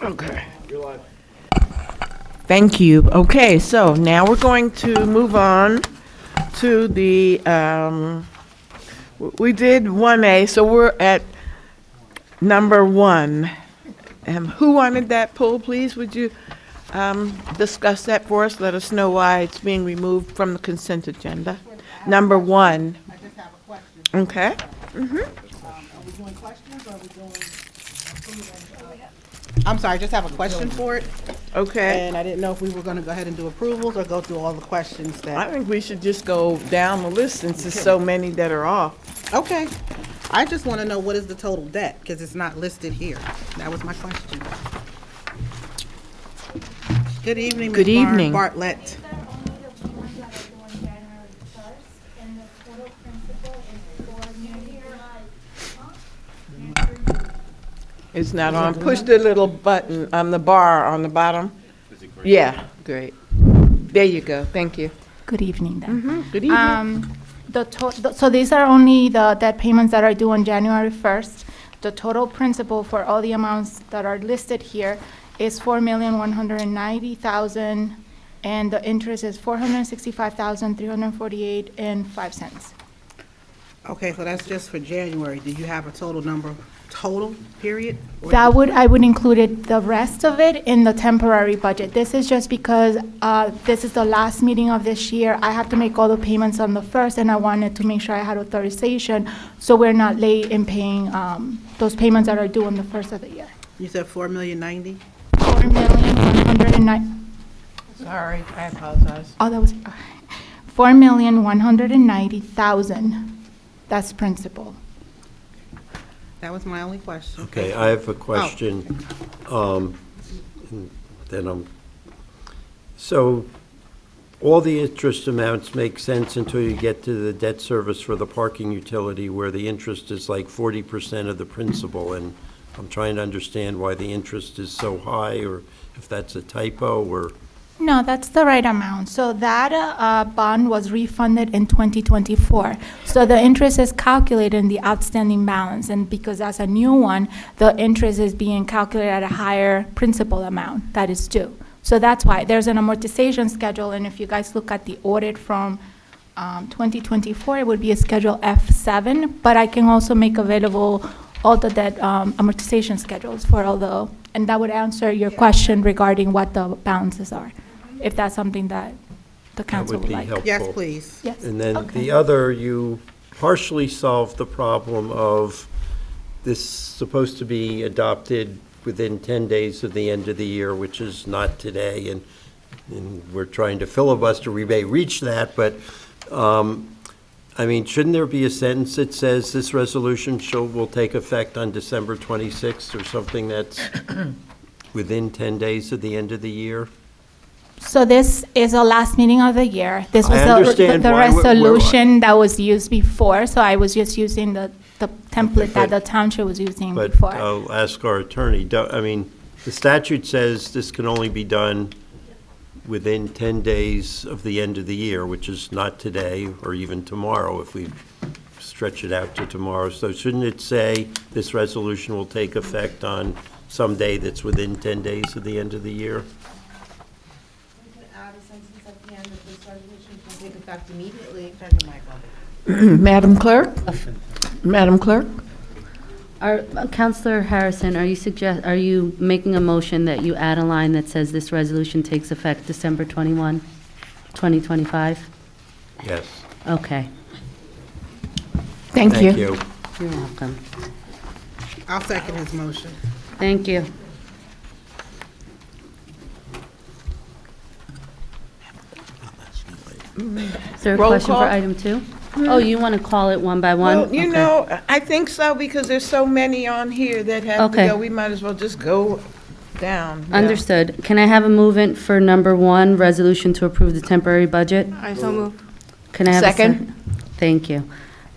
Okay. Thank you. Okay, so now we're going to move on to the, we did 1A, so we're at number 1. Who wanted that pull, please? Would you discuss that for us? Let us know why it's being removed from the consent agenda. Number 1.
I just have a question.
Okay.
Are we doing questions or are we doing? I'm sorry, I just have a question for it.
Okay.
And I didn't know if we were gonna go ahead and do approvals or go through all the questions
I
that.
think we should just go down the list since there's so many that are off.
Okay. I just wanna know what is the total debt, because it's not listed here. That was my question. Good evening,
Good
Ms.
evening.
Bartlett.
It's not on. Push the little button on the bar on the bottom. Yeah, great. There you go. Thank you.
Good evening then.
Good evening.
So these are only the debt payments that are due on January 1st. The total principal for all the amounts that are listed here is $4,190,000, and the interest is $465,348.05.
Okay, so that's just for January. Do you have a total number, total, period? Or
I would include the rest of it in the temporary budget. This is just because this is the last meeting of this year. I have to make all the payments on the 1st, and I wanted to make sure I had authorization, so we're not late in paying those payments that are due on the 1st of the year.
You said $4,090,000?
$4,109,000.
Sorry, I apologize.
Oh, that was $4,190,000. That's principal.
That was my only question.
Okay, I have a question. So all the interest amounts make sense until you get to the debt service for the parking utility, where the interest is like 40% of the principal, and I'm trying to understand why the interest is so high, or if that's a typo, or...
No, that's the right amount. So that bond was refunded in 2024. So the interest is calculated in the outstanding balance, and because that's a new one, the interest is being calculated at a higher principal amount that is due. So that's why there's an amortization schedule, and if you guys look at the audit from 2024, it would be a Schedule F7, but I can also make available all the debt amortization schedules for all the, and that would answer your question regarding what the balances are, if that's something that the council would like.
That would be helpful.
Yes, please.
Yes.
And then
Okay.
the other, you partially solved the problem of this supposed to be adopted within 10 days of the end of the year, which is not today, and we're trying to filibuster, we may reach that, but, I mean, shouldn't there be a sentence that says this resolution will take effect on December 26th, or something that's within 10 days of the end of the year?
So this is the last meeting of the year. This was
I
the
understand why we're-
resolution that was used before, so I was just using the template that the township was using
But
before.
I'll ask our attorney, I mean, the statute says this can only be done within 10 days of the end of the year, which is not today or even tomorrow if we stretch it out to tomorrow. So shouldn't it say this resolution will take effect on some day that's within 10 days of the end of the year?
We can add a sentence at the end that this resolution can take effect immediately.
Turn your mic on.
Madam Clerk? Madam Clerk?
Counselor Harrison, are you making a motion that you add a line that says this resolution takes effect December 21, 2025?
Yes.
Okay,
Thank you.
you're welcome.
I'll second his motion.
Thank you. Is there a
Roll
question for
call.
item 2? Oh, you want to call it one by one?
Well, you
Okay.
know, I think so, because there's so many on here that have to
Okay.
go. We might as well just go down. Yeah.
Understood. Can I have a movement for number 1, resolution to approve the temporary budget?
I so move.
Can I have a
Second.
Thank you.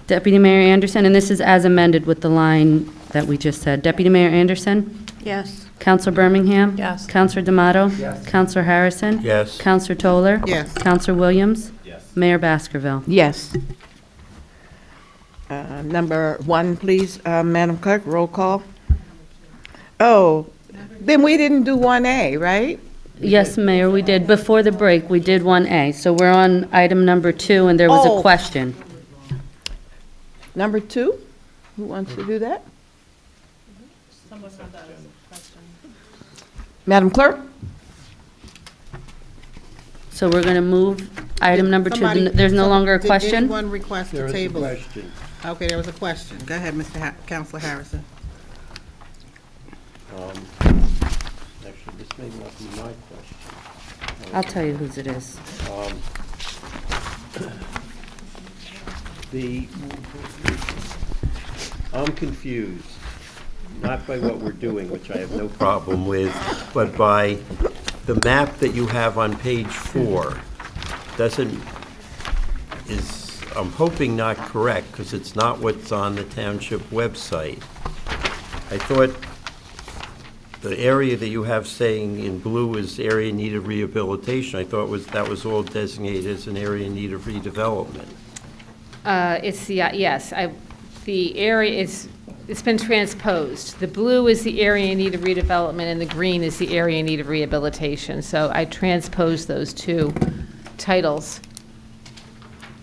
Deputy Mayor Anderson, and this is as amended with the line that we just said. Deputy Mayor Anderson?
Yes.
Counselor Birmingham?
Yes.
Counselor D'Amato? Yes. Counselor Harrison?
Yes.
Counselor Toller?
Yes.
Counselor Williams? Yes. Mayor Baskerville?
Yes. Number 1, please, Madam Clerk, roll call. Oh, Then we didn't do 1A, right?
Yes, Mayor, we did. Before the break, we did 1A. So we're on item number 2, and there was
Oh.
a question.
Number 2? Who wants to do that? Madam Clerk?
So we're going to move item number 2.
Somebody-
There's no longer a
Did
question?
anyone request
There
to
is a
table it?
question.
Okay, there was a question. Go ahead, Counselor Harrison.
Actually, this may not be my question.
I'll tell you whose it is.
I'm confused, not by what we're doing, which I have no problem with, but by the map that you have on page 4. I'm hoping not correct, because it's not what's on the township website. I thought the area that you have saying in blue is area in need of rehabilitation. I thought that was all designated as an area in need of redevelopment.
The area it's been transposed. The blue is the area in need of redevelopment, and the green is the area in need of rehabilitation. So I transposed those two titles,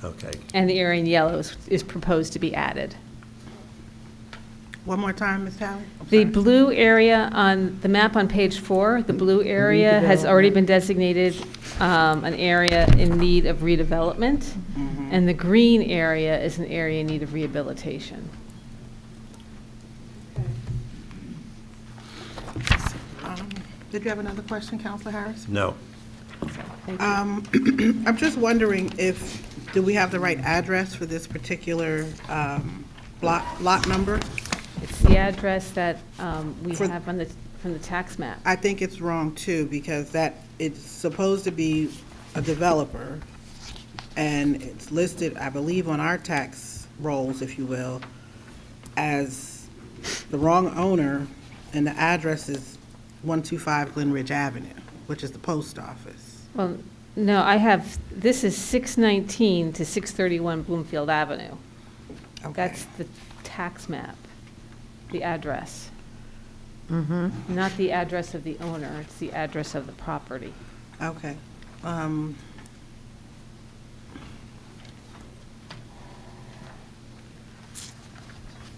Okay.
and the area in yellow is proposed to be added.
One more time, Ms. Talley?
The blue area on the map on page 4, the blue area has already been designated an area in need of redevelopment, and the green area is an area in need of rehabilitation.
Did you have another question, Counselor Harris?
No.
I'm just wondering do we have the right address for this particular lot number?
It's the address that we
For-
have on from the tax map.
I think it's wrong too, because it's supposed to be a developer, and it's listed, I believe, on our tax rolls, if you will, as the wrong owner, and the address is 125 Glen Ridge Avenue, which is the post office.
Well, no, this is 619 to 631 Bloomfield Avenue.
Okay.
That's the tax map, the address. Not the address of the owner, it's the address of the property.
Okay.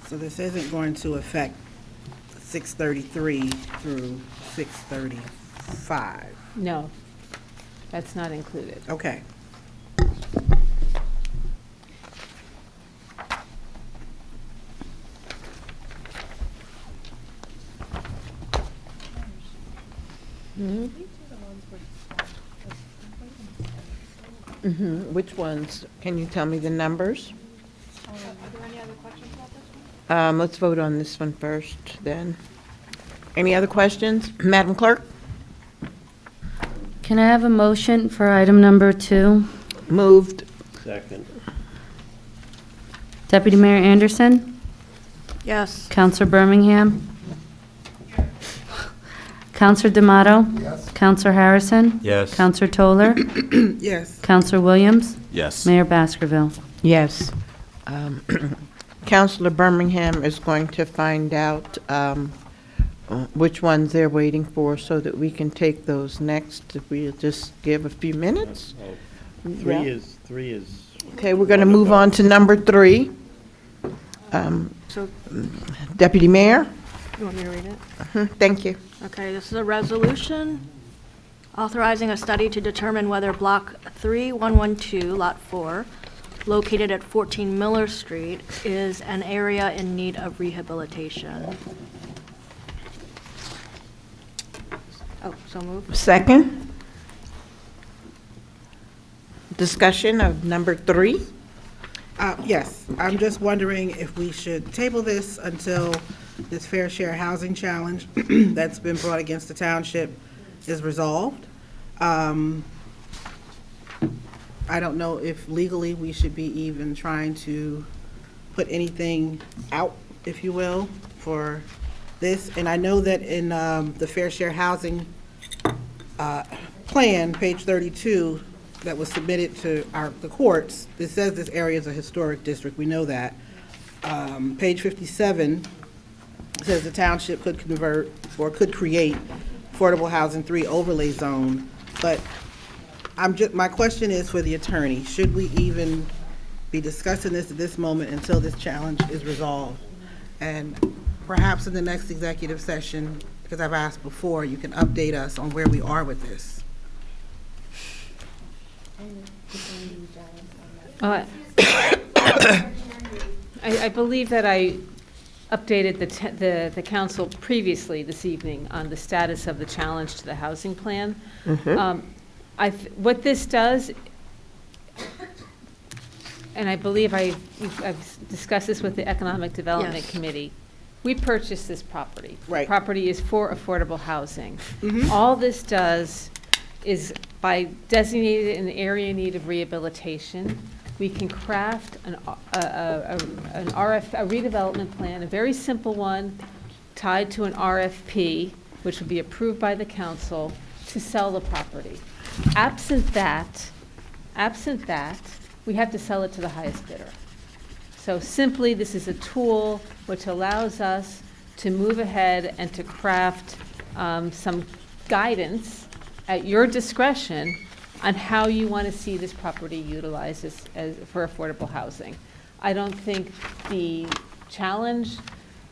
So this isn't going to affect 633 through 635?
No, that's not included.
Okay.
Which ones? Can you tell me the numbers?
Are there any other questions about this one?
Let's vote on this one first, then. Any other questions? Madam Clerk?
Can I have a motion for item number 2?
Moved.
Second.
Deputy Mayor Anderson?
Yes.
Counselor Birmingham? Counselor D'Amato? Yes. Counselor Harrison?
Yes.
Counselor Toller?
Yes.
Counselor Williams?
Yes.
Mayor Baskerville?
Yes. Counselor Birmingham is going to find out which ones they're waiting for so that we can take those next. If we just give a few minutes.
Three
Yeah.
is.
Okay, we're going to move on to number 3. Deputy Mayor?
You want me to read it?
Thank you.
Okay, this is a resolution authorizing a study to determine whether Block 3112, Lot 4, located at 14 Miller Street, is an area in need of rehabilitation. Oh, so moved.
Second. Discussion of number 3.
Yes, I'm just wondering if we should table this until this fair share housing challenge that's been brought against the township is resolved. I don't know if legally we should be even trying to put anything out, if you will, for this. And I know that in the fair share housing plan, page 32, that was submitted to the courts, it says this area is a historic district, we know that. Page 57 It says the township could convert or could create affordable housing 3 overlay zone, but my question is for the attorney, should we even be discussing this at this moment until this challenge is resolved? And perhaps in the next executive session, because I've asked before, you can update us on where we are with this.
I believe that I updated the council previously this evening on the status of the challenge to the housing plan. What this does, and I believe I've discussed this with the Economic Development Committee, we purchased this property.
Right.
The property is for affordable housing. All this does is by designating an area in need of rehabilitation, we can craft a redevelopment plan, a very simple one, tied to an RFP, which will be approved by the council to sell the property. Absent that, we have to sell it to the highest bidder. So simply, this is a tool which allows us to move ahead and to craft some guidance at your discretion on how you want to see this property utilized as for affordable housing. I don't think the challenge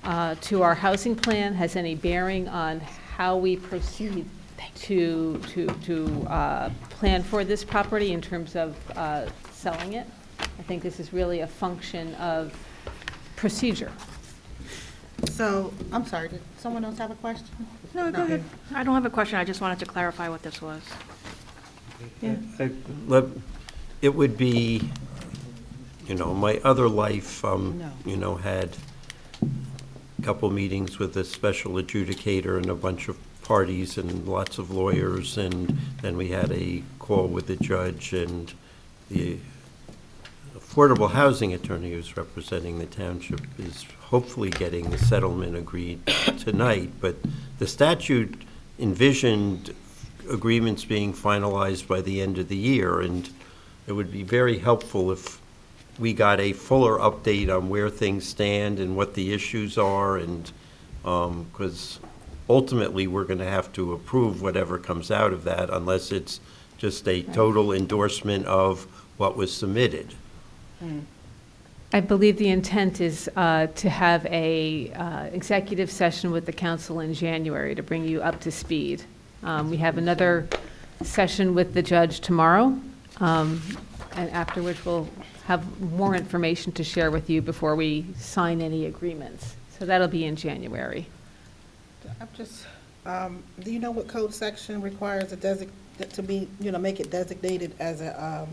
to our housing plan has any bearing on how we proceed to plan for this property in terms of selling it. I think this is really a function of procedure.
So, I'm sorry, did someone else have a question?
No, go ahead. I don't have a question, I just wanted to clarify what this was.
It would be, my other life, had a couple meetings with a special adjudicator and a bunch of parties and lots of lawyers, and then we had a call with the judge, and the affordable housing attorney who's representing the township is hopefully getting the settlement agreed tonight, but the statute envisioned agreements being finalized by the end of the year, and it would be very helpful if we got a fuller update on where things stand and what the issues are, and because ultimately we're going to have to approve whatever comes out of that unless it's just a total endorsement of what was submitted.
I believe the intent is to have a executive session with the council in January to bring you up to speed. We have another session with the judge tomorrow, and afterwards we'll have more information to share with you before we sign any agreements. So that'll be in January.
I'm just, do you know what code section requires to be, make it designated as a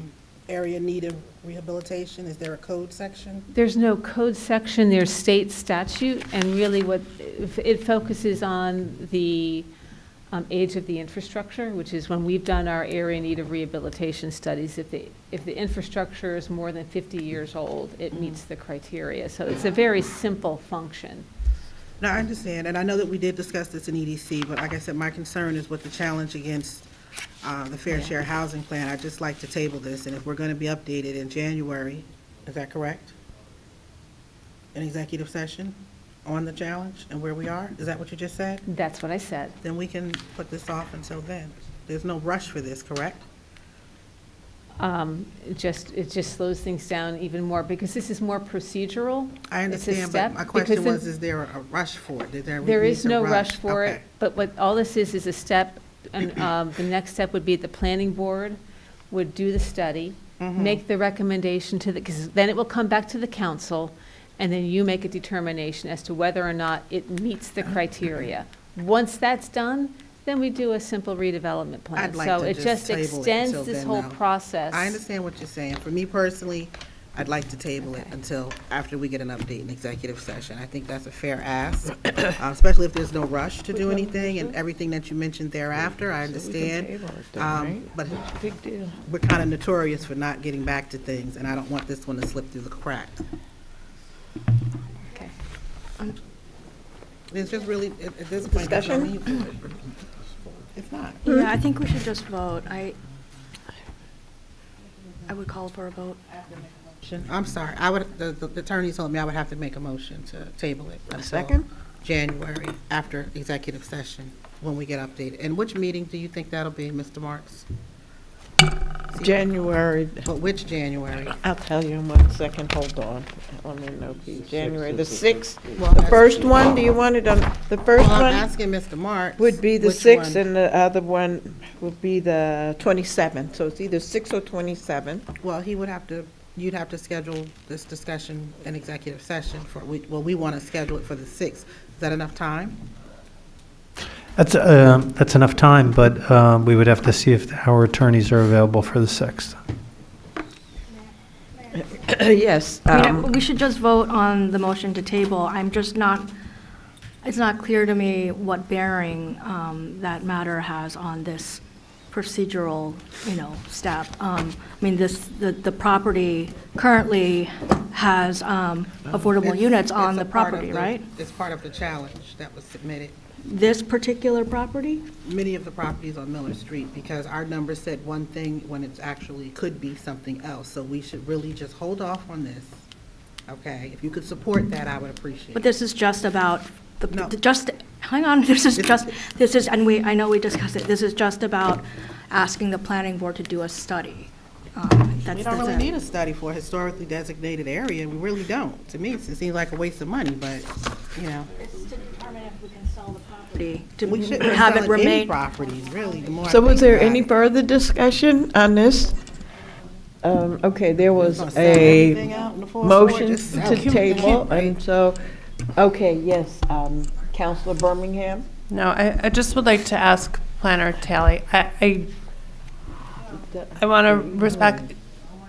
area in need of rehabilitation? Is there a code section?
There's no code section, there's state statute, and really what it focuses on the age of the infrastructure, which is when we've done our area in need of rehabilitation studies, if the infrastructure is more than 50 years old, it meets the criteria. So it's a very simple function.
No, I understand, and I know that we did discuss this in EDC, but like I said, my concern is with the challenge against the Fair Share Housing Plan. I'd just like to table this, and if we're going to be updated in January, is that correct? An executive session on the challenge and where we are? Is that what you just said?
That's what I said.
Then we can put this off until then. There's no rush for this, correct?
It just slows things down even more because this is more procedural.
I understand, but my question was, is there a rush for it?
There is no rush for it, but what all this is a step, and the next step would be the planning board would do the study, make the recommendation to because then it will come back to the council, and then you make a determination as to whether or not it meets the criteria. Once that's done, then we do a simple redevelopment plan.
I'd like
so
to
it just
table it
extends
until
this
then,
whole
though.
process.
I understand what you're saying. For me personally, I'd like to table it until after we get an update in executive session. I think that's a fair ask, especially if there's no rush to do anything and everything that you mentioned thereafter. I understand. But we're kind of notorious for not getting back to things, and I don't want this one to slip through the cracks.
Okay.
It's just really, at this point, there's no need for it. It's not.
Yeah, I think we should just vote. I would call for a vote.
I'm sorry, the attorney told me I would have to make a motion to table it.
A second?
January, after executive session, when we get updated. And which meeting do you think that'll be, Mr. Marks?
January,
But which January?
I'll tell you in 1 second, hold on. Let me know, please. January the 6th.
Well,
The
that's-
first one, do you want it on, the first
Well, I'm
one
asking Mr. Marks.
would be the
which
6th,
one.
and the other one would be the 27th. So it's either 6 or 27.
Well, you'd have to schedule this discussion in executive session we want to schedule it for the 6th. Is that enough time?
That's enough time, but we would have to see if our attorneys are available for the 6th.
Yes.
I mean, we should just vote on the motion to table. I'm just not, it's not clear to me what bearing that matter has on this procedural, step. I mean, the property currently has affordable units on the property, right?
It's part of the challenge that was submitted.
This particular property?
Many of the properties on Miller Street, because our numbers said one thing when it's actually could be something else. So we should really just hold off on this, okay? If you could support that, I would appreciate it.
But this is just about,
No.
hang on, I know we discussed it, this is just about asking the planning board to do a study.
We don't really need a study for a historically designated area, we really don't. To me, it seems like a waste of money, but,
It's to determine if we can sell the property,
we
to
shouldn't be
have it
selling any
remain.
properties, really, the more I
So was
think
there
about
any
it.
further discussion on this? Okay, there was
Gonna sell everything
a
out in the fourth
motion
ward, just sell
to
it.
table, and so, okay, yes, Counselor Birmingham?
No, I just would like to ask Planner Talley, I want to respect,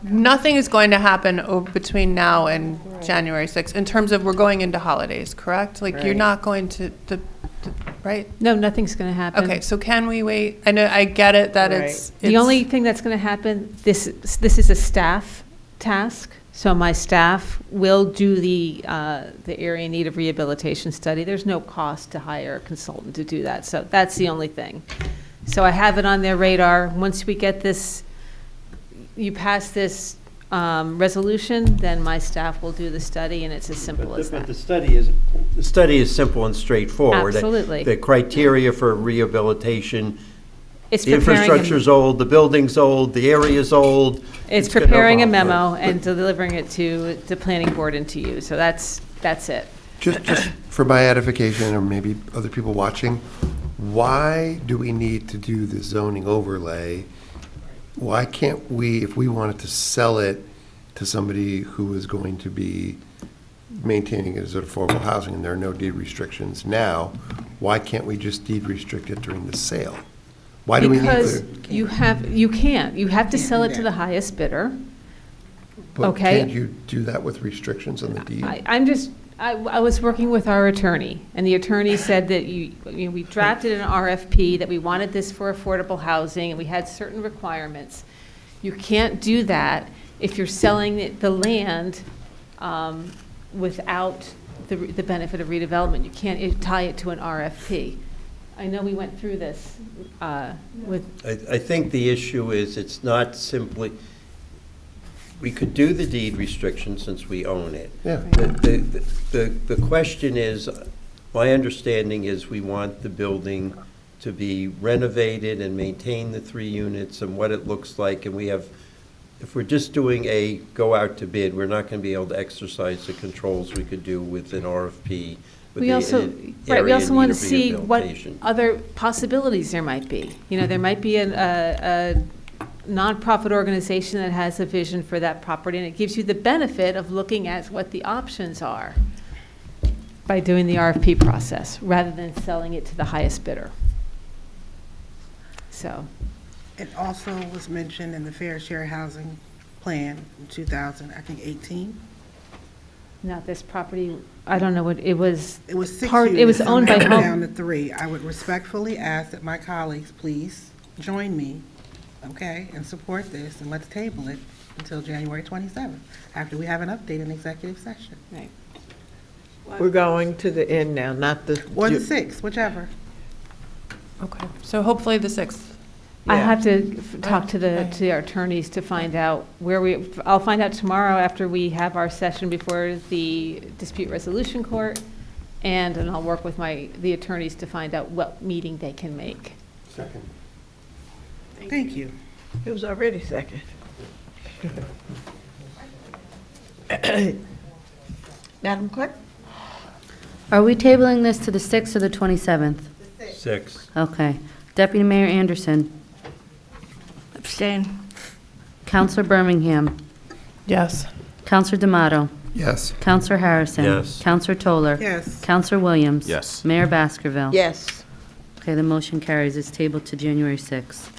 nothing is going to happen between now and January 6th, in terms of we're going into holidays, correct? Like, you're
Right.
not going to, right?
No, nothing's going to happen.
Okay, so can we wait? I know, I get it that it's.
The only thing that's going to happen, this is a staff task, so my staff will do the area in need of rehabilitation study. There's no cost to hire a consultant to do that, so that's the only thing. So I have it on their radar. Once we get this, you pass this resolution, then my staff will do the study, and it's as simple as
But
that.
the study is simple and straightforward.
Absolutely.
The criteria for rehabilitation,
It's
the
preparing a-
infrastructure's old, the building's old, the area's old.
It's
gonna
preparing a
evolve.
memo and delivering it to the planning board and to you, so that's it.
Just for my edification, or maybe other people watching, why do we need to do the zoning overlay? Why can't we, if we wanted to sell it to somebody who is going to be maintaining it as affordable housing and there are no deed restrictions now, why can't we just deed restrict it during the sale? Why do we need
Because
to?
you have to sell it to the highest bidder.
But
okay.
can't you do that with restrictions on the deed?
I was working with our attorney, and the attorney said that we drafted an RFP, that we wanted this for affordable housing, and we had certain requirements. You can't do that if you're selling the land without the benefit of redevelopment. You can't tie it to an RFP. I know we went through this with.
I think the issue is, it's not simply, we could do the deed restriction since we own it.
Yeah.
The question is, my understanding is we want the building to be renovated and maintain the 3 units and what it looks like, and we have, if we're just doing a go out to bid, we're not going to be able to exercise the controls we could do with an RFP. with
We
the
also,
area
we also
in
want
need
to
of
see what
rehabilitation.
other possibilities there might be. There might be a nonprofit organization that has a vision for that property, and it gives you the benefit of looking at what the options are by doing the RFP process, rather than selling it to the highest bidder. So,
It also was mentioned in the Fair Share Housing Plan in 2018.
not this property, I don't know what, it was.
It was 6
part-
units.
It was owned by
and now
Home.
down to 3. I would respectfully ask that my colleagues please join me, okay, and support this, and let's table it until January 27th, after we have an update in executive session.
Right.
We're going to the end now, not the.
Or the 6th, whichever.
Okay, so hopefully the 6th.
I
Yeah.
have to talk to our attorneys to find out I'll find out tomorrow after we have our session before the dispute resolution court, and I'll work with the attorneys to find out what meeting they can make.
Second.
Thank you.
It was already second. Madam Clerk?
Are we tabling this to the 6th or the 27th?
6.
Okay. Deputy Mayor Anderson.
Abstain.
Counselor Birmingham.
Yes.
Counselor D'Amato.
Yes.
Counselor Harrison.
Yes.
Counselor Toller.
Yes.
Counselor Williams.
Yes.
Mayor Baskerville.
Yes.
Okay, the motion carries. It's tabled to January 6th.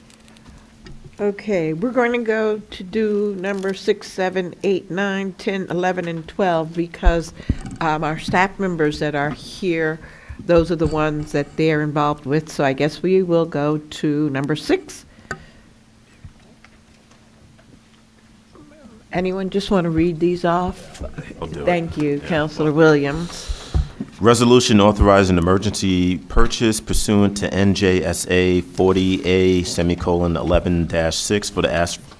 Okay, we're going to go to do number 6, 7, 8, 9, 10, 11, and 12 because our staff members that are here, those are the ones that they're involved with. So I guess we will go to number 6. Anyone just want to read these off?
I'll do it.
Thank you,
Yeah,
Councilor Williams.
Resolution authorizing emergency purchase pursuant to NJSA 40A:11-6 for the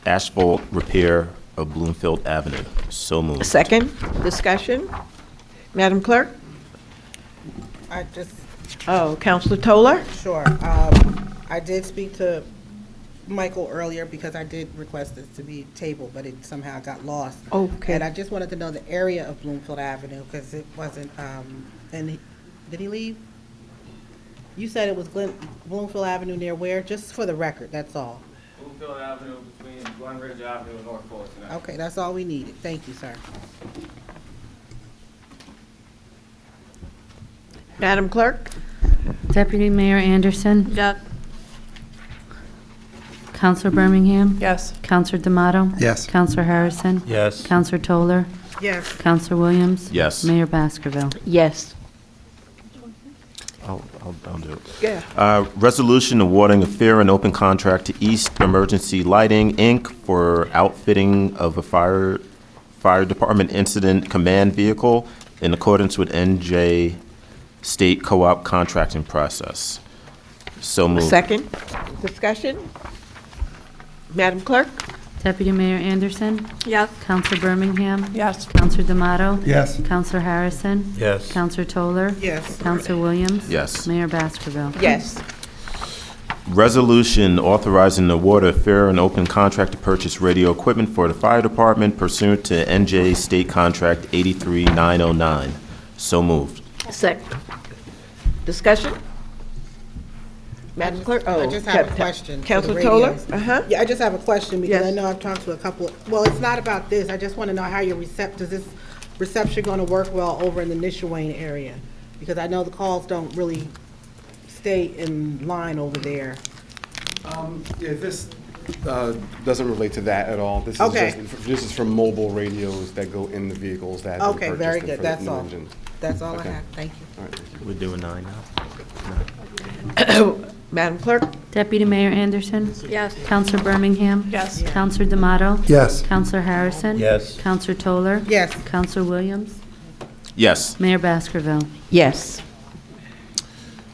asphalt repair of Bloomfield Avenue. So moved.
Second, discussion. Madam Clerk?
I just,
Oh, Councilor Toller?
sure. I did speak to Michael earlier because I did request this to be tabled, but it somehow got lost.
Okay.
And I just wanted to know the area of Bloomfield Avenue because it wasn't, did he leave? You said it was Bloomfield Avenue near where? Just for the record, that's all.
Bloomfield Avenue between Glen Ridge Avenue and North Fullerton Avenue.
Okay, that's all we needed. Thank you, sir.
Madam Clerk?
Deputy Mayor Anderson.
Yes.
Counselor Birmingham.
Yes.
Counselor D'Amato.
Yes.
Counselor Harrison.
Yes.
Counselor Toller.
Yes.
Counselor Williams.
Yes.
Mayor Baskerville.
Yes.
I'll do it.
Yeah.
Resolution awarding a fair and open contract to East Emergency Lighting, Inc. for outfitting of a fire department incident command vehicle in accordance with NJ State Co-op contracting process. So moved.
Second, discussion. Madam Clerk?
Deputy Mayor Anderson.
Yes.
Counselor Birmingham.
Yes.
Counselor D'Amato.
Yes.
Counselor Harrison.
Yes.
Counselor Toller.
Yes.
Counselor Williams.
Yes.
Mayor Baskerville.
Yes.
Resolution authorizing the award of fair and open contract to purchase radio equipment for the fire department pursuant to NJ State Contract 83909. So moved.
Second. Discussion? Madam Clerk?
I just have a question. for the
Councilor Toller?
radios.
Uh-huh.
Yeah, I just have a question because I
Yes.
know I've talked to a couple, well, it's not about this. I just want to know how your does this reception going to work well over in the Nishawayne area? Because I know the calls don't really stay in line over there.
Yeah, this doesn't relate to that at all. This is
Okay.
this is from mobile radios that go in the vehicles that have been
Okay, very
purchased
good.
for
That's
new
all.
engines.
That's all I
Okay.
have. Thank you.
All right, thank you.
We're doing 9 now?
Madam Clerk?
Deputy Mayor Anderson.
Yes.
Counselor Birmingham.
Yes.
Counselor D'Amato.
Yes.
Counselor Harrison.
Yes.
Counselor Toller.
Yes.
Counselor Williams.
Yes.
Mayor Baskerville.
Yes.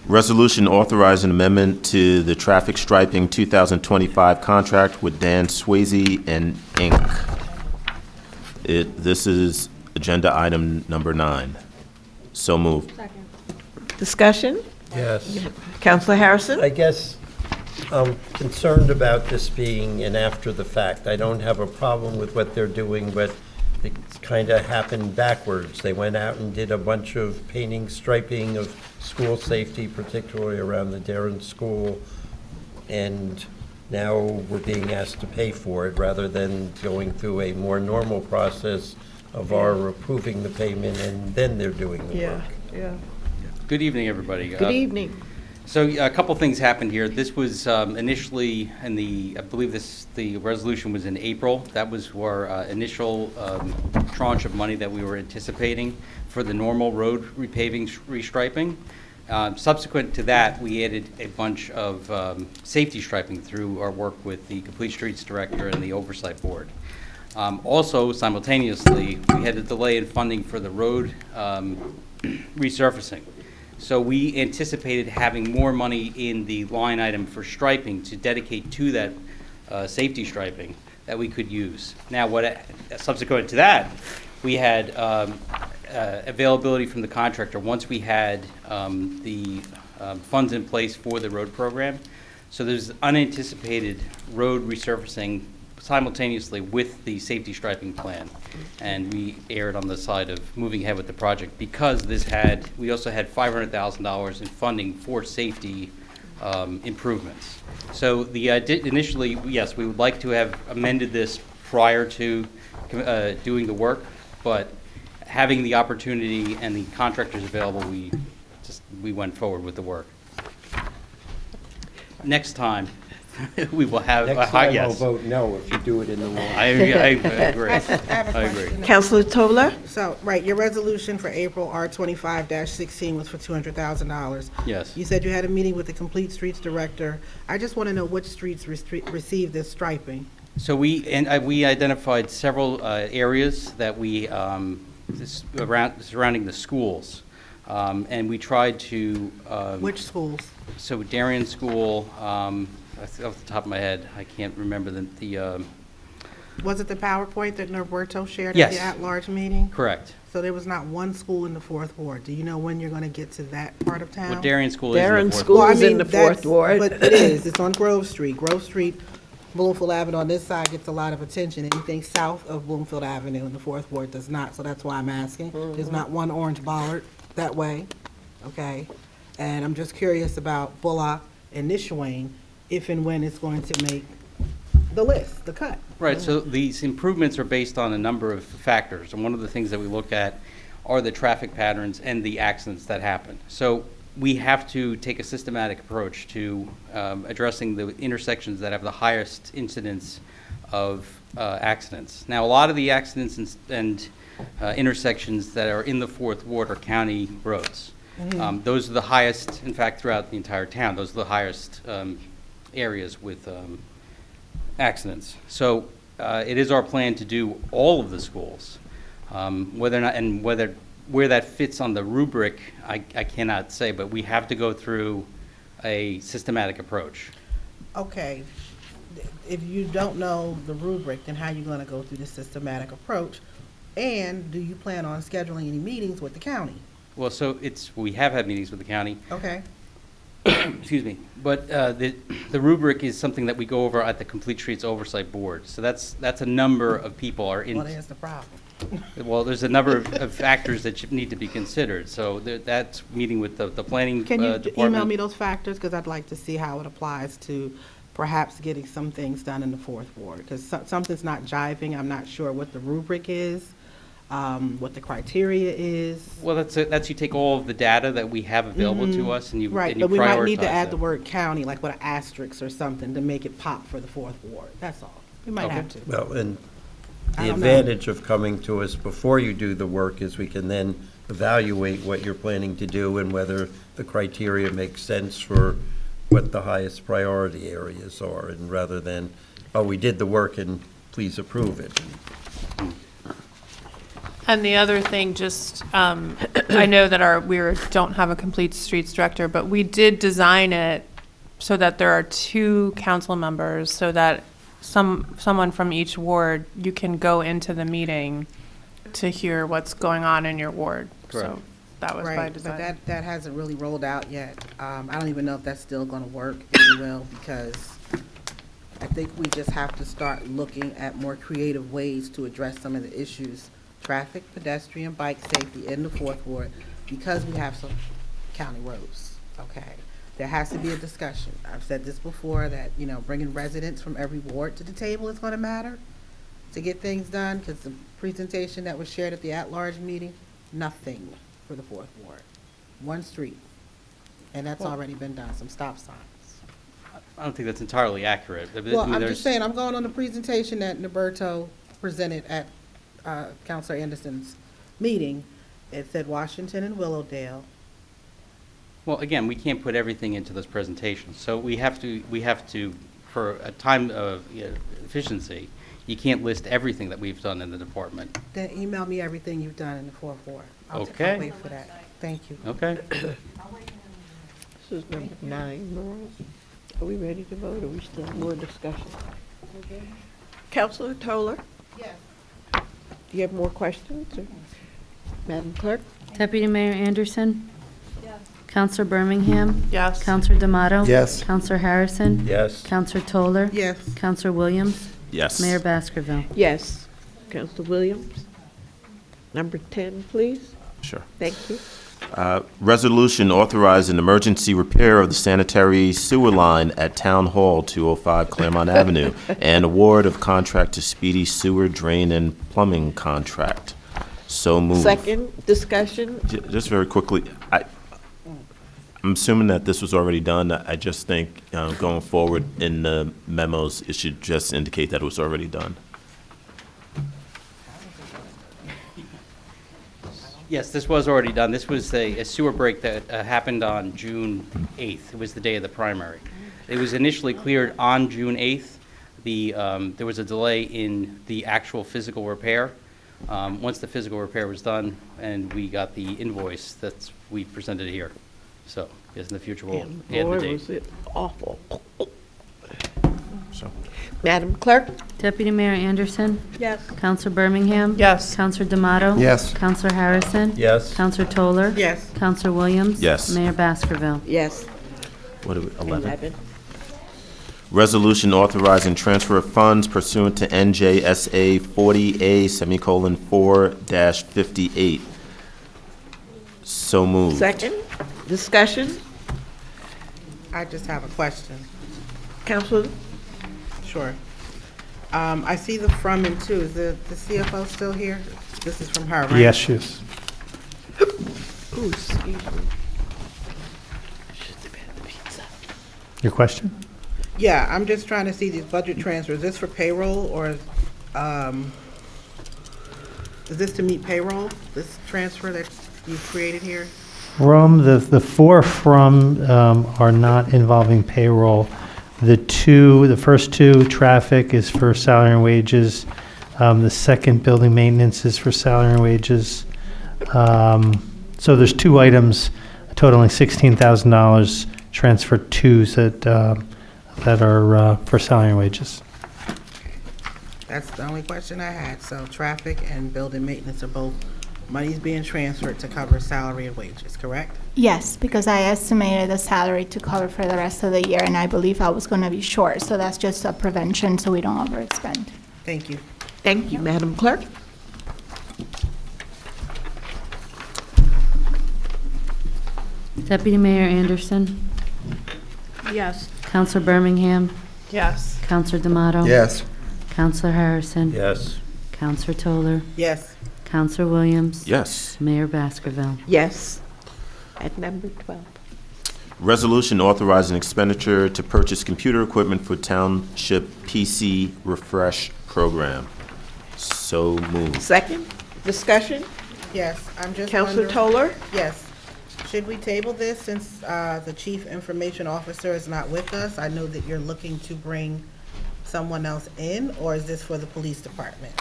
Resolution authorizing amendment to the traffic striping 2025 contract with Dan Swayze and Inc. This is agenda item number 9. So moved.
Discussion?
Yes.
Councilor Harrison?
I guess I'm concerned about this being an after the fact. I don't have a problem with what they're doing, but it kind of happened backwards. They went out and did a bunch of painting, striping of school safety, particularly around the Darren School, and now we're being asked to pay for it rather than going through a more normal process of our approving the payment and then they're doing the work.
Yeah.
Good evening, everybody.
Good evening.
So a couple things happened here. This was initially in the, I believe the resolution was in April. That was our initial tranche of money that we were anticipating for the normal road repaving, restriping. Subsequent to that, we added a bunch of safety striping through our work with the Complete Streets Director and the Oversight Board. Also, simultaneously, we had a delay in funding for the road resurfacing. So we anticipated having more money in the line item for striping to dedicate to that safety striping that we could use. Now, subsequent to that, we had availability from the contractor once we had the funds in place for the road program. So there's unanticipated road resurfacing simultaneously with the safety striping plan. And we erred on the side of moving ahead with the project because we also had $500,000 in funding for safety improvements. So initially, yes, we would like to have amended this prior to doing the work, but having the opportunity and the contractors available, we went forward with the work. Next time, we will have a
Next
high
time I'll
yes.
vote no if you do it in the morning.
I agree.
I have a
I agree.
question.
Counselor Toller?
So, right, your resolution for April R-25-16 was for $200,000.
Yes.
You said you had a meeting with the Complete Streets Director. I just want to know which streets received this striping.
So we identified several areas that surrounding the schools, and we tried to.
Which schools?
So Darien School, off the top of my head, I can't remember the.
Was it the PowerPoint that Norberto shared
Yes.
at the at-large meeting?
Correct.
So there was not one school in the fourth ward. Do you know when you're going to get to that part of town?
What Darien School is in
Darien
the fourth
School
ward.
is in the fourth ward.
But it is. It's on Grove Street. Grove Street, Bloomfield Avenue on this side gets a lot of attention. Anything south of Bloomfield Avenue in the fourth ward does not. So that's why I'm asking. There's not one orange bollard that way, okay? And I'm just curious about Bullock and Nishwain, if and when it's going to make the list, the cut.
Right, so these improvements are based on a number of factors, and one of the things that we look at are the traffic patterns and the accidents that happen. So we have to take a systematic approach to addressing the intersections that have the highest incidence of accidents. Now, a lot of the accidents and intersections that are in the fourth ward are county roads. Those are the highest, in fact, throughout the entire town. Those are the highest areas with accidents. So it is our plan to do all of the schools. Whether or not, and where that fits on the rubric, I cannot say, but we have to go through a systematic approach.
Okay, if you don't know the rubric, then how are you going to go through the systematic approach? And do you plan on scheduling any meetings with the county?
Well, so we have had meetings with the county.
Okay.
Excuse me, but the rubric is something that we go over at the Complete Streets Oversight Board. So that's a number of people are in.
Well, there's the problem.
Well, there's a number of factors that need to be considered. So that's meeting with the planning
Can you
department.
email me those factors? Because I'd like to see how it applies to perhaps getting some things done in the fourth ward. Because something's not jiving. I'm not sure what the rubric is, what the criteria is.
Well, that's you take all of the data that we have available to us and you
Right,
and you
but we might need to
prioritize
add the
them.
word county, like with an asterisk or something, to make it pop for the fourth ward. That's all. We might
Okay.
have to.
Well, and
I
the
don't know.
advantage of coming to us before you do the work is we can then evaluate what you're planning to do and whether the criteria makes sense for what the highest priority areas are, and rather than, oh, we did the work and please approve it.
And the other thing, just, I know that we don't have a Complete Streets Director, but we did design it so that there are two council members, so that someone from each ward, you can go into the meeting to hear what's going on in your ward.
Correct.
So that was by
Right,
design.
but that hasn't really rolled out yet. I don't even know if that's still gonna work, if it will, because I think we just have to start looking at more creative ways to address some of the issues. Traffic, pedestrian, bike safety in the fourth ward, because we have some county roads, okay? There has to be a discussion. I've said this before, that, bringing residents from every ward to the table is gonna matter to get things done, because the presentation that was shared at the at-large meeting, nothing for the fourth ward. One street, and that's already been done, some stop signs.
I don't think that's entirely accurate. I mean,
Well, I'm
there's-
just saying, I'm going on the presentation that Norberto presented at Counselor Anderson's meeting. It said Washington and Willowdale.
Well, again, we can't put everything into those presentations, so we have to, for a time of efficiency, you can't list everything that we've done in the department.
Then email me everything you've done in the fourth ward. I'll
Okay.
wait for that. Thank you.
Okay?
This is number 9, Laura. Are we ready to vote, or we still have more discussion?
Counselor Toller?
Yes.
Do you have more questions? Or? Madam Clerk?
Deputy Mayor Anderson? Yes. Counselor Birmingham?
Yes.
Counselor D'Amato?
Yes.
Counselor Harrison?
Yes.
Counselor Toller?
Yes.
Counselor Williams?
Yes.
Mayor Baskerville?
Yes. Counselor Williams? Number 10, please.
Sure.
Thank you.
Resolution authorizing emergency repair of the sanitary sewer line at Town Hall, 205 Claremont Avenue, and award of contract to Speedy Sewer Drain and Plumbing Contract. So moved.
Second, discussion.
Just very quickly, I'm assuming that this was already done. I just think going forward in the memos, it should just indicate that it was already done.
Yes, this was already done. This was a sewer break that happened on June 8th. It was the day of the primary. It was initially cleared on June 8th. There was a delay in the actual physical repair. Once the physical repair was done and we got the invoice, we presented it here. So, yes, in the future, we'll add the
Boy,
date.
was it awful.
So,
Madam Clerk?
Deputy Mayor Anderson?
Yes.
Counselor Birmingham?
Yes.
Counselor D'Amato?
Yes.
Counselor Harrison?
Yes.
Counselor Toller?
Yes.
Counselor Williams?
Yes.
Mayor Baskerville?
Yes.
what are we, 11?
11.
Resolution authorizing transfer of funds pursuant to NJSA 40A:4-58. So moved.
Second, discussion.
I just have a question.
Counselor?
Sure. I see the from and to. Is the CFO still here? This is from her, right?
Yes, yes.
Ooh, excuse me.
Your question?
Yeah, I'm just trying to see these budget transfers. Is this for payroll or, is this to meet payroll, this transfer that you've created here?
From, the four from are not involving payroll. The first two, traffic is for salary and wages. The second, building maintenance, is for salary and wages. So there's two items totaling $16,000, transfer twos that are for salary and wages.
That's the only question I had. So traffic and building maintenance are both monies being transferred to cover salary and wages, correct?
Yes, because I estimated the salary to cover for the rest of the year, and I believe I was going to be short, so that's just a prevention so we don't overexpend.
Thank you.
Thank you, Madam Clerk.
Deputy Mayor Anderson?
Yes.
Counselor Birmingham?
Yes.
Counselor D'Amato?
Yes.
Counselor Harrison?
Yes.
Counselor Toller?
Yes.
Counselor Williams?
Yes.
Mayor Baskerville?
Yes. At number 12.
Resolution authorizing expenditure to purchase computer equipment for Township PC Refresh Program. So moved.
Second, discussion.
Yes, I'm just
Counselor
wondering.
Toller?
Yes. Should we table this since the Chief Information Officer is not with us? I know that you're looking to bring someone else in, or is this for the police department?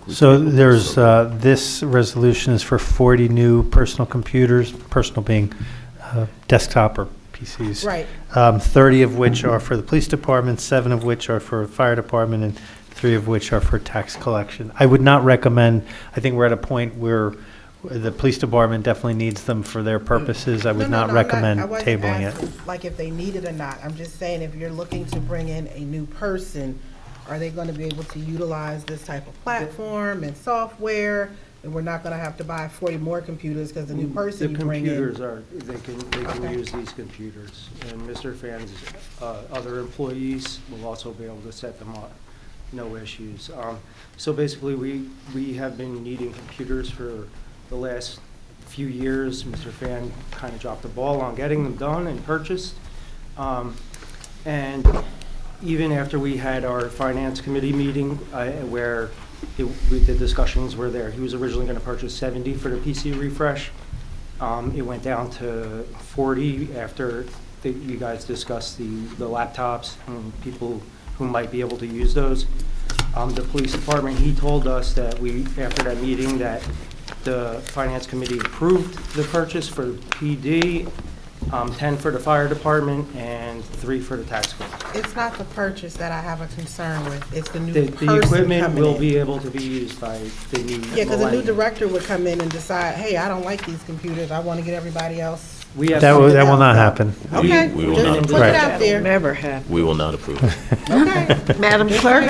So there's, this resolution is for 40 new personal computers, personal being desktop or PCs.
Right.
30 of which are for the police department, 7 of which are for fire department, and 3 of which are for tax collection. I would not recommend, I think we're at a point where the police department definitely needs them for their purposes. I would not recommend
I wasn't
tabling it.
asking, like, if they need it or not. I'm just saying, if you're looking to bring in a new person, are they going to be able to utilize this type of platform and software? And we're not going to have to buy 40 more computers because the new person you bring in.
The computers are, they can
Okay.
use these computers. And Mr. Fan's other employees will also be able to set them up, no issues. So basically, we have been needing computers for the last few years. Mr. Fan kind of dropped the ball on getting them done and purchased. And even after we had our finance committee meeting where the discussions were there, he was originally going to purchase 70 for the PC refresh. It went down to 40 after you guys discussed the laptops and people who might be able to use those. The police department, he told us that after that meeting, that the finance committee approved the purchase for PD, 10 for the fire department and 3 for the tax collector.
It's not the purchase that I have a concern with, it's the new
The
person
equipment
coming
will
in.
be able to be used by the new.
Yeah, because a new
millennium.
director would come in and decide, hey, I don't like these computers, I want to get everybody else.
We have.
That will
something
not
else.
happen.
Okay,
we will
just
not
put
approve
it
it.
out there.
Never happen.
We will not approve.
Okay,
Madam Clerk?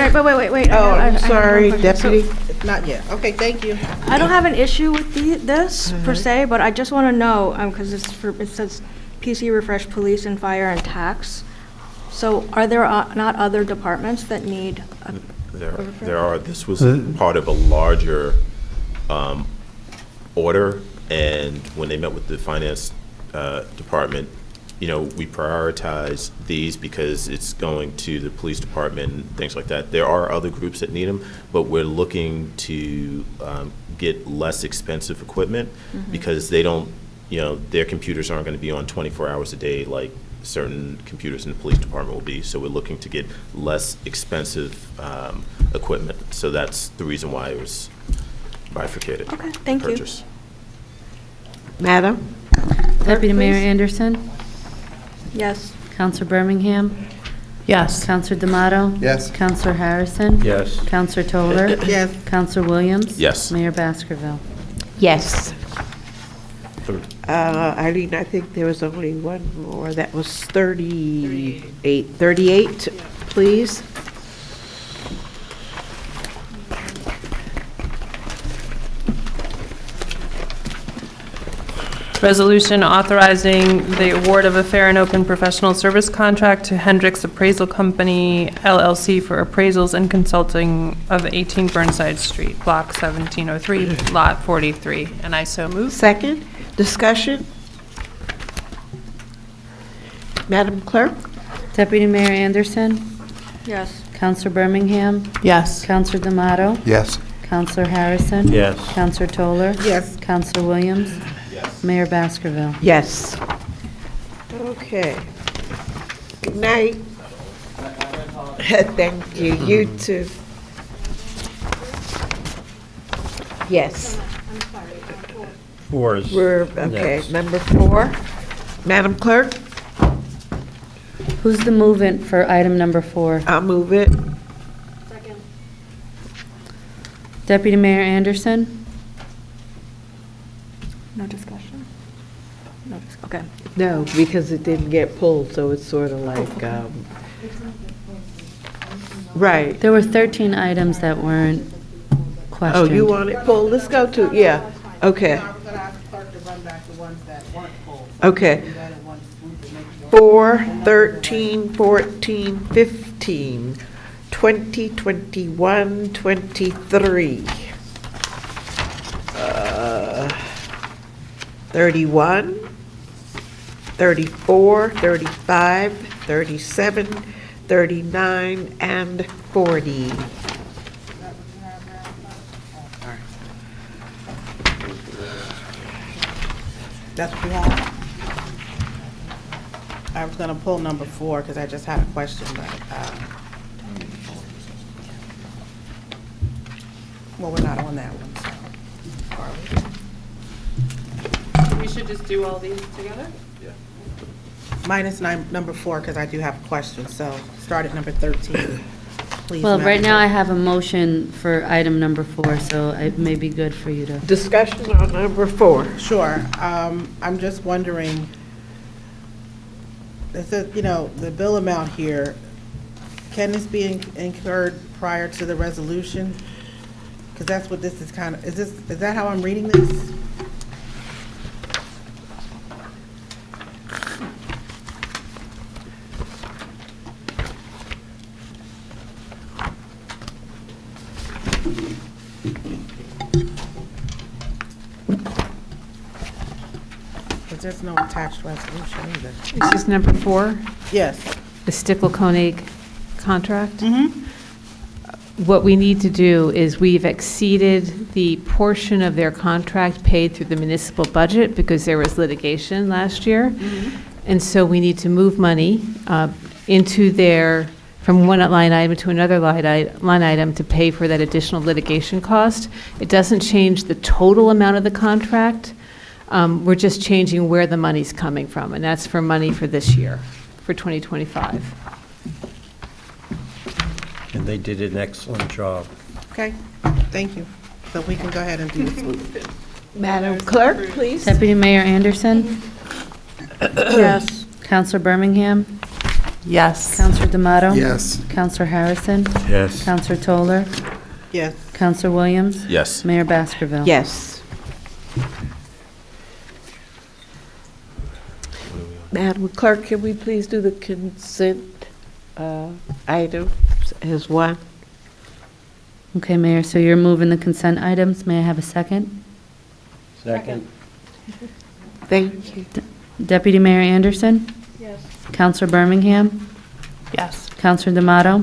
Wait.
Oh,
I
I'm
have
sorry,
one question.
Deputy.
not yet. Okay, thank you.
I don't have an issue with this per se, but I just want to know, because it says PC refresh, police and fire and tax. So are there not other departments that need a
There are, this was part of a larger order, and when they met with the finance department, we prioritize these because it's going to the police department and things like that. There are other groups that need them, but we're looking to get less expensive equipment because they don't, their computers aren't going to be on 24 hours a day like certain computers in the police department will be. So we're looking to get less expensive equipment. So that's the reason why it was bifurcated.
Okay, thank you.
Purchase.
Madam?
Deputy Mayor Anderson,
Yes.
Counselor Birmingham,
Yes.
Counselor D'Amato.
Yes.
Counselor Harrison.
Yes.
Counselor Toller.
Yes.
Counselor Williams.
Yes.
Mayor Baskerville.
Yes.
Eileen, I think there was only one more. That was 38. 38, please.
Resolution authorizing the award of a fair and open professional service contract to Hendricks Appraisal Company LLC for appraisals and consulting of 18 Burnside Street, Block 1703, Lot 43. And I so move.
Second, discussion. Madam Clerk?
Deputy Mayor Anderson,
Yes.
Counselor Birmingham,
Yes.
Counselor D'Amato.
Yes.
Counselor Harrison.
Yes.
Counselor Toller.
Yes.
Counselor Williams. Mayor Baskerville.
Yes. Okay. Good night. Thank you. You too. Yes. We're, okay, number 4. Madam Clerk,
Who's the movant for item number 4?
I'll move it.
Deputy Mayor Anderson,
No discussion? Okay.
No, because it didn't get pulled, so it's sort of like, right.
there were 13 items that weren't
Oh,
questioned.
you want it pulled? Let's go to, yeah, okay,
I was gonna ask the clerk to run back the ones that weren't pulled.
okay.
Do that in one swoop to make sure.
4, 13, 14, 15, 20, 21, 23. 31, 34, 35, 37, 39, and 40.
That's what you have? I was gonna pull number 4, because I just had a question, but, well, we're not on that one, so. Are we?
We should just do all these together?
Minus number 4, because I do have a question, so start at number 13, please.
Well,
Madam
right now I
Clerk.
have a motion for item number 4, so it may be good for you to.
Discussion on number 4.
Sure, I'm just wondering, the bill amount here, can this be incurred prior to the resolution? Because that's what this is kind of, is that how I'm reading this? Because there's no attached resolution either.
This is number 4,
Yes.
the Stickel Koenig contract.
Mm-hmm.
What we need to do is we've exceeded the portion of their contract paid through the municipal budget because there was litigation last year. And so we need to move money into their, from one line item to another line item to pay for that additional litigation cost. It doesn't change the total amount of the contract, We're just changing where the money's coming from, and that's for money for this year, for 2025.
And they did an excellent job.
Okay, thank you. So we can go ahead and do the swoop.
Madam Clerk, please.
Deputy Mayor Anderson,
Yes.
Counselor Birmingham,
Yes.
Counselor D'Amato.
Yes.
Counselor Harrison,
Yes.
Counselor Toller,
Yes.
Counselor Williams,
Yes.
Mayor Baskerville.
Yes. Madam Clerk, can we please do the consent items as one?
Okay, Mayor, so you're moving the consent items. May I have a second?
Second.
Thank you.
Deputy Mayor Anderson?
Yes.
Counselor Birmingham?
Yes.
Counselor D'Amato?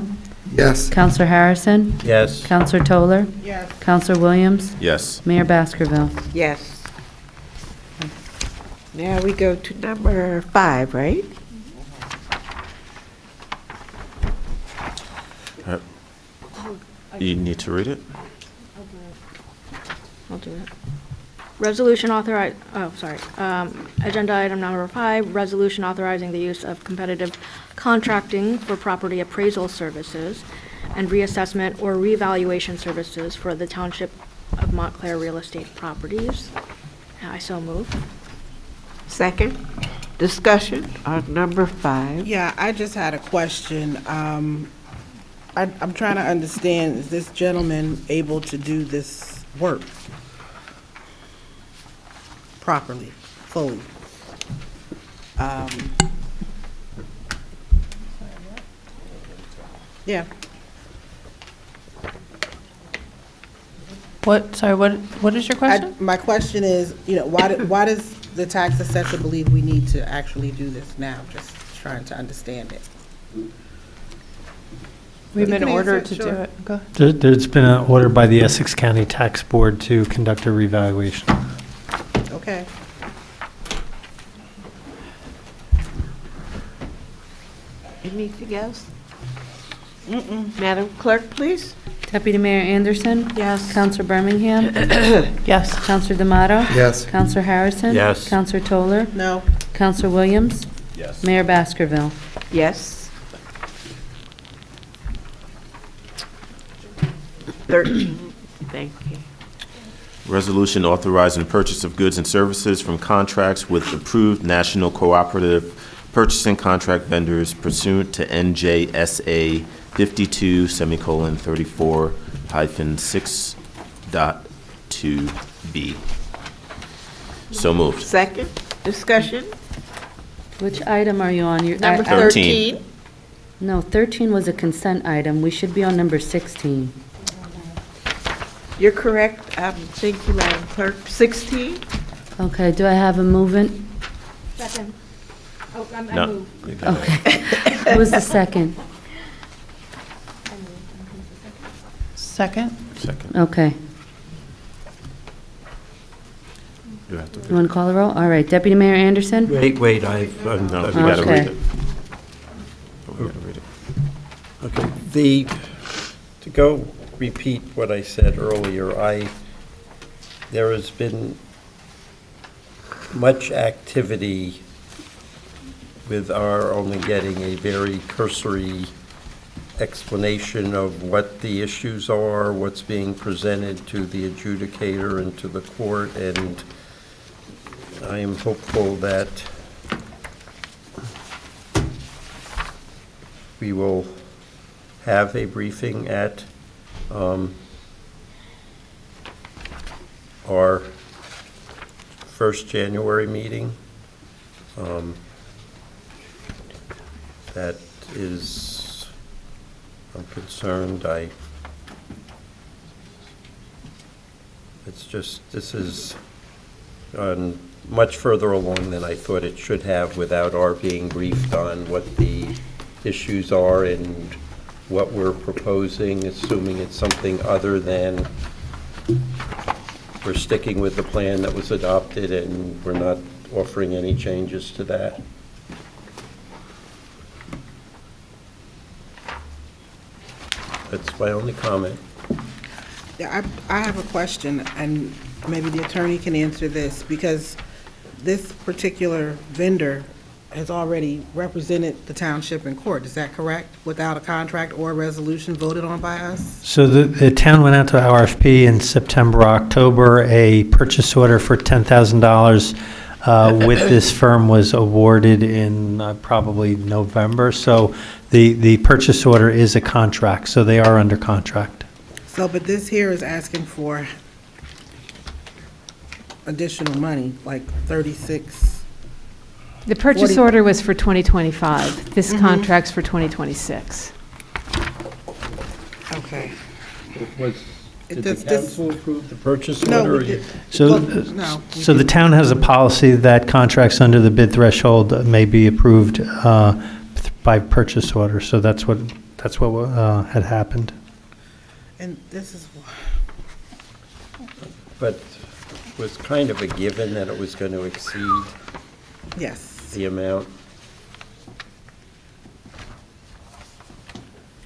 Yes.
Counselor Harrison?
Yes.
Counselor Toller?
Yes.
Counselor Williams?
Yes.
Mayor Baskerville.
Yes. Now we go to number 5, right?
You need to read it?
I'll do it. Resolution agenda item number 5, resolution authorizing the use of competitive contracting for property appraisal services and reassessment or revaluation services for the Township of Montclair real estate properties. I so move.
Second. Discussion on number 5.
Yeah, I just had a question. I'm trying to understand, is this gentleman able to do this work properly, fully? Yeah.
What is your question?
My question is, why does the tax assessor believe we need to actually do this now? Just trying to understand it.
We've been
You can
ordered
answer
to
it,
do
sure.
it. Go ahead.
There's been an order by the Essex County Tax Board to conduct a revaluation.
Okay.
Anything else? Madam Clerk, please.
Deputy Mayor Anderson?
Yes.
Counselor Birmingham?
Yes.
Counselor D'Amato?
Yes.
Counselor Harrison?
Yes.
Counselor Toller?
No.
Counselor Williams?
Yes.
Mayor Baskerville.
Yes. 13. Thank you.
Resolution authorizing the purchase of goods and services from contracts with approved national cooperative purchasing contract vendors pursuant to NJSA 52:34-6.2B. So moved.
Second. Discussion.
Which item are you on?
Number
13.
13.
No, 13 was a consent item. We should be on number 16.
You're correct. Thank you, Madam Clerk. 16.
Okay, do I have a movement?
Second. Oh,
No.
Okay. Who was the second?
Second?
Second.
Okay.
You have to
You want to call the roll? All right, Deputy Mayor Anderson?
Wait,
No, we gotta
Okay.
read it. We gotta read it.
Okay, to go repeat what I said earlier, there has been much activity with our only getting a very cursory explanation of what the issues are, what's being presented to the adjudicator and to the court, and I am hopeful that we will have a briefing at our first January meeting. That is, I'm concerned, it's just, this is much further along than I thought it should have without our being briefed on what the issues are and what we're proposing, assuming it's something other than we're sticking with the plan that was adopted and we're not offering any changes to that. That's my only comment.
Yeah, I have a question, and maybe the attorney can answer this, because this particular vendor has already represented the township in court, is that correct? Without a contract or a resolution voted on by us?
So the town went out to RFP in September, October. A purchase order for $10,000 with this firm was awarded in probably November. So the purchase order is a contract, so they are under contract.
So, but this here is asking for additional money, like 36.
The purchase
40
order was for 2025. This contract's for 2026.
Okay.
Did
This-
the
this-
council approve the purchase
No,
order?
we did.
So,
Well, no, we
so the
didn't.
town has a policy that contracts under the bid threshold may be approved by purchase order. So that's what had happened.
And this is,
But was kind of a given that it was going to exceed
yes.
the amount.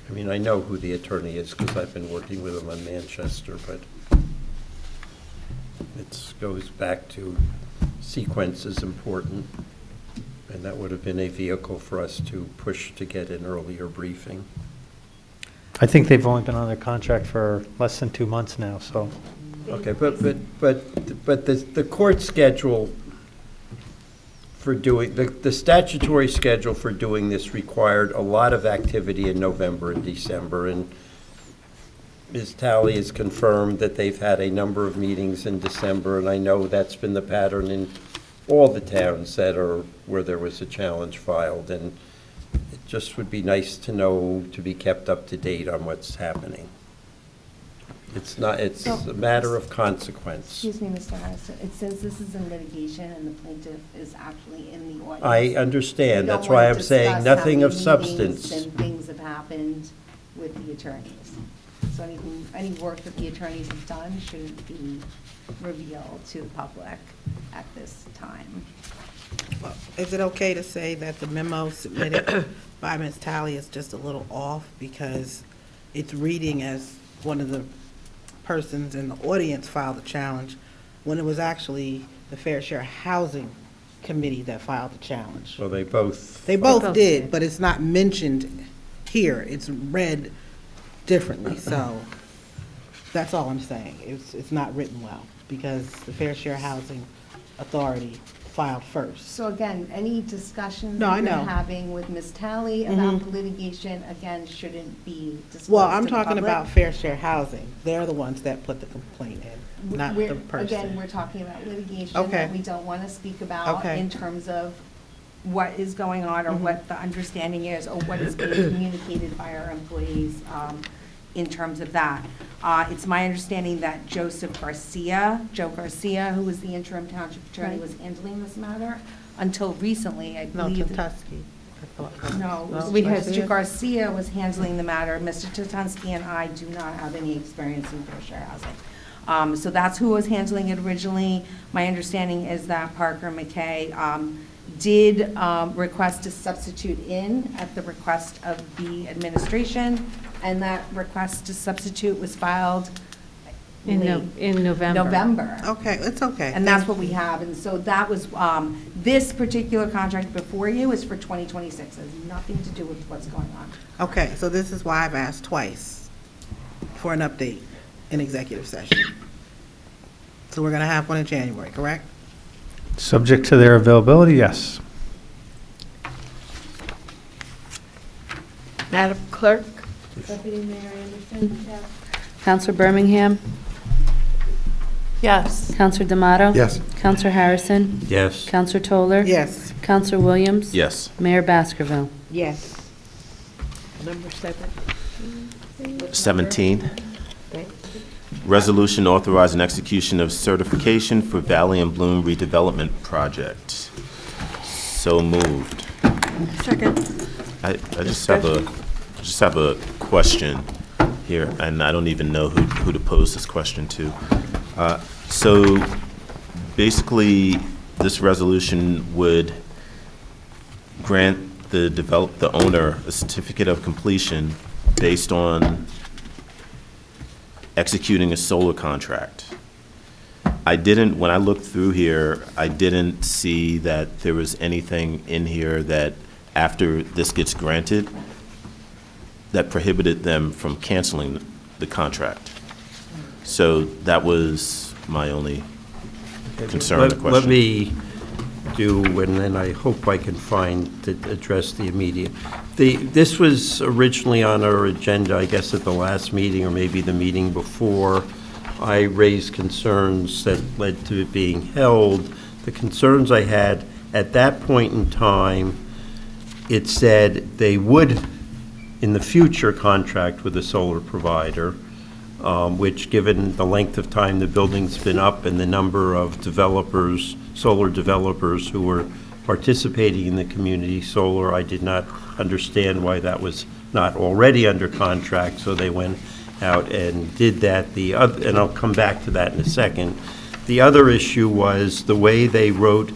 I mean, I know who the attorney is because I've been working with him on Manchester, but it goes back to sequence is important, and that would have been a vehicle for us to push to get an earlier briefing.
I think they've only been on their contract for less than 2 months now, so.
Okay, but the court schedule for doing, the statutory schedule for doing this required a lot of activity in November and December, and Ms. Talley has confirmed that they've had a number of meetings in December, and I know that's been the pattern in all the towns that are, where there was a challenge filed, and it just would be nice to know, to be kept up to date on what's happening. It's not, it's a matter of consequence.
Excuse me, Mr. Harrison, it says this is in litigation and the plaintiff is actually in the audience.
I understand,
We don't
that's why
wanna
I'm saying
discuss how
nothing of
many
substance.
meetings and things have happened with the attorneys. So any work that the attorneys have done shouldn't be revealed to the public at this time.
Is it okay to say that the memo submitted by Ms. Talley is just a little off because it's reading as one of the persons in the audience filed the challenge when it was actually the Fair Share Housing Committee that filed the challenge?
Well, they both.
They both did, but it's not mentioned here. It's read differently, so that's all I'm saying. It's not written well because the Fair Share Housing Authority filed first.
So again, any discussions
No, I
that you're
know.
having with Ms. Talley about the litigation, again, shouldn't be disclosed
Well, I'm
to the
talking
public.
about Fair Share Housing. They're the ones that put the complaint in, not the
Again,
person.
we're talking about litigation
Okay.
that we don't want to speak about
Okay.
in terms of what is going on or what the understanding is or what is being communicated by our employees in terms of that. It's my understanding that Joe Garcia, who was the interim township attorney, was handling this matter until recently, I
No,
believe.
Tuskegee.
No,
We
Mr.
had-
Garcia was handling the matter. Mr. Tatunsky and I do not have any experience in fair share housing. So that's who was handling it originally. My understanding is that Parker McKay did request to substitute in at the request of the administration, and that request to substitute was filed
In November.
November.
Okay, it's okay.
And that's what we have, and so that was, this particular contract before you is for 2026, it has nothing to do with what's going on.
Okay, so this is why I've asked twice for an update in executive session. So we're going to have one in January, correct?
Subject to their availability, yes.
Madam Clerk?
Deputy Mayor Anderson? Counselor Birmingham?
Yes.
Counselor D'Amato?
Yes.
Counselor Harrison?
Yes.
Counselor Toller?
Yes.
Counselor Williams?
Yes.
Mayor Baskerville?
Yes. Number 7.
17, resolution authorizing execution of certification for Valley and Bloom redevelopment project. So moved.
Second.
I just have a question here, and I don't even know who to pose this question to. So basically, this resolution would grant the owner a certificate of completion based on executing a solar contract. I didn't, when I looked through here, I didn't see that there was anything in here that, after this gets granted, that prohibited them from canceling the contract. So that was my only concern, the question.
Let me do, and then I hope I can find to address the immediate. This was originally on our agenda, I guess, at the last meeting or maybe the meeting before. I raised concerns that led to it being held. The concerns I had at that point in time, it said they would, in the future, contract with a solar provider, which, given the length of time the building's been up and the number of developers, solar developers who were participating in the community solar, I did not understand why that was not already under contract, so they went out and did that. And I'll come back to that in a second. The other issue was the way they wrote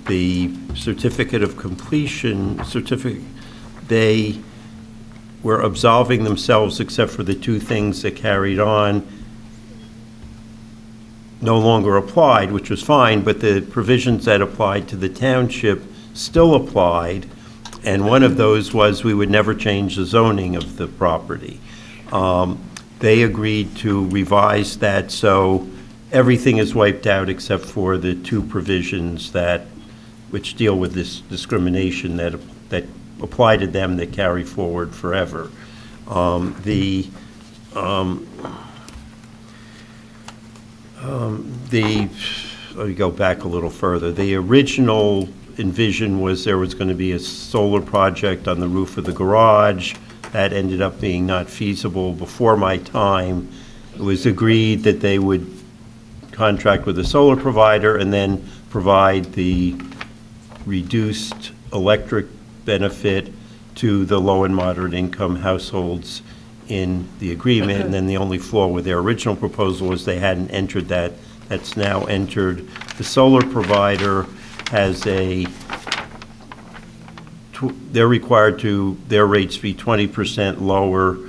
the certificate of completion, they were absolving themselves except for the two things that carried on no longer applied, which was fine, but the provisions that applied to the township still applied, and one of those was we would never change the zoning of the property. They agreed to revise that, so everything is wiped out except for the two provisions which deal with this discrimination that apply to them that carry forward forever. Let me go back a little further. The original envision was there was going to be a solar project on the roof of the garage. That ended up being not feasible before my time. It was agreed that they would contract with a solar provider and then provide the reduced electric benefit to the low and moderate income households in the agreement. And then the only flaw with their original proposal was they hadn't entered that. That's now entered. The solar provider has they're required to, their rates be 20% lower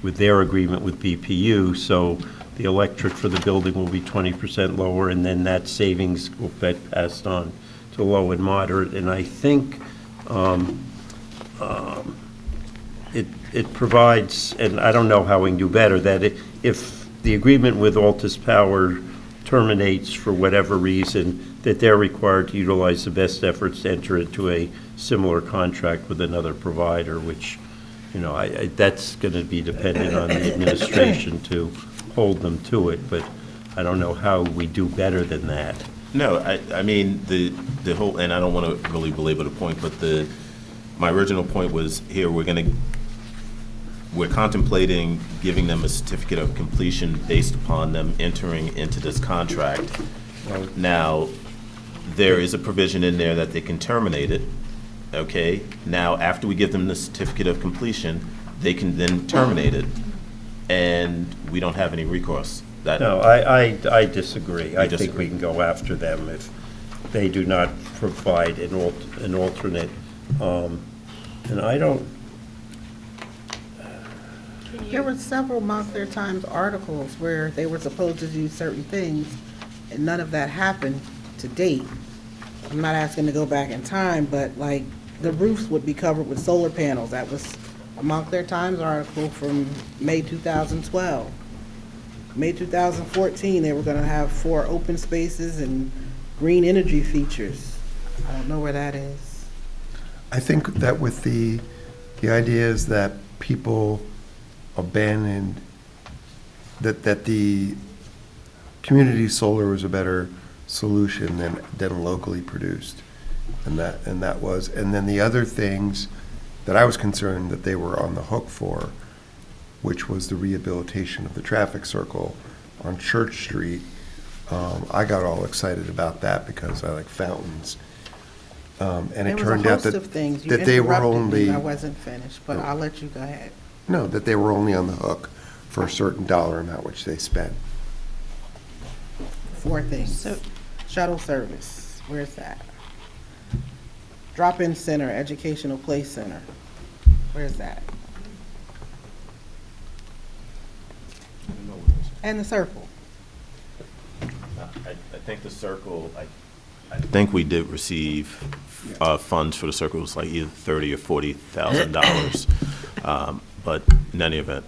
with their agreement with BPU, so the electric for the building will be 20% lower, and then that savings will be passed on to low and moderate. And I think it provides, and I don't know how we can do better, that if the agreement with Altus Power terminates for whatever reason, that they're required to utilize the best efforts to enter into a similar contract with another provider, which, that's going to be dependent on the administration to hold them to it, but I don't know how we do better than that.
No, I mean, the whole, and I don't want to really belabor the point, but my original point was here, we're contemplating giving them a certificate of completion based upon them entering into this contract. Now, there is a provision in there that they can terminate it, okay? Now, after we give them the certificate of completion, they can then terminate it, and we don't have any recourse.
No, I disagree. I think we can go after them if they do not provide an alternate. And I don't.
There were several Montclair Times articles where they were supposed to do certain things, and none of that happened to date. I'm not asking to go back in time, but like the roofs would be covered with solar panels. That was a Montclair Times article from May 2012. May 2014, they were going to have 4 open spaces and green energy features. I don't know where that is.
I think that with the idea is that people abandoned, that the community solar was a better solution than locally produced. And that was, and then the other things that I was concerned that they were on the hook for, which was the rehabilitation of the traffic circle on Church Street. I got all excited about that because I like fountains. And it turned out that they were only.
I wasn't finished, but I'll let you go ahead.
No, that they were only on the hook for a certain dollar amount which they spent.
4 things. Shuttle service, where's that? Drop-in center, educational play center, where's that? And the circle.
I think the circle, I think we did receive funds for the circle. It was like either $30,000 or $40,000. But in any event,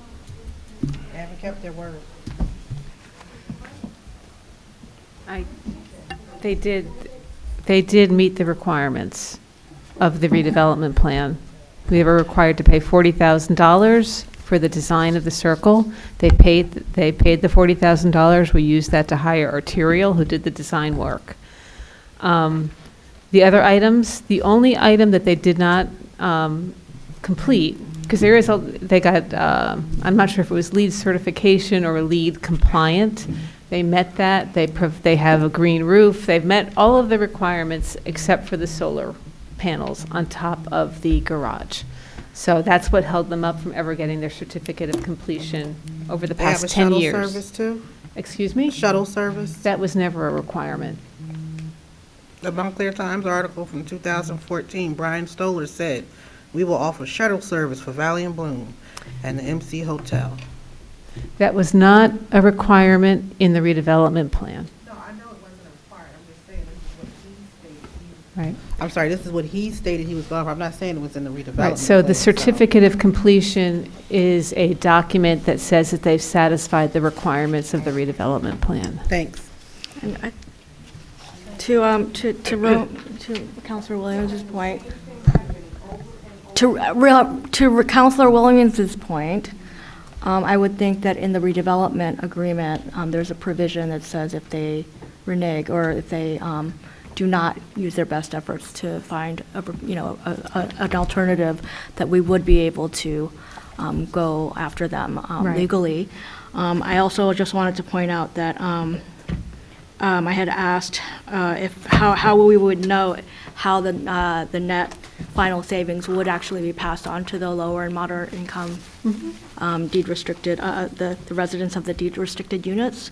They haven't kept their word.
They did meet the requirements of the redevelopment plan. We were required to pay $40,000 for the design of the circle. They paid the $40,000. We used that to hire Arterial, who did the design work. The other items, the only item that they did not complete, because they got, I'm not sure if it was LEED certification or LEED compliant. They met that. They have a green roof. They've met all of the requirements except for the solar panels on top of the garage. So that's what held them up from ever getting their certificate of completion over the past 10 years.
They have a shuttle service too?
Excuse me?
Shuttle service?
That was never a requirement.
The Montclair Times article from 2014, Brian Stoller said, "We will offer shuttle service for Valley and Bloom and the MC Hotel."
That was not a requirement in the redevelopment plan.
No, I know it wasn't required. I'm just saying this is what he stated.
Right.
I'm sorry, this is what he stated he was going for. I'm not saying it was in the redevelopment.
Right, so the
plan,
certificate of completion is a document that says that they've satisfied the requirements of the redevelopment plan.
Thanks.
And to Councilor Williams's point, to Councilor Williams's point, I would think that in the redevelopment agreement, there's a provision that says if they renege or if they do not use their best efforts to find an alternative, that we would be able to go after them
Right.
legally. I also just wanted to point out that I had asked how we would know how the net final savings would actually be passed on to the lower and moderate income deed restricted, the residents of the deed restricted units.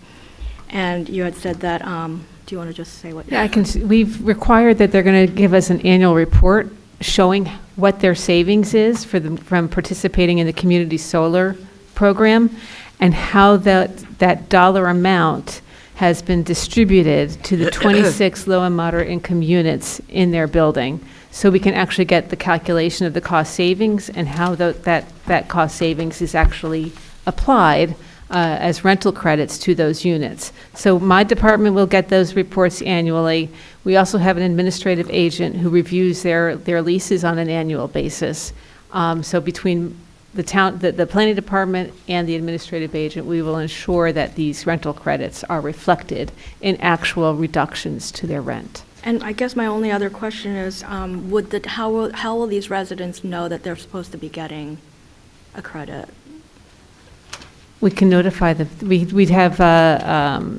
And you had said that, do you want to just say what?
Yeah, we've required that they're going to give us an annual report showing what their savings is from participating in the community solar program and how that dollar amount has been distributed to the 26 low and moderate income units in their building. So we can actually get the calculation of the cost savings and how that cost savings is actually applied as rental credits to those units. So my department will get those reports annually. We also have an administrative agent who reviews their leases on an annual basis. So between the planning department and the administrative agent, we will ensure that these rental credits are reflected in actual reductions to their rent.
And I guess my only other question is, how will these residents know that they're supposed to be getting a credit?
We can notify them, we'd have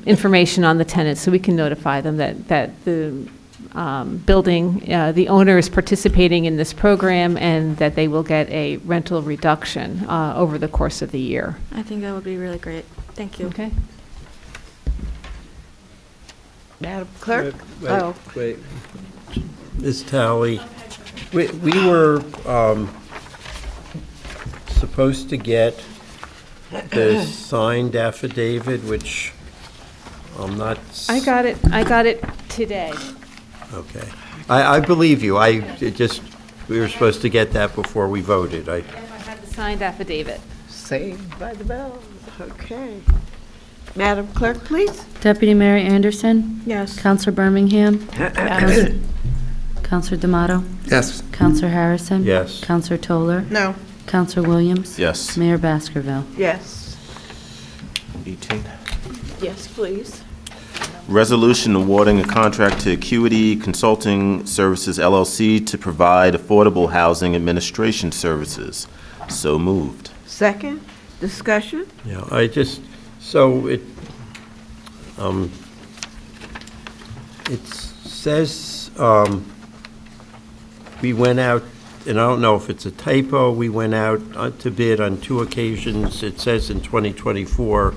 information on the tenants, so we can notify them that the building, the owner is participating in this program and that they will get a rental reduction over the course of the year.
I think that would be really great. Thank you.
Okay?
Madam Clerk?
Wait. Ms. Talley, we were supposed to get the signed affidavit, which I'm not.
I got it today.
Okay. I believe you. We were supposed to get that before we voted.
And I had the signed affidavit.
Saved by the bell. Okay. Madam Clerk, please.
Deputy Mayor Anderson?
Yes.
Counselor Birmingham? Counselor D'Amato?
Yes.
Counselor Harrison?
Yes.
Counselor Toller?
No.
Counselor Williams?
yes.
Mayor Baskerville?
Yes.
18.
Yes, please.
Resolution awarding a contract to Acuity Consulting Services LLC to provide affordable housing administration services. So moved.
Second, discussion?
Yeah, it says, we went out, and I don't know if it's a typo, we went out to bid on 2 occasions. It says in 2024,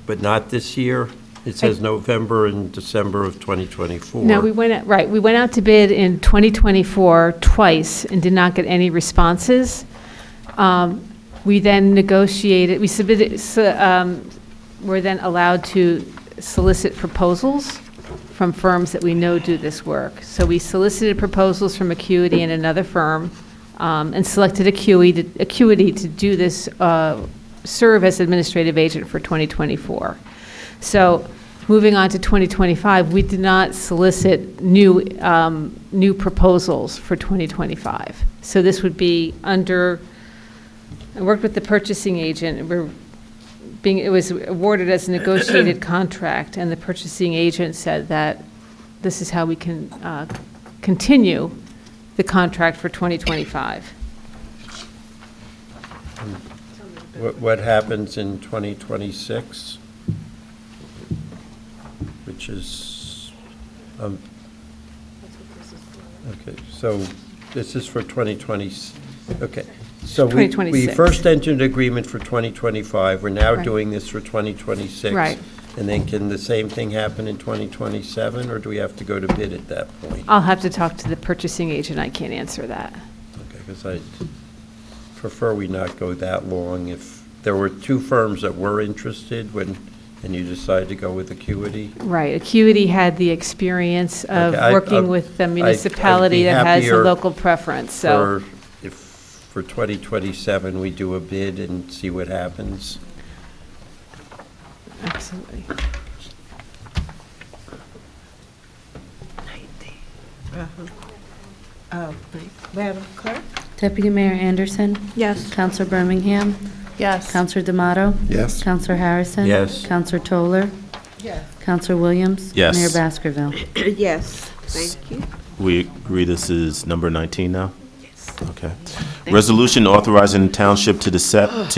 but not this year. It says November and December of 2024.
No, we went out to bid in 2024 twice and did not get any responses. We then negotiated, we submitted, we're then allowed to solicit proposals from firms that we know do this work. So we solicited proposals from Acuity and another firm, and selected Acuity to do this, serve as administrative agent for 2024. So moving on to 2025, we did not solicit new proposals for 2025. So this would be under, I worked with the purchasing agent, it was awarded as a negotiated contract, and the purchasing agent said that this is how we can continue the contract for 2025.
What happens in 2026? Which is, okay, so this is for 2020, okay. So we
2026.
first entered an agreement for 2025, we're now
Right.
doing this for 2026.
Right.
And then can the same thing happen in 2027, or do we have to go to bid at that point?
I'll have to talk to the purchasing agent. I can't answer that.
Okay, because I prefer we not go that long. If there were two firms that were interested and you decided to go with Acuity?
Right. Acuity had the experience of
Okay,
working with the municipality
I'd be
that has a
happier
local preference, so.
If for 2027, we do a bid and see what happens.
Absolutely.
Madam Clerk?
Deputy Mayor Anderson?
Yes.
Counselor Birmingham?
Yes.
Counselor D'Amato?
Yes.
Counselor Harrison?
Yes.
Counselor Toller?
Yes.
Counselor Williams?
Yes.
Mayor Baskerville?
Yes, thank you.
We agree this is number 19 now? Okay. Resolution authorizing the township to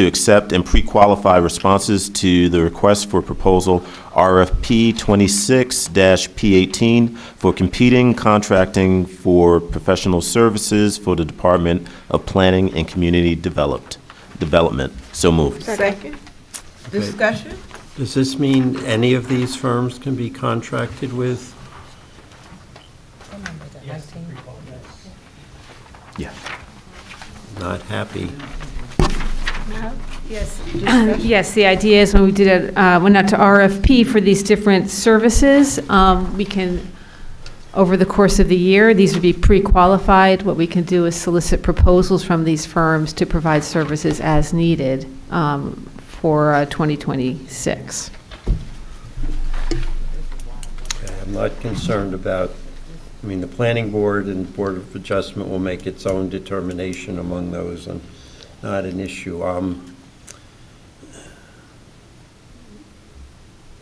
accept and pre-qualify responses to the request for proposal RFP 26-P18 for competing contracting for professional services for the Department of Planning and Community Development. So moved.
Second.
Discussion?
Does this mean any of these firms can be contracted with?
Yeah.
Not happy.
Yes. Yes, the idea is when we did it, went out to RFP for these different services, we can, over the course of the year, these would be pre-qualified. What we can do is solicit proposals from these firms to provide services as needed for 2026.
I'm not concerned about, I mean, the planning board and Board of Adjustment will make its own determination among those, and not an issue.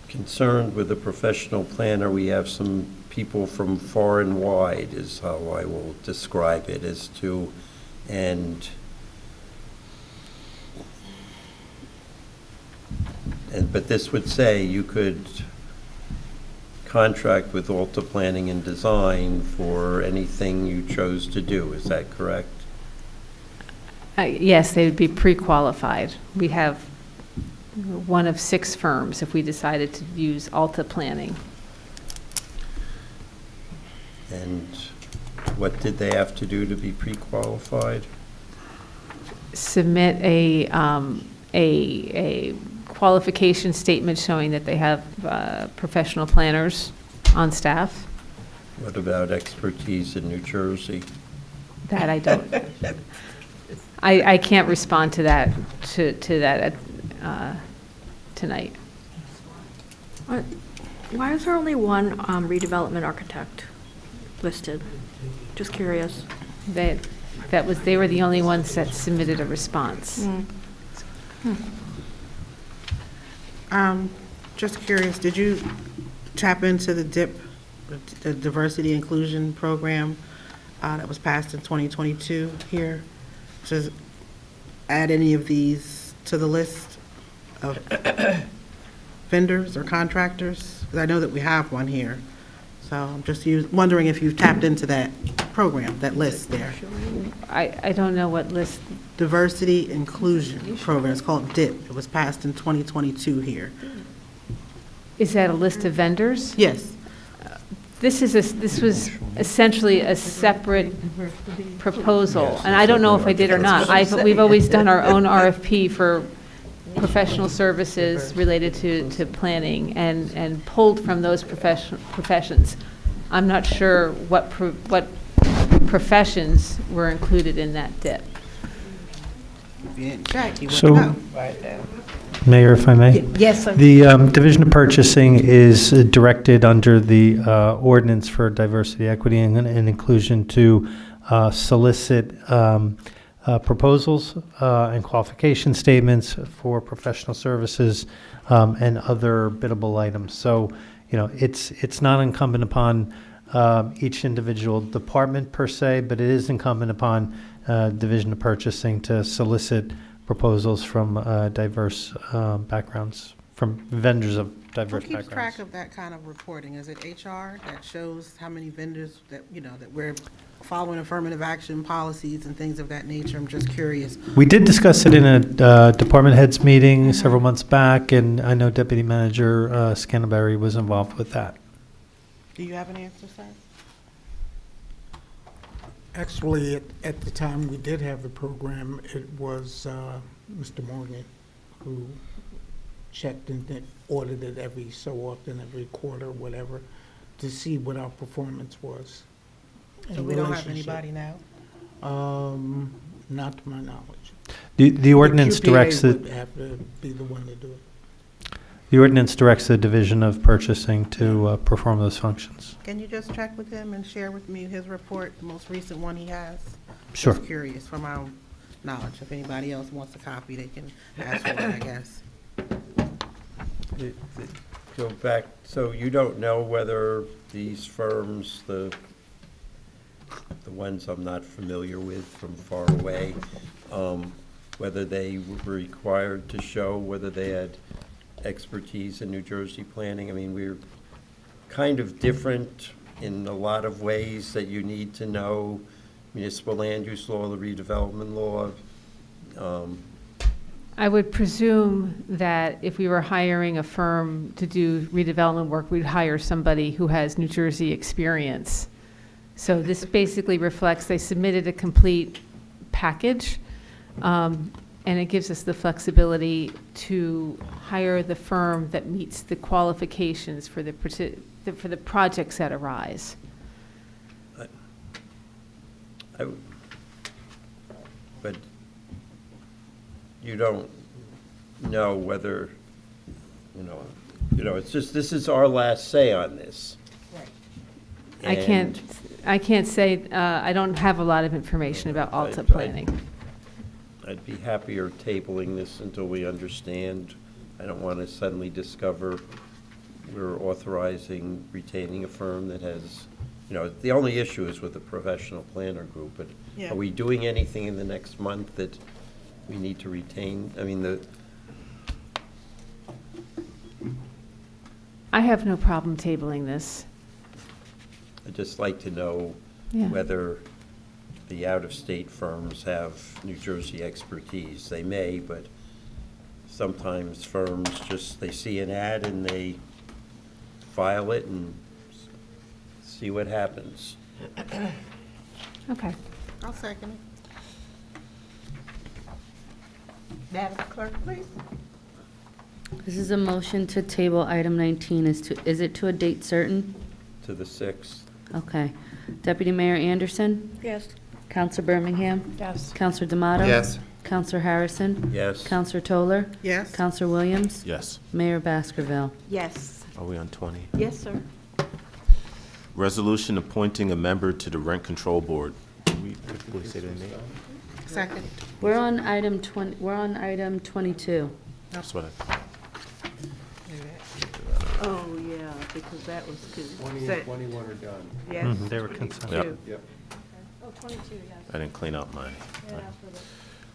Concerned with the professional planner, we have some people from far and wide, is how I will describe it, as to, but this would say you could contract with Alta Planning and Design for anything you chose to do, is that correct?
Yes, they would be pre-qualified. We have one of 6 firms if we decided to use Alta Planning.
And what did they have to do to be pre-qualified?
Submit a qualification statement showing that they have professional planners on staff.
What about expertise in New Jersey?
That I don't. I can't respond to that, tonight.
Why is there only one redevelopment architect listed? Just curious.
They were the only ones that submitted a response.
Just curious, did you tap into the DIP, the Diversity Inclusion Program that was passed in 2022 here? To add any of these to the list of vendors or contractors? Because I know that we have one here. So I'm just wondering if you've tapped into that program, that list there.
I don't know what list.
Diversity Inclusion Program, it's called DIP. It was passed in 2022 here.
Is that a list of vendors?
Yes.
this was essentially a separate proposal, and I don't know if I did or not. We've always done our own RFP for professional services related to planning and pulled from those professions. I'm not sure what professions were included in that dip.
If you didn't check, you
So-
wouldn't know.
Mayor, if I may?
Yes, sir.
The Division of Purchasing is directed under the Ordinance for Diversity, Equity, and Inclusion to solicit proposals and qualification statements for professional services and other biddable items. So, it's not incumbent upon each individual department per se, but it is incumbent upon Division of Purchasing to solicit proposals from diverse backgrounds, from vendors of diverse
Who keeps
backgrounds.
track of that kind of reporting? Is it HR that shows how many vendors that we're following affirmative action policies and things of that nature? I'm just curious.
We did discuss it in a department heads meeting several months back, and I know Deputy Manager Scantlebury was involved with that.
Do you have an answer, sir?
Actually, at the time we did have the program, it was Mr. Morgan who checked and audited every so often, every quarter, whatever, to see what our performance was.
So
in
we don't have
relationship.
anybody now?
Not to my knowledge.
The ordinance
QPA
directs the
would have to be the one to do it.
The ordinance directs the Division of Purchasing to perform those functions.
Can you just check with him and share with me his report, the most recent one he has?
Sure.
Just curious from our knowledge. If anybody else wants a copy, they can ask for it, I guess.
Go back, so you don't know whether these firms, the ones I'm not familiar with from far away, whether they were required to show whether they had expertise in New Jersey planning? I mean, we're kind of different in a lot of ways that you need to know municipal land use law, the redevelopment law.
I would presume that if we were hiring a firm to do redevelopment work, we'd hire somebody who has New Jersey experience. So this basically reflects, they submitted a complete package, and it gives us the flexibility to hire the firm that meets the qualifications for the projects that arise.
But you don't know whether, it's just, this is our last say on this.
I can't say, I don't have a lot of information about Alta
I'd-
planning.
I'd be happier tabling this until we understand. I don't want to suddenly discover we're authorizing retaining a firm that has, the only issue is with the professional planner group, but
Yeah.
are we doing anything in the next month that we need to retain? I mean,
I have no problem tabling this.
I'd just like to know
Yeah.
whether the out-of-state firms have New Jersey expertise. They may, but sometimes firms just, they see an ad and they file it and see what happens.
Okay.
I'll second it. Madam Clerk, please.
This is a motion to table item 19. Is it to a date certain?
To the 6th.
Okay. Deputy Mayor Anderson?
Yes.
Counselor Birmingham?
Yes.
Counselor D'Amato?
Yes.
Counselor Harrison?
Yes.
Counselor Toller?
Yes?
Counselor Williams?
Yes.
Mayor Baskerville?
Yes.
Are we on 20?
Yes, sir.
Resolution appointing a member to the Rent Control Board. Can we quickly say their name?
Second.
We're on item 20, we're on item 22.
That's what I.
Oh, yeah, because that was two.
20 and 21 are done.
Yes.
They were consent.
Yep.
Yep.
I didn't clean up mine.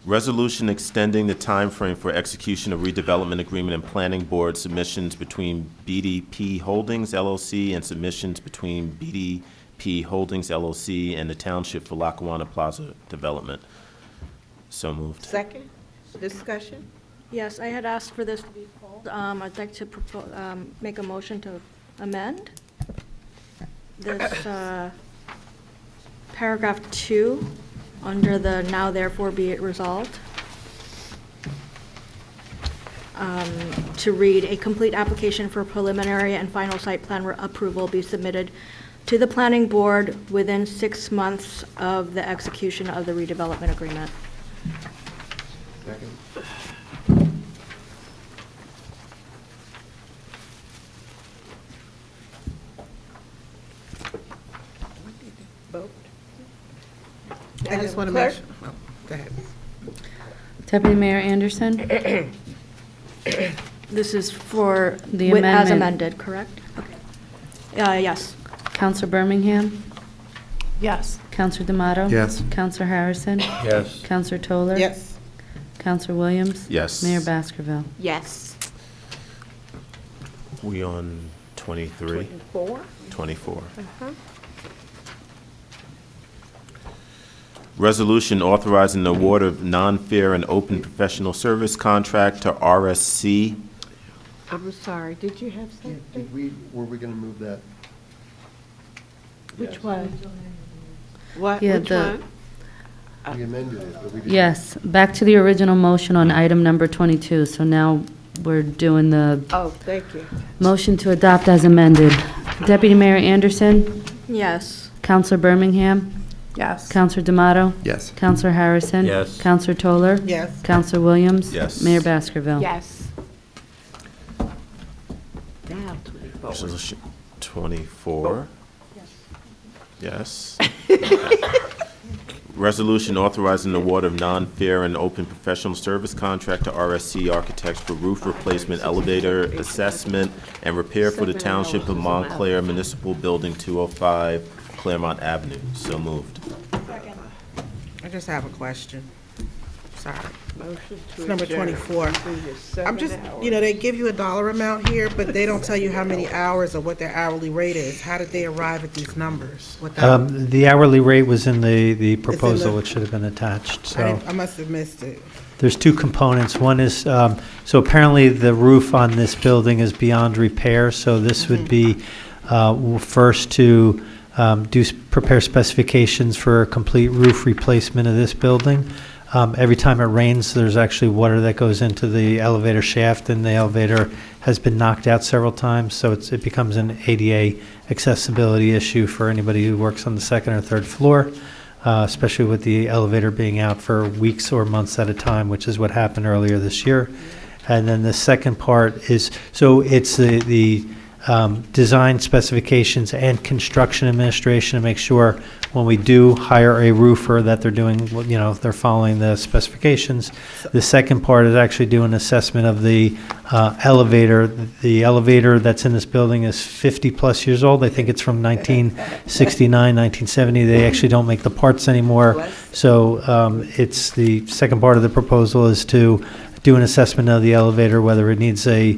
Resolution extending the time frame for execution of redevelopment agreement and planning board submissions between BDP Holdings LLC and submissions between BDP Holdings LLC and the Township for Lackawanna Plaza Development. So moved.
Second, discussion?
Yes, I had asked for this to be pulled. I'd like to make a motion to amend. this paragraph 2, under the now therefore be it resolved, to read, a complete application for preliminary and final site plan approval be submitted to the planning board within 6 months of the execution of the redevelopment agreement.
I just want to make sure. Oh, go ahead.
Deputy Mayor Anderson?
This is for,
The
as
amendment.
amended, correct? Okay. Yes.
Counselor Birmingham?
Yes.
Counselor D'Amato?
Yes.
Counselor Harrison?
Yes.
Counselor Toller?
Yes.
Counselor Williams?
Yes.
Mayor Baskerville?
Yes.
We on 23? 24. Resolution authorizing the award of non-fair and open professional service contract to RSC.
I'm sorry, did you have something?
Were we going to move that?
Which one? What,
Yeah,
which
the-
one?
We amended it, but we didn't.
Yes, back to the original motion on item number 22. So now we're doing the
Oh, thank you.
motion to adopt as amended. Deputy Mayor Anderson?
Yes.
Counselor Birmingham?
Yes.
Counselor D'Amato?
Yes.
Counselor Harrison?
Yes.
Counselor Toller?
Yes.
Counselor Williams?
Yes.
Mayor Baskerville?
Yes.
Now 24.
Resolution 24. Yes. Resolution authorizing the award of non-fair and open professional service contract to RSC Architects for roof replacement, elevator assessment, and repair for the Township of Montclair Municipal Building 205, Claremont Avenue. So moved.
I just have a question. Sorry.
Motion to
It's number
adjourn.
24.
Through
I'm
the
just,
7 hours.
you know, they give you a dollar amount here, but they don't tell you how many hours or what their hourly rate is. How did they arrive at these numbers? Without-
The hourly rate was in the proposal, which should have been attached, so.
I must have missed it.
There's two components. One is, so apparently the roof on this building is beyond repair, so this would be first to prepare specifications for a complete roof replacement of this building. Every time it rains, there's actually water that goes into the elevator shaft, and the elevator has been knocked out several times, so it becomes an ADA accessibility issue for anybody who works on the second or third floor, especially with the elevator being out for weeks or months at a time, which is what happened earlier this year. And then the second part is, so it's the design specifications and construction administration to make sure when we do hire a roofer that they're doing, they're following the specifications. The second part is actually doing an assessment of the elevator. The elevator that's in this building is 50-plus years old. I think it's from 1969, 1970. They actually don't make the parts anymore. So it's the second part of the proposal is to do an assessment of the elevator, whether it needs a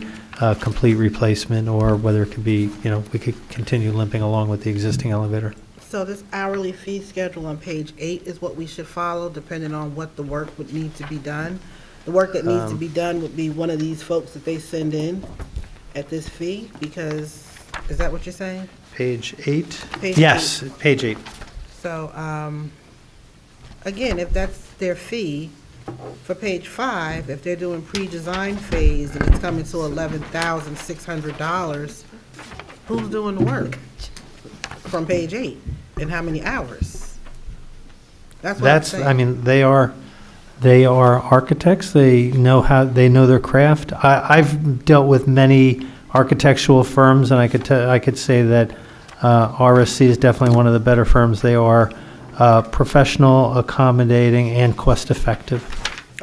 complete replacement or whether it could be, we could continue limping along with the existing elevator.
So this hourly fee schedule on page 8 is what we should follow, depending on what the work would need to be done? The work that needs to be done would be one of these folks that they send in at this fee, because, is that what you're saying?
Page 8?
Page
Yes, page 8.
So, again, if that's their fee, for page 5, if they're doing pre-design phase and it's coming to $11,600, who's doing the work from page 8? And how many hours? That's what I'm saying.
They are architects. They know their craft. I've dealt with many architectural firms, and I could say that RSC is definitely one of the better firms. They are professional, accommodating, and cost-effective.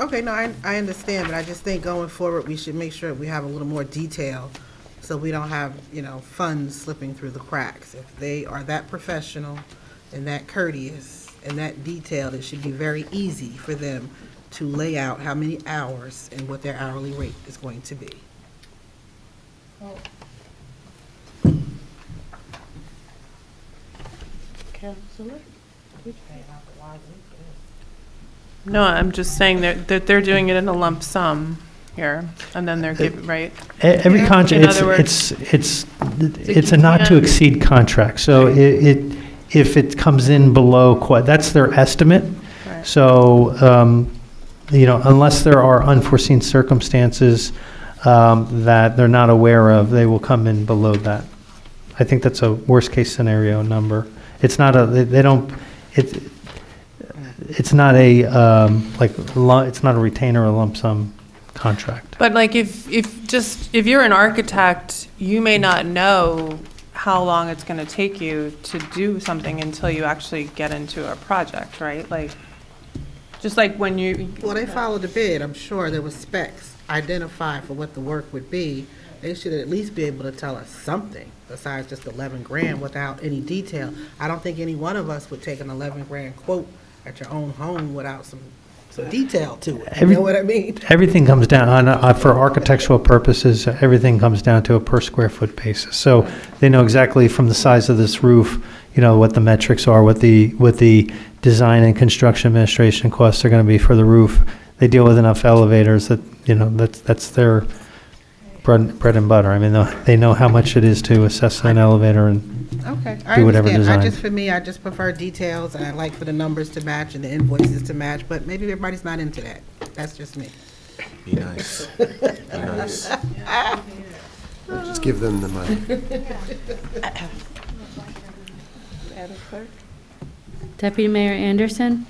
Okay, no, I understand, but I just think going forward, we should make sure we have a little more detail so we don't have, funds slipping through the cracks. If they are that professional and that courteous and that detailed, it should be very easy for them to lay out how many hours and what their hourly rate is going to be.
Counselor?
No, I'm just saying that they're doing it in a lump sum.
here, and then they're given, right?
Every
In
contract,
other words-
it's a not to exceed contract, so if it comes in below, that's their estimate.
Right.
So, unless there are unforeseen circumstances that they're not aware of, they will come in below that. I think that's a worst-case scenario number. It's not it's not a, it's not a retainer or lump sum contract.
But like if you're an architect, you may not know how long it's going to take you to do something until you actually get into a project, right? Like, just like when you.
Well, they followed the bid. I'm sure there was specs identified for what the work would be. They should at least be able to tell us something besides just 11 grand without any detail. I don't think any one of us would take an 11 grand quote at your own home without some detail to it. You know what I mean?
Everything comes down, for architectural purposes, everything comes down to a per square foot basis. So they know exactly from the size of this roof, what the metrics are, what the design and construction administration costs are going to be for the roof. They deal with enough elevators that, that's their bread and butter. I mean, they know how much it is to assess an elevator and
Okay, I
do whatever
understand.
design.
For me, I just prefer details, and I like for the numbers to match and the invoices to match, but maybe everybody's not into that. That's just me.
Be nice. Be nice.
Just give them the money.
Madam Clerk?
Deputy Mayor Anderson?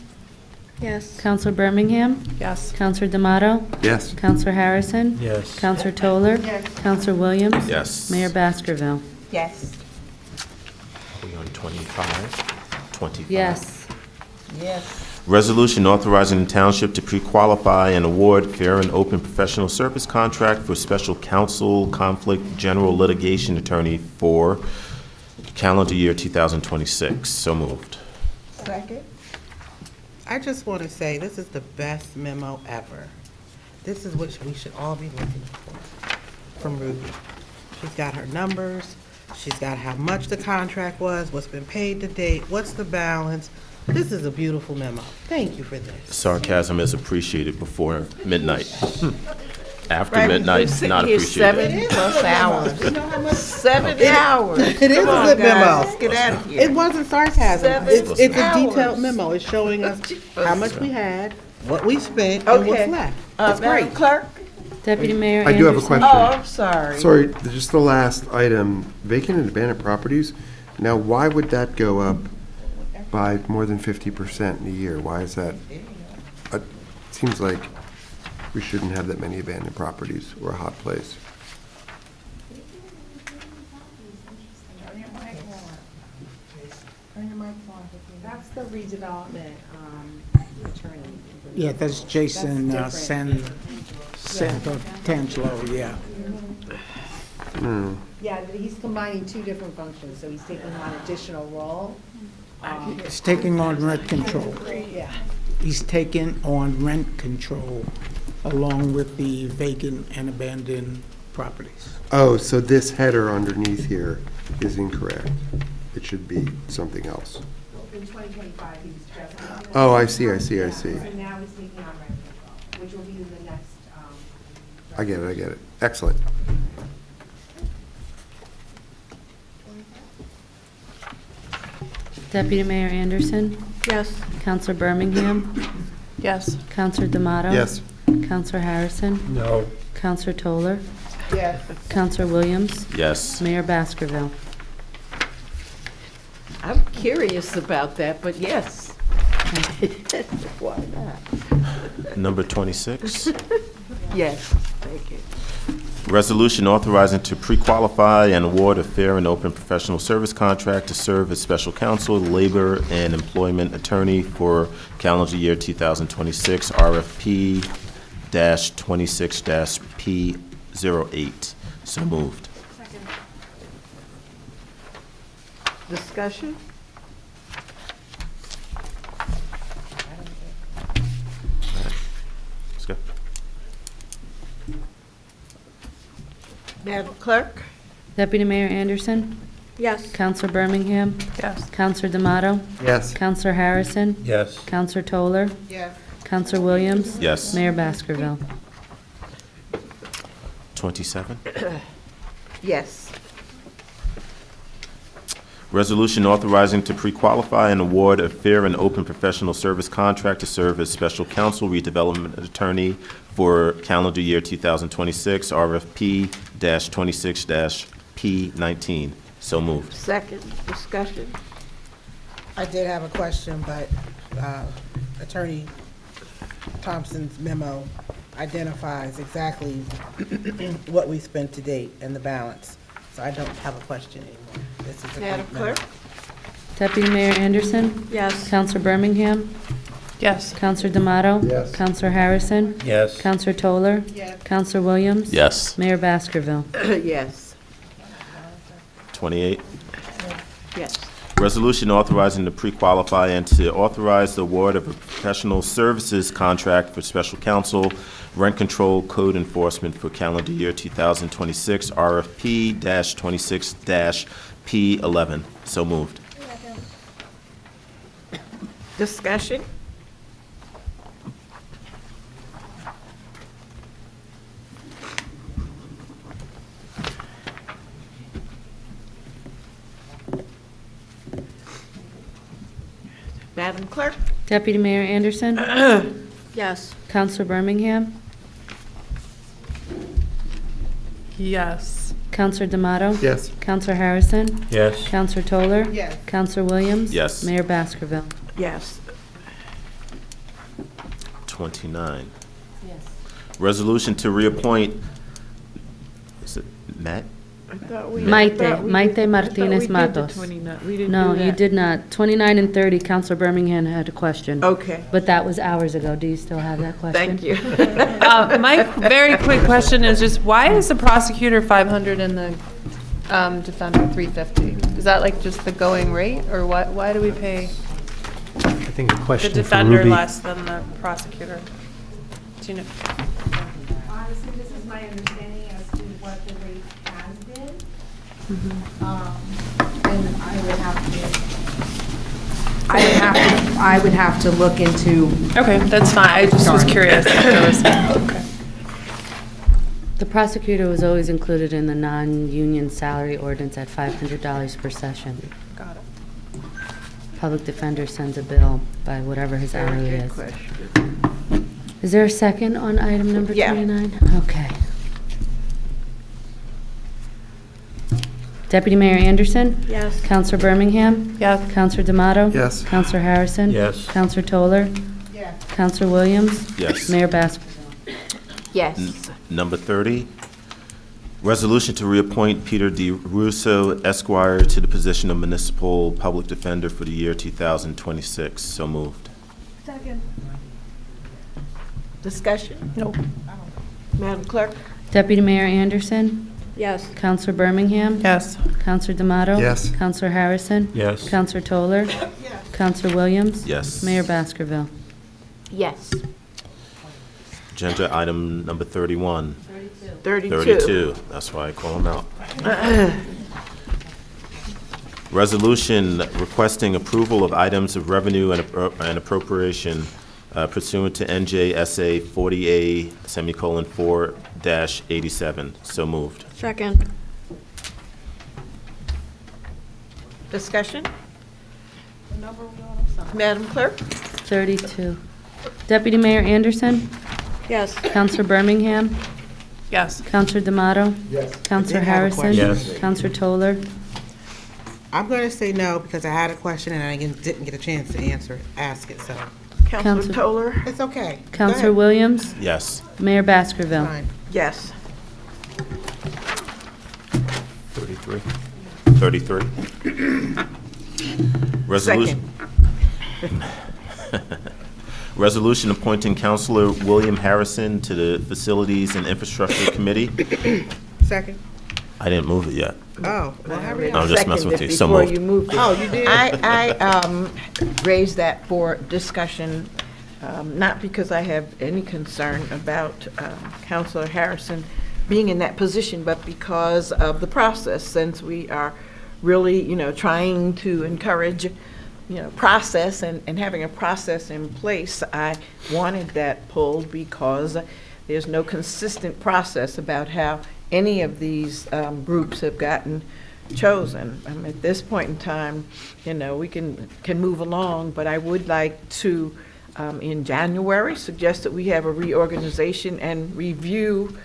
Yes.
Counselor Birmingham?
Yes.
Counselor D'Amato?
Yes.
Counselor Harrison?
Yes.
Counselor Toller? Counselor Williams?
Yes.
Mayor Baskerville?
Yes.
Are we on 25? 25.
Yes.
Yes.
Resolution authorizing the township to pre-qualify and award fair and open professional service contract for special counsel conflict general litigation attorney for calendar year 2026. So moved.
Second?
I just want to say, this is the best memo ever. This is what we should all be looking for from Ruby. She's got her numbers, she's got how much the contract was, what's been paid to date, what's the balance. This is a beautiful memo. Thank you for this.
Sarcasm is appreciated before midnight. After
Right,
midnight,
we've been
not
here
appreciated.
7+ hours.
You know how much?
7 hours.
It is
Come
a
on,
good
guys,
memo.
let's get out of
It
here.
wasn't sarcasm.
7
It's a
hours.
detailed memo. It's showing us how much we had, what we spent, and what's
Okay.
left. It's
Madam
great.
Clerk?
Deputy Mayor
I do have a
Anderson?
question.
Oh, I'm sorry.
Sorry, just the last item, vacant and abandoned properties. Now, why would that go up by more than 50% in a year? Why is that? It seems like we shouldn't have that many abandoned properties or a hot place.
That's the redevelopment attorney.
Yeah, that's Jason
That's
Santangelo, yeah.
Yeah, he's combining two different functions, so he's taking on additional role.
He's taking on rent control.
Yeah.
He's taking on rent control along with the vacant and abandoned properties.
Oh, so this header underneath here is incorrect. It should be something else.
In 2025, he was just.
Oh, I see.
So now he's taking on rent control, which will be the next.
I get it. Excellent.
Deputy Mayor Anderson?
Yes.
Counselor Birmingham?
Yes.
Counselor D'Amato?
Yes.
Counselor Harrison?
No.
Counselor Toller?
Yes.
Counselor Williams?
Yes.
Mayor Baskerville?
I'm curious about that, but yes. Why not?
Number 26.
Yes, thank you.
Resolution authorizing to pre-qualify and award a fair and open professional service contract to serve as special counsel, labor, and employment attorney for calendar year 2026, RFP-26-P08. So moved.
Discussion?
Let's go.
Madam Clerk?
Deputy Mayor Anderson?
Yes.
Counselor Birmingham?
Yes.
Counselor D'Amato?
Yes.
Counselor Harrison?
Yes.
Counselor Toller?
Yes.
Counselor Williams?
Yes.
Mayor Baskerville?
27.
Yes.
Resolution authorizing to pre-qualify and award a fair and open professional service contract to serve as special counsel redevelopment attorney for calendar year 2026, RFP-26-P19. So moved.
Second, discussion.
I did have a question, but Attorney Thompson's memo identifies exactly what we spent to date and the balance. So I don't have a question anymore. This is a
Madam
quick memo.
Clerk?
Deputy Mayor Anderson?
Yes.
Counselor Birmingham?
Yes.
Counselor D'Amato?
Yes.
Counselor Harrison?
Yes.
Counselor Toller?
Yes.
Counselor Williams?
Yes.
Mayor Baskerville?
Yes.
28.
Yes.
Resolution authorizing to pre-qualify and to authorize the award of a professional services contract for special counsel, rent control, code enforcement for calendar year 2026, RFP-26-P11. So moved.
Discussion. Madam Clerk?
Deputy Mayor Anderson?
Yes.
Counselor Birmingham?
Yes.
Counselor D'Amato?
Yes.
Counselor Harrison?
Yes.
Counselor Toller?
Yes.
Counselor Williams?
Yes.
Mayor Baskerville?
Yes.
29. Resolution to reappoint, is it Matt?
Maite Martinez Matos. No, you did not. 29 and 30, Counselor Birmingham had a question.
Okay.
But that was hours ago. Do you still have that question?
Thank you.
My very quick question is just, why is the prosecutor 500 and the defender 350? Is that like just the going rate, or why do we pay
I think a
the
question for
defender
Ruby.
less than the prosecutor? Do you know?
Honestly, this is my understanding as to what the rate has been. And I would have to look into.
Okay, that's fine. I just was curious if there was, okay.
The prosecutor was always included in the non-union salary ordinance at $500 per session.
Got it.
Public defender sends a bill by whatever his
Very
hourly
good
is.
question.
Is there a second on item number
Yeah.
29? Okay. Deputy Mayor Anderson?
Yes.
Counselor Birmingham?
Yes.
Counselor D'Amato?
Yes.
Counselor Harrison?
Yes.
Counselor Toller?
Yes.
Counselor Williams?
Yes.
Mayor Baskerville?
Yes.
Number 30, resolution to reappoint Peter D. Russo Esquire to the position of Municipal Public Defender for the year 2026. So moved.
Second. Discussion.
Nope.
Madam Clerk?
Deputy Mayor Anderson?
Yes.
Counselor Birmingham?
Yes.
Counselor D'Amato?
Yes.
Counselor Harrison?
Yes.
Counselor Toller? Counselor Williams?
Yes.
Mayor Baskerville?
Yes.
Agenda item number 31.
32.
32, that's why I call them out. Resolution requesting approval of items of revenue and appropriation pursuant to NJSA 40A:4-87. So moved.
Second. Discussion? Madam Clerk?
32. Deputy Mayor Anderson?
Yes.
Counselor Birmingham?
Yes.
Counselor D'Amato?
Yes.
Counselor
I did have a
Harrison?
question.
Yes.
Counselor Toller?
I'm going to say no because I had a question and I didn't get a chance to ask it, so
Counselor
Counselor-
Toller?
it's okay. Go
Counselor
ahead.
Williams?
Yes.
Mayor Baskerville?
Fine.
Yes.
33. 33. Resolution. Resolution appointing Counselor William Harrison to the Facilities and Infrastructure Committee.
Second.
I didn't move it yet.
Oh, well, hurry
I'm
up.
just messing with you. So
Before
moved.
you moved it.
Oh, you did?
I raised that for discussion, not because I have any concern about Counselor Harrison being in that position, but because of the process, since we are really, trying to encourage, process and having a process in place. I wanted that pulled because there's no consistent process about how any of these groups have gotten chosen. At this point in time, we can move along, but I would like to, in January, suggest that we have a reorganization and review,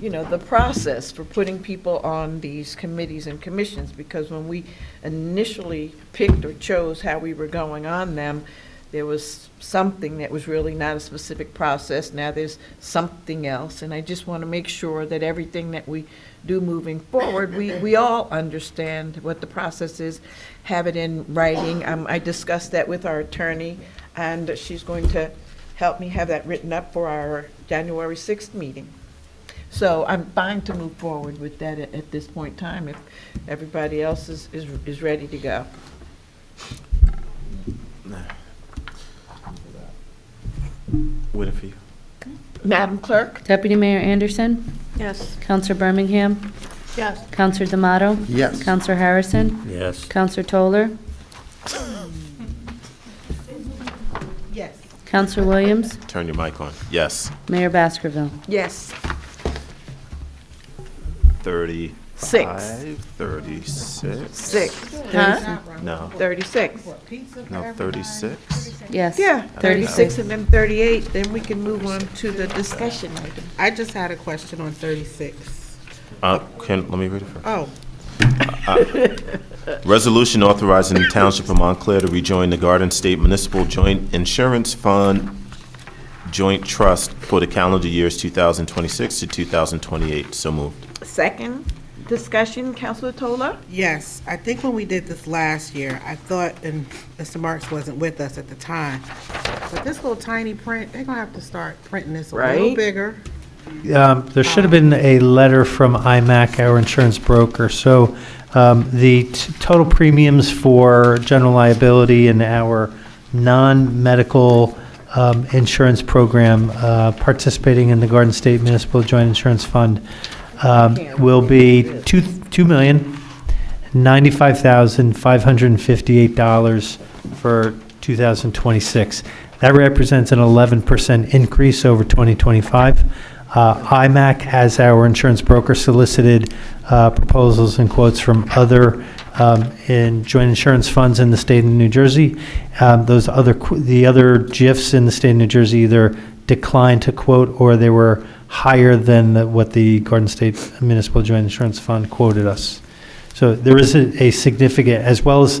the process for putting people on these committees and commissions, because when we initially picked or chose how we were going on them, there was something that was really not a specific process. Now there's something else, and I just want to make sure that everything that we do moving forward, we all understand what the process is, have it in writing. I discussed that with our attorney, and she's going to help me have that written up for our January 6th meeting. So I'm fine to move forward with that at this point in time if everybody else is ready to go.
Waiting for you.
Madam Clerk?
Deputy Mayor Anderson,
Yes.
Counselor Birmingham,
Yes.
Counselor D'Amato,
Yes.
Counselor Harrison,
Yes.
Counselor Toller,
Yes.
Counselor Williams,
Turn your mic on. Yes.
Mayor Baskerville.
Yes.
35.
Six.
36.
6. Huh?
No.
36.
No, 36.
Yes.
Yeah, 36 and then 38, then we can move on to the discussion item.
I just had a question on 36.
Let me read it first.
Oh,
Resolution authorizing the Township of Montclair to rejoin the Garden State Municipal Joint Insurance Fund Joint Trust for the calendar years 2026 to 2028. So moved.
Second discussion, Councilor Tola?
yes, I think when we did this last year, I thought, and Mr. Marks wasn't with us at the time, but this little tiny print, they're gonna have to start printing this a little
Right.
bigger.
There should have been a letter from IMAC, our insurance broker. So the total premiums for general liability and our non-medical insurance program participating in the Garden State Municipal Joint Insurance Fund will be $2,095,558 for 2026. That represents an 11% increase over 2025. IMAC, as our insurance broker, solicited proposals and quotes from other in joint insurance funds in the state of New Jersey. The other GIFs in the state of New Jersey either declined to quote or they were higher than what the Garden State Municipal Joint Insurance Fund quoted us. So there is a significant, as well as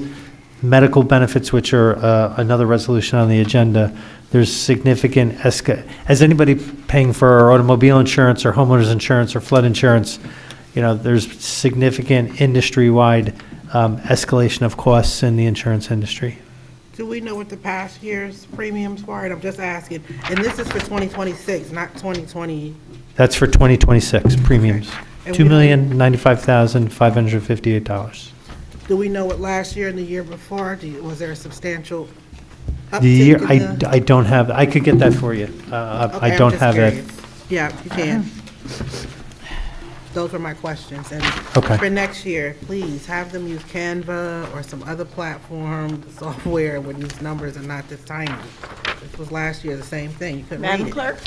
medical benefits, which are another resolution on the agenda, there's significant, as anybody paying for automobile insurance or homeowners insurance or flood insurance, there's significant industry-wide escalation of costs in the insurance industry.
Do we know what the past year's premiums were? And I'm just asking, and this is for 2026, not 2020.
That's for 2026 premiums,
And we don't-
$2,095,558.
Do we know what last year and the year before, was there a substantial uptick
The year,
in the?
I don't have, I could get that for you.
Okay,
I
I'm
don't
just
have it.
curious. Yeah, you can. Those were my questions. And
Okay.
for next year, please have them use Canva or some other platform, software where these numbers are not this tiny. This was last year, the same thing. You couldn't read
Madam
it.
Clerk?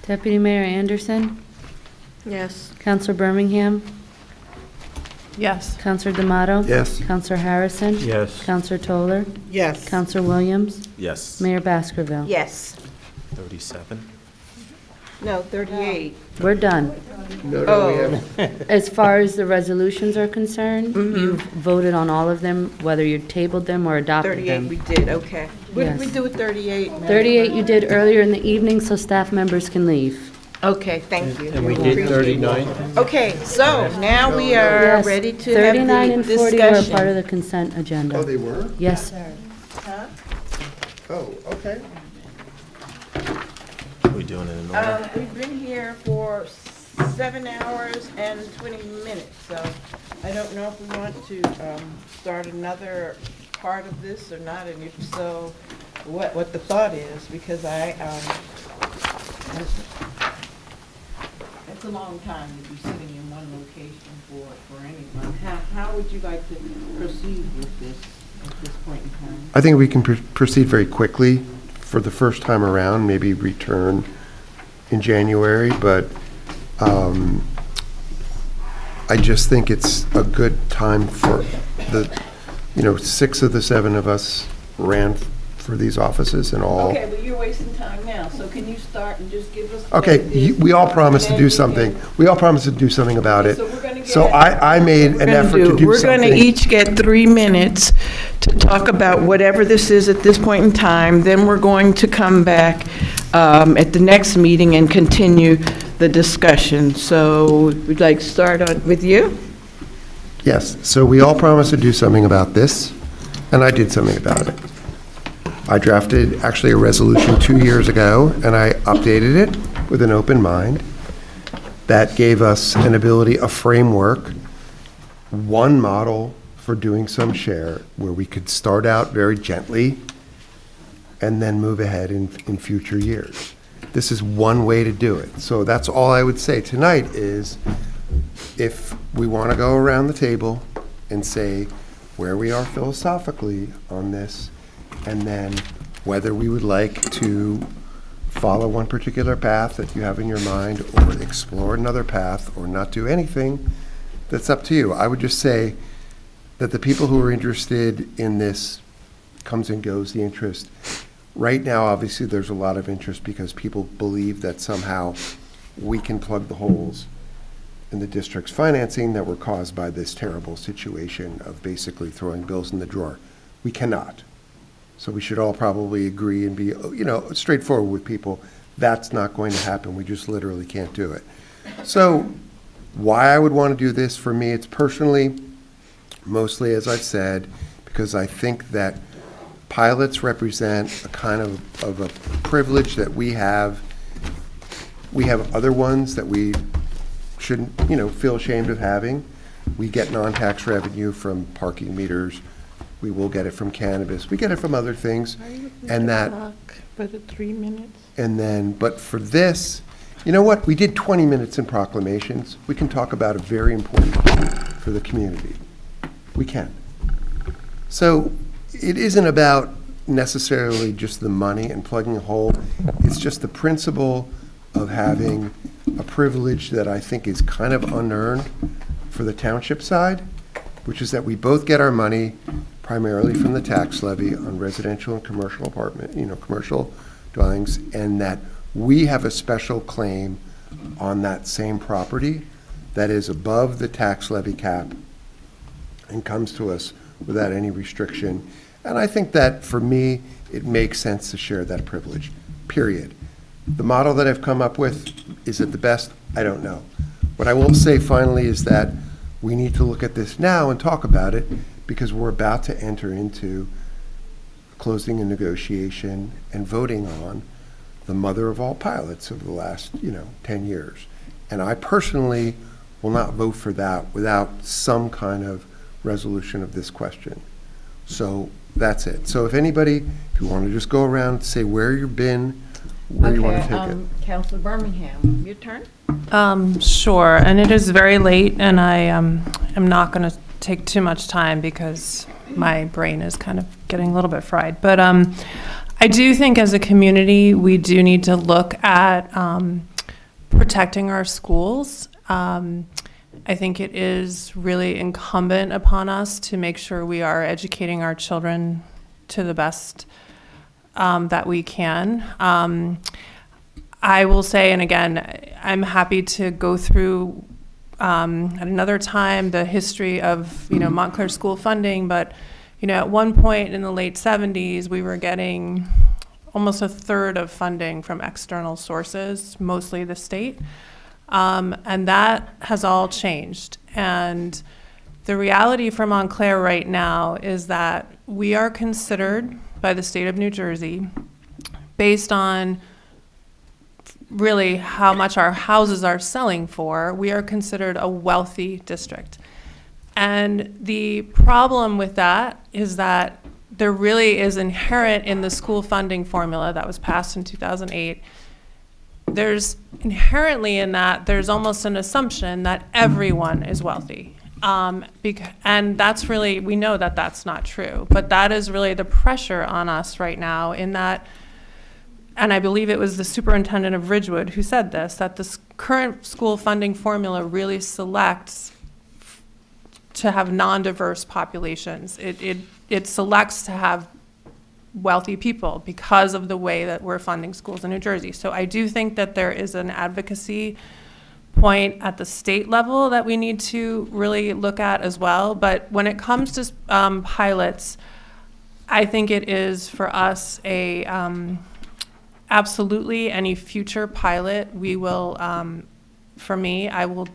Deputy Mayor Anderson,
Yes.
Counselor Birmingham,
Yes.
Counselor D'Amato.
Yes.
Counselor Harrison.
Yes.
Counselor Toller,
Yes.
Counselor Williams,
Yes.
Mayor Baskerville.
Yes.
37.
No, 38.
We're done.
Oh,
As far as the resolutions are concerned, you've voted on all of them, whether you tabled them or adopted
38
them.
we did, okay. What did we
Yes.
do with 38? Madam
38 you did earlier in the evening, so staff members can leave.
Clerk? Okay, thank you.
And we did
Appreciate it.
39?
Okay, so now we are
Yes,
ready to
39
have the
and 40 were a part of
discussion.
the consent agenda.
Oh, they were?
Yes, sir.
Oh, okay.
We doing it in order?
We've been here for 7 hours and 20 minutes, so I don't know if we want to start another part of this or not, and if so, what the thought is, because it's a long time to be sitting in one location for anyone. How would you like to proceed with this at this point in time?
I think we can proceed very quickly for the first time around, maybe return in January, but I just think it's a good time for the, 6 of the 7 of us ran for these offices and all.
Okay, but you're wasting time now, so can you start and just give us?
Okay,
what it is,
we all promised to
and
do
then we
something.
can-
We all promised to do something about it.
So we're gonna
So
get-
I made an effort to do
We're going to
something.
each get 3 minutes to talk about whatever this is at this point in time. Then we're going to come back at the next meeting and continue the discussion. So we'd like to start with you?
Yes, so we all promised to do something about this, and I did something about it. I drafted actually a resolution 2 years ago, and I updated it with an open mind. That gave us an ability, a framework, one model for doing some share, where we could start out very gently and then move ahead in future years. This is one way to do it. So that's all I would say tonight is, if we want to go around the table and say where we are philosophically on this, and then whether we would like to follow one particular path that you have in your mind, or explore another path, or not do anything, that's up to you. I would just say that the people who are interested in this, comes and goes the interest. Right now, obviously, there's a lot of interest because people believe that somehow we can plug the holes in the district's financing that were caused by this terrible situation of basically throwing bills in the drawer. We cannot. So we should all probably agree and be, straightforward with people. That's not going to happen. We just literally can't do it. So why I would want to do this, for me, it's personally, mostly, as I've said, because I think that pilots represent a kind of a privilege that we have. We have other ones that we shouldn't, feel ashamed of having. We get non-tax revenue from parking meters. We will get it from cannabis. We get it from other things. And that,
But at 3 minutes?
and then, but for this, you know what? We did 20 minutes in proclamations. We can talk about a very important thing for the community. We can. So it isn't about necessarily just the money and plugging a hole. It's just the principle of having a privilege that I think is kind of unearned for the township side, which is that we both get our money primarily from the tax levy on residential and commercial commercial dwellings, and that we have a special claim on that same property that is above the tax levy cap and comes to us without any restriction. And I think that, for me, it makes sense to share that privilege, period. The model that I've come up with, is it the best? I don't know. What I will say finally is that we need to look at this now and talk about it, because we're about to enter into closing a negotiation and voting on the mother of all pilots of the last, 10 years. And I personally will not vote for that without some kind of resolution of this question. So that's it. So if you want to just go around, say where you've been, where you want to take it.
Councilor Birmingham, your turn?
Sure, and it is very late, and I am not going to take too much time because my brain is kind of getting a little bit fried. But I do think as a community, we do need to look at protecting our schools. I think it is really incumbent upon us to make sure we are educating our children to the best that we can. I will say, and again, I'm happy to go through at another time the history of Montclair school funding, but at one point in the late 70s, we were getting almost a third of funding from external sources, mostly the state. And that has all changed. And the reality for Montclair right now is that we are considered by the state of New Jersey, based on really how much our houses are selling for, we are considered a wealthy district. And the problem with that is that there really is inherent in the school funding formula that was passed in 2008. There's inherently in that, there's almost an assumption that everyone is wealthy. And that's really, we know that that's not true, but that is really the pressure on us right now, in that and I believe it was the superintendent of Ridgewood who said this, that this current school funding formula really selects to have non-diverse populations. It selects to have wealthy people because of the way that we're funding schools in New Jersey. So I do think that there is an advocacy point at the state level that we need to really look at as well. But when it comes to pilots, I think it is for us a absolutely any future pilot we will, for me, I would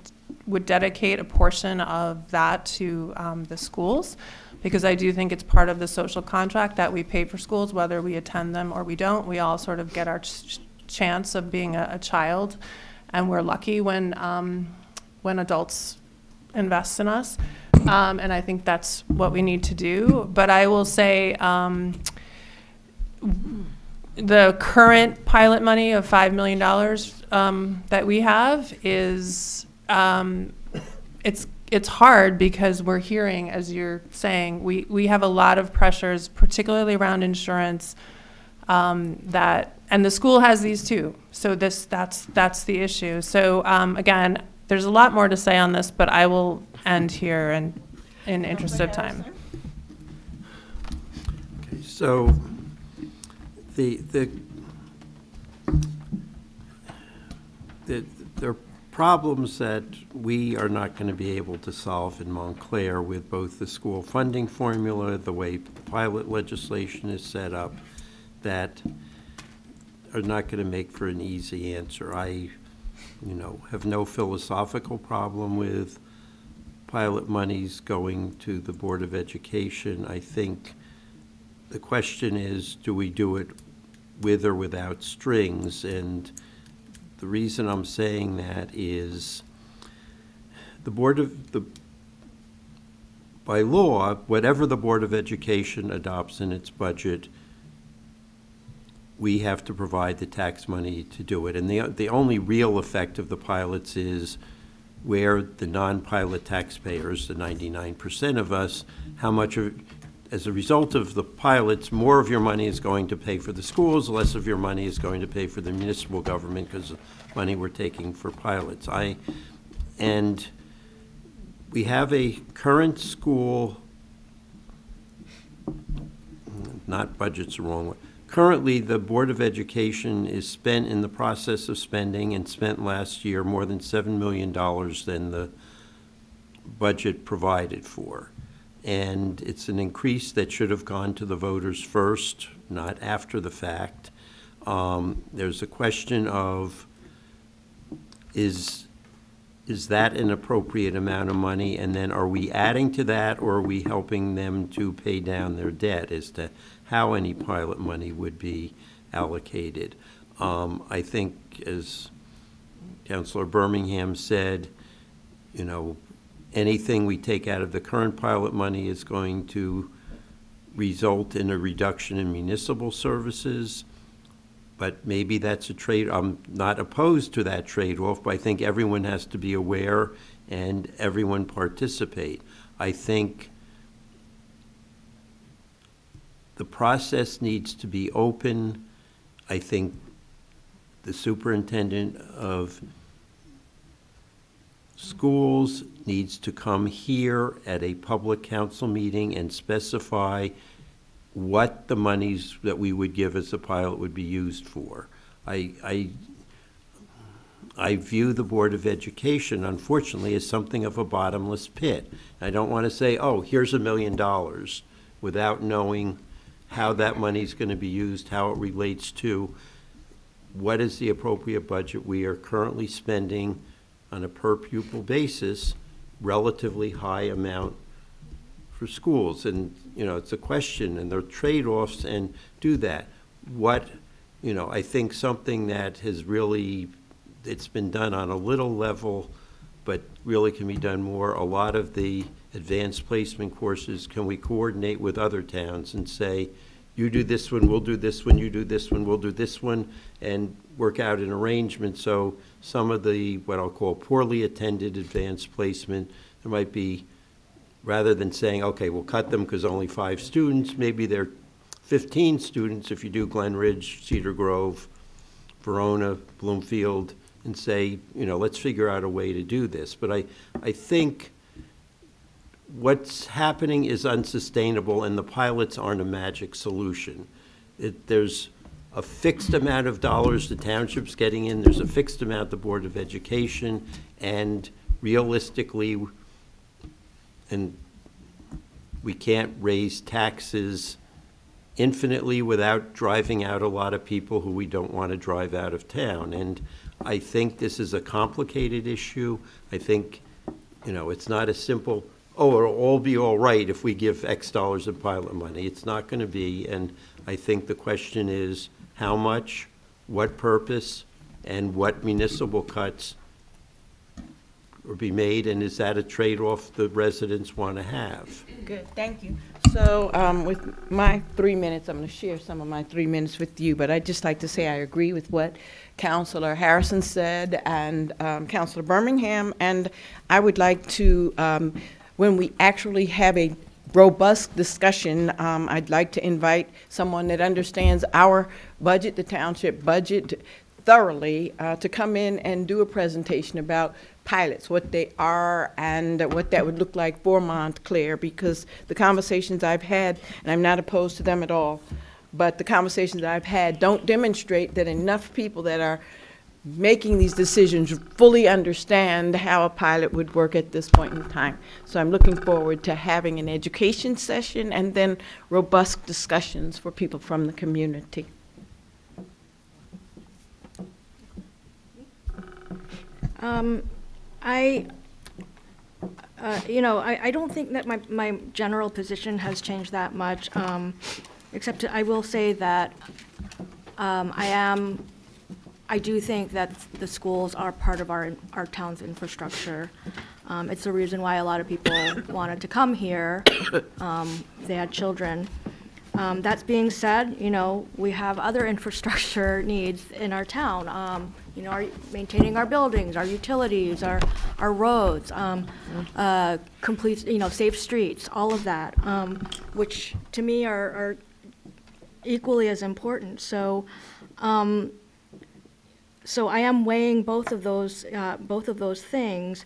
dedicate a portion of that to the schools, because I do think it's part of the social contract that we pay for schools, whether we attend them or we don't. We all sort of get our chance of being a child, and we're lucky when adults invest in us. And I think that's what we need to do. But I will say the current pilot money of $5 million that we have is, it's hard because we're hearing, as you're saying, we have a lot of pressures, particularly around insurance, and the school has these too. So that's the issue. So again, there's a lot more to say on this, but I will end here in interest of time.
Okay, so there are problems that we are not going to be able to solve in Montclair with both the school funding formula, the way the pilot legislation is set up, that are not going to make for an easy answer. I, have no philosophical problem with pilot monies going to the Board of Education. I think the question is, do we do it with or without strings? And the reason I'm saying that is by law, whatever the Board of Education adopts in its budget, we have to provide the tax money to do it. And the only real effect of the pilots is where the non-pilot taxpayers, the 99% of us, how much of, as a result of the pilots, more of your money is going to pay for the schools, less of your money is going to pay for the municipal government because of money we're taking for pilots. And we have a current school, not budget's the wrong word. Currently, the Board of Education is in the process of spending and spent last year more than $7 million than the budget provided for. And it's an increase that should have gone to the voters first, not after the fact. There's a question of, is that an appropriate amount of money? And then are we adding to that, or are we helping them to pay down their debt as to how any pilot money would be allocated? I think, as Councilor Birmingham said, anything we take out of the current pilot money is going to result in a reduction in municipal services, but maybe that's a trade. I'm not opposed to that trade-off, but I think everyone has to be aware and everyone participate. I think the process needs to be open. I think the superintendent of schools needs to come here at a public council meeting and specify what the monies that we would give as a pilot would be used for. I view the Board of Education, unfortunately, as something of a bottomless pit. I don't want to say, oh, here's $1 million, without knowing how that money is going to be used, how it relates to what is the appropriate budget. We are currently spending on a per pupil basis relatively high amount for schools, and it's a question, and there are trade-offs, and do that. I think something that has really, it's been done on a little level, but really can be done more. A lot of the advanced placement courses, can we coordinate with other towns and say, you do this one, we'll do this one, you do this one, we'll do this one, and work out an arrangement. So some of the, what I'll call poorly attended advanced placement, there might be, rather than saying, okay, we'll cut them because only 5 students, maybe they're 15 students if you do Glen Ridge, Cedar Grove, Verona, Bloomfield, and say, let's figure out a way to do this. But I think what's happening is unsustainable, and the pilots aren't a magic solution. There's a fixed amount of dollars the township's getting in, there's a fixed amount the Board of Education, and realistically, and we can't raise taxes infinitely without driving out a lot of people who we don't want to drive out of town. And I think this is a complicated issue. I think, it's not a simple, it'll all be all right if we give X dollars in pilot money. It's not going to be. And I think the question is how much, what purpose, and what municipal cuts will be made, and is that a trade-off the residents want to have?
Good, thank you. So with my 3 minutes, I'm going to share some of my 3 minutes with you, but I'd just like to say I agree with what Councilor Harrison said and Councilor Birmingham, and I would like to, when we actually have a robust discussion, I'd like to invite someone that understands our budget, the township budget, thoroughly to come in and do a presentation about pilots, what they are and what that would look like for Montclair, because the conversations I've had, and I'm not opposed to them at all, but the conversations I've had don't demonstrate that enough people that are making these decisions fully understand how a pilot would work at this point in time. So I'm looking forward to having an education session and then robust discussions for people from the community.
I don't think that my general position has changed that much, except I will say that I do think that the schools are part of our town's infrastructure. It's the reason why a lot of people wanted to come here. They had children. That being said, we have other infrastructure needs in our town. Maintaining our buildings, our utilities, our roads, complete, safe streets, all of that, which to me are equally as important. So I am weighing both of those things.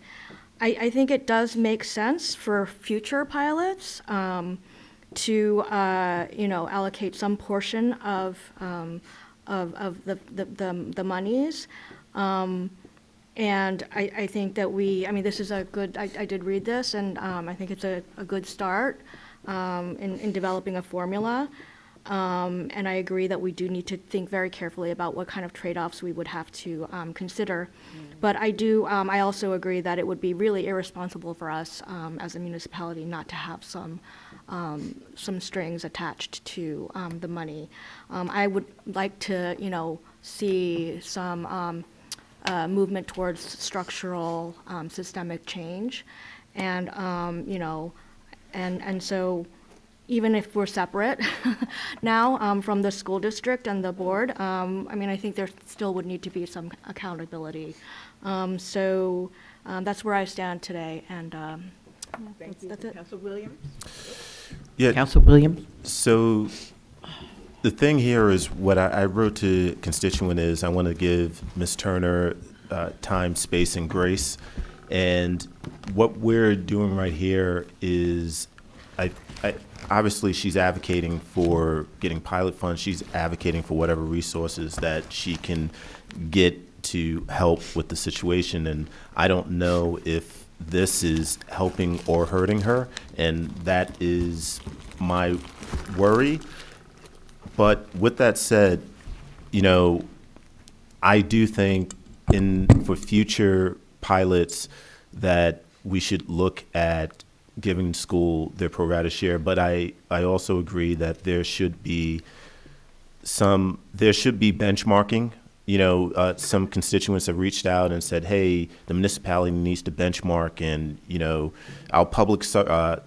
I think it does make sense for future pilots to allocate some portion of the monies. And I think that this is a good, I did read this, and I think it's a good start in developing a formula. And I agree that we do need to think very carefully about what kind of trade-offs we would have to consider. But I also agree that it would be really irresponsible for us as a municipality not to have some strings attached to the money. I would like to, see some movement towards structural systemic change, and so even if we're separate now from the school district and the board, I think there still would need to be some accountability. So that's where I stand today, and
Thank you.
that's it.
Councilor Williams?
Yeah.
Councilor Williams?
So the thing here is what I wrote to constituent is I want to give Ms. Turner time, space, and grace. And what we're doing right here is obviously she's advocating for getting pilot funds. She's advocating for whatever resources that she can get to help with the situation. And I don't know if this is helping or hurting her, and that is my worry. But with that said, I do think for future pilots that we should look at giving school their pro rata share, but I also agree that there should be benchmarking. Some constituents have reached out and said, hey, the municipality needs to benchmark, and our public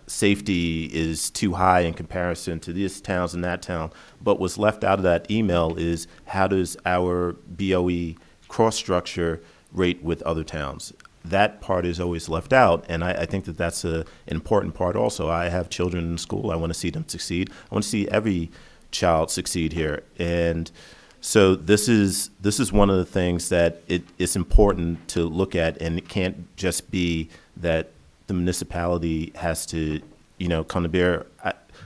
safety is too high in comparison to this towns and that town. But what's left out of that email is how does our BOE cross structure rate with other towns? That part is always left out, and I think that that's an important part also. I have children in school. I want to see them succeed. I want to see every child succeed here. And so this is one of the things that it's important to look at, and it can't just be that the municipality has to, come to bear.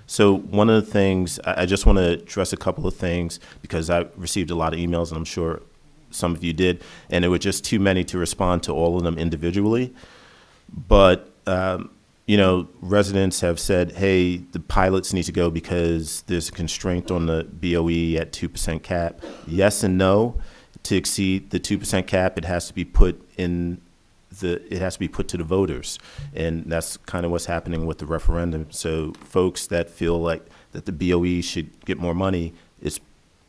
So one of the things, I just want to address a couple of things, because I received a lot of emails, and I'm sure some of you did, and there were just too many to respond to all of them individually. But, residents have said, hey, the pilots need to go because there's a constraint on the BOE at 2% cap. Yes and no. To exceed the 2% cap, it has to be put to the voters. And that's kind of what's happening with the referendum. So folks that feel like that the BOE should get more money, it's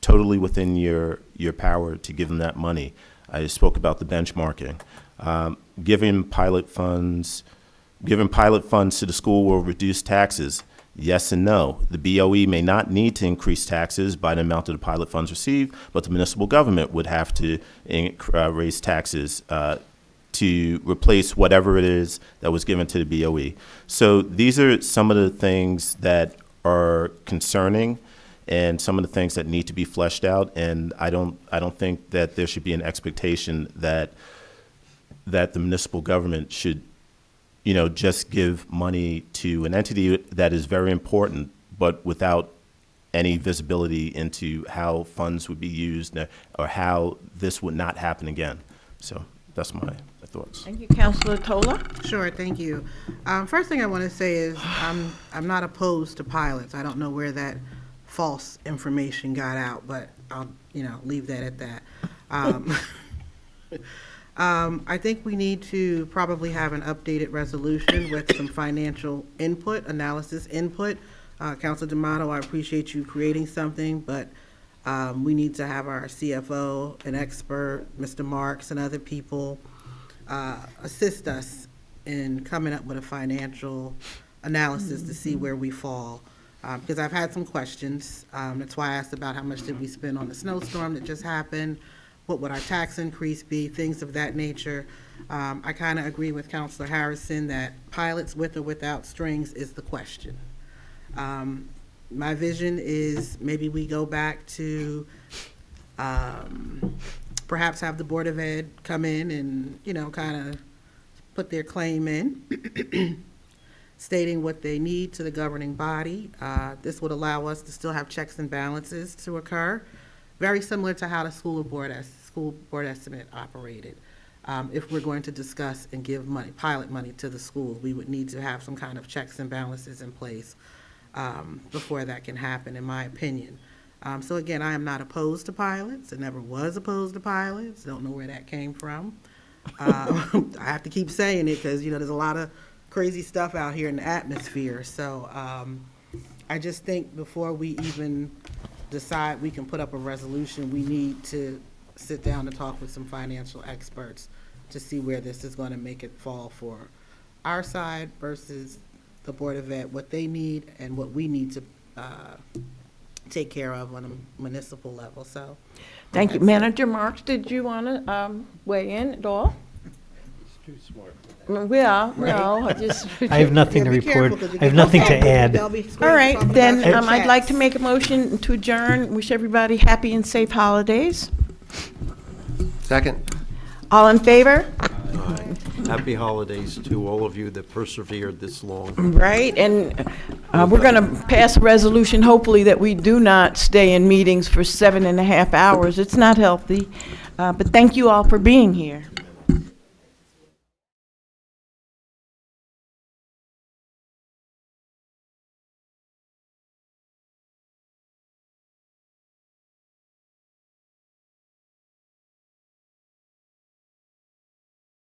totally within your power to give them that money. I spoke about the benchmarking. Giving pilot funds to the school will reduce taxes. Yes and no. The BOE may not need to increase taxes by the amount of the pilot funds received, but the municipal government would have to raise taxes to replace whatever it is that was given to the BOE. So these are some of the things that are concerning, and some of the things that need to be fleshed out. And I don't think that there should be an expectation that the municipal government should, just give money to an entity that is very important, but without any visibility into how funds would be used or how this would not happen again. So that's my thoughts.
Thank you, Councilor Tola.
Sure, thank you. First thing I want to say is I'm not opposed to pilots. I don't know where that false information got out, but I'll, leave that at that. I think we need to probably have an updated resolution with some financial input, analysis input. Councilor D'Amato, I appreciate you creating something, but we need to have our CFO, an expert, Mr. Marks, and other people assist us in coming up with a financial analysis to see where we fall. Because I've had some questions. That's why I asked about how much did we spend on the snowstorm that just happened, what would our tax increase be, things of that nature. I kind of agree with Councilor Harrison that pilots with or without strings is the question. My vision is maybe we go back to perhaps have the Board of Ed come in and, kind of put their claim in, stating what they need to the governing body. This would allow us to still have checks and balances to occur, very similar to how the school board estimate operated. If we're going to discuss and give money, pilot money to the schools, we would need to have some kind of checks and balances in place before that can happen, in my opinion. So again, I am not opposed to pilots. I never was opposed to pilots. Don't know where that came from. I have to keep saying it because, there's a lot of crazy stuff out here in the atmosphere. So I just think before we even decide we can put up a resolution, we need to sit down and talk with some financial experts to see where this is going to make it fall for our side versus the Board of Ed, what they need and what we need to take care of on a municipal level. So,
Thank you. Manager Marks, did you want to weigh in at all?
It's too smart.
Yeah, no, I just.
I have nothing to
be
report.
careful 'cause
I have nothing to
okay,
add.
they'll be
All right,
talking
then
about
I'd like to
checks.
make a motion to adjourn. Wish everybody happy and safe holidays.
Second.
All in favor?
Happy holidays to all of you that persevered this long.
Right, and we're going to pass a resolution, hopefully, that we do not stay in meetings for 7.5 hours. It's not healthy. But thank you all for being here.